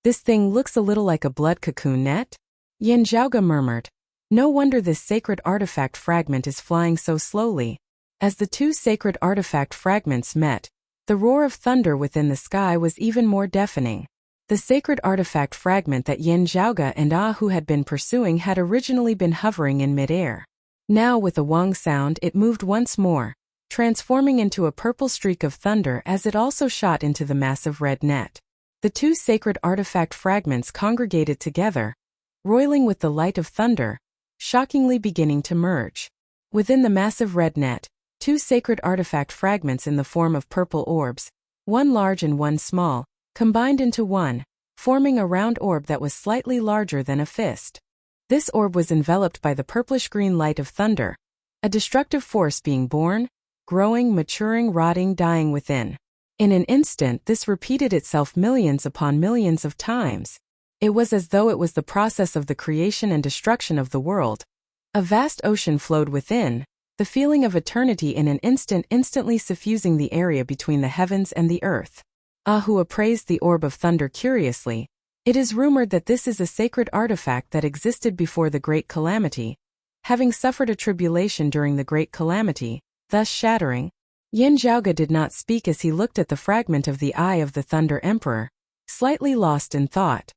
This thing looks a little like a blood cocoon net? Yin Zhaoge murmured. No wonder this sacred artifact fragment is flying so slowly. As the two sacred artifact fragments met, the roar of thunder within the sky was even more deafening. The sacred artifact fragment that Yin Zhaoge and Ahu had been pursuing had originally been hovering in mid-air. Now with a wang sound it moved once more, transforming into a purple streak of thunder as it also shot into the massive red net. The two sacred artifact fragments congregated together, roiling with the light of thunder, shockingly beginning to merge. Within the massive red net, two sacred artifact fragments in the form of purple orbs, one large and one small, combined into one, forming a round orb that was slightly larger than a fist. This orb was enveloped by the purplish-green light of thunder, a destructive force being born, growing, maturing, rotting, dying within. In an instant this repeated itself millions upon millions of times. It was as though it was the process of the creation and destruction of the world. A vast ocean flowed within, the feeling of eternity in an instant instantly suffusing the area between the heavens and the earth. Ahu appraised the orb of thunder curiously. It is rumored that this is a sacred artifact that existed before the Great Calamity, having suffered a tribulation during the Great Calamity, thus shattering. Yin Zhaoge did not speak as he looked at the fragment of the eye of the Thunder Emperor, slightly lost in thought.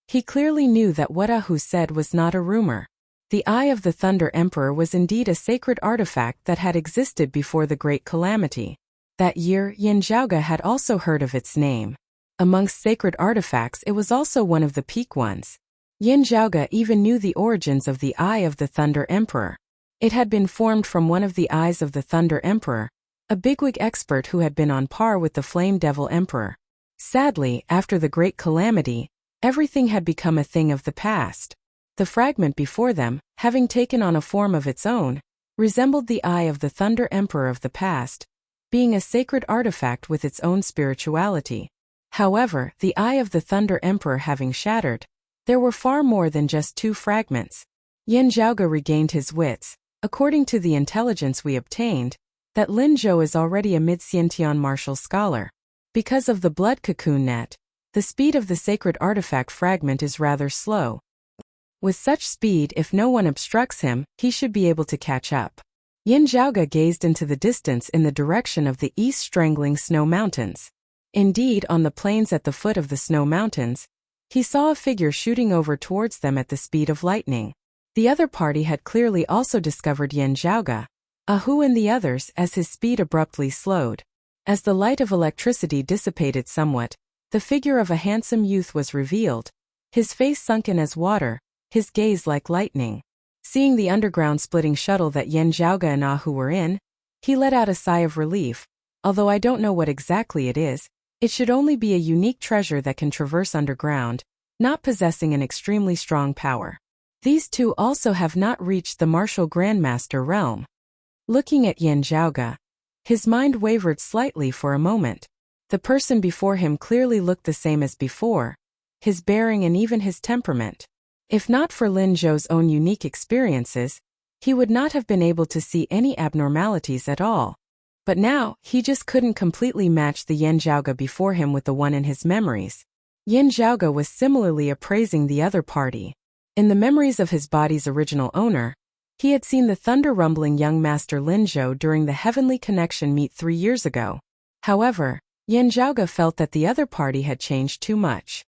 He clearly knew that what Ahu said was not a rumor. The eye of the Thunder Emperor was indeed a sacred artifact that had existed before the Great Calamity. That year, Yin Zhaoge had also heard of its name. Amongst sacred artifacts it was also one of the peak ones. Yin Zhaoge even knew the origins of the eye of the Thunder Emperor. It had been formed from one of the eyes of the Thunder Emperor, a bigwig expert who had been on par with the Flame Devil Emperor. Sadly, after the Great Calamity, everything had become a thing of the past. The fragment before them, having taken on a form of its own, resembled the eye of the Thunder Emperor of the past, being a sacred artifact with its own spirituality. However, the eye of the Thunder Emperor having shattered, there were far more than just two fragments. Yin Zhaoge regained his wits. According to the intelligence we obtained, that Lin Zhou is already a mid-Xiantian martial scholar. Because of the blood cocoon net, the speed of the sacred artifact fragment is rather slow. With such speed, if no one obstructs him, he should be able to catch up. Yin Zhaoge gazed into the distance in the direction of the east strangling snow mountains. Indeed, on the plains at the foot of the snow mountains, he saw a figure shooting over towards them at the speed of lightning. The other party had clearly also discovered Yin Zhaoge, Ahu and the others, as his speed abruptly slowed. As the light of electricity dissipated somewhat, the figure of a handsome youth was revealed, his face sunken as water, his gaze like lightning. Seeing the underground splitting shuttle that Yin Zhaoge and Ahu were in, he let out a sigh of relief. Although I don't know what exactly it is, it should only be a unique treasure that can traverse underground, not possessing an extremely strong power. These two also have not reached the martial grandmaster realm. Looking at Yin Zhaoge, his mind wavered slightly for a moment. The person before him clearly looked the same as before, his bearing and even his temperament. If not for Lin Zhou's own unique experiences, he would not have been able to see any abnormalities at all. But now, he just couldn't completely match the Yin Zhaoge before him with the one in his memories. Yin Zhaoge was similarly appraising the other party. In the memories of his body's original owner, he had seen the thunder-rumbling young master Lin Zhou during the Heavenly Connection meet 3 years ago. However, Yin Zhaoge felt that the other party had changed too much.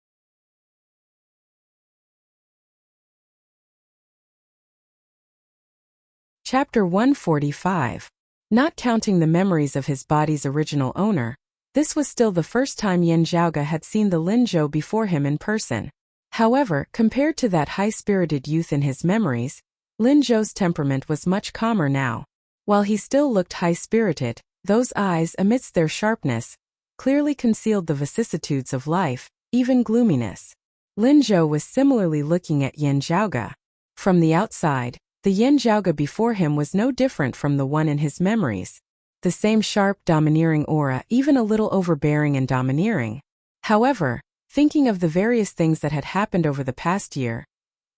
Chapter 145. Not counting the memories of his body's original owner, this was still the first time Yin Zhaoge had seen the Lin Zhou before him in person. However, compared to that high-spirited youth in his memories, Lin Zhou's temperament was much calmer now. While he still looked high-spirited, those eyes, amidst their sharpness, clearly concealed the vicissitudes of life, even gloominess. Lin Zhou was similarly looking at Yin Zhaoge. From the outside, the Yin Zhaoge before him was no different from the one in his memories. The same sharp, domineering aura, even a little overbearing and domineering. However, thinking of the various things that had happened over the past year,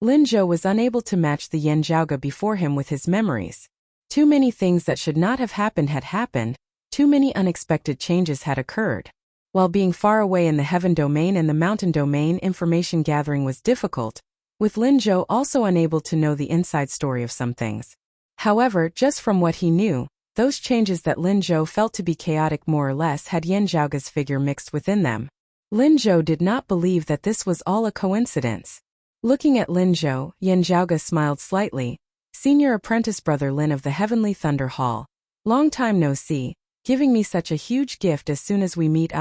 Lin Zhou was unable to match the Yin Zhaoge before him with his memories. Too many things that should not have happened had happened, too many unexpected changes had occurred. While being far away in the heaven domain and the mountain domain, information gathering was difficult, with Lin Zhou also unable to know the inside story of some things. However, just from what he knew, those changes that Lin Zhou felt to be chaotic more or less had Yin Zhaoge's figure mixed within them. Lin Zhou did not believe that this was all a coincidence. Looking at Lin Zhou, Yin Zhaoge smiled slightly. Senior apprentice brother Lin of the Heavenly Thunder Hall. Long time no see, giving me such a huge gift as soon as we meet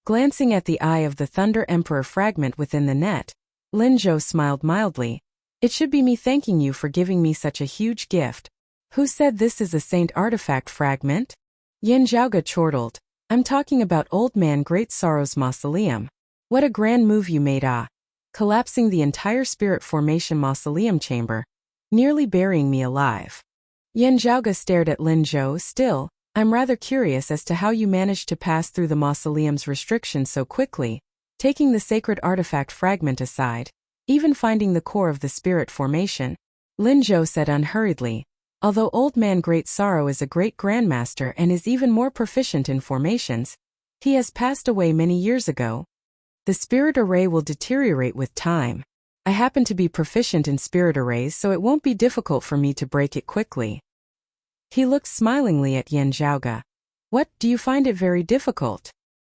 Glancing at the eye of the Thunder Emperor fragment within the net, Lin Zhou smiled mildly. It should be me thanking you for giving me such a huge gift. Who said this is a saint artifact fragment? Yin Zhaoge chortled. I'm talking about Old Man Great Sorrow's mausoleum. What a grand move you made collapsing the entire spirit formation mausoleum chamber, nearly burying me alive. Yin Zhaoge stared at Lin Zhou. Still, I'm rather curious as to how you managed to pass through the mausoleum's restrictions so quickly, taking the sacred artifact fragment aside, even finding the core of the spirit formation. Lin Zhou said unhurriedly. Although Old Man Great Sorrow is a great grandmaster and is even more proficient in formations, he has passed away many years ago. The spirit array will deteriorate with time. I happen to be proficient in spirit arrays, so it won't be difficult for me to break it quickly. He looked smilingly at Yin Zhaoge. What, do you find it very difficult?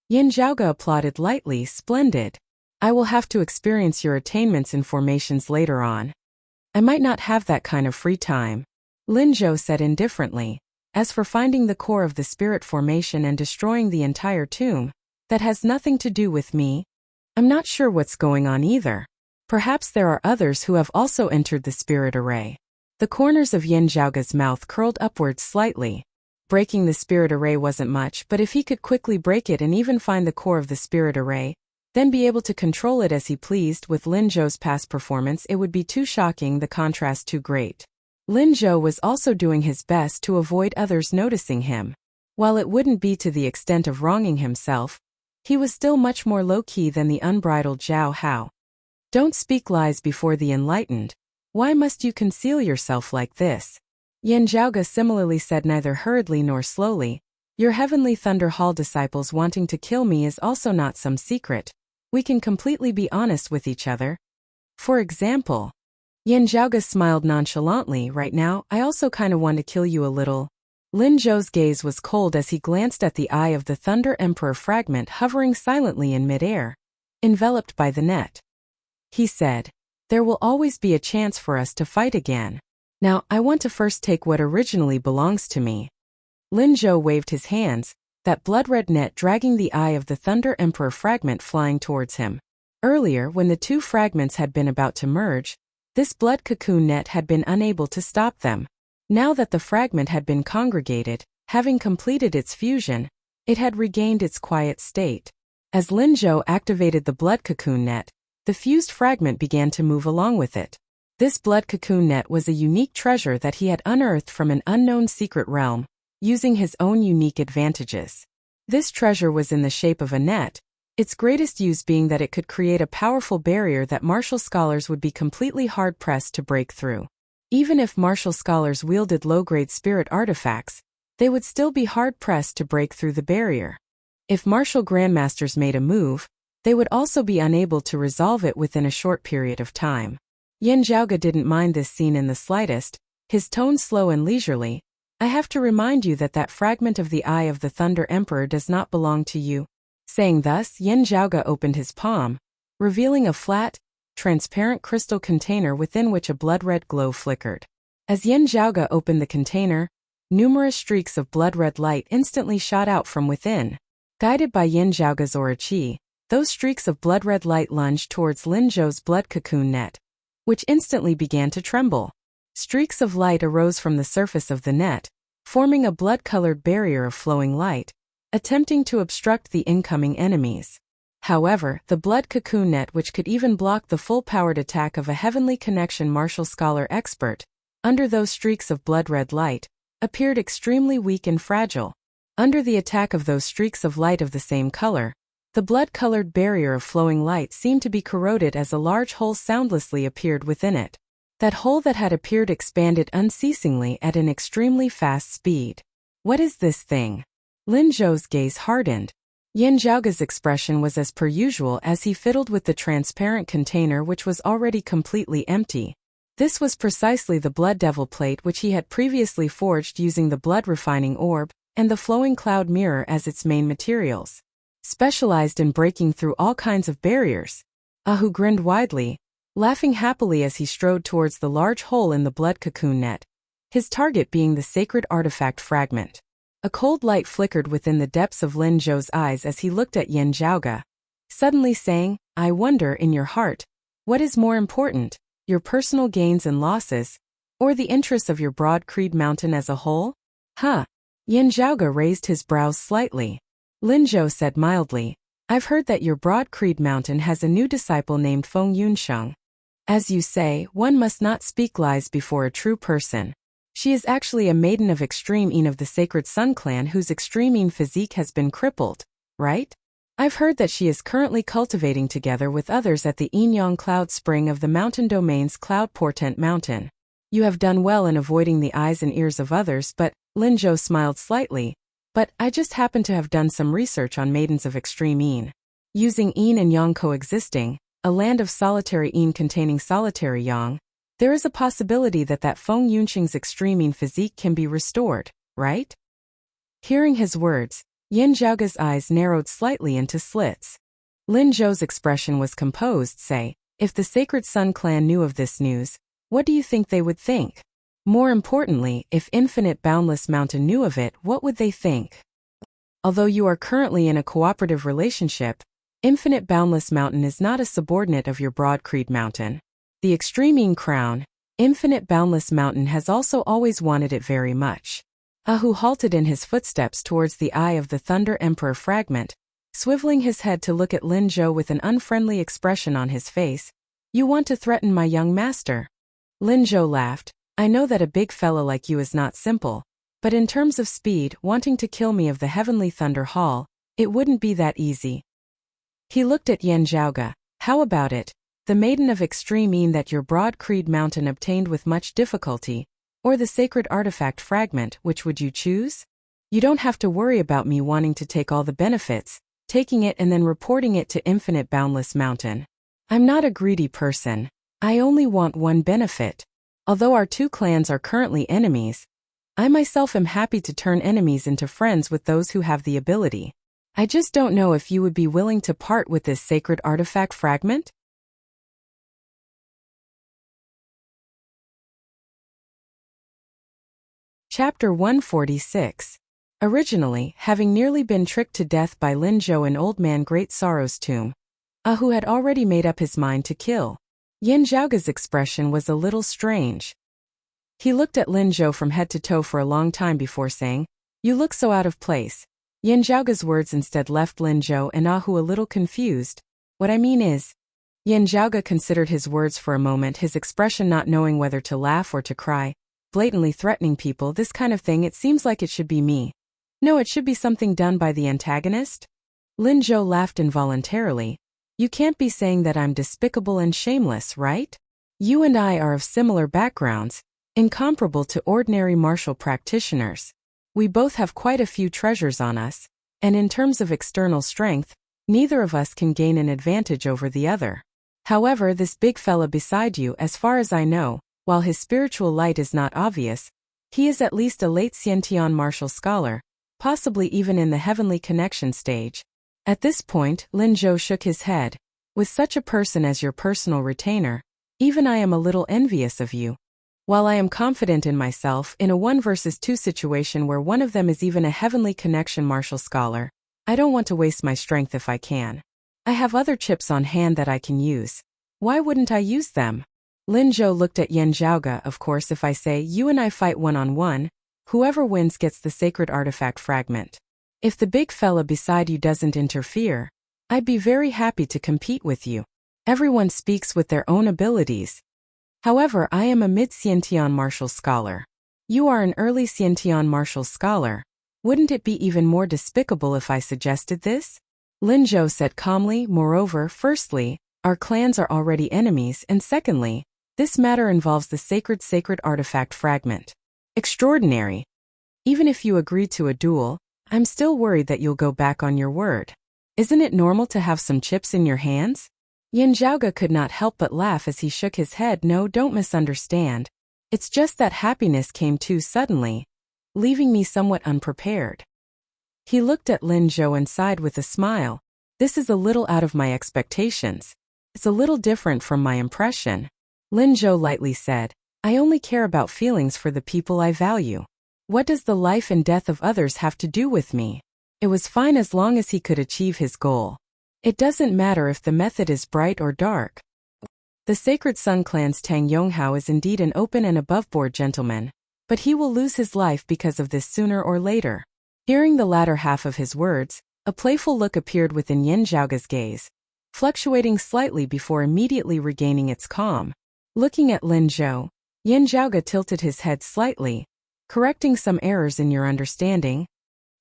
Yin Zhaoge applauded lightly. Splendid. I will have to experience your attainments in formations later on. I might not have that kind of free time. Lin Zhou said indifferently. As for finding the core of the spirit formation and destroying the entire tomb, that has nothing to do with me. I'm not sure what's going on either. Perhaps there are others who have also entered the spirit array. The corners of Yin Zhaoge's mouth curled upwards slightly. Breaking the spirit array wasn't much, but if he could quickly break it and even find the core of the spirit array, then be able to control it as he pleased with Lin Zhou's past performance, it would be too shocking, the contrast too great. Lin Zhou was also doing his best to avoid others noticing him. While it wouldn't be to the extent of wronging himself, he was still much more low-key than the unbridled Zhao Hao. Don't speak lies before the enlightened. Why must you conceal yourself like this? Yin Zhaoge similarly said, neither hurriedly nor slowly. Your Heavenly Thunder Hall disciples wanting to kill me is also not some secret. We can completely be honest with each other. For example, Yin Zhaoge smiled nonchalantly. Right now, I also kinda want to kill you a little. Lin Zhou's gaze was cold as he glanced at the eye of the Thunder Emperor fragment hovering silently in midair, enveloped by the net. He said, there will always be a chance for us to fight again. Now, I want to first take what originally belongs to me. Lin Zhou waved his hands, that blood-red net dragging the eye of the Thunder Emperor fragment flying towards him. Earlier, when the two fragments had been about to merge, this blood cocoon net had been unable to stop them. Now that the fragment had been congregated, having completed its fusion, it had regained its quiet state. As Lin Zhou activated the blood cocoon net, the fused fragment began to move along with it. This blood cocoon net was a unique treasure that he had unearthed from an unknown secret realm, using his own unique advantages. This treasure was in the shape of a net, its greatest use being that it could create a powerful barrier that martial scholars would be completely hard-pressed to break through. Even if martial scholars wielded low-grade spirit artifacts, they would still be hard-pressed to break through the barrier. If martial grandmasters made a move, they would also be unable to resolve it within a short period of time. Yin Zhaoge didn't mind this scene in the slightest, his tone slow and leisurely. I have to remind you that that fragment of the eye of the Thunder Emperor does not belong to you. Saying thus, Yin Zhaoge opened his palm, revealing a flat, transparent crystal container within which a blood-red glow flickered. As Yin Zhaoge opened the container, numerous streaks of blood-red light instantly shot out from within. Guided by Yin Zhaoge's aura qi, those streaks of blood-red light lunged towards Lin Zhou's blood cocoon net, which instantly began to tremble. Streaks of light arose from the surface of the net, forming a blood-colored barrier of flowing light, attempting to obstruct the incoming enemies. However, the blood cocoon net, which could even block the full-powered attack of a heavenly connection martial scholar expert, under those streaks of blood-red light, appeared extremely weak and fragile. Under the attack of those streaks of light of the same color, the blood-colored barrier of flowing light seemed to be corroded as a large hole soundlessly appeared within it. That hole that had appeared expanded unceasingly at an extremely fast speed. What is this thing? Lin Zhou's gaze hardened. Yin Zhaoge's expression was as per usual as he fiddled with the transparent container which was already completely empty. This was precisely the blood devil plate which he had previously forged using the blood refining orb and the flowing cloud mirror as its main materials. Specialized in breaking through all kinds of barriers. Ahu grinned widely, laughing happily as he strode towards the large hole in the blood cocoon net, his target being the sacred artifact fragment. A cold light flickered within the depths of Lin Zhou's eyes as he looked at Yin Zhaoge, suddenly saying, I wonder in your heart, what is more important, your personal gains and losses, or the interests of your Broad Creed Mountain as a whole? Huh. Yin Zhaoge raised his brows slightly. Lin Zhou said mildly, I've heard that your Broad Creed Mountain has a new disciple named Feng Yunsheng. As you say, one must not speak lies before a true person. She is actually a maiden of Extreme Yin of the Sacred Sun clan whose Extreme Yin physique has been crippled, right? I've heard that she is currently cultivating together with others at the Yin-Yang Cloud Spring of the Mountain Domain's Cloud Portent Mountain. You have done well in avoiding the eyes and ears of others, but, Lin Zhou smiled slightly, but I just happen to have done some research on maidens of Extreme Yin. Using Yin and Yang coexisting, a land of solitary Yin containing solitary Yang, there is a possibility that Feng Yunsheng's Extreme Yin physique can be restored, right? Hearing his words, Yin Zhaoge's eyes narrowed slightly into slits. Lin Zhou's expression was composed, say, if the Sacred Sun clan knew of this news, what do you think they would think? More importantly, if Infinite Boundless Mountain knew of it, what would they think? Although you are currently in a cooperative relationship, Infinite Boundless Mountain is not a subordinate of your Broad Creed Mountain. The Extreme Yin Crown, Infinite Boundless Mountain has also always wanted it very much. Ahu halted in his footsteps towards the eye of the Thunder Emperor fragment, swiveling his head to look at Lin Zhou with an unfriendly expression on his face. You want to threaten my young master? Lin Zhou laughed. I know that a big fella like you is not simple, but in terms of speed, wanting to kill me of the Heavenly Thunder Hall, it wouldn't be that easy. He looked at Yin Zhaoge. How about it? The maiden of Extreme Yin that your Broad Creed Mountain obtained with much difficulty, or the sacred artifact fragment, which would you choose? You don't have to worry about me wanting to take all the benefits, taking it and then reporting it to Infinite Boundless Mountain. I'm not a greedy person. I only want one benefit. Although our two clans are currently enemies, I myself am happy to turn enemies into friends with those who have the ability. I just don't know if you would be willing to part with this sacred artifact fragment? Chapter 146. Originally, having nearly been tricked to death by Lin Zhou in Old Man Great Sorrow's tomb, Ahu had already made up his mind to kill. Yin Zhaoge's expression was a little strange. He looked at Lin Zhou from head to toe for a long time before saying, You look so out of place. Yin Zhaoge's words instead left Lin Zhou and Ahu a little confused. What I mean is, Yin Zhaoge considered his words for a moment, his expression not knowing whether to laugh or to cry. Blatantly threatening people, this kind of thing, it seems like it should be me. No, it should be something done by the antagonist. Lin Zhou laughed involuntarily. You can't be saying that I'm despicable and shameless, right? You and I are of similar backgrounds, incomparable to ordinary martial practitioners. We both have quite a few treasures on us, and in terms of external strength, neither of us can gain an advantage over the other. However, this big fella beside you, as far as I know, while his spiritual light is not obvious, He is at least a late Xiantian martial scholar, possibly even in the heavenly connection stage. At this point, Lin Zhou shook his head. With such a person as your personal retainer, even I am a little envious of you. While I am confident in myself in a 1 versus 2 situation where one of them is even a heavenly connection martial scholar, I don't want to waste my strength if I can. I have other chips on hand that I can use. Why wouldn't I use them? Lin Zhou looked at Yan Zhaoge. Of course, if I say you and I fight one-on-one, whoever wins gets the sacred artifact fragment. If the big fella beside you doesn't interfere, I'd be very happy to compete with you. Everyone speaks with their own abilities. However, I am a mid-Xiantian martial scholar. You are an early Xiantian martial scholar. Wouldn't it be even more despicable if I suggested this? Lin Zhou said calmly. Moreover, firstly, our clans are already enemies, and secondly, this matter involves the sacred artifact fragment. Extraordinary. Even if you agree to a duel, I'm still worried that you'll go back on your word. Isn't it normal to have some chips in your hands? Yan Zhaoge could not help but laugh as he shook his head. No, don't misunderstand. It's just that happiness came too suddenly, leaving me somewhat unprepared. He looked at Lin Zhou and sighed with a smile. This is a little out of my expectations. It's a little different from my impression. Lin Zhou lightly said, I only care about feelings for the people I value. What does the life and death of others have to do with me? It was fine as long as he could achieve his goal. It doesn't matter if the method is bright or dark. The Sacred Sun Clan's Tang Yonghao is indeed an open and above-board gentleman, but he will lose his life because of this sooner or later. Hearing the latter half of his words, a playful look appeared within Yan Zhaoge's gaze, fluctuating slightly before immediately regaining its calm. Looking at Lin Zhou, Yan Zhaoge tilted his head slightly, correcting some errors in your understanding.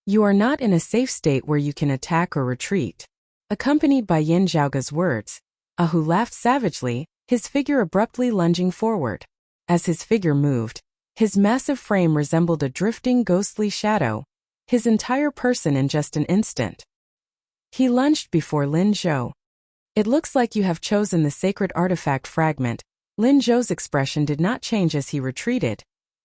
You are not in a safe state where you can attack or retreat. Accompanied by Yan Zhaoge's words, Ahu laughed savagely, his figure abruptly lunging forward. As his figure moved, his massive frame resembled a drifting ghostly shadow, his entire person in just an instant. He lunged before Lin Zhou. It looks like you have chosen the sacred artifact fragment. Lin Zhou's expression did not change as he retreated,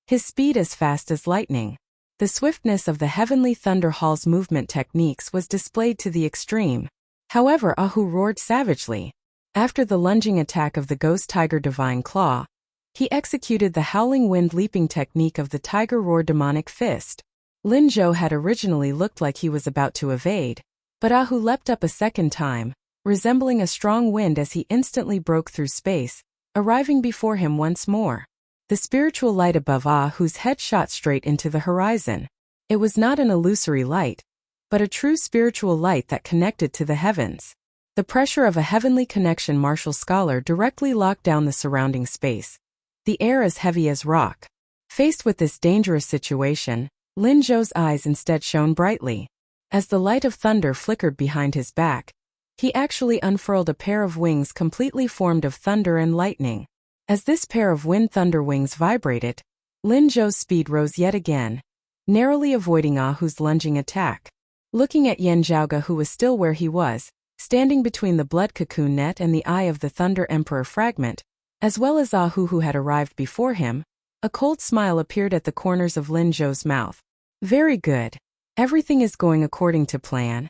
his speed as fast as lightning. The swiftness of the heavenly Thunder Hall's movement techniques was displayed to the extreme. However, Ahu roared savagely. After the lunging attack of the Ghost Tiger Divine Claw, he executed the Howling Wind leaping technique of the Tiger Roar Demonic Fist. Lin Zhou had originally looked like he was about to evade, but Ahu leapt up a second time, resembling a strong wind as he instantly broke through space, arriving before him once more. The spiritual light above Ahu's head shot straight into the horizon. It was not an illusory light, but a true spiritual light that connected to the heavens. The pressure of a heavenly connection martial scholar directly locked down the surrounding space, the air as heavy as rock. Faced with this dangerous situation, Lin Zhou's eyes instead shone brightly. As the light of thunder flickered behind his back, he actually unfurled a pair of wings completely formed of thunder and lightning. As this pair of wind-thunder wings vibrated, Lin Zhou's speed rose yet again, narrowly avoiding Ahu's lunging attack. Looking at Yan Zhaoge, who was still where he was, standing between the blood cocoon net and the eye of the Thunder Emperor fragment, as well as Ahu who had arrived before him, a cold smile appeared at the corners of Lin Zhou's mouth. Very good. Everything is going according to plan.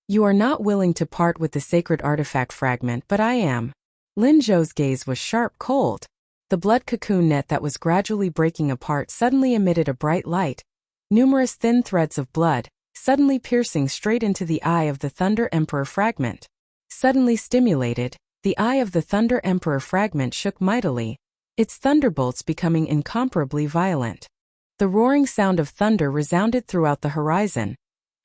You are not willing to part with the sacred artifact fragment, but I am. Lin Zhou's gaze was sharp, cold. The blood cocoon net that was gradually breaking apart suddenly emitted a bright light, numerous thin threads of blood, suddenly piercing straight into the eye of the Thunder Emperor fragment. Suddenly stimulated, the eye of the Thunder Emperor fragment shook mightily, its thunderbolts becoming incomparably violent. The roaring sound of thunder resounded throughout the horizon,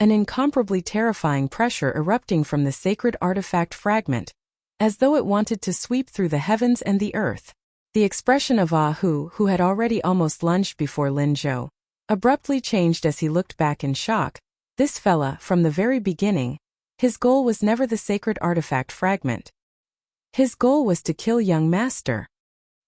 an incomparably terrifying pressure erupting from the sacred artifact fragment, as though it wanted to sweep through the heavens and the earth. The expression of Ahu, who had already almost lunged before Lin Zhou, abruptly changed as he looked back in shock. This fella, from the very beginning, his goal was never the sacred artifact fragment. His goal was to kill young master.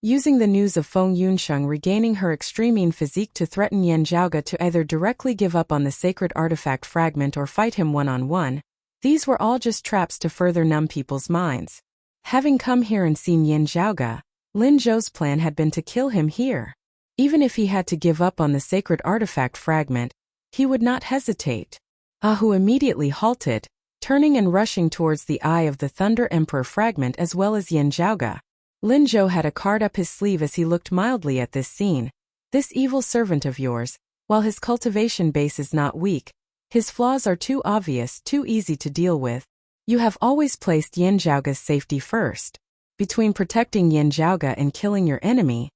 Using the news of Feng Yunsheng regaining her extreme physique to threaten Yan Zhaoge to either directly give up on the sacred artifact fragment or fight him one-on-one, these were all just traps to further numb people's minds. Having come here and seen Yan Zhaoge, Lin Zhou's plan had been to kill him here. Even if he had to give up on the sacred artifact fragment, he would not hesitate. Ahu immediately halted, turning and rushing towards the Eye of the Thunder Emperor fragment as well as Yin Zhaoge. Lin Zhou had a card up his sleeve as he looked mildly at this scene. This evil servant of yours, while his cultivation base is not weak, his flaws are too obvious, too easy to deal with. You have always placed Yin Zhaoge's safety first. Between protecting Yin Zhaoge and killing your enemy,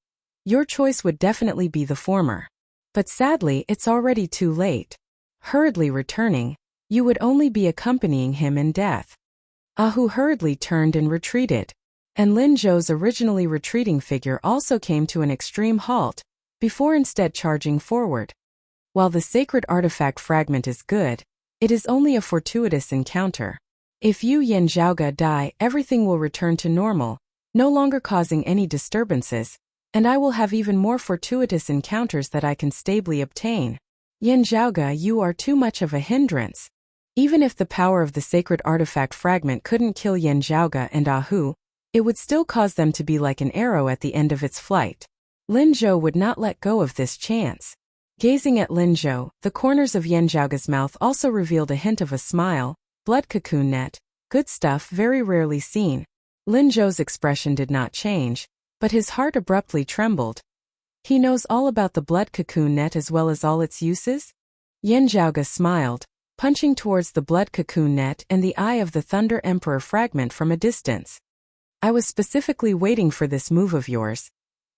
your choice would definitely be the former. But sadly, it's already too late. Hurriedly returning, you would only be accompanying him in death. Ahu hurriedly turned and retreated, and Lin Zhou's originally retreating figure also came to an extreme halt, before instead charging forward. While the sacred artifact fragment is good, it is only a fortuitous encounter. If you Yin Zhaoge die, everything will return to normal, no longer causing any disturbances, and I will have even more fortuitous encounters that I can stably obtain. Yin Zhaoge, you are too much of a hindrance. Even if the power of the sacred artifact fragment couldn't kill Yin Zhaoge and Ahu, it would still cause them to be like an arrow at the end of its flight. Lin Zhou would not let go of this chance. Gazing at Lin Zhou, the corners of Yin Zhaoge's mouth also revealed a hint of a smile. Blood cocoon net, good stuff, very rarely seen. Lin Zhou's expression did not change, but his heart abruptly trembled. He knows all about the blood cocoon net as well as all its uses? Yin Zhaoge smiled, punching towards the blood cocoon net and the Eye of the Thunder Emperor fragment from a distance. I was specifically waiting for this move of yours.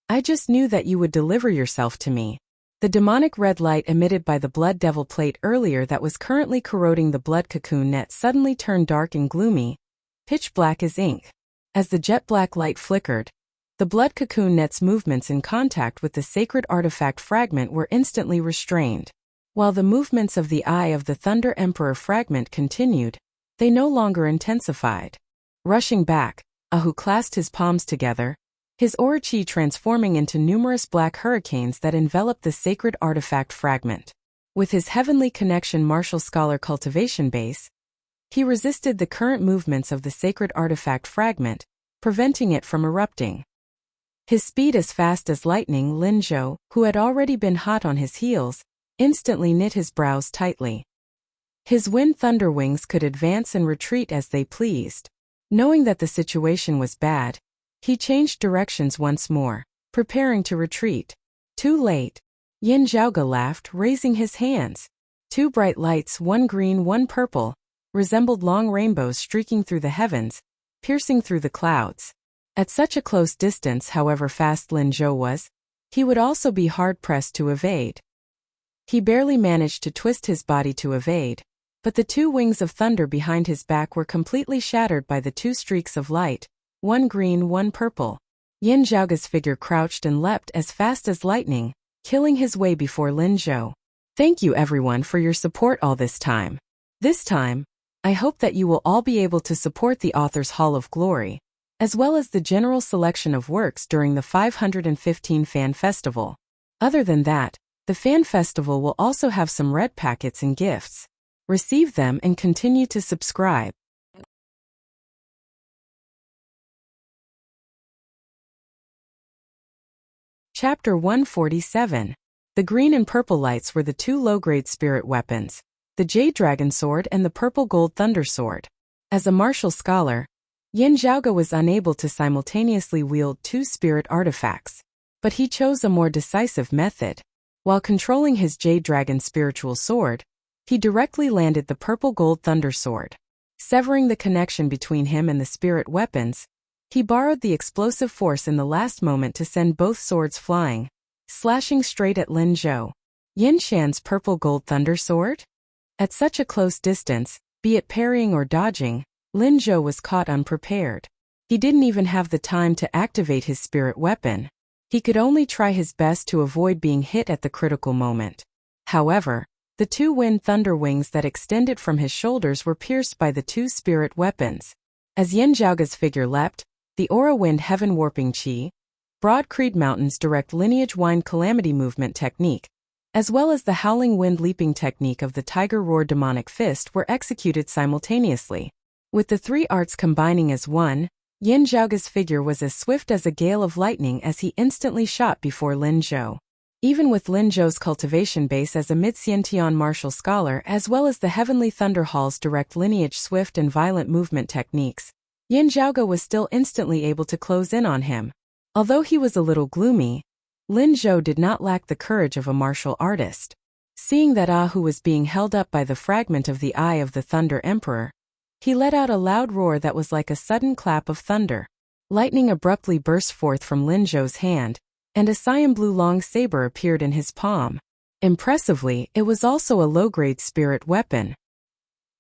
I just knew that you would deliver yourself to me. The demonic red light emitted by the blood devil plate earlier that was currently corroding the blood cocoon net suddenly turned dark and gloomy, pitch black as ink. As the jet black light flickered, the blood cocoon net's movements in contact with the sacred artifact fragment were instantly restrained. While the movements of the Eye of the Thunder Emperor fragment continued, they no longer intensified. Rushing back, Ahu clasped his palms together, his aura chi transforming into numerous black hurricanes that enveloped the sacred artifact fragment. With his heavenly connection martial scholar cultivation base, he resisted the current movements of the sacred artifact fragment, preventing it from erupting. His speed as fast as lightning. Lin Zhou, who had already been hot on his heels, instantly knit his brows tightly. His wind thunder wings could advance and retreat as they pleased. Knowing that the situation was bad, he changed directions once more, preparing to retreat. Too late. Yin Zhaoge laughed, raising his hands. Two bright lights, one green, one purple, resembled long rainbows streaking through the heavens, piercing through the clouds. At such a close distance, however fast Lin Zhou was, he would also be hard-pressed to evade. He barely managed to twist his body to evade, but the two wings of thunder behind his back were completely shattered by the two streaks of light, one green, one purple. Yin Zhaoge's figure crouched and leapt as fast as lightning, killing his way before Lin Zhou. Thank you everyone for your support all this time. This time, I hope that you will all be able to support the author's Hall of Glory, as well as the general selection of works during the 515 Fan Festival. Other than that, the Fan Festival will also have some red packets and gifts. Receive them and continue to subscribe. Chapter 147. The green and purple lights were the two low-grade spirit weapons, the Jade Dragon Sword and the Purple Gold Thunder Sword. As a martial scholar, Yin Zhaoge was unable to simultaneously wield two spirit artifacts, but he chose a more decisive method. While controlling his Jade Dragon spiritual sword, he directly landed the Purple Gold Thunder Sword. Severing the connection between him and the spirit weapons, he borrowed the explosive force in the last moment to send both swords flying, slashing straight at Lin Zhou. Yin Shan's Purple Gold Thunder Sword? At such a close distance, be it parrying or dodging, Lin Zhou was caught unprepared. He didn't even have the time to activate his spirit weapon. He could only try his best to avoid being hit at the critical moment. However, the two wind thunder wings that extended from his shoulders were pierced by the two spirit weapons. As Yin Zhaoge's figure leapt, the Aura Wind Heaven Warping Chi, Broad Creed Mountain's Direct Lineage Wind Calamity Movement Technique, as well as the Howling Wind Leaping Technique of the Tiger Roar Demonic Fist were executed simultaneously. With the three arts combining as one, Yin Zhaoge's figure was as swift as a gale of lightning as he instantly shot before Lin Zhou. Even with Lin Zhou's cultivation base as a mid-Xiantian martial scholar as well as the Heavenly Thunder Hall's direct lineage swift and violent movement techniques, Yin Zhaoge was still instantly able to close in on him. Although he was a little gloomy, Lin Zhou did not lack the courage of a martial artist. Seeing that Ah Hu was being held up by the fragment of the eye of the Thunder Emperor, he let out a loud roar that was like a sudden clap of thunder. Lightning abruptly burst forth from Lin Zhou's hand, and a cyan blue long saber appeared in his palm. Impressively, it was also a low-grade spirit weapon.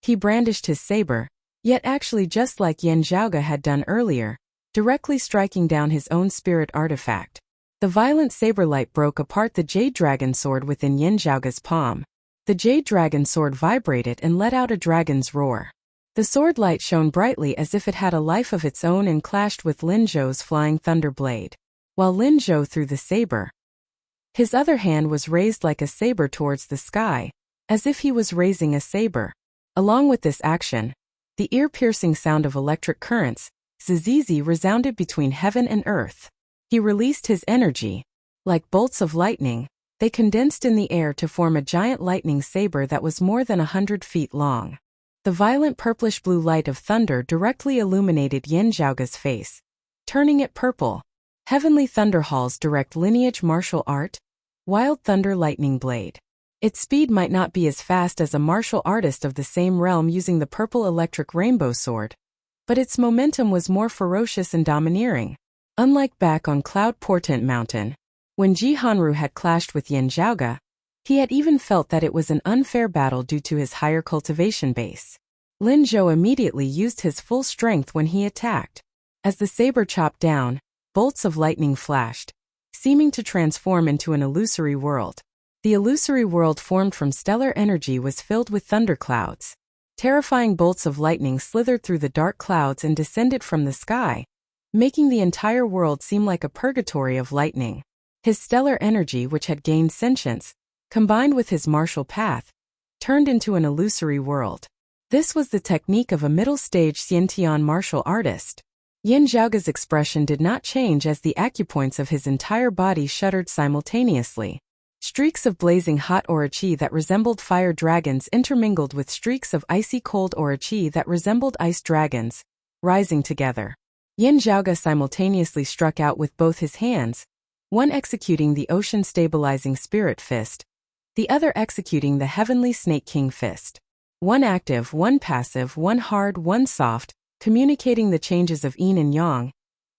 He brandished his saber, yet actually just like Yin Zhaoge had done earlier, directly striking down his own spirit artifact. The violent saber light broke apart the Jade Dragon sword within Yin Zhaoge's palm. The Jade Dragon sword vibrated and let out a dragon's roar. The sword light shone brightly as if it had a life of its own and clashed with Lin Zhou's flying thunder blade. While Lin Zhou threw the saber, his other hand was raised like a saber towards the sky, as if he was raising a saber. Along with this action, the ear-piercing sound of electric currents, zizi, resounded between heaven and earth. He released his energy. Like bolts of lightning, they condensed in the air to form a giant lightning saber that was more than 100 feet long. The violent purplish-blue light of thunder directly illuminated Yin Zhaoge's face, turning it purple. Heavenly Thunder Hall's direct lineage martial art, Wild Thunder Lightning Blade. Its speed might not be as fast as a martial artist of the same realm using the purple electric rainbow sword, but its momentum was more ferocious and domineering. Unlike back on Cloud Portent Mountain, when Ji Hanru had clashed with Yin Zhaoge, he had even felt that it was an unfair battle due to his higher cultivation base. Lin Zhou immediately used his full strength when he attacked. As the saber chopped down, bolts of lightning flashed, seeming to transform into an illusory world. The illusory world formed from stellar energy was filled with thunderclouds. Terrifying bolts of lightning slithered through the dark clouds and descended from the sky, making the entire world seem like a purgatory of lightning. His stellar energy, which had gained sentience, combined with his martial path, turned into an illusory world. This was the technique of a middle-stage Xiantian martial artist. Yin Zhaoge's expression did not change as the acupoints of his entire body shuddered simultaneously. Streaks of blazing hot aura qi that resembled fire dragons intermingled with streaks of icy cold aura qi that resembled ice dragons, rising together. Yin Zhaoge simultaneously struck out with both his hands, one executing the ocean-stabilizing spirit fist, the other executing the heavenly Snake King fist. One active, one passive, one hard, one soft, communicating the changes of yin and yang,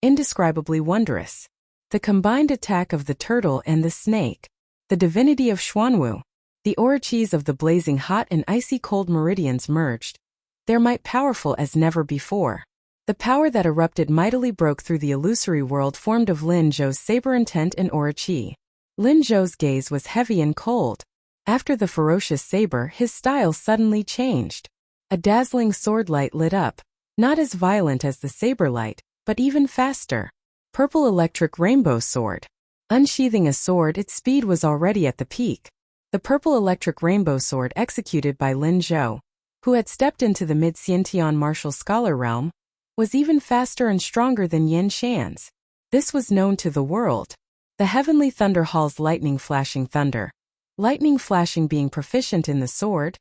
indescribably wondrous. The combined attack of the turtle and the snake, the divinity of Xuanwu, the aura qis of the blazing hot and icy cold meridians merged, their might powerful as never before. The power that erupted mightily broke through the illusory world formed of Lin Zhou's saber intent and aura qi. Lin Zhou's gaze was heavy and cold. After the ferocious saber, his style suddenly changed. A dazzling sword light lit up, not as violent as the saber light, but even faster. Purple electric rainbow sword. Unsheathing a sword, its speed was already at the peak. The purple electric rainbow sword executed by Lin Zhou, who had stepped into the mid-Xiantian martial scholar realm, was even faster and stronger than Yin Shan's. This was known to the world. The Heavenly Thunder Hall's lightning flashing thunder. Lightning flashing being proficient in the sword,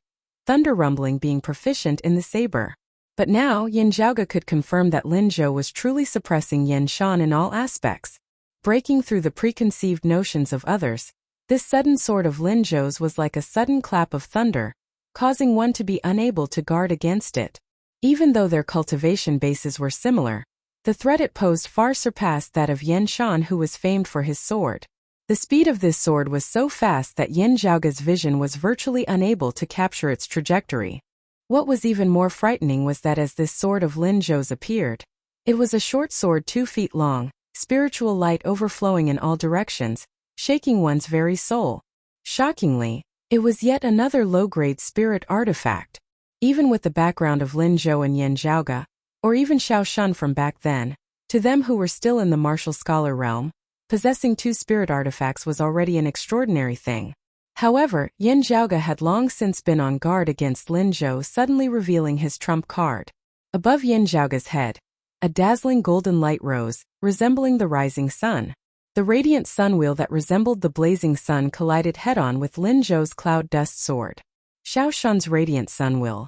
thunder rumbling being proficient in the saber. But now Yin Zhaoge could confirm that Lin Zhou was truly suppressing Yin Shan in all aspects. Breaking through the preconceived notions of others, this sudden sword of Lin Zhou's was like a sudden clap of thunder, causing one to be unable to guard against it. Even though their cultivation bases were similar, the threat it posed far surpassed that of Yin Shan, who was famed for his sword. The speed of this sword was so fast that Yin Zhaoge's vision was virtually unable to capture its trajectory. What was even more frightening was that as this sword of Lin Zhou's appeared, it was a short sword 2 feet long, spiritual light overflowing in all directions, shaking one's very soul. Shockingly, it was yet another low-grade spirit artifact. Even with the background of Lin Zhou and Yin Zhaoge, or even Xiao Shun from back then, to them who were still in the martial scholar realm, possessing 2 spirit artifacts was already an extraordinary thing. However, Yin Zhaoge had long since been on guard against Lin Zhou suddenly revealing his trump card. Above Yin Zhaoge's head, a dazzling golden light rose, resembling the rising sun. The radiant sun wheel that resembled the blazing sun collided head-on with Lin Zhou's cloud dust sword. Xiao Shun's radiant sun wheel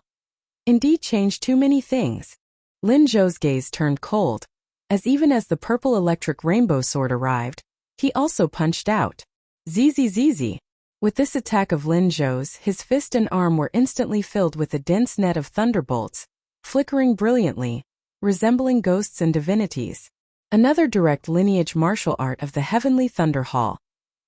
indeed changed too many things. Lin Zhou's gaze turned cold, as even as the purple electric rainbow sword arrived, he also punched out. Zzz. With this attack of Lin Zhou's, his fist and arm were instantly filled with a dense net of thunderbolts, flickering brilliantly, resembling ghosts and divinities. Another direct lineage martial art of the Heavenly Thunder Hall.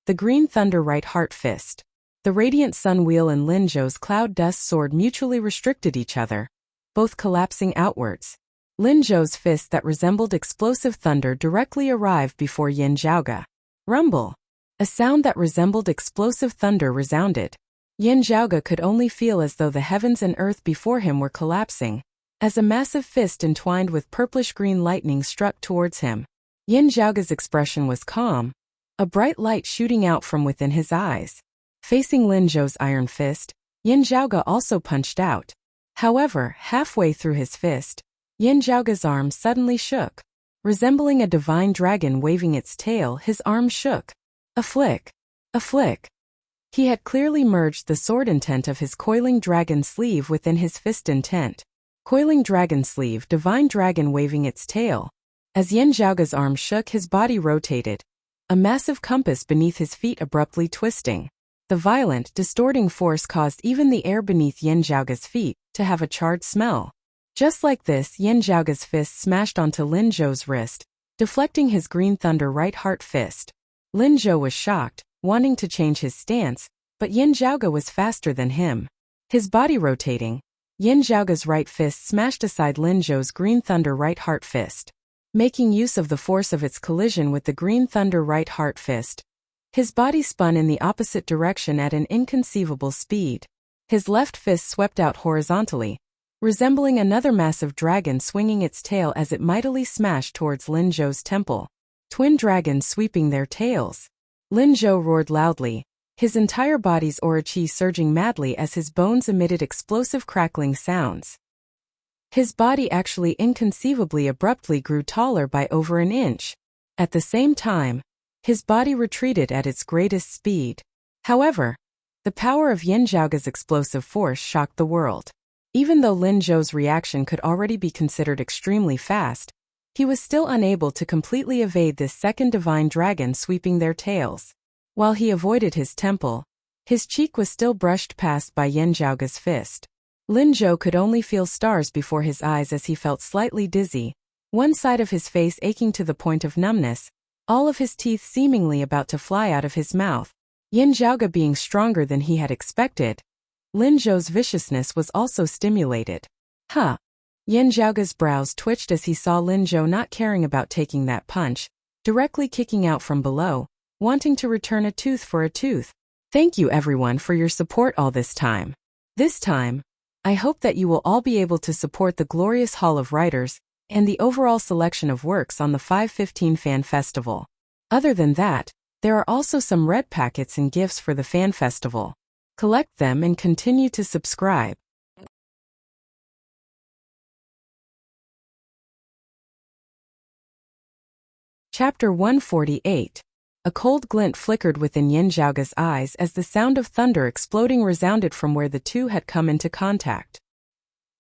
The Green Thunder Right Heart Fist. The Radiant Sun Wheel and Lin Zhou's Cloud Dust Sword mutually restricted each other, both collapsing outwards. Lin Zhou's fist that resembled explosive thunder directly arrived before Yin Zhaoge. Rumble. A sound that resembled explosive thunder resounded. Yin Zhaoge could only feel as though the heavens and earth before him were collapsing, as a massive fist entwined with purplish-green lightning struck towards him. Yin Zhaoge's expression was calm, a bright light shooting out from within his eyes. Facing Lin Zhou's iron fist, Yin Zhaoge also punched out. However, halfway through his fist, Yin Zhaoge's arm suddenly shook. Resembling a divine dragon waving its tail, his arm shook. A flick. A flick. He had clearly merged the sword intent of his coiling dragon sleeve within his fist intent. Coiling dragon sleeve, divine dragon waving its tail. As Yin Zhaoge's arm shook, his body rotated, a massive compass beneath his feet abruptly twisting. The violent, distorting force caused even the air beneath Yin Zhaoge's feet to have a charred smell. Just like this, Yin Zhaoge's fist smashed onto Lin Zhou's wrist, deflecting his Green Thunder Right Heart Fist. Lin Zhou was shocked, wanting to change his stance, but Yin Zhaoge was faster than him. His body rotating, Yin Zhaoge's right fist smashed aside Lin Zhou's Green Thunder Right Heart Fist. Making use of the force of its collision with the Green Thunder Right Heart Fist, his body spun in the opposite direction at an inconceivable speed. His left fist swept out horizontally, resembling another massive dragon swinging its tail as it mightily smashed towards Lin Zhou's temple. Twin dragons sweeping their tails. Lin Zhou roared loudly, his entire body's aura qi surging madly as his bones emitted explosive crackling sounds. His body actually inconceivably abruptly grew taller by over an inch. At the same time, his body retreated at its greatest speed. However, the power of Yin Zhaoge's explosive force shocked the world. Even though Lin Zhou's reaction could already be considered extremely fast, he was still unable to completely evade this second divine dragon sweeping their tails. While he avoided his temple, his cheek was still brushed past by Yin Zhaoge's fist. Lin Zhou could only feel stars before his eyes as he felt slightly dizzy, one side of his face aching to the point of numbness, all of his teeth seemingly about to fly out of his mouth. Yin Zhaoge being stronger than he had expected, Lin Zhou's viciousness was also stimulated. Huh. Yin Zhaoge's brows twitched as he saw Lin Zhou not caring about taking that punch, directly kicking out from below, wanting to return a tooth for a tooth. Thank you everyone for your support all this time. This time, I hope that you will all be able to support the glorious Hall of Writers and the overall selection of works on the 515 Fan Festival. Other than that, there are also some red packets and gifts for the Fan Festival. Collect them and continue to subscribe. Chapter 148. A cold glint flickered within Yin Zhaoge's eyes as the sound of thunder exploding resounded from where the two had come into contact.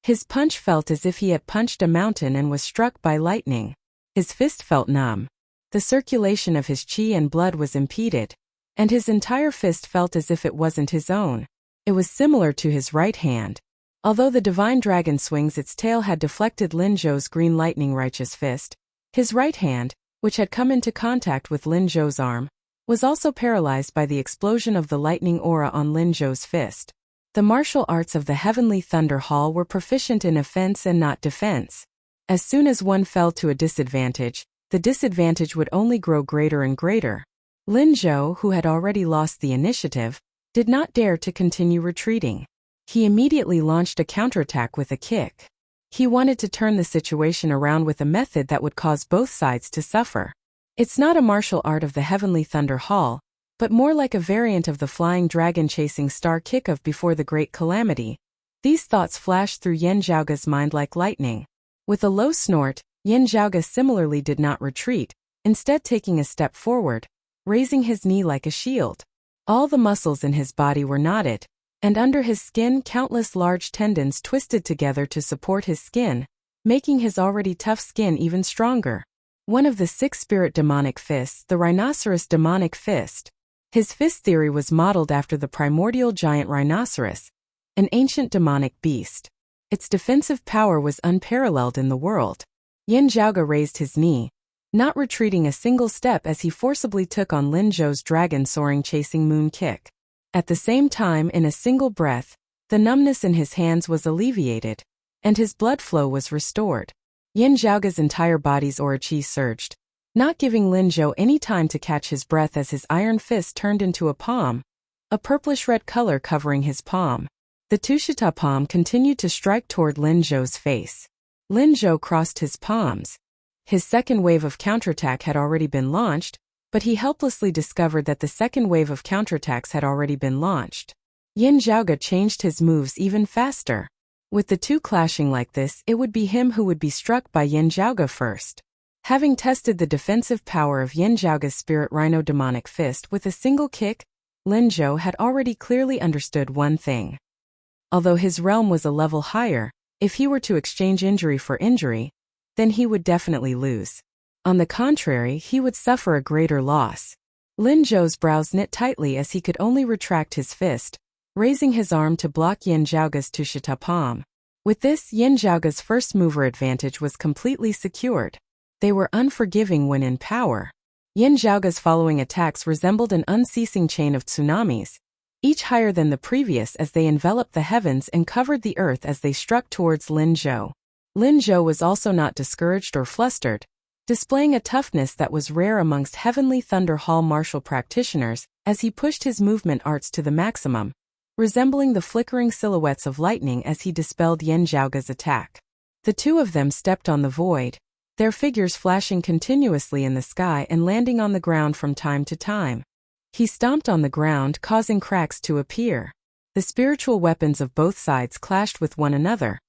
His punch felt as if he had punched a mountain and was struck by lightning. His fist felt numb. The circulation of his qi and blood was impeded, and his entire fist felt as if it wasn't his own. It was similar to his right hand. Although the divine dragon swings its tail had deflected Lin Zhou's green lightning righteous fist, his right hand, which had come into contact with Lin Zhou's arm, was also paralyzed by the explosion of the lightning aura on Lin Zhou's fist. The martial arts of the Heavenly Thunder Hall were proficient in offense and not defense. As soon as one fell to a disadvantage, the disadvantage would only grow greater and greater. Lin Zhou, who had already lost the initiative, did not dare to continue retreating. He immediately launched a counterattack with a kick. He wanted to turn the situation around with a method that would cause both sides to suffer. It's not a martial art of the Heavenly Thunder Hall, but more like a variant of the flying dragon chasing star kick of Before the Great Calamity. These thoughts flashed through Yin Zhaoge's mind like lightning. With a low snort, Yin Zhaoge similarly did not retreat. instead taking a step forward, raising his knee like a shield. All the muscles in his body were knotted, and under his skin countless large tendons twisted together to support his skin, making his already tough skin even stronger. One of the 6 spirit demonic fists, the rhinoceros demonic fist. His fist theory was modeled after the primordial giant rhinoceros, an ancient demonic beast. Its defensive power was unparalleled in the world. Yin Zhaoge raised his knee, not retreating a single step as he forcibly took on Lin Zhou's dragon soaring chasing moon kick. At the same time, in a single breath, the numbness in his hands was alleviated, and his blood flow was restored. Yin Zhaoge's entire body's aura qi surged, not giving Lin Zhou any time to catch his breath as his iron fist turned into a palm, a purplish-red color covering his palm. The Tushita palm continued to strike toward Lin Zhou's face. Lin Zhou crossed his palms. His second wave of counterattack had already been launched, but he helplessly discovered that the second wave of counterattacks had already been launched. Yin Zhaoge changed his moves even faster. With the two clashing like this, it would be him who would be struck by Yin Zhaoge first. Having tested the defensive power of Yin Zhaoge's Spirit Rhino Demonic Fist with a single kick, Lin Zhou had already clearly understood one thing. Although his realm was a level higher, if he were to exchange injury for injury, then he would definitely lose. On the contrary, he would suffer a greater loss. Lin Zhou's brows knit tightly as he could only retract his fist, raising his arm to block Yin Zhaoge's Tushita palm. With this, Yin Zhaoge's first mover advantage was completely secured. They were unforgiving when in power. Yin Zhaoge's following attacks resembled an unceasing chain of tsunamis, each higher than the previous as they enveloped the heavens and covered the earth as they struck towards Lin Zhou. Lin Zhou was also not discouraged or flustered, displaying a toughness that was rare amongst Heavenly Thunder Hall martial practitioners as he pushed his movement arts to the maximum, resembling the flickering silhouettes of lightning as he dispelled Yin Zhaoge's attack. The two of them stepped on the void, their figures flashing continuously in the sky and landing on the ground from time to time. He stomped on the ground, causing cracks to appear. The spiritual weapons of both sides clashed with one another,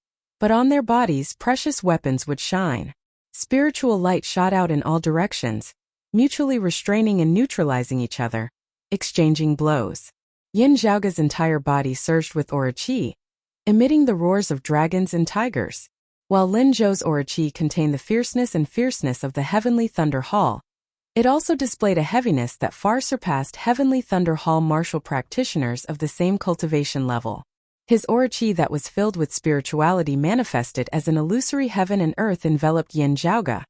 but on their bodies precious weapons would shine. Spiritual light shot out in all directions, mutually restraining and neutralizing each other, exchanging blows. Yin Zhaoge's entire body surged with aura qi, emitting the roars of dragons and tigers, while Lin Zhou's aura qi contained the fierceness of the Heavenly Thunder Hall. It also displayed a heaviness that far surpassed Heavenly Thunder Hall martial practitioners of the same cultivation level. His aura qi that was filled with spirituality manifested as an illusory heaven and earth enveloped Yin Zhaoge,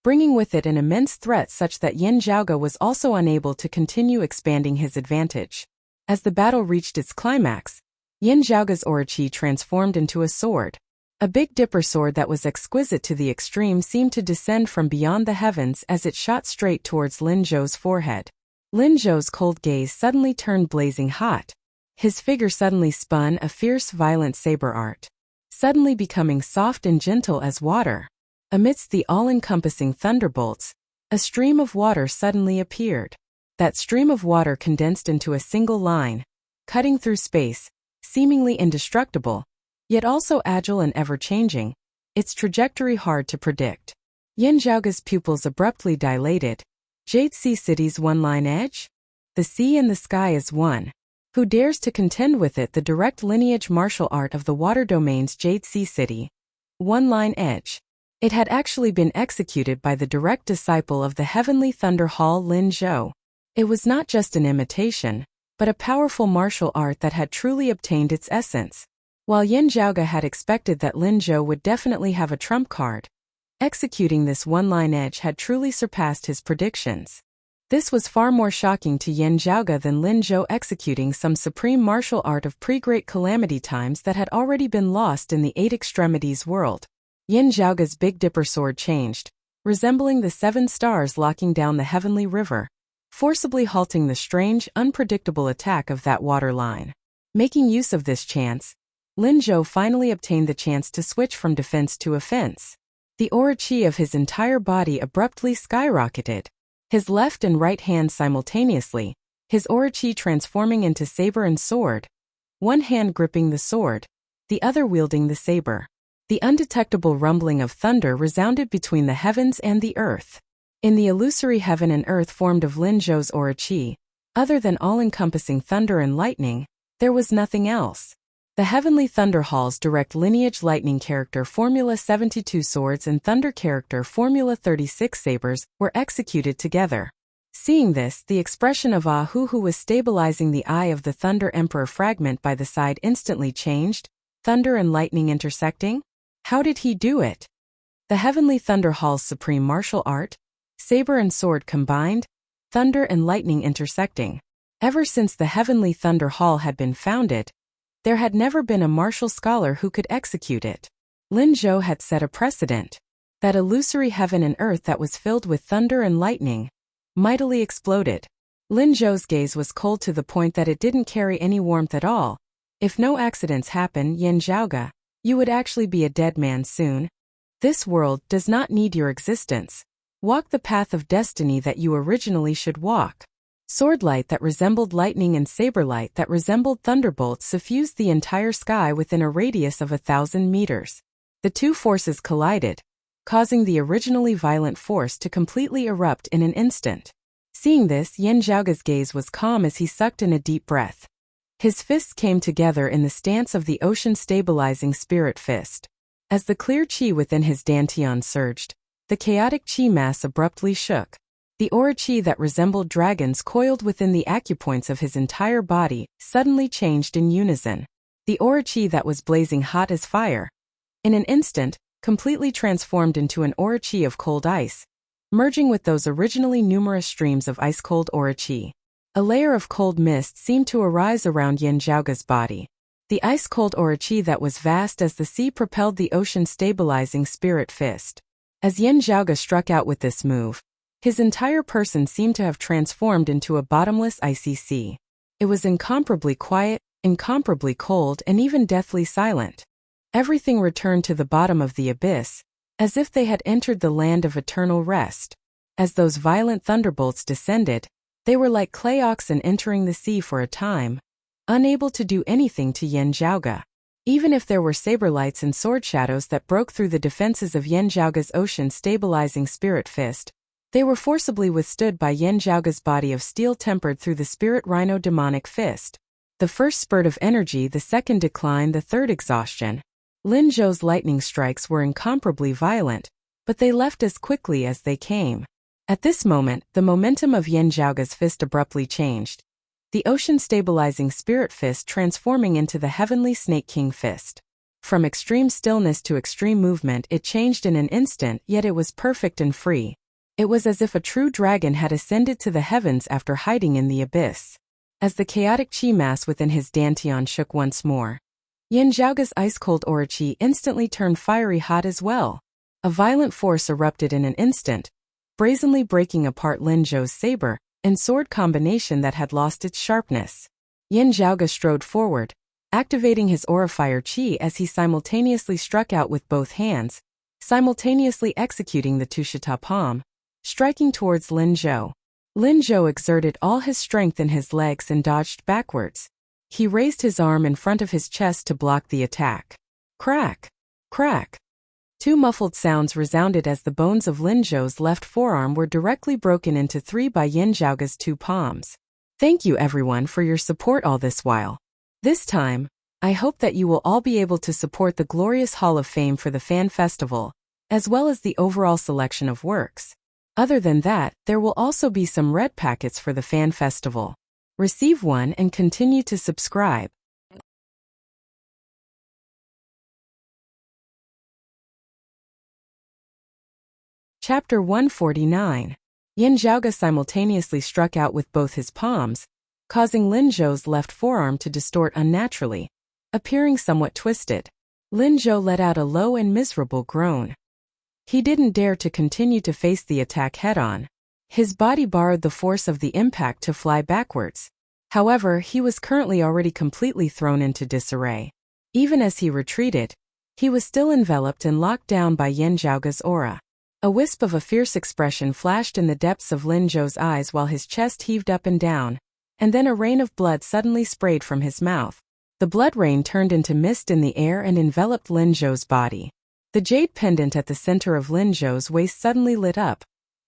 bringing with it an immense threat such that Yin Zhaoge was also unable to continue expanding his advantage. As the battle reached its climax, Yin Zhaoge's aura qi transformed into a sword. A Big Dipper sword that was exquisite to the extreme seemed to descend from beyond the heavens as it shot straight towards Lin Zhou's forehead. Lin Zhou's cold gaze suddenly turned blazing hot. His figure suddenly spun a fierce, violent saber art, suddenly becoming soft and gentle as water. Amidst the all-encompassing thunderbolts, a stream of water suddenly appeared. That stream of water condensed into a single line, cutting through space, seemingly indestructible, yet also agile and ever-changing, its trajectory hard to predict. Yin Zhaoge's pupils abruptly dilated. Jade Sea City's one-line edge? The sea and the sky is one. Who dares to contend with it? The direct lineage martial art of the water domain's Jade Sea City. One-line edge. It had actually been executed by the direct disciple of the Heavenly Thunder Hall, Lin Zhou. It was not just an imitation, but a powerful martial art that had truly obtained its essence. While Yin Zhaoge had expected that Lin Zhou would definitely have a trump card, executing this one-line edge had truly surpassed his predictions. This was far more shocking to Yin Zhaoge than Lin Zhou executing some supreme martial art of pre-Great Calamity times that had already been lost in the Eight Extremities world. Yin Zhaoge's Big Dipper sword changed, resembling the 7 stars locking down the heavenly river, forcibly halting the strange, unpredictable attack of that water line. Making use of this chance, Lin Zhou finally obtained the chance to switch from defense to offense. The aura qi of his entire body abruptly skyrocketed. His left and right hands simultaneously, his aura qi transforming into saber and sword, one hand gripping the sword, the other wielding the saber. The undetectable rumbling of thunder resounded between the heavens and the earth. In the illusory heaven and earth formed of Lin Zhou's aura qi, other than all-encompassing thunder and lightning, there was nothing else. The heavenly thunder hall's direct lineage lightning character Formula 72 swords and thunder character Formula 36 sabers were executed together. Seeing this, the expression of Ahu, who was stabilizing the eye of the Thunder Emperor fragment by the side, instantly changed. Thunder and lightning intersecting? How did he do it? The heavenly thunder hall's supreme martial art? Saber and sword combined? Thunder and lightning intersecting. Ever since the heavenly thunder hall had been founded, there had never been a martial scholar who could execute it. Lin Zhou had set a precedent. That illusory heaven and earth that was filled with thunder and lightning mightily exploded. Lin Zhou's gaze was cold to the point that it didn't carry any warmth at all. If no accidents happen, Yin Zhaoge, you would actually be a dead man soon. This world does not need your existence. Walk the path of destiny that you originally should walk. Sword light that resembled lightning and saber light that resembled thunderbolts suffused the entire sky within a radius of 1,000 meters. The two forces collided, causing the originally violent force to completely erupt in an instant. Seeing this, Yin Zhaoge's gaze was calm as he sucked in a deep breath. His fists came together in the stance of the ocean-stabilizing spirit fist. As the clear qi within his dantian surged, the chaotic qi mass abruptly shook. The aura qi that resembled dragons coiled within the acupoints of his entire body suddenly changed in unison. The aura qi that was blazing hot as fire, in an instant, completely transformed into an aura qi of cold ice, merging with those originally numerous streams of ice-cold aura qi. A layer of cold mist seemed to arise around Yin Zhaoge's body. The ice-cold aura qi that was vast as the sea propelled the ocean-stabilizing spirit fist. As Yin Zhaoge struck out with this move, his entire person seemed to have transformed into a bottomless icy sea. It was incomparably quiet, incomparably cold, and even deathly silent. Everything returned to the bottom of the abyss, as if they had entered the land of eternal rest. As those violent thunderbolts descended, they were like clay oxen entering the sea for a time, unable to do anything to Yin Zhaoge. Even if there were saber lights and sword shadows that broke through the defenses of Yin Zhaoge's ocean-stabilizing spirit fist, they were forcibly withstood by Yin Zhaoge's body of steel tempered through the spirit rhino demonic fist. The first spurt of energy, the second decline, the third exhaustion. Lin Zhou's lightning strikes were incomparably violent, but they left as quickly as they came. At this moment, the momentum of Yin Zhaoge's fist abruptly changed. The ocean-stabilizing spirit fist transforming into the heavenly Snake King fist. From extreme stillness to extreme movement, it changed in an instant, yet it was perfect and free. It was as if a true dragon had ascended to the heavens after hiding in the abyss. As the chaotic qi mass within his dantian shook once more, Yin Zhaoge's ice-cold aura qi instantly turned fiery hot as well. A violent force erupted in an instant, brazenly breaking apart Lin Zhou's saber and sword combination that had lost its sharpness. Yin Zhaoge strode forward, activating his aura fire qi as he simultaneously struck out with both hands, simultaneously executing the Tushita palm, striking towards Lin Zhou. Lin Zhou exerted all his strength in his legs and dodged backwards. He raised his arm in front of his chest to block the attack. Crack! Crack! Two muffled sounds resounded as the bones of Lin Zhou's left forearm were directly broken into three by Yin Zhaoge's two palms. Thank you everyone for your support all this while. This time, I hope that you will all be able to support the glorious Hall of Fame for the Fan Festival, as well as the overall selection of works. Other than that, there will also be some red packets for the Fan Festival. Receive one and continue to subscribe. Chapter 149. Yin Zhaoge simultaneously struck out with both his palms, causing Lin Zhou's left forearm to distort unnaturally, appearing somewhat twisted. Lin Zhou let out a low and miserable groan. He didn't dare to continue to face the attack head-on. His body borrowed the force of the impact to fly backwards. However, he was currently already completely thrown into disarray. Even as he retreated, he was still enveloped and locked down by Yin Zhaoge's aura. A wisp of a fierce expression flashed in the depths of Lin Zhou's eyes while his chest heaved up and down, and then a rain of blood suddenly sprayed from his mouth. The blood rain turned into mist in the air and enveloped Lin Zhou's body. The jade pendant at the center of Lin Zhou's waist suddenly lit up,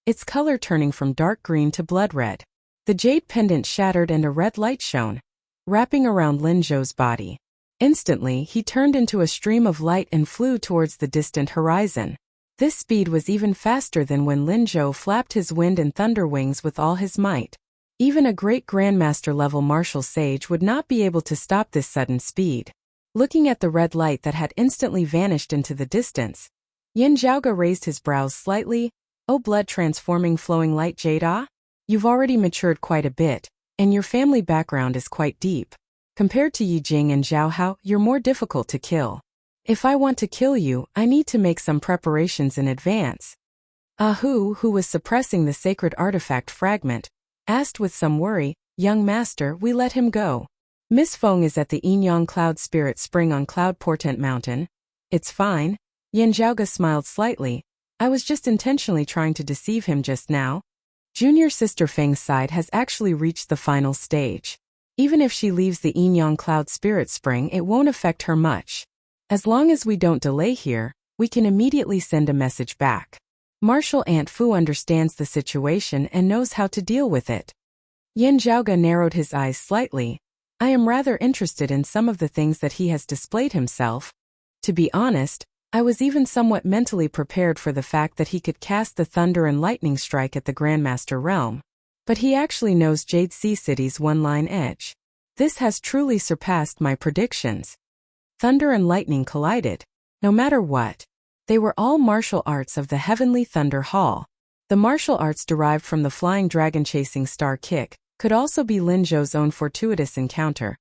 its color turning from dark green to blood red. The jade pendant shattered and a red light shone, wrapping around Lin Zhou's body. Instantly, he turned into a stream of light and flew towards the distant horizon. This speed was even faster than when Lin Zhou flapped his wind and thunder wings with all his might. Even a great grandmaster-level martial sage would not be able to stop this sudden speed. Looking at the red light that had instantly vanished into the distance, Yin Zhaoge raised his brows slightly. "Oh, blood-transforming flowing light jade, ah? You've already matured quite a bit, and your family background is quite deep. Compared to Yi Jing and Zhao Hao, you're more difficult to kill. If I want to kill you, I need to make some preparations in advance." Ahu, who was suppressing the sacred artifact fragment, asked with some worry, "Young master, we let him go. Miss Feng is at the Yinyang Cloud Spirit Spring on Cloud Portent Mountain." "It's fine." Yin Zhaoge smiled slightly. "I was just intentionally trying to deceive him just now." Junior sister Feng's side has actually reached the final stage. Even if she leaves the Yinyang Cloud Spirit Spring, it won't affect her much. As long as we don't delay here, we can immediately send a message back. Martial Aunt Fu understands the situation and knows how to deal with it. Yin Zhaoge narrowed his eyes slightly. "I am rather interested in some of the things that he has displayed himself. To be honest, I was even somewhat mentally prepared for the fact that he could cast the thunder and lightning strike at the Grandmaster realm. But he actually knows Jade Sea City's one-line edge. This has truly surpassed my predictions." Thunder and lightning collided. No matter what, they were all martial arts of the Heavenly Thunder Hall. The martial arts derived from the flying dragon-chasing star kick could also be Lin Zhou's own fortuitous encounter,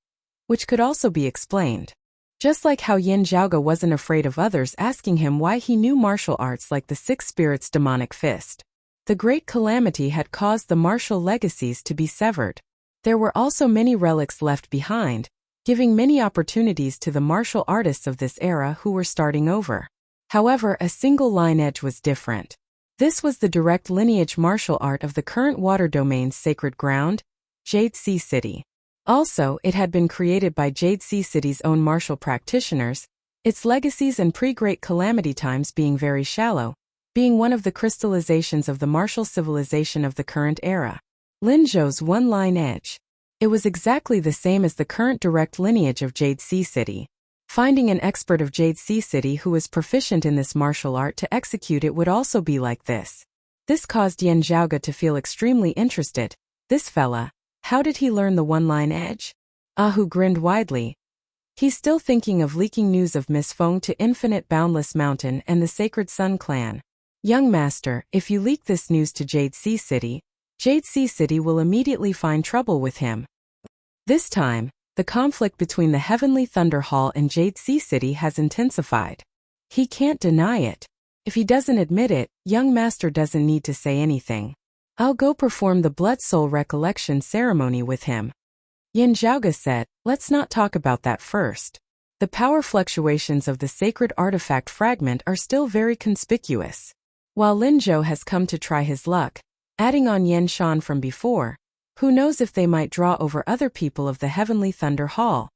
which could also be explained. Just like how Yin Zhaoge wasn't afraid of others asking him why he knew martial arts like the Six Spirits' demonic fist. The Great Calamity had caused the martial legacies to be severed. There were also many relics left behind, giving many opportunities to the martial artists of this era who were starting over. However, a single line edge was different. This was the direct lineage martial art of the current water domain's sacred ground, Jade Sea City. Also, it had been created by Jade Sea City's own martial practitioners, its legacies and pre-Great Calamity times being very shallow, being one of the crystallizations of the martial civilization of the current era. Lin Zhou's one-line edge. It was exactly the same as the current direct lineage of Jade Sea City. Finding an expert of Jade Sea City who was proficient in this martial art to execute it would also be like this. This caused Yin Zhaoge to feel extremely interested. This fella, how did he learn the one-line edge? Ahu grinned widely. He's still thinking of leaking news of Miss Feng to Infinite Boundless Mountain and the Sacred Sun Clan. "Young master, if you leak this news to Jade Sea City will immediately find trouble with him." This time, the conflict between the Heavenly Thunder Hall and Jade Sea City has intensified. He can't deny it. If he doesn't admit it, young master doesn't need to say anything. "I'll go perform the Blood Soul Recollection ceremony with him." Yin Zhaoge said, "Let's not talk about that first. The power fluctuations of the sacred artifact fragment are still very conspicuous. While Lin Zhou has come to try his luck, adding on Yen Shan from before, who knows if they might draw over other people of the Heavenly Thunder Hall.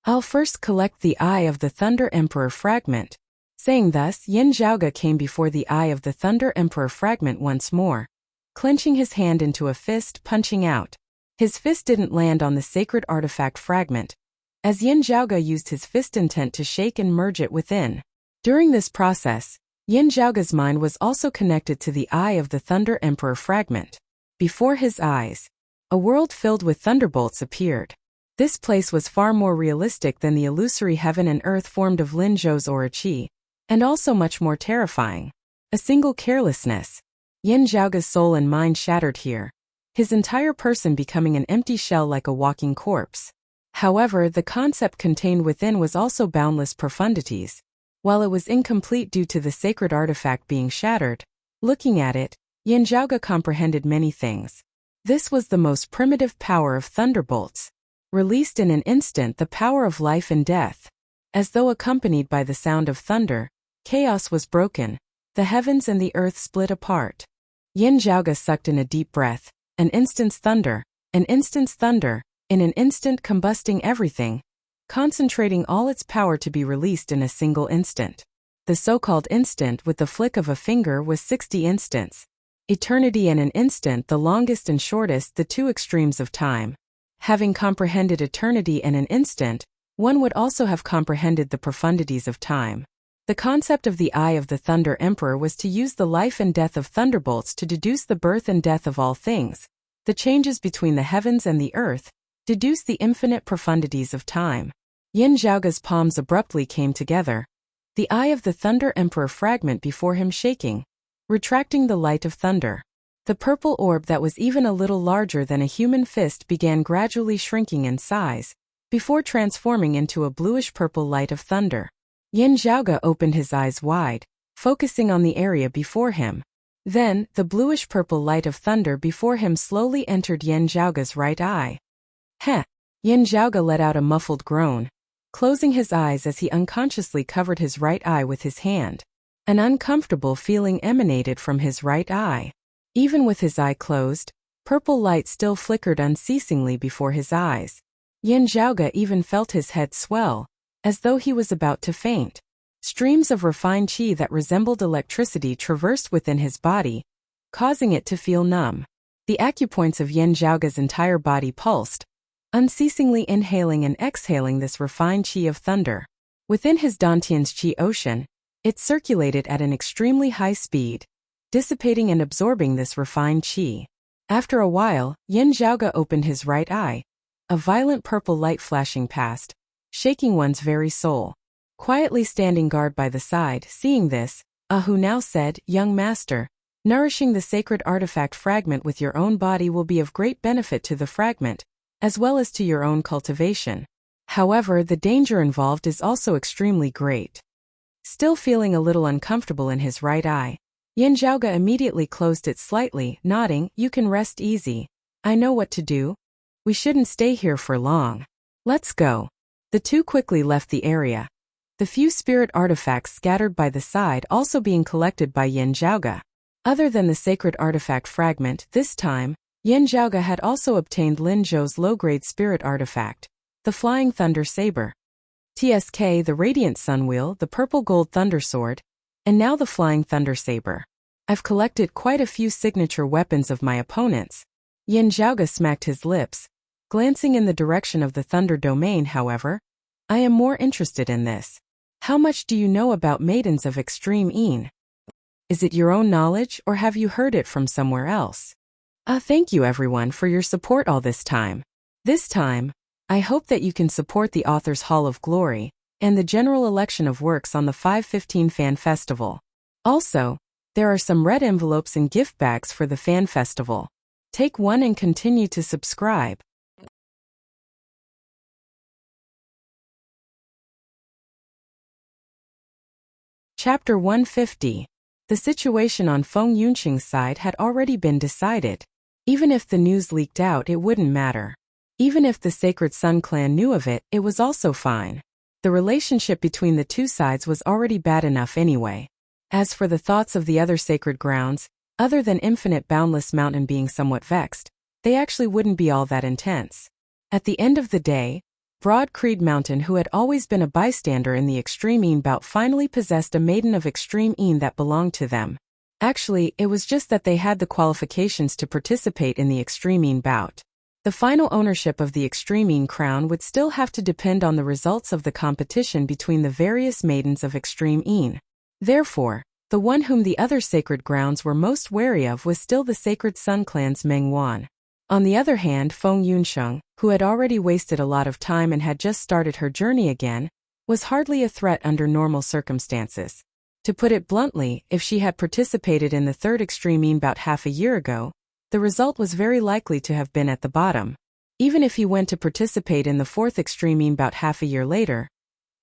I'll first collect the Eye of the Thunder Emperor fragment." Saying thus, Yin Zhaoge came before the Eye of the Thunder Emperor fragment once more, clenching his hand into a fist, punching out. His fist didn't land on the sacred artifact fragment, as Yin Zhaoge used his fist intent to shake and merge it within. During this process, Yin Zhaoge's mind was also connected to the Eye of the Thunder Emperor fragment. Before his eyes, a world filled with thunderbolts appeared. This place was far more realistic than the illusory heaven and earth formed of Lin Zhou's aura qi, and also much more terrifying. A single carelessness. Yin Zhaoge's soul and mind shattered here, his entire person becoming an empty shell like a walking corpse. However, the concept contained within was also boundless profundities. While it was incomplete due to the sacred artifact being shattered, looking at it, Yin Zhaoge comprehended many things. This was the most primitive power of thunderbolts. Released in an instant, the power of life and death. As though accompanied by the sound of thunder, chaos was broken, the heavens and the earth split apart. Yin Zhaoge sucked in a deep breath. An instant's thunder, in an instant combusting everything, concentrating all its power to be released in a single instant. The so-called instant with the flick of a finger was 60 instants. Eternity and an instant, the longest and shortest, the two extremes of time. Having comprehended eternity and an instant, one would also have comprehended the profundities of time. The concept of the Eye of the Thunder Emperor was to use the life and death of thunderbolts to deduce the birth and death of all things, the changes between the heavens and the earth, deduce the infinite profundities of time. Yin Zhaoge's palms abruptly came together, the Eye of the Thunder Emperor fragment before him shaking, retracting the light of thunder. The purple orb that was even a little larger than a human fist began gradually shrinking in size, before transforming into a bluish-purple light of thunder. Yin Zhaoge opened his eyes wide, focusing on the area before him. Then, the bluish-purple light of thunder before him slowly entered Yin Zhaoge's right eye. Heh! Yin Zhaoge let out a muffled groan, closing his eyes as he unconsciously covered his right eye with his hand. An uncomfortable feeling emanated from his right eye. Even with his eye closed, purple light still flickered unceasingly before his eyes. Yin Zhaoge even felt his head swell, as though he was about to faint. Streams of refined qi that resembled electricity traversed within his body, causing it to feel numb. The acupoints of Yin Zhaoge's entire body pulsed, unceasingly inhaling and exhaling this refined qi of thunder. Within his dantian's qi ocean, it circulated at an extremely high speed, dissipating and absorbing this refined qi. After a while, Yin Zhaoge opened his right eye, a violent purple light flashing past, shaking one's very soul. Quietly standing guard by the side, seeing this, Ahu now said, "Young master, nourishing the sacred artifact fragment with your own body will be of great benefit to the fragment, as well as to your own cultivation. However, the danger involved is also extremely great." Still feeling a little uncomfortable in his right eye, Yin Zhaoge immediately closed it slightly, nodding, "You can rest easy. I know what to do. We shouldn't stay here for long. Let's go." The two quickly left the area, the few spirit artifacts scattered by the side also being collected by Yin Zhaoge. Other than the sacred artifact fragment, this time, Yin Zhaoge had also obtained Lin Zhou's low-grade spirit artifact, the Flying Thunder Saber. TSK, the Radiant Sunwheel, the Purple Gold Thunder Sword, and now the Flying Thunder Saber. I've collected quite a few signature weapons of my opponents. Yin Zhaoge smacked his lips, glancing in the direction of the Thunder Domain. However, I am more interested in this. How much do you know about Maidens of Extreme Yin? Is it your own knowledge or have you heard it from somewhere else? Thank you everyone for your support all this time. This time, I hope that you can support the author's Hall of Glory and the general election of works on the 5/15 Fan Festival. Also, there are some red envelopes and gift bags for the Fan Festival. Take one and continue to subscribe. Chapter 150. The situation on Feng Yunqing's side had already been decided. Even if the news leaked out, it wouldn't matter. Even if the Sacred Sun clan knew of it, it was also fine. The relationship between the two sides was already bad enough anyway. As for the thoughts of the other sacred grounds, other than Infinite Boundless Mountain being somewhat vexed, they actually wouldn't be all that intense. At the end of the day, Broad Creed Mountain, who had always been a bystander in the Extreme Yin bout, finally possessed a maiden of Extreme Yin that belonged to them. Actually, it was just that they had the qualifications to participate in the Extreme Yin bout. The final ownership of the Extreme Yin crown would still have to depend on the results of the competition between the various maidens of Extreme Yin. Therefore, the one whom the other sacred grounds were most wary of was still the Sacred Sun clan's Meng Wan. On the other hand, Feng Yunsheng, who had already wasted a lot of time and had just started her journey again, was hardly a threat under normal circumstances. To put it bluntly, if she had participated in the third Extreme Yin bout half a year ago, the result was very likely to have been at the bottom. Even if he went to participate in the fourth Extreme Yin bout half a year later,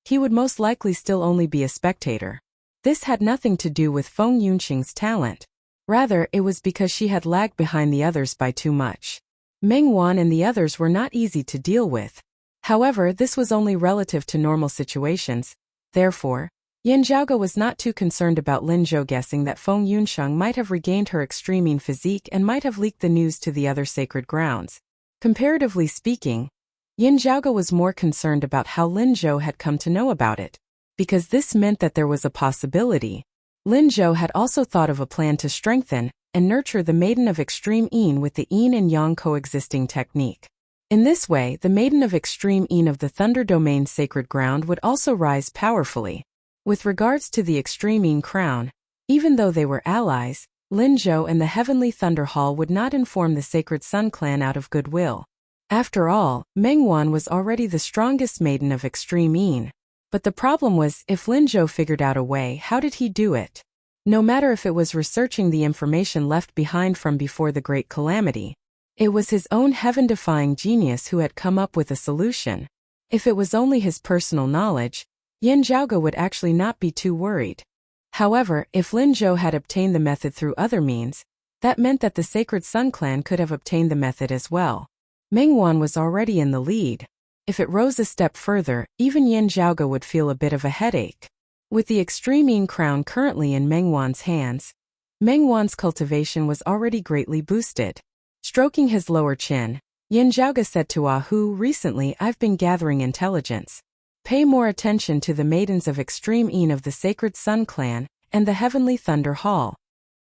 he would most likely still only be a spectator. This had nothing to do with Feng Yunqing's talent. Rather, it was because she had lagged behind the others by too much. Meng Wan and the others were not easy to deal with. However, this was only relative to normal situations. Therefore, Yin Zhaoge was not too concerned about Lin Zhou guessing that Feng Yunsheng might have regained her Extreme Yin physique and might have leaked the news to the other sacred grounds. Comparatively speaking, Yin Zhaoge was more concerned about how Lin Zhou had come to know about it, because this meant that there was a possibility Lin Zhou had also thought of a plan to strengthen and nurture the Maiden of Extreme Yin with the Yin and Yang coexisting technique. In this way, the Maiden of Extreme Yin of the Thunder Domain's sacred ground would also rise powerfully. With regards to the Extreme Yin crown, even though they were allies, Lin Zhou and the Heavenly Thunder Hall would not inform the Sacred Sun clan out of goodwill. After all, Meng Wan was already the strongest Maiden of Extreme Yin. But the problem was, if Lin Zhou figured out a way, how did he do it? No matter if it was researching the information left behind from before the Great Calamity, it was his own heaven-defying genius who had come up with a solution. If it was only his personal knowledge, Yin Zhaoge would actually not be too worried. However, if Lin Zhou had obtained the method through other means, that meant that the Sacred Sun clan could have obtained the method as well. Meng Wan was already in the lead. If it rose a step further, even Yin Zhaoge would feel a bit of a headache. With the Extreme Yin crown currently in Meng Wan's hands, Meng Wan's cultivation was already greatly boosted. Stroking his lower chin, Yin Zhaoge said to Ah Hu, "Recently I've been gathering intelligence. Pay more attention to the Maidens of Extreme Yin of the Sacred Sun clan and the Heavenly Thunder Hall."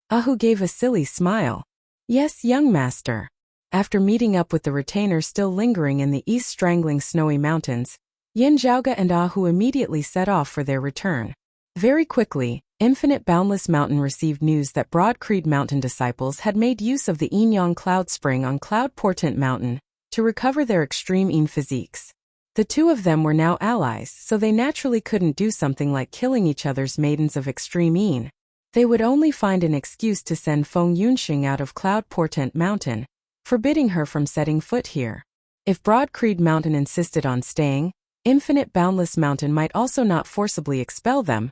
Ah Hu gave a silly smile. "Yes, young master." After meeting up with the retainers still lingering in the east-strangling snowy mountains, Yin Zhaoge and Ah Hu immediately set off for their return. Very quickly, Infinite Boundless Mountain received news that Broad Creed Mountain disciples had made use of the Yin Yang Cloud Spring on Cloud Portent Mountain to recover their extreme Yin physiques. The two of them were now allies, so they naturally couldn't do something like killing each other's Maidens of Extreme Yin. They would only find an excuse to send Feng Yunxing out of Cloud Portent Mountain, forbidding her from setting foot here. If Broad Creed Mountain insisted on staying, Infinite Boundless Mountain might also not forcibly expel them,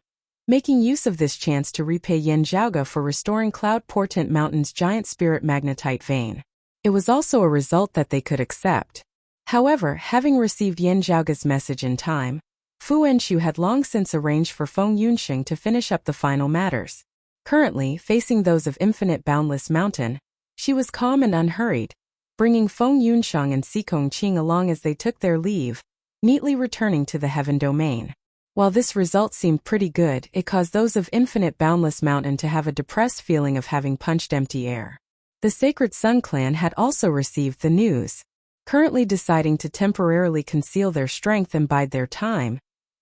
making use of this chance to repay Yin Zhaoge for restoring Cloud Portent Mountain's giant spirit magnetite vein. It was also a result that they could accept. However, having received Yin Zhaoge's message in time, Fu Enxiu had long since arranged for Feng Yunxing to finish up the final matters. Currently, facing those of Infinite Boundless Mountain, she was calm and unhurried, bringing Feng Yunxiang and Xikong Qing along as they took their leave, neatly returning to the Heaven Domain. While this result seemed pretty good, it caused those of Infinite Boundless Mountain to have a depressed feeling of having punched empty air. The Sacred Sun clan had also received the news. Currently deciding to temporarily conceal their strength and bide their time,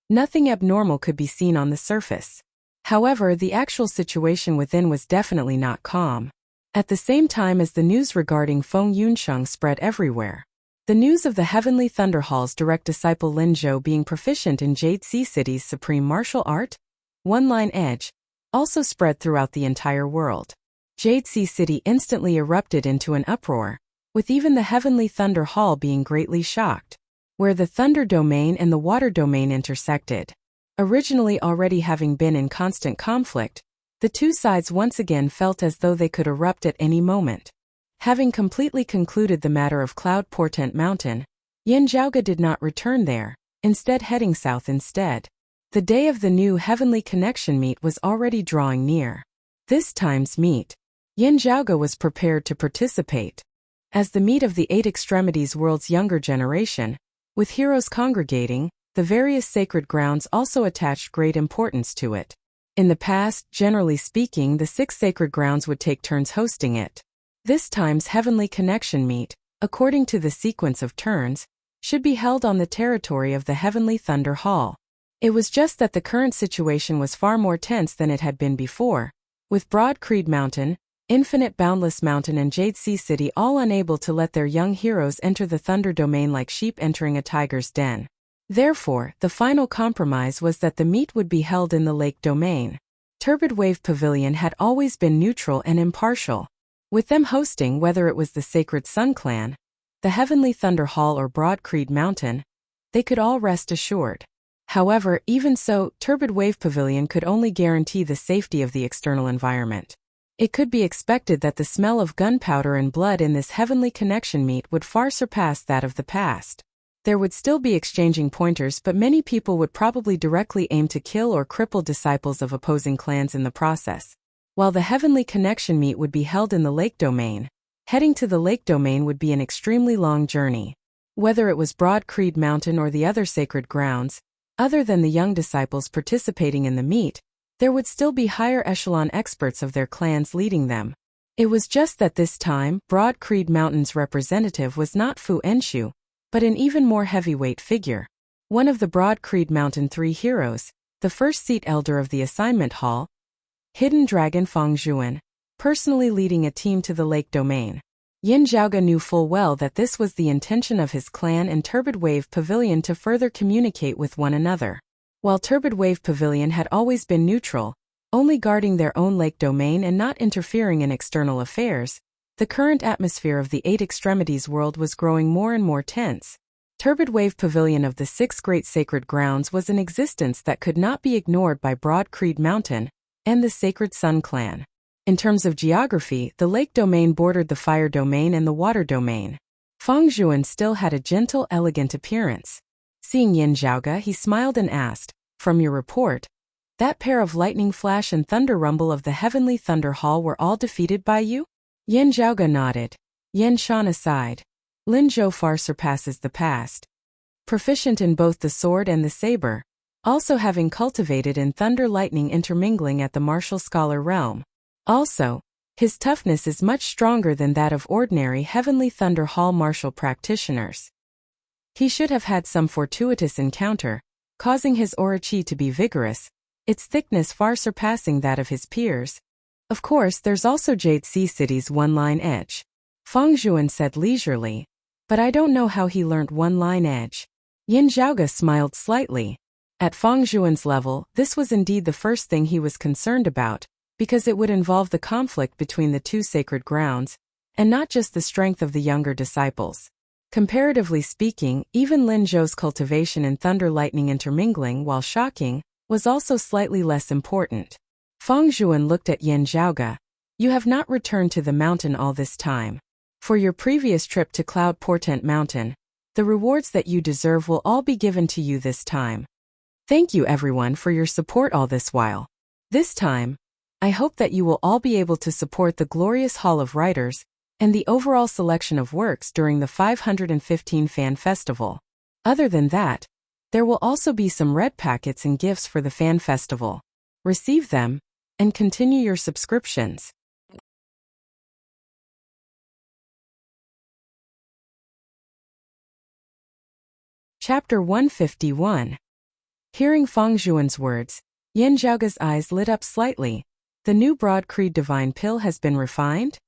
nothing abnormal could be seen on the surface. However, the actual situation within was definitely not calm. At the same time as the news regarding Feng Yunxiang spread everywhere, the news of the Heavenly Thunder Hall's direct disciple Lin Zhou being proficient in Jade Sea City's supreme martial art, One-Line Edge, also spread throughout the entire world. Jade Sea City instantly erupted into an uproar, with even the Heavenly Thunder Hall being greatly shocked. Where the Thunder Domain and the Water Domain intersected, originally already having been in constant conflict, the two sides once again felt as though they could erupt at any moment. Having completely concluded the matter of Cloud Portent Mountain, Yin Zhaoge did not return there, instead heading south instead. The day of the new Heavenly Connection meet was already drawing near. This time's meet, Yin Zhaoge was prepared to participate. As the meet of the Eight Extremities world's younger generation, with heroes congregating, the various sacred grounds also attached great importance to it. In the past, generally speaking, the 6 sacred grounds would take turns hosting it. This time's Heavenly Connection meet, according to the sequence of turns, should be held on the territory of the Heavenly Thunder Hall. It was just that the current situation was far more tense than it had been before, with Broad Creed Mountain, Infinite Boundless Mountain and Jade Sea City all unable to let their young heroes enter the Thunder Domain like sheep entering a tiger's den. Therefore, the final compromise was that the meet would be held in the Lake Domain. Turbid Wave Pavilion had always been neutral and impartial. With them hosting, whether it was the Sacred Sun Clan, the Heavenly Thunder Hall or Broad Creed Mountain, they could all rest assured. However, even so, Turbid Wave Pavilion could only guarantee the safety of the external environment. It could be expected that the smell of gunpowder and blood in this Heavenly Connection meet would far surpass that of the past. There would still be exchanging pointers, but many people would probably directly aim to kill or cripple disciples of opposing clans in the process. While the Heavenly Connection meet would be held in the Lake Domain, heading to the Lake Domain would be an extremely long journey. Whether it was Broad Creed Mountain or the other sacred grounds, other than the young disciples participating in the meet, there would still be higher echelon experts of their clans leading them. It was just that this time, Broad Creed Mountain's representative was not Fu Enshu, but an even more heavyweight figure. One of the Broad Creed Mountain 3 heroes, the first seat elder of the assignment hall, Hidden Dragon Fang Zhuan, personally leading a team to the lake domain. Yin Zhaoge knew full well that this was the intention of his clan and Turbid Wave Pavilion to further communicate with one another. While Turbid Wave Pavilion had always been neutral, only guarding their own lake domain and not interfering in external affairs, the current atmosphere of the Eight Extremities world was growing more and more tense. Turbid Wave Pavilion of the 6 Great Sacred Grounds was an existence that could not be ignored by Broad Creed Mountain and the Sacred Sun clan. In terms of geography, the lake domain bordered the fire domain and the water domain. Fang Zhuan still had a gentle, elegant appearance. Seeing Yin Zhaoge, he smiled and asked, "From your report, that pair of lightning flash and thunder rumble of the heavenly thunder hall were all defeated by you?" Yin Zhaoge nodded. Yin Shan aside. Lin Zhou far surpasses the past. Proficient in both the sword and the saber, also having cultivated in thunder lightning intermingling at the martial scholar realm. Also, his toughness is much stronger than that of ordinary Heavenly Thunder Hall martial practitioners. He should have had some fortuitous encounter, causing his aura chi to be vigorous, its thickness far surpassing that of his peers. Of course, there's also Jade Sea City's one-line edge. Fang Zhuan said leisurely, "But I don't know how he learnt one-line edge." Yin Zhaoge smiled slightly. At Fang Zhuan's level, this was indeed the first thing he was concerned about, because it would involve the conflict between the 2 sacred grounds, and not just the strength of the younger disciples. Comparatively speaking, even Lin Zhou's cultivation in thunder lightning intermingling, while shocking, was also slightly less important. Fang Zhuan looked at Yin Zhaoge. "You have not returned to the mountain all this time. For your previous trip to Cloud Portent Mountain, the rewards that you deserve will all be given to you this time. Thank you everyone for your support all this while. This time, I hope that you will all be able to support the glorious Hall of Writers and the overall selection of works during the 515 Fan Festival. Other than that, there will also be some red packets and gifts for the Fan Festival. Receive them, and continue your subscriptions." Chapter 151. Hearing Fang Zhuan's words, Yin Zhaoge's eyes lit up slightly. The new Broad Creed Divine Pill has been refined?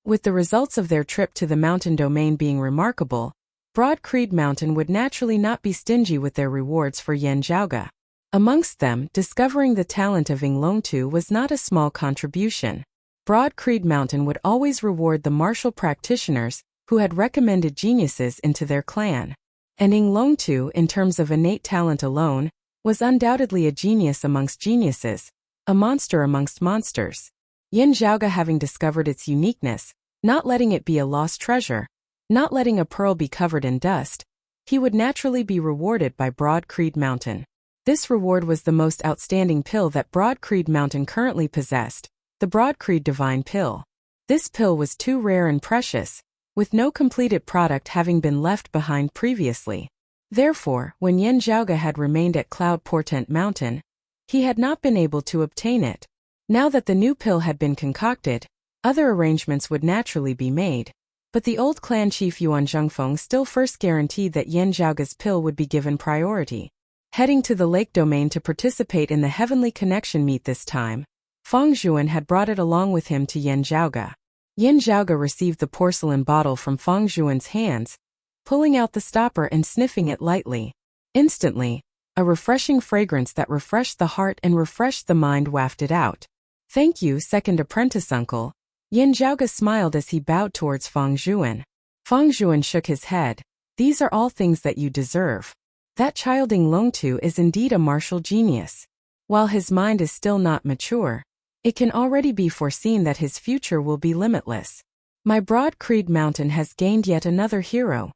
With the results of their trip to the mountain domain being remarkable, Broad Creed Mountain would naturally not be stingy with their rewards for Yin Zhaoge. Amongst them, discovering the talent of Yinglongtu was not a small contribution. Broad Creed Mountain would always reward the martial practitioners who had recommended geniuses into their clan. And Yinglongtu, in terms of innate talent alone, was undoubtedly a genius amongst geniuses, a monster amongst monsters. Yin Zhaoge having discovered its uniqueness, not letting it be a lost treasure, not letting a pearl be covered in dust, he would naturally be rewarded by Broad Creed Mountain. This reward was the most outstanding pill that Broad Creed Mountain currently possessed, the Broad Creed Divine Pill. This pill was too rare and precious, with no completed product having been left behind previously. Therefore, when Yin Zhaoge had remained at Cloud Portent Mountain, he had not been able to obtain it. Now that the new pill had been concocted, other arrangements would naturally be made. But the old clan chief Yuan Zhengfeng still first guaranteed that Yin Zhaoge's pill would be given priority. Heading to the lake domain to participate in the Heavenly Connection meet this time, Fang Zhuan had brought it along with him to Yin Zhaoge. Yin Zhaoge received the porcelain bottle from Fang Zhuan's hands, pulling out the stopper and sniffing it lightly. Instantly, a refreshing fragrance that refreshed the heart and refreshed the mind wafted out. "Thank you, second apprentice uncle." Yin Zhaoge smiled as he bowed towards Fang Zhuan. Fang Zhuan shook his head. "These are all things that you deserve. That child Yinglongtu is indeed a martial genius. While his mind is still not mature, it can already be foreseen that his future will be limitless. My Broad Creed Mountain has gained yet another hero.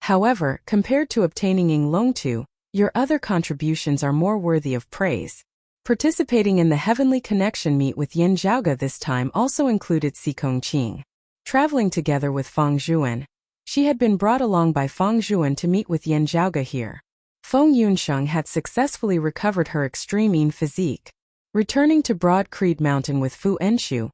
However, compared to obtaining Yinglongtu, your other contributions are more worthy of praise." Participating in the Heavenly Connection meet with Yin Zhaoge this time also included Xikong Qing. Traveling together with Fang Zhuan, she had been brought along by Fang Zhuan to meet with Yin Zhaoge here. Feng Yunsheng had successfully recovered her extreme yin physique. Returning to Broad Creed Mountain with Fu Enshu,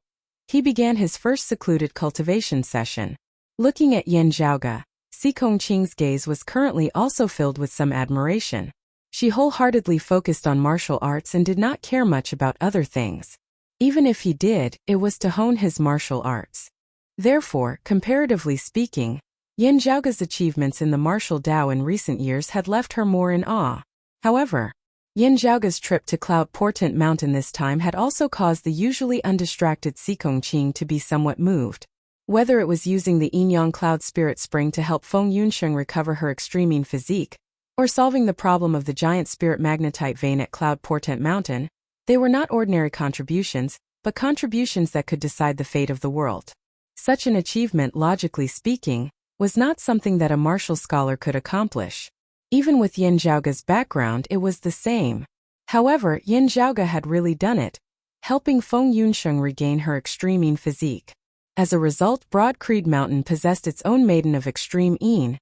He began his first secluded cultivation session. Looking at Yan Zhaoge, Si Kongqing's gaze was currently also filled with some admiration. She wholeheartedly focused on martial arts and did not care much about other things. Even if he did, it was to hone his martial arts. Therefore, comparatively speaking, Yan Zhaoge's achievements in the martial Dao in recent years had left her more in awe. However, Yan Zhaoge's trip to Cloud Portent Mountain this time had also caused the usually undistracted Si Kongqing to be somewhat moved. Whether it was using the Yin-Yang Cloud Spirit Spring to help Feng Yunsheng recover her extreme physique, or solving the problem of the giant spirit magnetite vein at Cloud Portent Mountain, they were not ordinary contributions, but contributions that could decide the fate of the world. Such an achievement, logically speaking, was not something that a martial scholar could accomplish. Even with Yan Zhaoge's background, it was the same. However, Yan Zhaoge had really done it, helping Feng Yunsheng regain her extreme physique. As a result, Broad Creed Mountain possessed its own maiden of extreme Yin,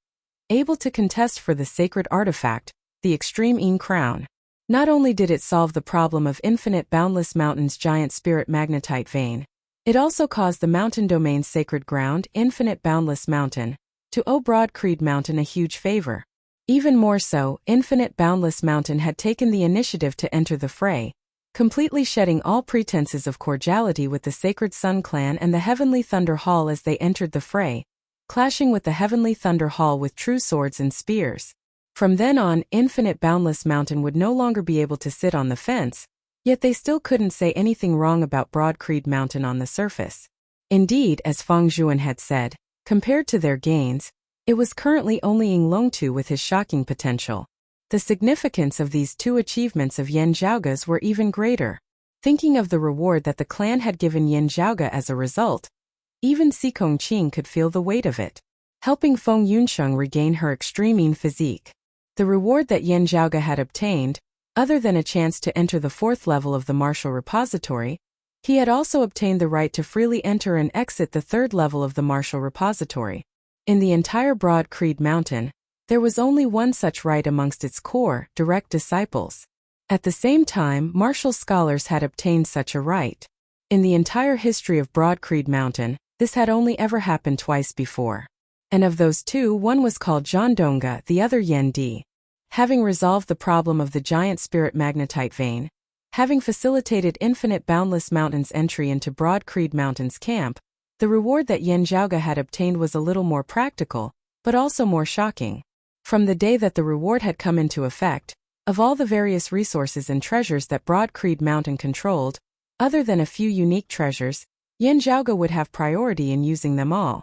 able to contest for the sacred artifact, the extreme Yin crown. Not only did it solve the problem of Infinite Boundless Mountain's giant spirit magnetite vein, it also caused the mountain domain's sacred ground, Infinite Boundless Mountain, to owe Broad Creed Mountain a huge favor. Even more so, Infinite Boundless Mountain had taken the initiative to enter the fray, completely shedding all pretenses of cordiality with the Sacred Sun Clan and the Heavenly Thunder Hall as they entered the fray, clashing with the Heavenly Thunder Hall with true swords and spears. From then on, Infinite Boundless Mountain would no longer be able to sit on the fence, yet they still couldn't say anything wrong about Broad Creed Mountain on the surface. Indeed, as Fang Zhuan had said, compared to their gains, it was currently only Ying Longtu with his shocking potential. The significance of these two achievements of Yan Zhaoge's were even greater. Thinking of the reward that the clan had given Yan Zhaoge as a result, even Si Kongqing could feel the weight of it. Helping Feng Yunsheng regain her extreme physique. The reward that Yan Zhaoge had obtained, other than a chance to enter the 4th level of the martial repository, he had also obtained the right to freely enter and exit the 3rd level of the martial repository. In the entire Broad Creed Mountain, there was only one such right amongst its core, direct disciples. At the same time, martial scholars had obtained such a right. In the entire history of Broad Creed Mountain, this had only ever happened twice before. And of those two, one was called Zhang Dongge, the other Yan Di. Having resolved the problem of the giant spirit magnetite vein, having facilitated Infinite Boundless Mountain's entry into Broad Creed Mountain's camp, the reward that Yan Zhaoge had obtained was a little more practical, but also more shocking. From the day that the reward had come into effect, of all the various resources and treasures that Broad Creed Mountain controlled, other than a few unique treasures, Yan Zhaoge would have priority in using them all.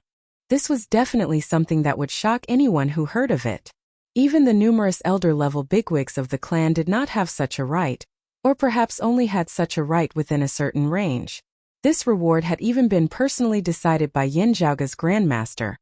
This was definitely something that would shock anyone who heard of it. Even the numerous elder-level bigwigs of the clan did not have such a right, or perhaps only had such a right within a certain range. This reward had even been personally decided by Yan Zhaoge's grandmaster,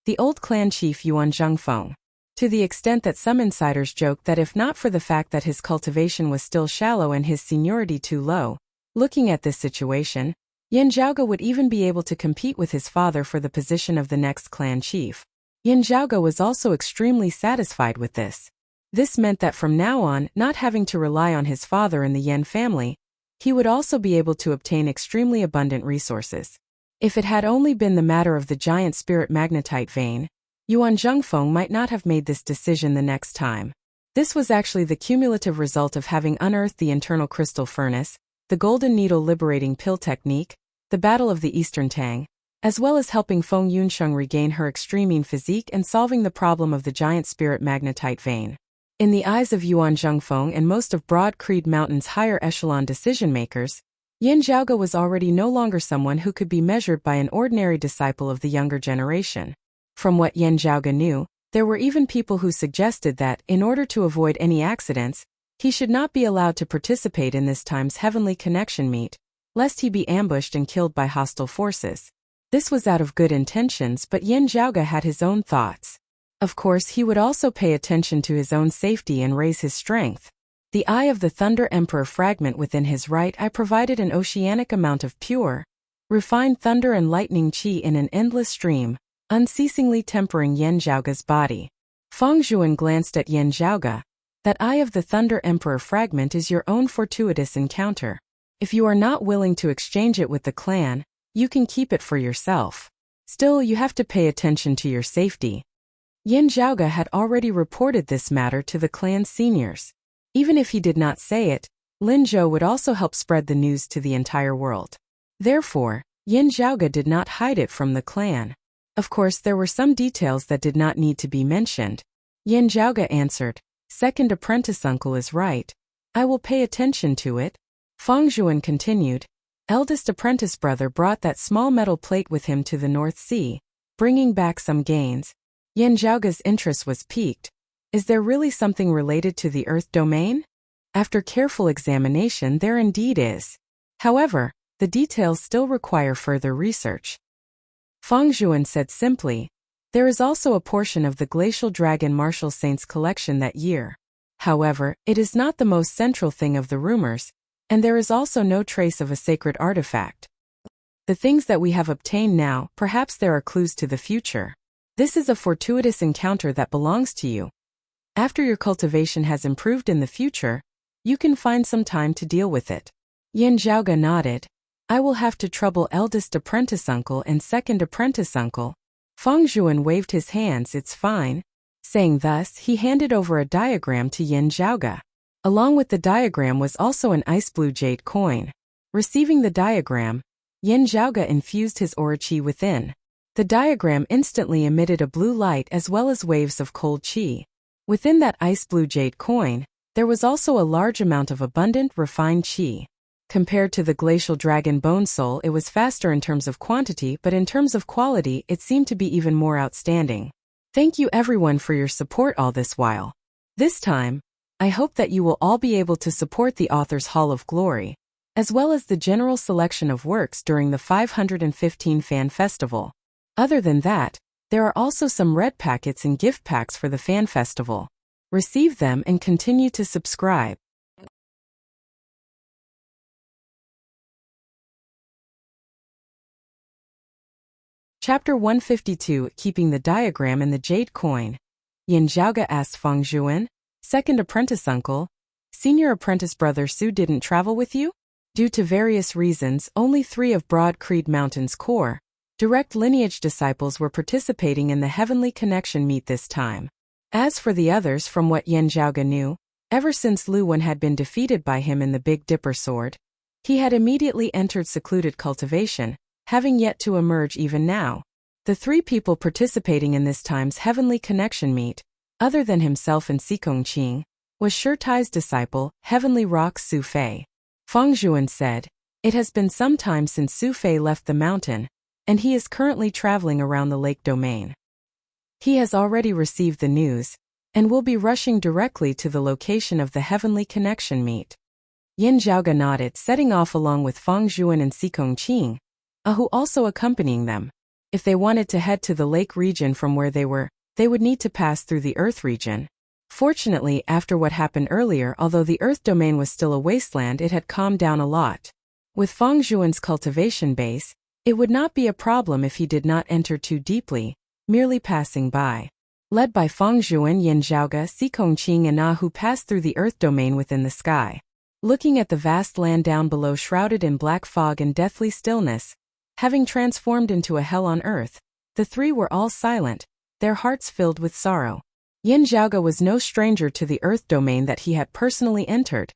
the old clan chief Yuan Zhengfeng. To the extent that some insiders joked that if not for the fact that his cultivation was still shallow and his seniority too low, looking at this situation, Yan Zhaoge would even be able to compete with his father for the position of the next clan chief. Yan Zhaoge was also extremely satisfied with this. This meant that from now on, not having to rely on his father and the Yan family, he would also be able to obtain extremely abundant resources. If it had only been the matter of the giant spirit magnetite vein, Yuan Zhengfeng might not have made this decision the next time. This was actually the cumulative result of having unearthed the internal crystal furnace, the golden needle liberating pill technique, the battle of the Eastern Tang, as well as helping Feng Yunsheng regain her extreme physique and solving the problem of the giant spirit magnetite vein. In the eyes of Yuan Zhengfeng and most of Broad Creed Mountain's higher echelon decision-makers, Yan Zhaoge was already no longer someone who could be measured by an ordinary disciple of the younger generation. From what Yan Zhaoge knew, there were even people who suggested that, in order to avoid any accidents, he should not be allowed to participate in this time's heavenly connection meet, lest he be ambushed and killed by hostile forces. This was out of good intentions, but Yan Zhaoge had his own thoughts. Of course, he would also pay attention to his own safety and raise his strength. The Eye of the Thunder Emperor fragment within his right eye provided an oceanic amount of pure, refined thunder and lightning qi in an endless stream, unceasingly tempering Yan Zhaoge's body. Fang Zhuan glanced at Yan Zhaoge. That Eye of the Thunder Emperor fragment is your own fortuitous encounter. If you are not willing to exchange it with the clan, You can keep it for yourself. Still, you have to pay attention to your safety. Yin Zhaoge had already reported this matter to the clan's seniors. Even if he did not say it, Lin Zhou would also help spread the news to the entire world. Therefore, Yin Zhaoge did not hide it from the clan. Of course, there were some details that did not need to be mentioned. Yin Zhaoge answered, "Second apprentice uncle is right. I will pay attention to it." Fang Zhuan continued, "Eldest apprentice brother brought that small metal plate with him to the North Sea, bringing back some gains." Yin Zhaoge's interest was piqued. Is there really something related to the Earth domain? After careful examination, there indeed is. However, the details still require further research. Fang Zhuan said simply, "There is also a portion of the Glacial Dragon Martial Saints collection that year. However, it is not the most central thing of the rumors, and there is also no trace of a sacred artifact. The things that we have obtained now, perhaps there are clues to the future. This is a fortuitous encounter that belongs to you. After your cultivation has improved in the future, you can find some time to deal with it." Yin Zhaoge nodded. "I will have to trouble eldest apprentice uncle and second apprentice uncle." Fang Zhuan waved his hands, "It's fine." Saying thus, he handed over a diagram to Yin Zhaoge. Along with the diagram was also an ice blue jade coin. Receiving the diagram, Yin Zhaoge infused his aura qi within. The diagram instantly emitted a blue light as well as waves of cold qi. Within that ice blue jade coin, there was also a large amount of abundant, refined qi. Compared to the glacial dragon bone soul, it was faster in terms of quantity, but in terms of quality, it seemed to be even more outstanding. Thank you everyone for your support all this while. This time, I hope that you will all be able to support the author's Hall of Glory, as well as the general selection of works during the 515 Fan Festival. Other than that, there are also some red packets and gift packs for the Fan Festival. Receive them and continue to subscribe. Chapter 152, Keeping the Diagram and the Jade Coin. Yin Zhaoge asked Fang Zhuan, "Second apprentice uncle, senior apprentice brother Su didn't travel with you?" Due to various reasons, only 3 of Broad Creed Mountain's core, direct lineage disciples were participating in the Heavenly Connection meet this time. As for the others, from what Yin Zhaoge knew, ever since Lu Wen had been defeated by him in the Big Dipper sword, he had immediately entered secluded cultivation, having yet to emerge even now. The 3 people participating in this time's Heavenly Connection meet, other than himself and Sikong Qing, was Shurtai's disciple, Heavenly Rock's Su Fei. Fang Zhuan said, "It has been some time since Su Fei left the mountain, and he is currently traveling around the lake domain. He has already received the news, and will be rushing directly to the location of the Heavenly Connection meet." Yin Zhaoge nodded, setting off along with Fang Zhuan and Sikong Qing, who also accompanying them. If they wanted to head to the lake region from where they were, they would need to pass through the Earth region. Fortunately, after what happened earlier, although the Earth domain was still a wasteland, it had calmed down a lot. With Fang Zhuan's cultivation base, it would not be a problem if he did not enter too deeply, merely passing by. Led by Fang Zhuan, Yin Zhaoge, Sikong Qing and Hu passed through the Earth domain within the sky. Looking at the vast land down below shrouded in black fog and deathly stillness, having transformed into a hell on earth, the 3 were all silent, their hearts filled with sorrow. Yin Zhaoge was no stranger to the Earth domain that he had personally entered,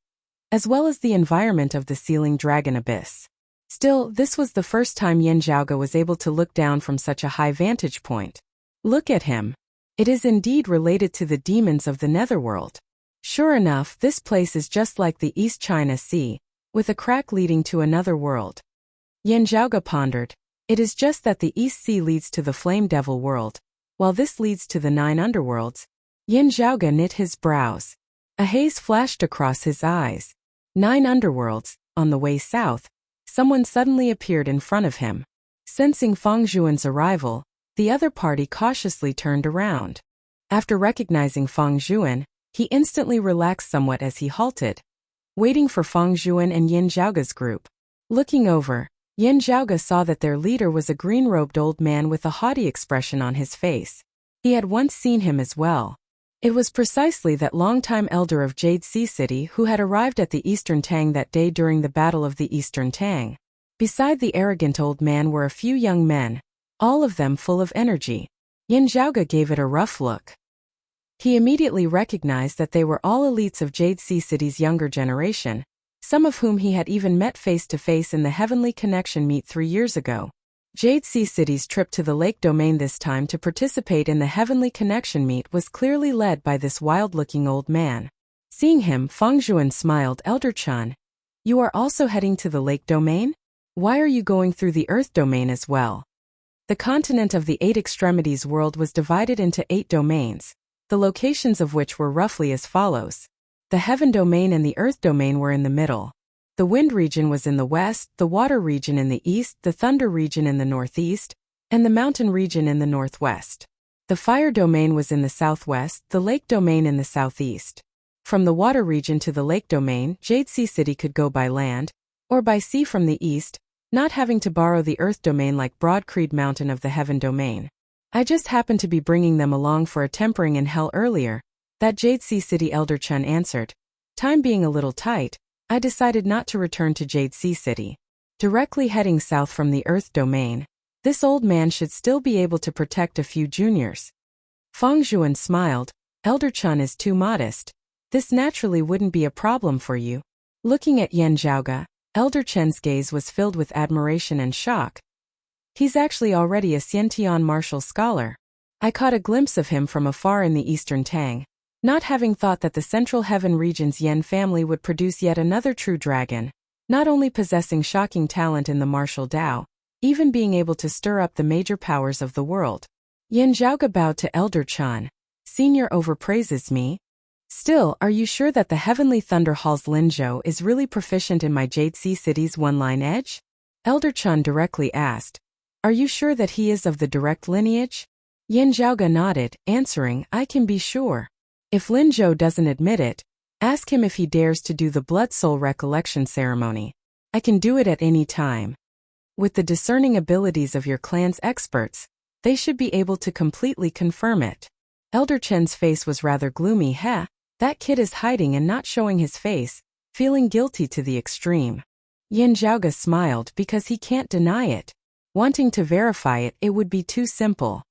as well as the environment of the sealing dragon abyss. Still, this was the first time Yin Zhaoge was able to look down from such a high vantage point. Look at him. It is indeed related to the demons of the netherworld. Sure enough, this place is just like the East China Sea, with a crack leading to another world. Yin Zhaoge pondered. It is just that the East Sea leads to the Flame Devil world, while this leads to the 9 underworlds. Yin Zhaoge knit his brows. A haze flashed across his eyes. 9 underworlds, on the way south, someone suddenly appeared in front of him. Sensing Fang Zhuan's arrival, the other party cautiously turned around. After recognizing Fang Zhuan, he instantly relaxed somewhat as he halted, waiting for Fang Zhuan and Yin Zhaoge's group. Looking over, Yin Zhaoge saw that their leader was a green-robed old man with a haughty expression on his face. He had once seen him as well. It was precisely that longtime elder of Jade Sea City who had arrived at the Eastern Tang that day during the Battle of the Eastern Tang. Beside the arrogant old man were a few young men, all of them full of energy. Yin Zhaoge gave it a rough look. He immediately recognized that they were all elites of Jade Sea City's younger generation, some of whom he had even met face-to-face in the Heavenly Connection meet 3 years ago. Jade Sea City's trip to the Lake Domain this time to participate in the Heavenly Connection meet was clearly led by this wild-looking old man. Seeing him, Feng Zhuan smiled. Elder Chan, you are also heading to the Lake Domain? Why are you going through the Earth Domain as well? The continent of the 8 extremities world was divided into 8 domains, the locations of which were roughly as follows. The Heaven Domain and the Earth Domain were in the middle. The Wind region was in the west, the Water region in the east, the Thunder region in the northeast, and the Mountain region in the northwest. The Fire Domain was in the southwest, the Lake Domain in the southeast. From the Water region to the Lake Domain, Jade Sea City could go by land, or by sea from the east, not having to borrow the Earth Domain like Broad Creed Mountain of the Heaven Domain. I just happened to be bringing them along for a tempering in hell earlier, that Jade Sea City Elder Chun answered. Time being a little tight, I decided not to return to Jade Sea City. Directly heading south from the Earth Domain, this old man should still be able to protect a few juniors. Feng Zhuan smiled. Elder Chun is too modest. This naturally wouldn't be a problem for you. Looking at Yin Zhaoge, Elder Chen's gaze was filled with admiration and shock. He's actually already a Xiantian martial scholar. I caught a glimpse of him from afar in the Eastern Tang, not having thought that the Central Heaven region's Yen family would produce yet another true dragon, not only possessing shocking talent in the martial Dao, even being able to stir up the major powers of the world. Yin Zhaoge bowed to Elder Chan. Senior overpraises me. Still, are you sure that the Heavenly Thunder Hall's Lin Zhou is really proficient in my Jade Sea City's one-line edge? Elder Chun directly asked. Are you sure that he is of the direct lineage? Yin Zhaoge nodded, answering, I can be sure. If Lin Zhou doesn't admit it, ask him if he dares to do the Blood Soul Recollection ceremony. I can do it at any time. With the discerning abilities of your clan's experts, they should be able to completely confirm it. Elder Chen's face was rather gloomy. That kid is hiding and not showing his face, feeling guilty to the extreme. Yin Zhaoge smiled because he can't deny it. Wanting to verify it, it would be too simple.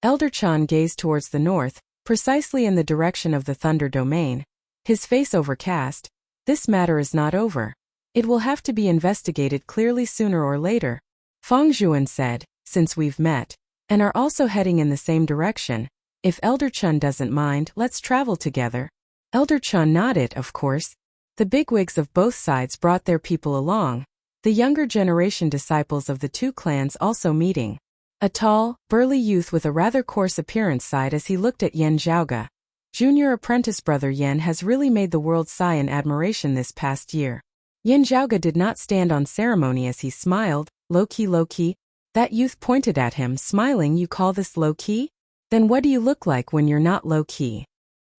Elder Chan gazed towards the north, precisely in the direction of the Thunder Domain, his face overcast. This matter is not over. It will have to be investigated clearly sooner or later. Feng Zhuan said, since we've met, and are also heading in the same direction, if Elder Chun doesn't mind, let's travel together. Elder Chun nodded, of course. The bigwigs of both sides brought their people along, the younger generation disciples of the 2 clans also meeting. A tall, burly youth with a rather coarse appearance sighed as he looked at Yin Zhaoge. Junior apprentice brother Yin has really made the world sigh in admiration this past year. Yin Zhaoge did not stand on ceremony as he smiled. Low-key. That youth pointed at him, smiling. You call this low-key? Then what do you look like when you're not low-key?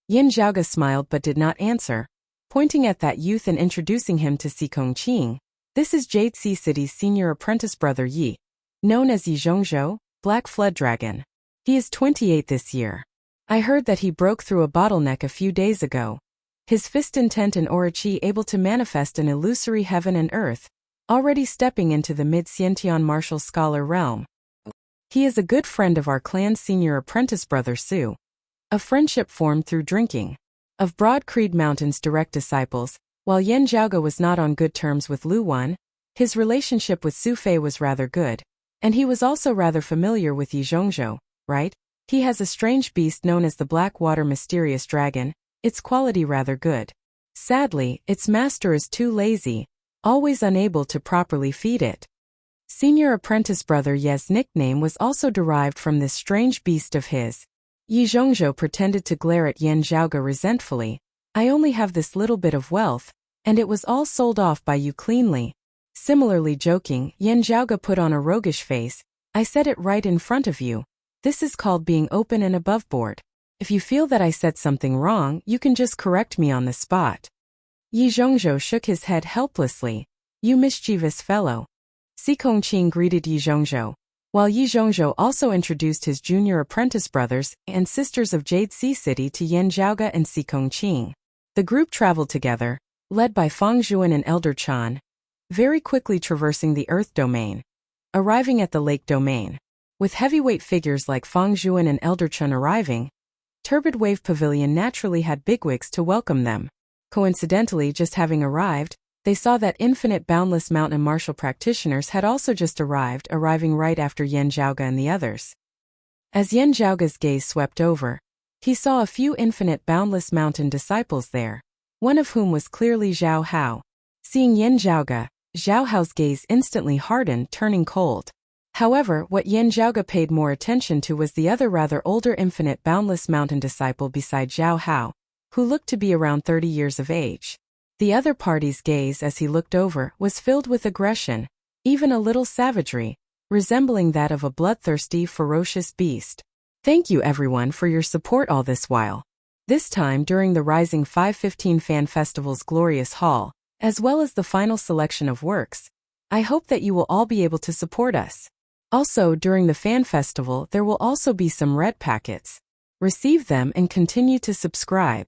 Yin Zhaoge smiled but did not answer, pointing at that youth and introducing him to Si Kongqing. This is Jade Sea City's senior apprentice brother Yi, known as Yi Zhongzhou, Black Flood Dragon. He is 28 this year. I heard that he broke through a bottleneck a few days ago. His fist intent and aura chi able to manifest an illusory heaven and earth, already stepping into the mid-Xiantian martial scholar realm. He is a good friend of our clan's senior apprentice brother Su. A friendship formed through drinking. Of Broad Creed Mountain's direct disciples, while Yin Zhaoge was not on good terms with Lu Wan, his relationship with Su Fei was rather good, and he was also rather familiar with Yi Zhongzhou, right? He has a strange beast known as the Black Water Mysterious Dragon, its quality rather good. Sadly, its master is too lazy, always unable to properly feed it. Senior apprentice brother Ye's nickname was also derived from this strange beast of his. Yi Zhongzhou pretended to glare at Yin Zhaoge resentfully. I only have this little bit of wealth, and it was all sold off by you cleanly. Similarly joking, Yin Zhaoge put on a roguish face. I said it right in front of you. This is called being open and aboveboard. If you feel that I said something wrong, you can just correct me on the spot. Yi Zhongzhou shook his head helplessly. You mischievous fellow. Si Kongqing greeted Yi Zhongzhou, while Yi Zhongzhou also introduced his junior apprentice brothers and sisters of Jade Sea City to Yin Zhaoge and Si Kongqing. The group traveled together, led by Feng Zhuan and Elder Chan. very quickly traversing the Earth domain. Arriving at the Lake domain. With heavyweight figures like Fang Zhuan and Elder Chun arriving, Turbid Wave Pavilion naturally had bigwigs to welcome them. Coincidentally, just having arrived, they saw that infinite boundless mountain martial practitioners had also just arriving right after Yan Zhaoga and the others. As Yan Zhaoga's gaze swept over, he saw a few infinite boundless mountain disciples there, one of whom was clearly Zhao Hao. Seeing Yan Zhaoga, Zhao Hao's gaze instantly hardened, turning cold. However, what Yan Zhaoga paid more attention to was the other rather older infinite boundless mountain disciple beside Zhao Hao, who looked to be around 30 years of age. The other party's gaze as he looked over was filled with aggression, even a little savagery, resembling that of a bloodthirsty, ferocious beast. Thank you everyone for your support all this while. This time during the Rising 515 Fan Festival's glorious hall, as well as the final selection of works, I hope that you will all be able to support us. Also, during the Fan Festival there will also be some red packets. Receive them and continue to subscribe.